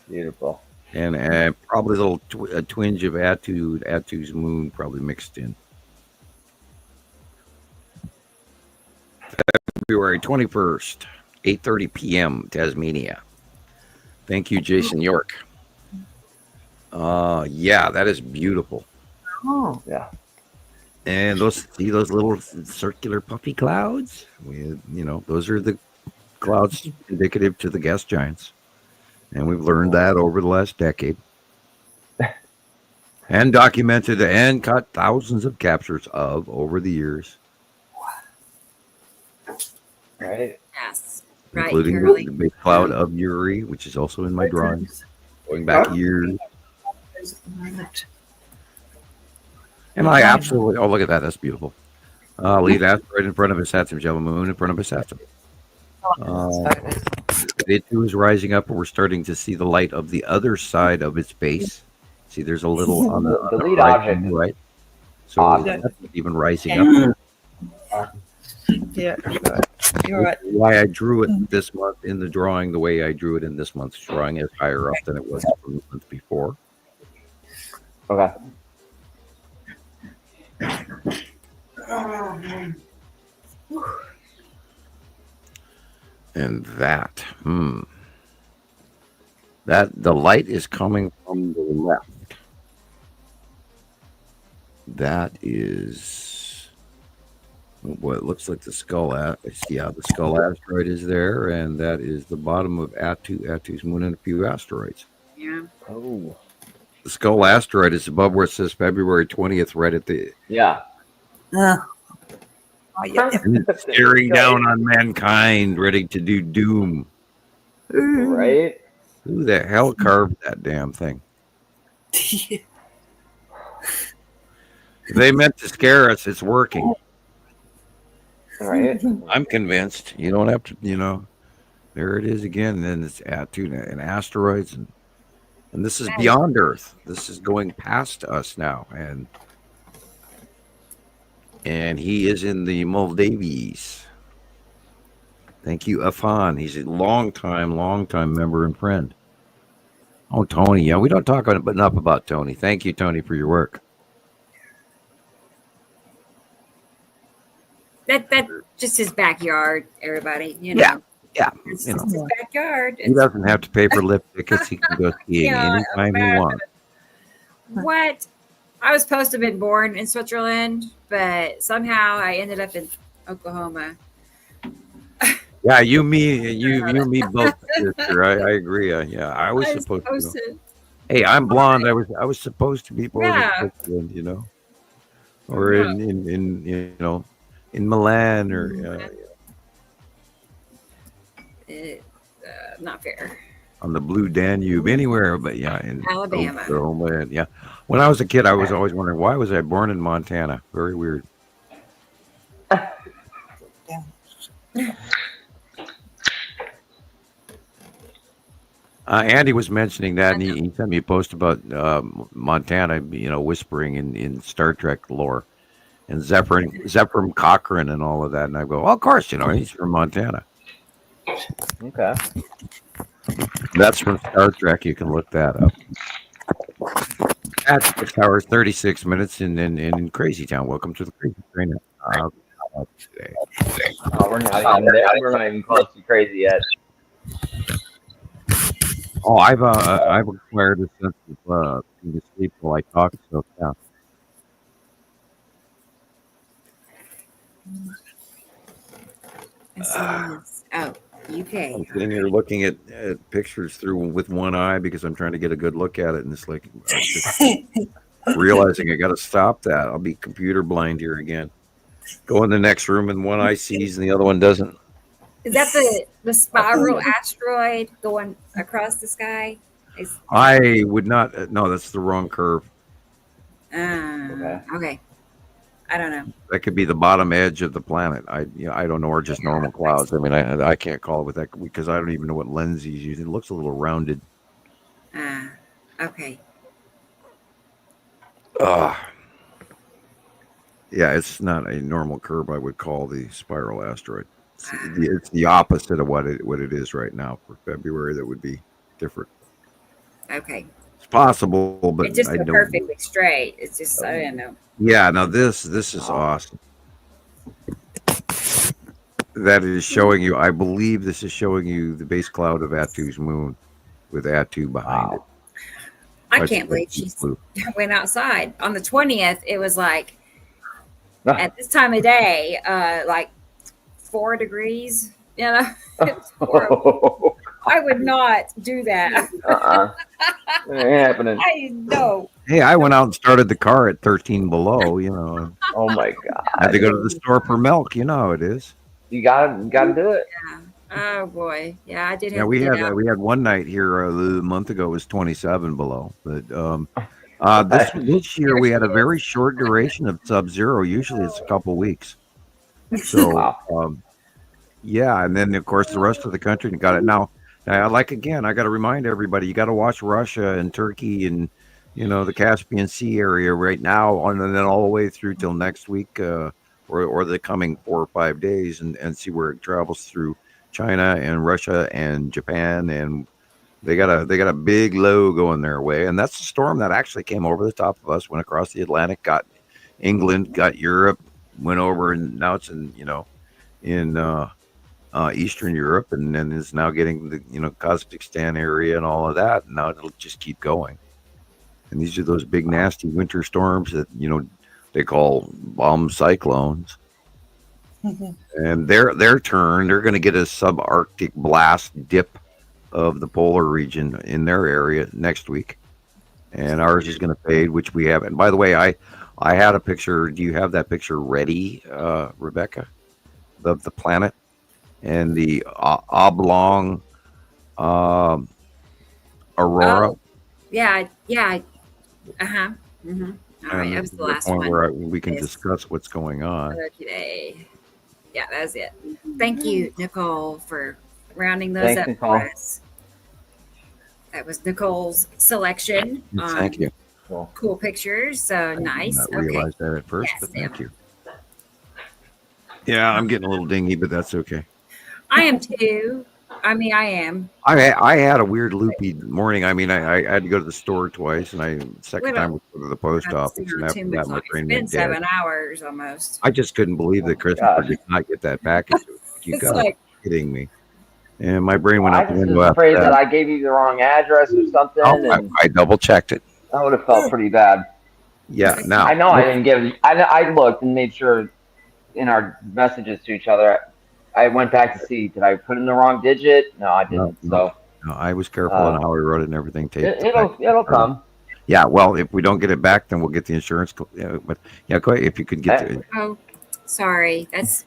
S9: Beautiful.
S1: And probably a twinge of Atu's moon probably mixed in. February 21st, 8:30 p.m. Tasmania. Thank you, Jason York. Yeah, that is beautiful.
S10: Oh,
S9: Yeah.
S1: And those little circular puffy clouds? Those are the clouds indicative to the gas giants. And we've learned that over the last decade. And documented and caught thousands of captures of over the years.
S9: Right.
S3: yes, right,
S1: Including
S3: Curly.
S1: the big cloud of Uri, which is also in my drawings, going back years.
S10: at the moment.
S1: And I absolutely, look at that. That's beautiful. Lead asteroid in front of us had some yellow moon in front of us had some. It too is rising up, and we're starting to see the light of the other side of its base. See, there's a little on the
S9: lead
S1: right,
S9: object is
S1: right. So
S9: awesome.
S1: that's even rising up.
S8: Yeah, you're right.
S1: Why I drew it this month in the drawing, the way I drew it in this month's drawing is higher up than it was from the month before.
S9: Okay.
S1: And that, that the light is coming from the left. That is what it looks like the skull. Yeah, the skull asteroid is there, and that is the bottom of Atu's moon and a few asteroids.
S3: Yeah.
S9: Oh.
S1: The skull asteroid is above where it says February 20th, right at the
S9: Yeah.
S8: Oh, yeah.
S1: staring down on mankind, ready to do doom.
S9: Right.
S1: Who the hell carved that damn thing? If they meant to scare us, it's working.
S9: Right.
S1: I'm convinced. You don't have to, there it is again. And then it's Atu and asteroids. And this is beyond Earth. This is going past us now. And he is in the Maldives. Thank you, Afan. He's a long time member and friend. Oh, Tony. Yeah, we don't talk enough about Tony. Thank you, Tony, for your work.
S3: That just his backyard, everybody. You know.
S1: Yeah.
S3: It's just his backyard.
S1: He doesn't have to pay for lift tickets. He can go skiing
S3: Yeah,
S1: anytime he wants.
S3: What? I was supposed to have been born in Switzerland, but somehow I ended up in Oklahoma.
S1: Yeah, you, and me both, sister. I agree. Yeah, I was supposed to. Hey, I'm blonde. I was supposed to be born in Switzerland, or in Milan or
S3: Not fair.
S1: on the Blue Danube, anywhere, but yeah, in
S3: Alabama.
S1: Oklahoma, and yeah. When I was a kid, I was always wondering why was I born in Montana. Very weird. Andy was mentioning that, and he sent me a post about Montana, whispering in Star Trek lore, and Zephyr Cochrane and all of that. And I go, well, of course, he's from Montana.
S9: Okay.
S1: That's from Star Trek. You can look that up. At 6 hours, 36 minutes in Crazy Town. Welcome to the Crazy Train. Today.
S9: Oh, we're not even there. We're not even close to crazy yet.
S1: Oh, I've acquired a sense of being asleep while I talk. So yeah.
S3: UK.
S1: I'm sitting here looking at pictures with one eye because I'm trying to get a good look at it, and it's like I'm just realizing I got to stop that. I'll be computer blind here again. go in the next room and one eye sees and the other one doesn't.
S3: Is that the spiral asteroid going across the sky?
S1: I would not. No, that's the wrong curve.
S3: Okay. I don't know.
S1: That could be the bottom edge of the planet. I don't know, or just normal clouds. I mean, I can't call it with that because I don't even know what lens he's using. It looks a little rounded.
S3: Okay.
S1: Yeah, it's not a normal curve. I would call the spiral asteroid. It's the opposite of what it is right now for February. That would be different.
S3: Okay.
S1: It's possible, but
S3: It's just
S1: I don't.
S3: perfectly straight. It's just I don't know.
S1: Yeah, now this is awesome. That is showing you. I believe this is showing you the base cloud of Attu's moon, with Attu behind it.
S3: I can't believe she went outside on the 20th. It was like at this time of day, like 4 degrees. You know, it's horrible. I would not do that.
S9: It ain't happening.
S3: I know.
S1: Hey, I went out and started the car at 13 below. You know.
S9: Oh my God!
S1: I had to go to the store for milk. You know how it is.
S9: You gotta do it.
S3: Yeah. Oh boy. Yeah, I did.
S1: Yeah,
S3: have
S1: we
S3: to get
S1: had
S3: out.
S1: we had one night here a month ago. It was 27 below, but this year we had a very short duration of sub-zero. Usually it's a couple weeks. So yeah, and then of course the rest of the country got it now. Like again, I got to remind everybody, you got to watch Russia and Turkey and the Caspian Sea area right now, and then all the way through till next week, or the coming 4 or 5 days, and see where it travels through China and Russia and Japan, and they got a big low going their way, and that's the storm that actually came over the top of us, went across the Atlantic, got England, got Europe, went over, and now it's in Eastern Europe, and then is now getting the Kazakhstan area and all of that, and now it'll just keep going. And these are those big nasty winter storms that they call bomb cyclones. And their turn, they're going to get a subarctic blast dip of the polar region in their area next week, and ours is going to fade, which we have. And by the way, I had a picture. Do you have that picture ready, Rebecca, of the planet and the oblong aurora?
S3: Oh, yeah. Mm-hmm. All right, that was the last one.
S1: Where we can discuss what's going on.
S3: Today. Yeah, that's it. Thank you, Nicole, for rounding those
S9: Thanks,
S3: up
S9: Nicole.
S3: for us. That was Nicole's selection.
S1: Thank you.
S3: Cool pictures. So nice.
S1: I did not realize that at first,
S3: Yes,
S1: but thank you. Yeah, I'm getting a little dingy, but that's okay.
S3: I am too. I mean, I am.
S1: I had a weird loopy morning. I mean, I had to go to the store twice, and second time was to the post office, and after that, my brain
S3: It's been
S1: went dead.
S3: 7 hours almost.
S1: I just couldn't believe that Christopher did not get that package. You
S3: It's
S1: got
S3: like-
S1: kidding me. And my brain went
S9: I
S1: out the
S9: just
S1: window
S9: was
S1: after
S9: afraid that
S1: that.
S9: I gave you the wrong address or something, and
S1: I double checked it.
S9: I would have felt pretty bad.
S1: Yeah, now
S9: I know I didn't give. I looked and made sure in our messages to each other. I went back to see, did I put in the wrong digit? No, I didn't.
S1: No, I was careful on how I wrote it and everything.
S9: It'll come.
S1: Yeah, well, if we don't get it back, then we'll get the insurance. But yeah, go ahead. If you could get it.
S3: Oh, sorry. That's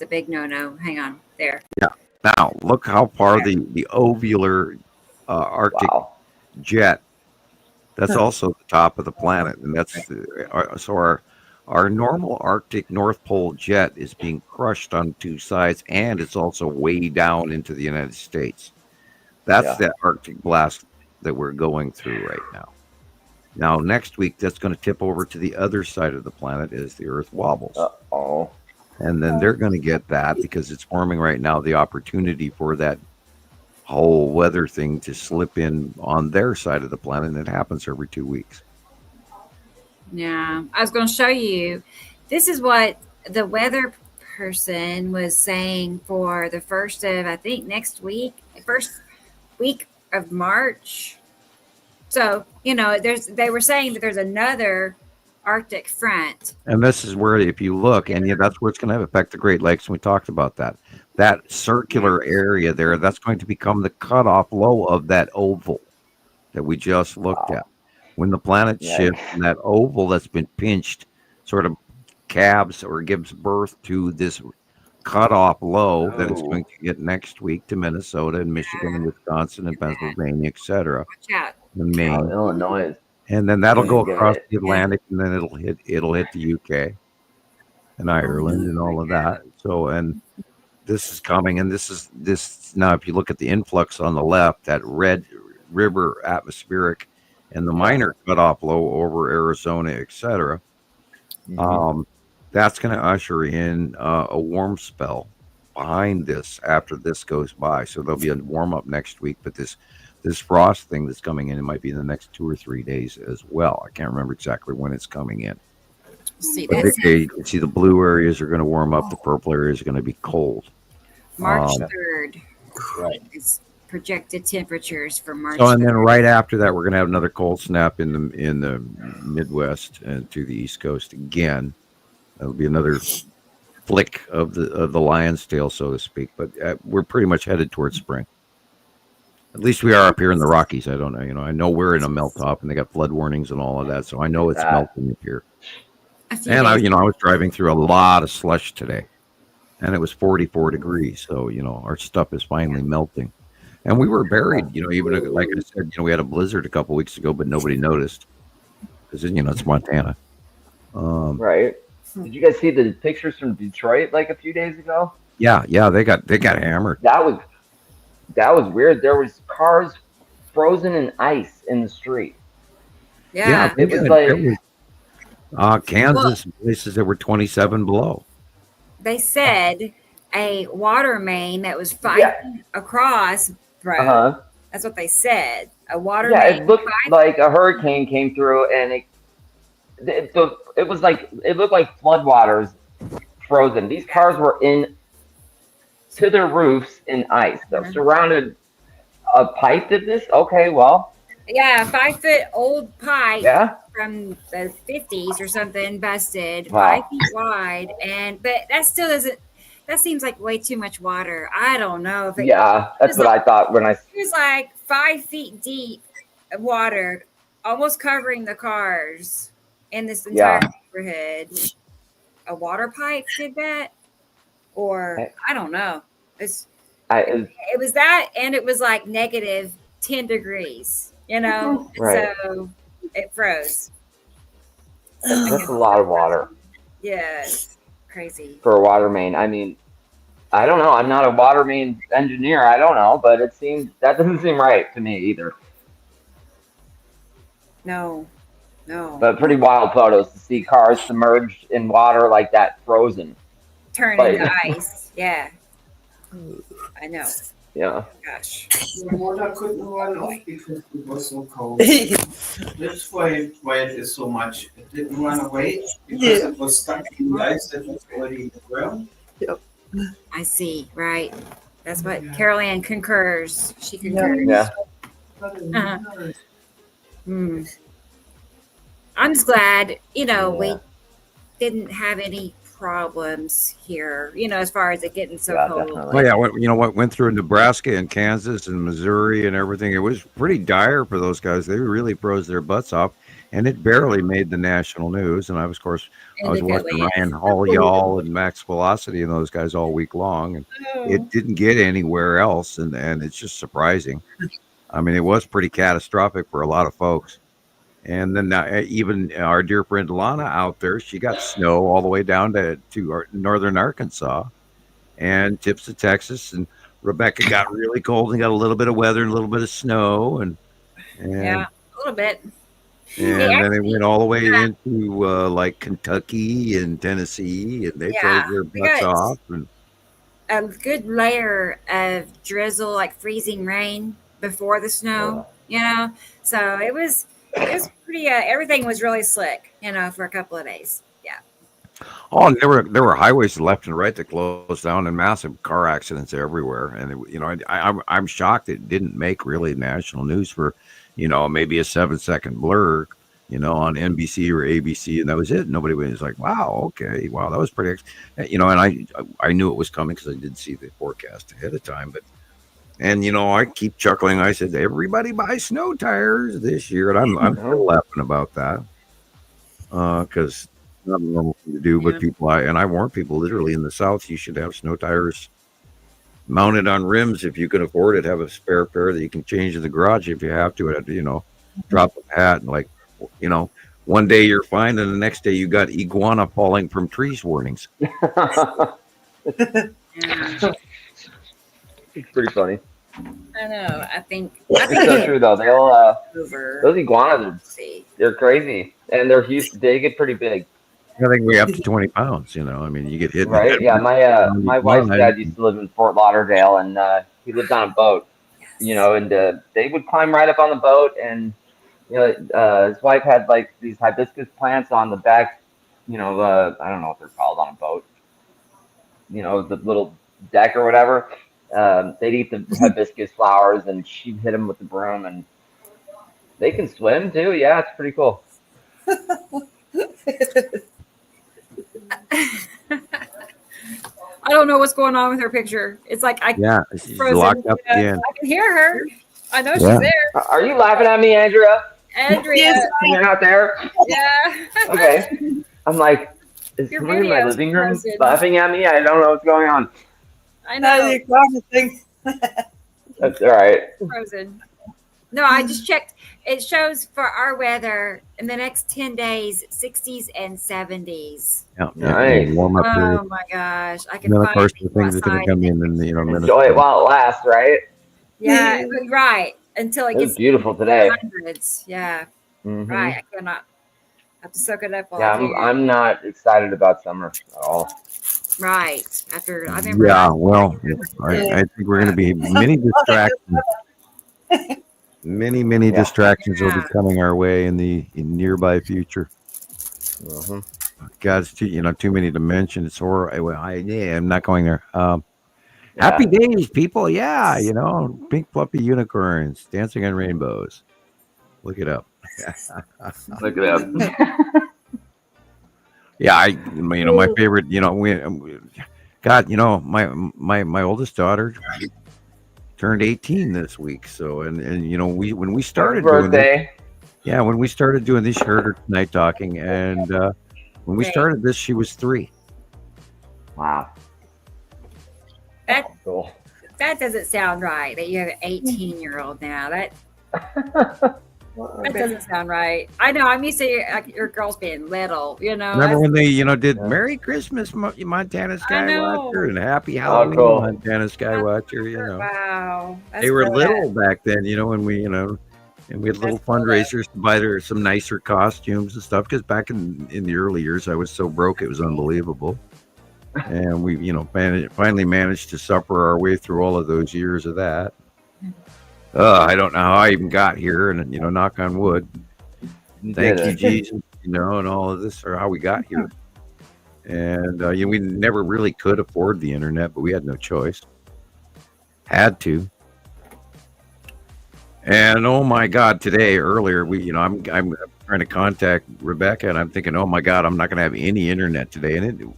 S3: a big no-no. Hang on. There.
S1: Yeah. Now look how far the ovular Arctic jet. That's also the top of the planet, and that's so our normal Arctic North Pole jet is being crushed on 2 sides, and it's also way down into the United States. That's that Arctic blast that we're going through right now. Now, next week, that's going to tip over to the other side of the planet as the Earth wobbles.
S9: Uh-oh.
S1: And then they're going to get that because it's forming right now the opportunity for that whole weather thing to slip in on their side of the planet, and it happens every 2 weeks.
S3: Yeah, I was going to show you. This is what the weather person was saying for the first of, I think, next week, first week of March. So, they were saying that there's another Arctic front.
S1: And this is where, if you look, and that's where it's going to affect the Great Lakes, and we talked about that. That circular area there, that's going to become the cutoff low of that oval that we just looked at. When the planet shifts, and that oval that's been pinched sort of calves or gives birth to this cutoff low that it's going to get next week to Minnesota and Michigan and Wisconsin and Pennsylvania, etc.
S3: Watch out.
S1: And Maine,
S9: Illinois.
S1: and then that'll go
S9: Get
S1: across
S9: it.
S1: the Atlantic, and then it'll hit the UK and Ireland and all of that. So, and this is coming, and this now. If you look at the influx on the left, that red river atmospheric and the minor cutoff low over Arizona, etc. That's going to usher in a warm spell behind this after this goes by. So there'll be a warm up next week, but this frost thing that's coming in, it might be in the next 2 or 3 days as well. I can't remember exactly when it's coming in.
S3: See,
S1: But
S3: that's
S1: you can see the blue areas are going to warm up. The purple areas are going to be cold.
S3: March 3rd.
S9: Right.
S3: It's projected temperatures for March.
S1: So, and then
S3: 3rd.
S1: right after that, we're going to have another cold snap in the Midwest and to the East Coast again. That'll be another flick of the lion's tail, so to speak. But we're pretty much headed towards spring. At least we are up here in the Rockies. I don't know. I know we're in a melt top, and they got flood warnings and all of that. So I know it's melting up here.
S3: A few
S1: And I
S3: days-
S1: was driving through a lot of slush today, and it was 44 degrees. So our stuff is finally melting, and we were buried. Even like I said, we had a blizzard a couple weeks ago, but nobody noticed because it's Montana.
S9: Right. Did you guys see the pictures from Detroit like a few days ago?
S1: Yeah, they got hammered.
S9: That was weird. There was cars frozen in ice in the street.
S3: yeah.
S9: It was like
S1: Kansas places that were 27 below.
S3: They said a water main that was 5 feet across broke.
S9: uh-huh.
S3: That's what they said. A water
S9: Yeah,
S3: main.
S9: it looked
S3: 5
S9: like a hurricane came through, and it looked like floodwaters frozen. These cars were in to their roofs in ice, though, surrounded. A pipe did this? Okay, well,
S3: Yeah, 5 foot old pipe
S9: yeah.
S3: from the 50s or something busted,
S9: Wow.
S3: 5 feet wide, but that still doesn't. That seems like way too much water. I don't know if it,
S9: Yeah, that's what I thought when I.
S3: it was like 5 feet deep of water, almost covering the cars in this entire neighborhood. A water pipe did that, or I don't know. It was that, and it was like negative 10 degrees.
S9: Right.
S3: So it froze.
S9: That's a lot of water
S3: Yeah, it's crazy.
S9: for a water main. I mean, I don't know. I'm not a water main engineer. I don't know, but that doesn't seem right to me either.
S3: No.
S9: But pretty wild photos to see cars submerged in water like that, frozen.
S3: Turn
S9: Like-
S3: into ice. Yeah. I know.
S9: Yeah.
S3: Gosh.
S10: The water couldn't run off because it was so cold. That's why it is so much. It didn't run away because it was stuck in the ice that was already in the ground.
S3: I see. Right. That's what Carol Ann concurs. She concurs.
S9: Yeah.
S3: Uh-huh. Hmm. I'm just glad, we didn't have any problems here, as far as it getting so
S9: Yeah,
S3: cold.
S9: definitely.
S1: Oh yeah, what went through Nebraska and Kansas and Missouri and everything, it was pretty dire for those guys. They really froze their butts off, and it barely made the national news. And I was watching Ryan Hall and Max Velocity and those guys all week long, and it didn't get anywhere else, and it's just surprising. I mean, it was pretty catastrophic for a lot of folks. And then even our dear friend Lana out there, she got snow all the way down to northern Arkansas and tips of Texas. And Rebecca got really cold and got a little bit of weather and a little bit of snow. And
S3: Yeah, a little bit.
S1: and then they went all the way into like Kentucky and Tennessee, and they froze their butts off. And
S3: A good layer of drizzle, like freezing rain before the snow, So it was pretty. Everything was really slick, for a couple of days. Yeah.
S1: oh, and there were highways left and right that closed down, and massive car accidents everywhere. And I'm shocked it didn't make really national news for maybe a 7-second blur on NBC or ABC, and that was it. Nobody was like, wow, okay, wow, that was pretty and I knew it was coming because I did see the forecast ahead of time. But I keep chuckling. I said, everybody buy snow tires this year, and I'm still laughing about that because not a normal thing to do,
S3: Yeah.
S1: but I warn people literally in the South, you should have snow tires mounted on rims if you can afford it. Have a spare pair that you can change in the garage if you have to. Drop a hat and one day you're fine, and the next day you got iguana falling from trees warnings.
S3: Yeah.
S9: It's pretty funny.
S3: I know. I think
S9: It's so true though.
S3: over.
S9: Those iguanas
S3: Let's see.
S9: they're crazy, and they're huge. They get pretty big,
S1: I think we up to 20 pounds. You get hit.
S9: right? Yeah, my wife's dad used to live in Fort Lauderdale, and he lived on a boat. And they would climb right up on the boat, and his wife had like these hibiscus plants on the back. I don't know what they're called on a boat. The little deck or whatever. They'd eat the hibiscus flowers, and she'd hit them with the broom, and they can swim too. Yeah, it's pretty cool.
S3: I don't know what's going on with her picture. It's like
S1: She's
S3: frozen.
S1: locked up again.
S3: I can hear her. I know
S1: Yeah.
S3: she's there.
S9: Are you laughing at me, Andrea?
S3: Andrea.
S9: You're not there.
S3: Yeah.
S9: Okay. I'm like, is
S3: Your
S9: someone in my
S3: video's
S9: living room
S3: frozen.
S9: laughing at me? I don't know what's going on.
S3: I
S8: No,
S3: know.
S8: the iguana thing.
S9: That's all right.
S3: Frozen. No, I just checked. It shows for our weather in the next 10 days, 60s and 70s.
S1: Yeah,
S9: Nice.
S1: warm up period.
S3: Oh my gosh. I
S1: And
S3: can
S1: then of
S3: finally
S1: course the
S3: go
S1: things that are going
S3: outside
S1: to come
S3: and-
S1: in
S9: Enjoy
S1: Minnesota.
S9: it while it lasts, right?
S3: Yeah, right. Until it
S9: It was
S3: gets
S9: beautiful today.
S3: hundreds. Yeah,
S9: Mhm.
S3: right. I cannot have to soak it up while
S9: Yeah,
S3: it's here.
S9: I'm not excited about summer at all.
S3: Right. After I remember
S1: Yeah,
S3: last-
S1: well, I think we're going to be many distractions. Many
S9: Yeah.
S1: distractions will be
S3: Yeah.
S1: coming our way in the nearby future.
S9: Mhm.
S1: God, it's too many to mention. It's horrible. I'm not going there.
S9: Yeah.
S1: Happy days, people. Yeah, pink fluffy unicorns dancing on rainbows. Look it up.
S9: Look at that.
S1: Yeah, my favorite. God, my oldest daughter turned 18 this week. So and when we started doing this,
S9: Birthday.
S1: when we started doing this, you heard her tonight talking, and when we
S3: Right.
S1: started this, she was 3.
S9: Wow.
S3: That
S9: Cool.
S3: that doesn't sound right. That you have an 18-year-old now. That doesn't sound right. I know. I'm used to your girls being little.
S1: Remember when they, did Merry Christmas, Montana
S3: know.
S1: Skywatcher, and Happy Halloween,
S9: cool.
S1: Montana Skywatcher.
S3: Wow.
S1: They were little back then, when we, and we had little
S3: That's cool.
S1: fundraisers to buy her some nicer costumes and stuff. Because back in the early years, I was so broke it was unbelievable. And we, finally managed to suffer our way through all of those years of that. I don't know how I even got here, and knock on wood. Thank you, Jesus, and all of this, or how we got here. And we never really could afford the internet, but we had no choice. Had to. And oh my God, earlier I'm trying to contact Rebecca, and I'm thinking, oh my God, I'm not going to have any internet today, and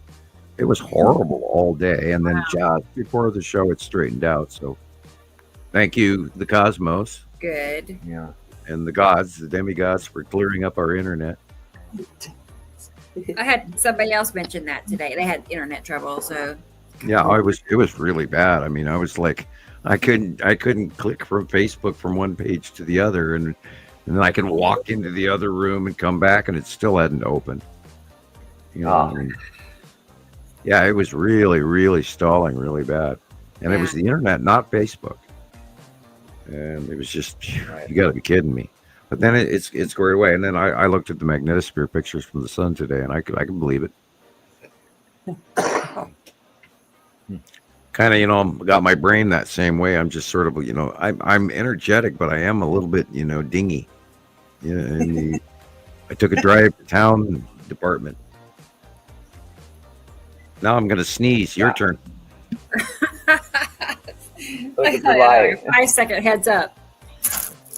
S1: it was horrible all day. And then just before the show, it straightened out. So thank you, the cosmos.
S3: Good.
S9: Yeah.
S1: And the gods, the demigods, for clearing up our internet.
S3: I had somebody else mention that today. They had internet trouble, so
S1: Yeah, it was really bad. I mean, I was like, I couldn't click from Facebook from one page to the other, and then I could walk into the other room and come back, and it still hadn't opened. And yeah, it was really, really stalling, really bad. And it was the internet, not Facebook. And it was just, you got to be kidding me. But then it's squared away. And then I looked at the magnetosphere pictures from the sun today, and I can believe it. Kind of, got my brain that same way. I'm just sort of, I'm energetic, but I am a little bit, dingy. I took a drive to town department. Now I'm going to sneeze. Your turn.
S9: Look at the light.
S3: 5-second heads up.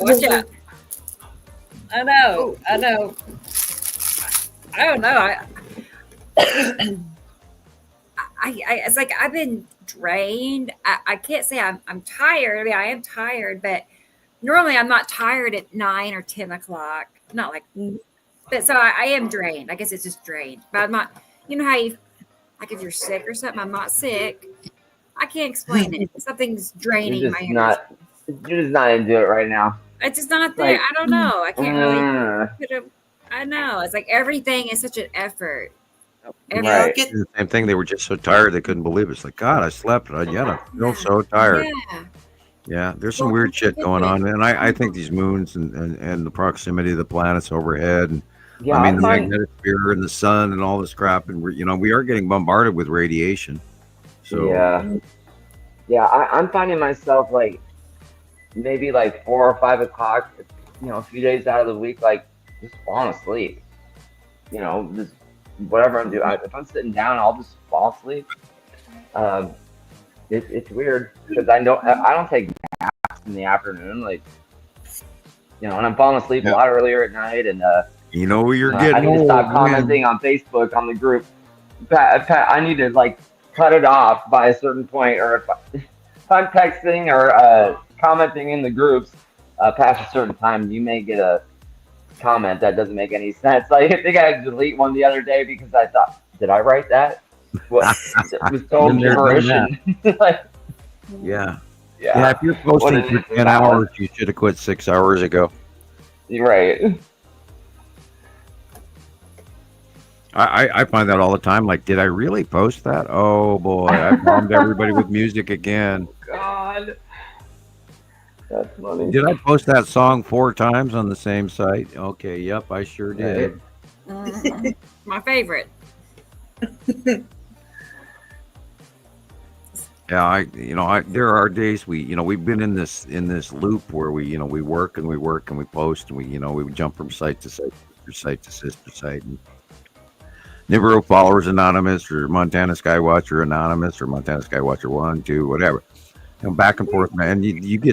S3: Watch out. I know. I don't know. It's like I've been drained. I can't say I'm tired. I mean, I am tired, but normally I'm not tired at 9 or 10 o'clock. Not like But so I am drained. I guess it's just drained. But I'm not. You know how you, like, if you're sick or something. I'm not sick. I can't explain it. Something's draining
S9: You're
S3: my
S9: just
S3: energy.
S9: not. You're just not into it right now.
S3: It's just not there.
S9: Like,
S3: I don't know. I can't really
S9: Mm,
S3: put a. I know. It's like everything is such an effort. Every-
S9: right.
S1: The same thing. They were just so tired they couldn't believe it. It's like, God, I slept, and yet I feel so tired.
S3: Yeah.
S1: Yeah, there's some
S3: Well,
S1: weird shit going
S3: completely.
S1: on, and I think these moons and the proximity of the planets overhead, and
S9: Yeah,
S1: I mean
S9: I
S1: the
S9: find.
S1: magnetic sphere and the sun and all this crap, and we are getting bombarded with radiation. So
S9: Yeah. Yeah, I'm finding myself like maybe like 4 or 5 o'clock, a few days out of the week, like just falling asleep. Just whatever I'm doing. If I'm sitting down, I'll just fall asleep. Um, it's weird because I don't take naps in the afternoon, like and I'm falling asleep a lot earlier at night, and
S1: you know you're
S9: I
S1: getting
S9: need to stop
S1: old, man.
S9: commenting on Facebook on the group. Pat, I need to like cut it off by a certain point, or if I'm texting or commenting in the groups past a certain time, you may get a comment that doesn't make any sense. Like I think I had to delete one the other day because I thought, did I write that? What? It was total
S1: Been there, done
S9: gibberish. Like,
S1: Yeah.
S9: yeah.
S1: Yeah, if you're posting
S9: What
S1: for
S9: is it
S1: 10
S9: about?
S1: hours, you should have quit 6 hours ago.
S9: You're right.
S1: I find that all the time. Like, did I really post that? Oh boy, I bombed everybody with music again.
S9: God. That's funny.
S1: Did I post that song 4 times on the same site? Okay, yep, I sure did.
S3: Mhm. My favorite.
S1: Yeah, there are days we've been in this loop where we work and we post and we jump from site to site, sister site to sister site. And Nibiru Followers Anonymous or Montana Skywatcher Anonymous or Montana Skywatcher 1, 2, whatever. Back and forth, man.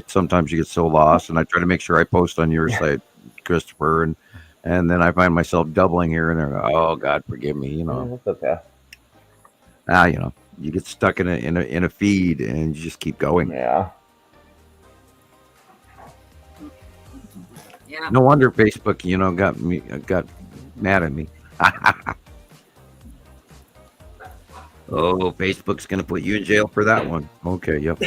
S1: Sometimes you get so lost, and I try to make sure I post on your site, Christopher, and then I find myself doubling here and there. Oh God, forgive me,
S9: That's okay.
S1: you get stuck in a feed and you just keep going.
S9: Yeah.
S3: Yeah.
S1: No wonder Facebook, got mad at me. Oh, Facebook's gonna put you in jail for that one. Okay, yep.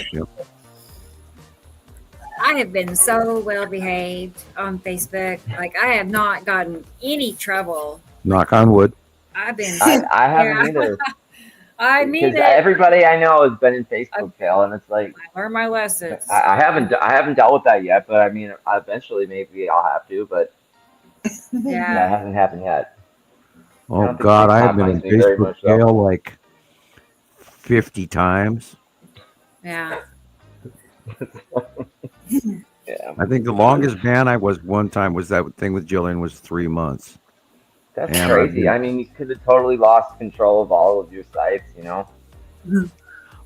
S3: I have been so well behaved on Facebook. Like I have not gotten any trouble.
S1: Knock on wood.
S3: I've been.
S9: I haven't
S3: Yeah.
S9: either.
S3: I mean
S9: Because
S3: it.
S9: everybody I know has been in Facebook jail, and it's like
S3: I learned my lessons.
S9: I haven't dealt with that yet, but I mean, eventually maybe I'll have to, but
S3: Yeah.
S9: it hasn't happened yet. I
S1: Oh
S9: don't think
S1: God, I
S9: TikTok
S1: have been in
S9: likes me very
S1: Facebook
S9: much, though.
S1: jail like 50 times.
S3: Yeah.
S9: Yeah,
S1: I think the longest ban I was one time was that thing with Jillian was 3 months.
S9: that's
S1: And
S9: crazy. I mean, you could have totally lost control of all of your sites,
S1: Well,
S9: What are you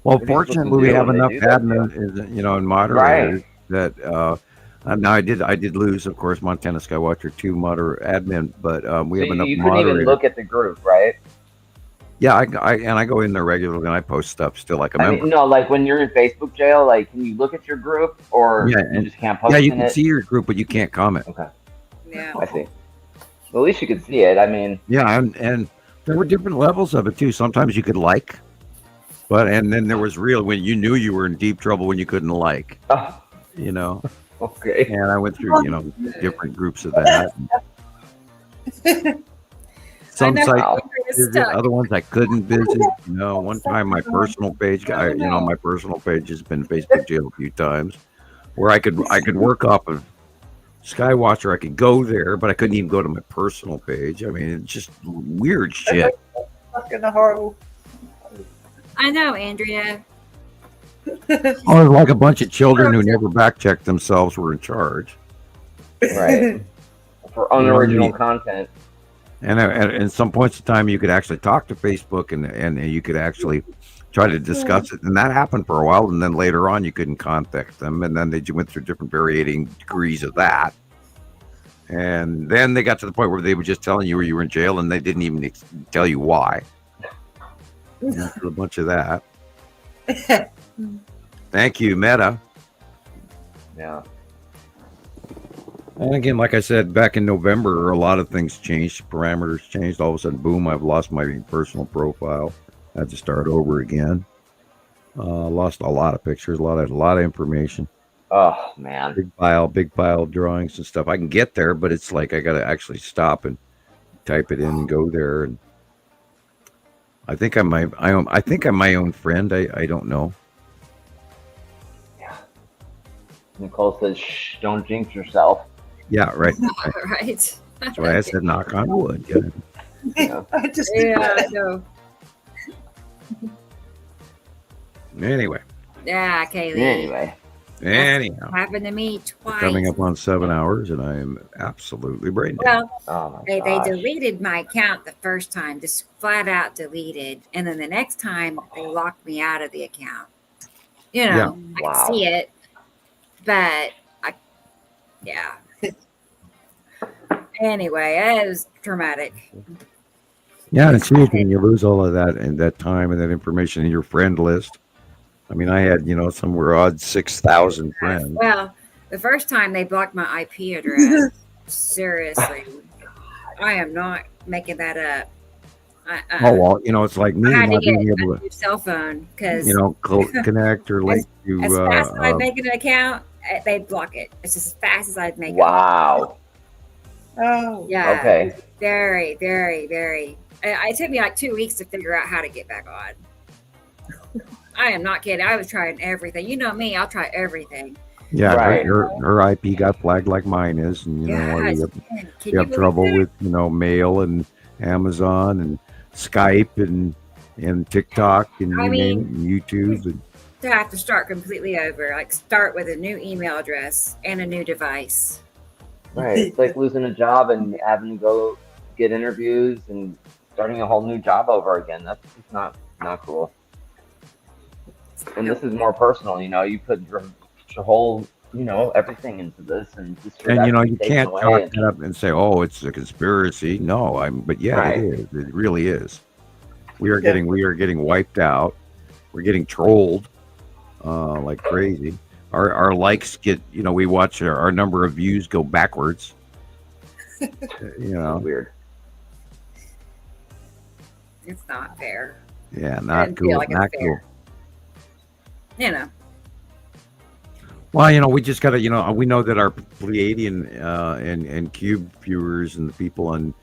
S9: supposed
S1: fortunately,
S9: to
S1: we
S9: do
S1: have
S9: when they
S1: enough
S9: do that to
S1: admin, and moderators that now I did lose, of course, Montana Skywatcher 2 admin, but we
S9: So
S1: have enough
S9: you couldn't even
S1: moderators.
S9: look at the group, right?
S1: Yeah, I go in there regularly and I post stuff still like a
S9: I
S1: member.
S9: mean, no, like when you're in Facebook jail, like can you look at your group, or
S1: Yeah,
S9: you
S1: and
S9: just can't post
S1: yeah, you
S9: in
S1: can
S9: it?
S1: see your group, but you can't comment.
S9: Okay,
S3: Yeah.
S9: I see. Well, at least you could see it. I mean,
S1: Yeah, and there were different levels of it too. Sometimes you could like, and then there was real when you knew you were in deep trouble when you couldn't like,
S9: oh, okay.
S1: And I went through different groups of that. Some
S3: I know.
S1: sites I
S9: Wow.
S3: Andrew is
S1: visit,
S3: stuck.
S1: other ones I couldn't visit. One time my personal page, my personal page has been Facebook jail a few times, where I could work off of Skywatcher. I could go there, but I couldn't even go to my personal page. I mean, it's just weird shit.
S8: Fucking horrible.
S3: I know, Andrea.
S1: Oh, like a bunch of children who never back checked themselves were in charge.
S9: Right. For
S1: You know what I
S9: unoriginal
S1: mean?
S9: content.
S1: And at some points in time, you could actually talk to Facebook and you could actually try to discuss it. And that happened for a while. And then later on, you couldn't contact them. And then they went through different varying degrees of that. And then they got to the point where they were just telling you you were in jail and they didn't even tell you why. After a bunch of that. Thank you, Meta.
S9: Yeah.
S1: And again, like I said, back in November, a lot of things changed. Parameters changed. All of a sudden, boom! I've lost my personal profile. I had to start over again. Lost a lot of pictures, a lot of information.
S9: Oh man.
S1: Big pile of drawings and stuff. I can get there, but it's like I got to actually stop and type it in and go there. And I think I'm my own friend. I don't know.
S9: Nicole says, "Shh, don't jinx yourself."
S1: Yeah, right.
S3: Right.
S1: That's why I said knock on wood. Yeah.
S8: I just
S3: Yeah, I know.
S1: Anyway,
S3: Yeah, Kaylee.
S9: Anyway,
S1: anyhow,
S3: Happened to me twice.
S1: coming up on 7 hours, and I am absolutely brain dead.
S3: Well,
S9: oh my
S3: they
S9: gosh.
S3: deleted my account the first time, just flat out deleted, and then the next time they locked me out of the account. You know, I
S9: Wow.
S3: can see it, but yeah. Anyway, it was traumatic.
S1: Yeah, and see, when you lose all of that and that time and that information in your friend list. I mean, I had, somewhere odd 6,000 friends.
S3: Well, the first time they blocked my IP address. Seriously, I am not making that up.
S1: Oh, well, it's like me
S3: I had to
S1: not
S3: get
S1: being
S3: a
S1: able to,
S3: new cell phone because
S1: connect or link
S3: as
S1: to.
S3: fast as I'd make an account, they'd block it. It's just as fast as I'd make it.
S9: Wow.
S8: Oh,
S3: Yeah.
S9: Okay.
S3: Very, very, very. It took me like 2 weeks to figure out how to get back on. I am not kidding. I was trying everything. You know me, I'll try everything.
S1: Yeah,
S9: Right.
S1: her IP got flagged like mine is, and
S3: Yes.
S1: you
S3: Can
S1: have
S3: believe
S1: trouble
S3: that?
S1: with mail and Amazon and Skype and TikTok and
S3: I
S1: you name it,
S3: mean,
S1: and YouTube and
S3: To have to start completely over, like start with a new email address and a new device.
S9: Right. It's like losing a job and having to go get interviews and starting a whole new job over again. That's just not cool. And this is more personal. You put your whole everything into this, and just for that
S1: and
S9: to be
S1: you
S9: taken
S1: can't
S9: away
S1: chalk
S9: and-
S1: that up and say, oh, it's a conspiracy. No, but yeah,
S9: Right.
S1: it is. It really is. We are getting wiped out. We're getting trolled like crazy. Our likes get, we watch our number of views go backwards.
S9: Weird.
S3: It's not fair.
S1: Yeah,
S3: Doesn't
S1: not
S3: feel
S1: cool.
S3: like it's
S1: Not
S3: fair.
S1: cool.
S3: You know.
S1: Well, we just got to, we know that our Pleiadian and Cube viewers and the people on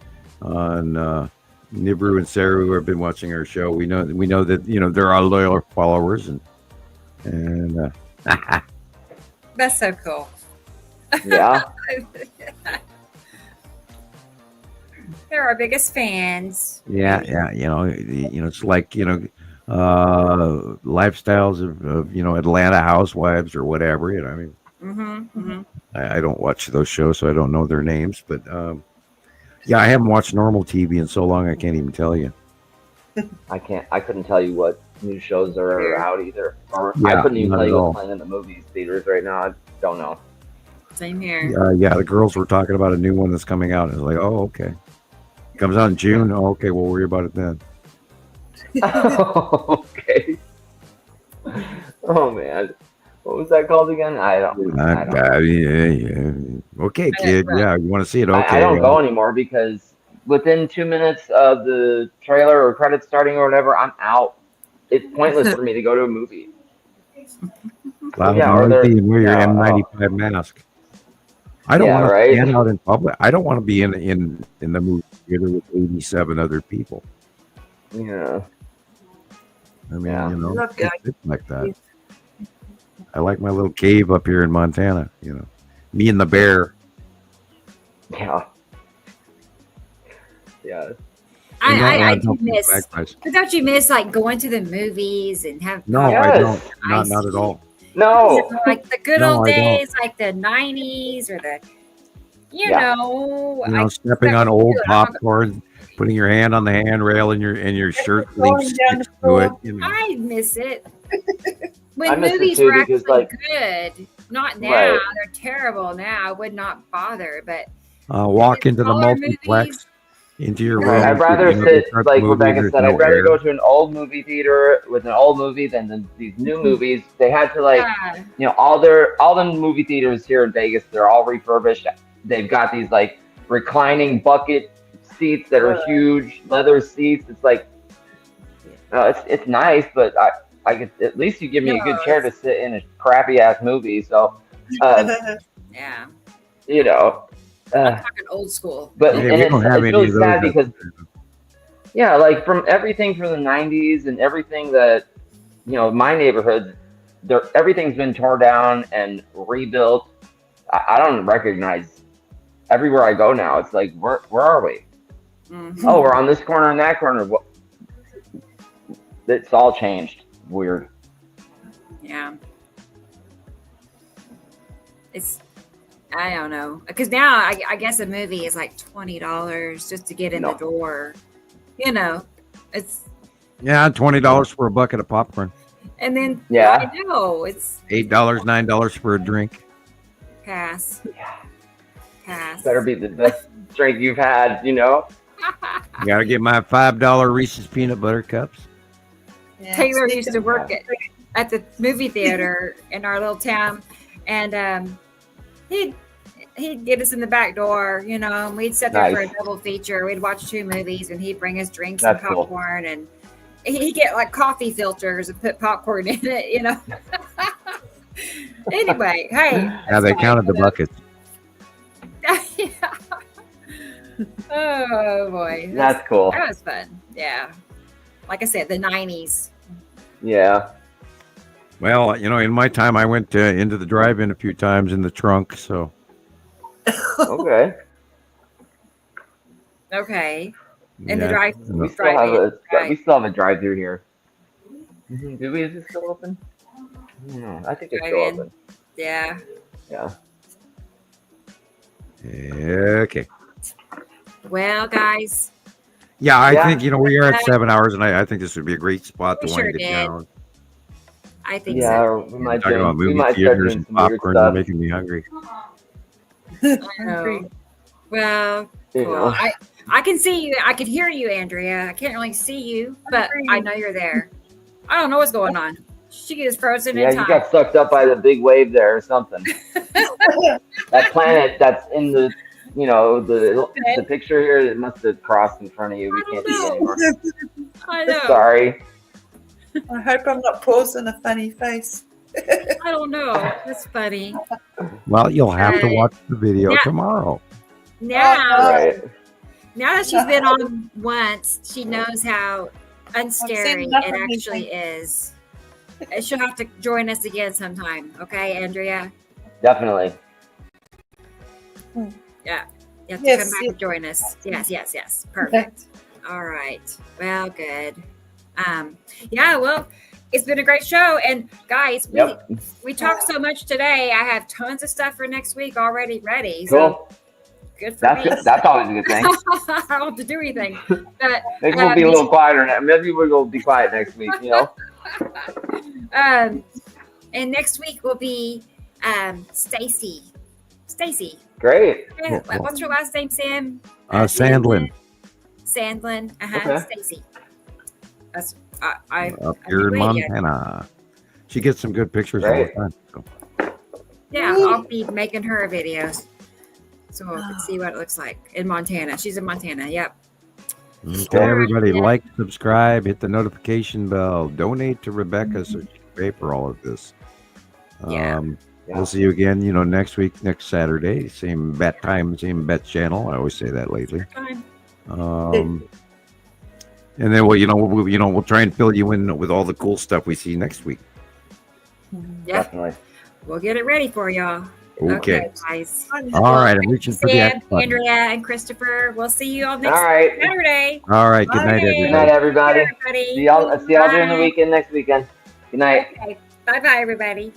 S1: Nibiru and Saru who have been watching our show, we know that they're our loyal followers and
S3: That's so cool.
S9: Yeah.
S3: They're our biggest fans.
S1: yeah, it's like lifestyles of Atlanta housewives or whatever. I mean,
S3: Mm-hmm.
S1: I don't watch those shows, so I don't know their names, but yeah, I haven't watched normal TV in so long I can't even tell you.
S9: I couldn't tell you what new shows are out either. Or
S1: Yeah,
S9: I couldn't even
S1: not
S9: tell
S1: at
S9: you
S1: all.
S9: what's playing in the movie theaters right now. I don't know.
S3: Same here.
S1: Yeah, the girls were talking about a new one that's coming out. And it's like, oh, okay. Comes out in June. Oh, okay, we'll worry about it then.
S9: Okay. Oh man, what was that called again? I don't.
S1: Yeah. Okay, kid. Yeah, you want to see it? Okay.
S9: I don't go anymore because within 2 minutes of the trailer or credits starting or whatever, I'm out. It's pointless for me to go to a movie.
S1: Loud
S9: Yeah,
S1: and
S9: or they're-
S1: noisy and wear your
S9: yeah,
S1: N95 mask. I don't
S9: Yeah,
S1: want to
S9: right.
S1: stand out in public. I don't want to be in the movie theater with 87 other people.
S9: Yeah.
S1: I mean,
S9: Yeah.
S8: Look,
S1: it's like that. I like my little cave up here in Montana. Me and the bear.
S9: Yeah. Yeah.
S3: I do
S1: don't
S3: miss.
S1: magpies.
S3: But don't you miss like going to the movies and have
S1: No,
S9: Yes.
S1: I don't. Not
S3: Ice
S1: at all.
S9: No.
S3: like the good
S1: No,
S3: old
S1: I don't.
S3: days, like the '90s or the,
S9: Yeah.
S3: like
S1: Stepping on
S3: stuff
S1: old
S3: to do.
S1: popcorn, putting your hand on the handrail and your shirt
S8: Going
S1: sleeve
S8: down the
S1: sticks to it.
S8: floor.
S3: I miss it.
S9: I
S3: When
S9: miss it
S3: movies
S9: too
S3: were
S9: because,
S3: actually
S9: like-
S3: good, not now.
S9: Right.
S3: They're terrible now. I would not bother. But
S1: Walk into the
S3: smaller
S1: multiplex,
S3: movies.
S1: into your room.
S9: Right. I'd rather
S1: they
S9: sit,
S1: start the
S9: like
S1: movie,
S9: Rebecca
S1: there's
S9: said,
S1: no
S9: I'd rather
S1: air.
S9: go to an old movie theater with an old movie than these new movies. They had to
S3: Yeah.
S9: all the movie theaters here in Vegas, they're all refurbished. they've got these like reclining bucket seats that are huge, leather seats. It's like, it's nice, but I could, at least you give me a good chair to sit in a crappy ass movie. So,
S3: Yeah.
S9: you know,
S3: I'm talking old school.
S9: but
S1: Yeah,
S9: and
S1: we
S9: it's,
S1: don't have
S9: it's
S1: any
S9: really
S1: of those.
S9: sad because yeah, like from everything from the '90s and everything that, you know, my neighborhood, everything's been torn down and rebuilt. I don't recognize everywhere I go now. It's like, where are we?
S3: Mhm.
S9: Oh, we're on this corner and that corner. It's all changed. Weird.
S3: Yeah. It's, I don't know. Because now I guess a movie is like $20 just to get in the door. You know, it's,
S1: Yeah, $20 for a bucket of popcorn.
S3: and then,
S9: Yeah.
S3: I know, it's
S1: $8, $9 for a drink.
S3: pass. Pass.
S9: Better be the best drink you've had, you know?
S1: You gotta get my $5 Reese's peanut butter cups.
S8: Yeah.
S3: Taylor used to work at the movie theater in our little town, and he'd get us in the back door, you know, and we'd sit there for a
S9: Nice.
S3: double feature. We'd watch 2 movies, and he'd bring us drinks
S9: That's
S3: and
S9: cool.
S3: popcorn, and he'd get like coffee filters and put popcorn in it, you know. Anyway, hey.
S1: Yeah, they counted the buckets.
S3: Oh boy,
S9: That's cool.
S3: that was fun. Yeah, like I said, the '90s.
S9: Yeah.
S1: Well, you know, in my time, I went into the drive-in a few times in the trunk. So
S9: Okay.
S3: Okay, in the
S1: yeah,
S3: drive,
S1: you know.
S9: We still have a
S3: right.
S9: drive-through here. Do we? Is it still open? I don't know. I think it's still
S3: Drive-in.
S9: open.
S3: Yeah.
S9: Yeah.
S1: Okay.
S3: Well, guys,
S1: Yeah, I
S9: Yeah.
S1: think, you know, we are at 7 hours, and I think this would be a great spot to
S3: We
S1: wind
S3: sure
S1: it
S3: did.
S1: down.
S3: I think
S9: Yeah.
S3: so.
S9: Or we might
S1: Talking about
S9: we
S1: movie
S9: might start
S1: theaters
S9: doing
S1: and
S9: some weird
S1: popcorn, you're
S9: stuff.
S1: making me hungry.
S3: I know. Well,
S9: You
S3: cool.
S9: know.
S3: I can see you. I can hear you, Andrea. I can't really see you, but I know you're there. I don't know what's going on. She is frozen
S9: Yeah,
S3: in
S9: you
S3: time.
S9: got sucked up by the big wave there or something. That planet that's in the, you know, the picture here, it must have crossed in front of you. We can't see it anymore.
S3: I know.
S9: Sorry.
S8: I hope I'm not pausing a funny face.
S3: I don't know. That's funny.
S1: Well, you'll have to
S3: Right.
S1: watch the video
S3: Yeah.
S1: tomorrow.
S3: Now,
S9: Right.
S3: now that she's been on once, she knows how unscary
S8: enough
S3: it
S8: of me,
S3: actually is. And she'll have to join us again sometime. Okay, Andrea?
S9: Definitely.
S3: Yeah. You have to
S8: Yes,
S3: come back
S8: yes.
S3: and join us. Yes. Perfect. All right. Well, good. Yeah, well, it's been a great show. And guys,
S9: Yep.
S3: we talked so much today. I have tons of stuff for next week already ready.
S9: Cool.
S3: So good for
S9: That's
S3: me.
S9: good. That's always a good thing.
S3: I don't have to do anything. But
S9: Maybe we'll be a little quieter now. Maybe we'll be quiet next week, you know?
S3: and next week will be Stacy. Stacy.
S9: Great.
S3: Yeah, what's her last name, Sam?
S1: Sandlin,
S3: Sandlin.
S9: Okay.
S3: Stacy. That's I
S1: up here in
S3: radio.
S1: Montana. She gets some good pictures all
S9: Great.
S1: the time. So.
S3: Yeah, I'll be making her videos. So we can see what it looks like in Montana. She's in Montana. Yep.
S1: Okay, everybody, like, subscribe, hit the notification bell, donate to Rebecca so she can pay for all of this.
S3: Yeah.
S1: We'll see you again, you know, next week, next Saturday, same bat time, same bet channel. I always say that lately.
S3: Fine.
S1: And then we'll try and fill you in with all the cool stuff we see next week.
S3: Yeah.
S9: Definitely.
S3: We'll get it ready for y'all.
S1: Okay.
S3: Guys.
S1: All right, I'm reaching for the
S3: Sam,
S1: X button.
S3: Andrea, and Christopher. We'll see you all next
S9: All right.
S3: Saturday.
S1: All right, good night,
S3: Bye.
S9: Good night,
S1: everybody.
S9: everybody. See y'all during the weekend next weekend. Good night.
S3: Okay. Bye bye, everybody.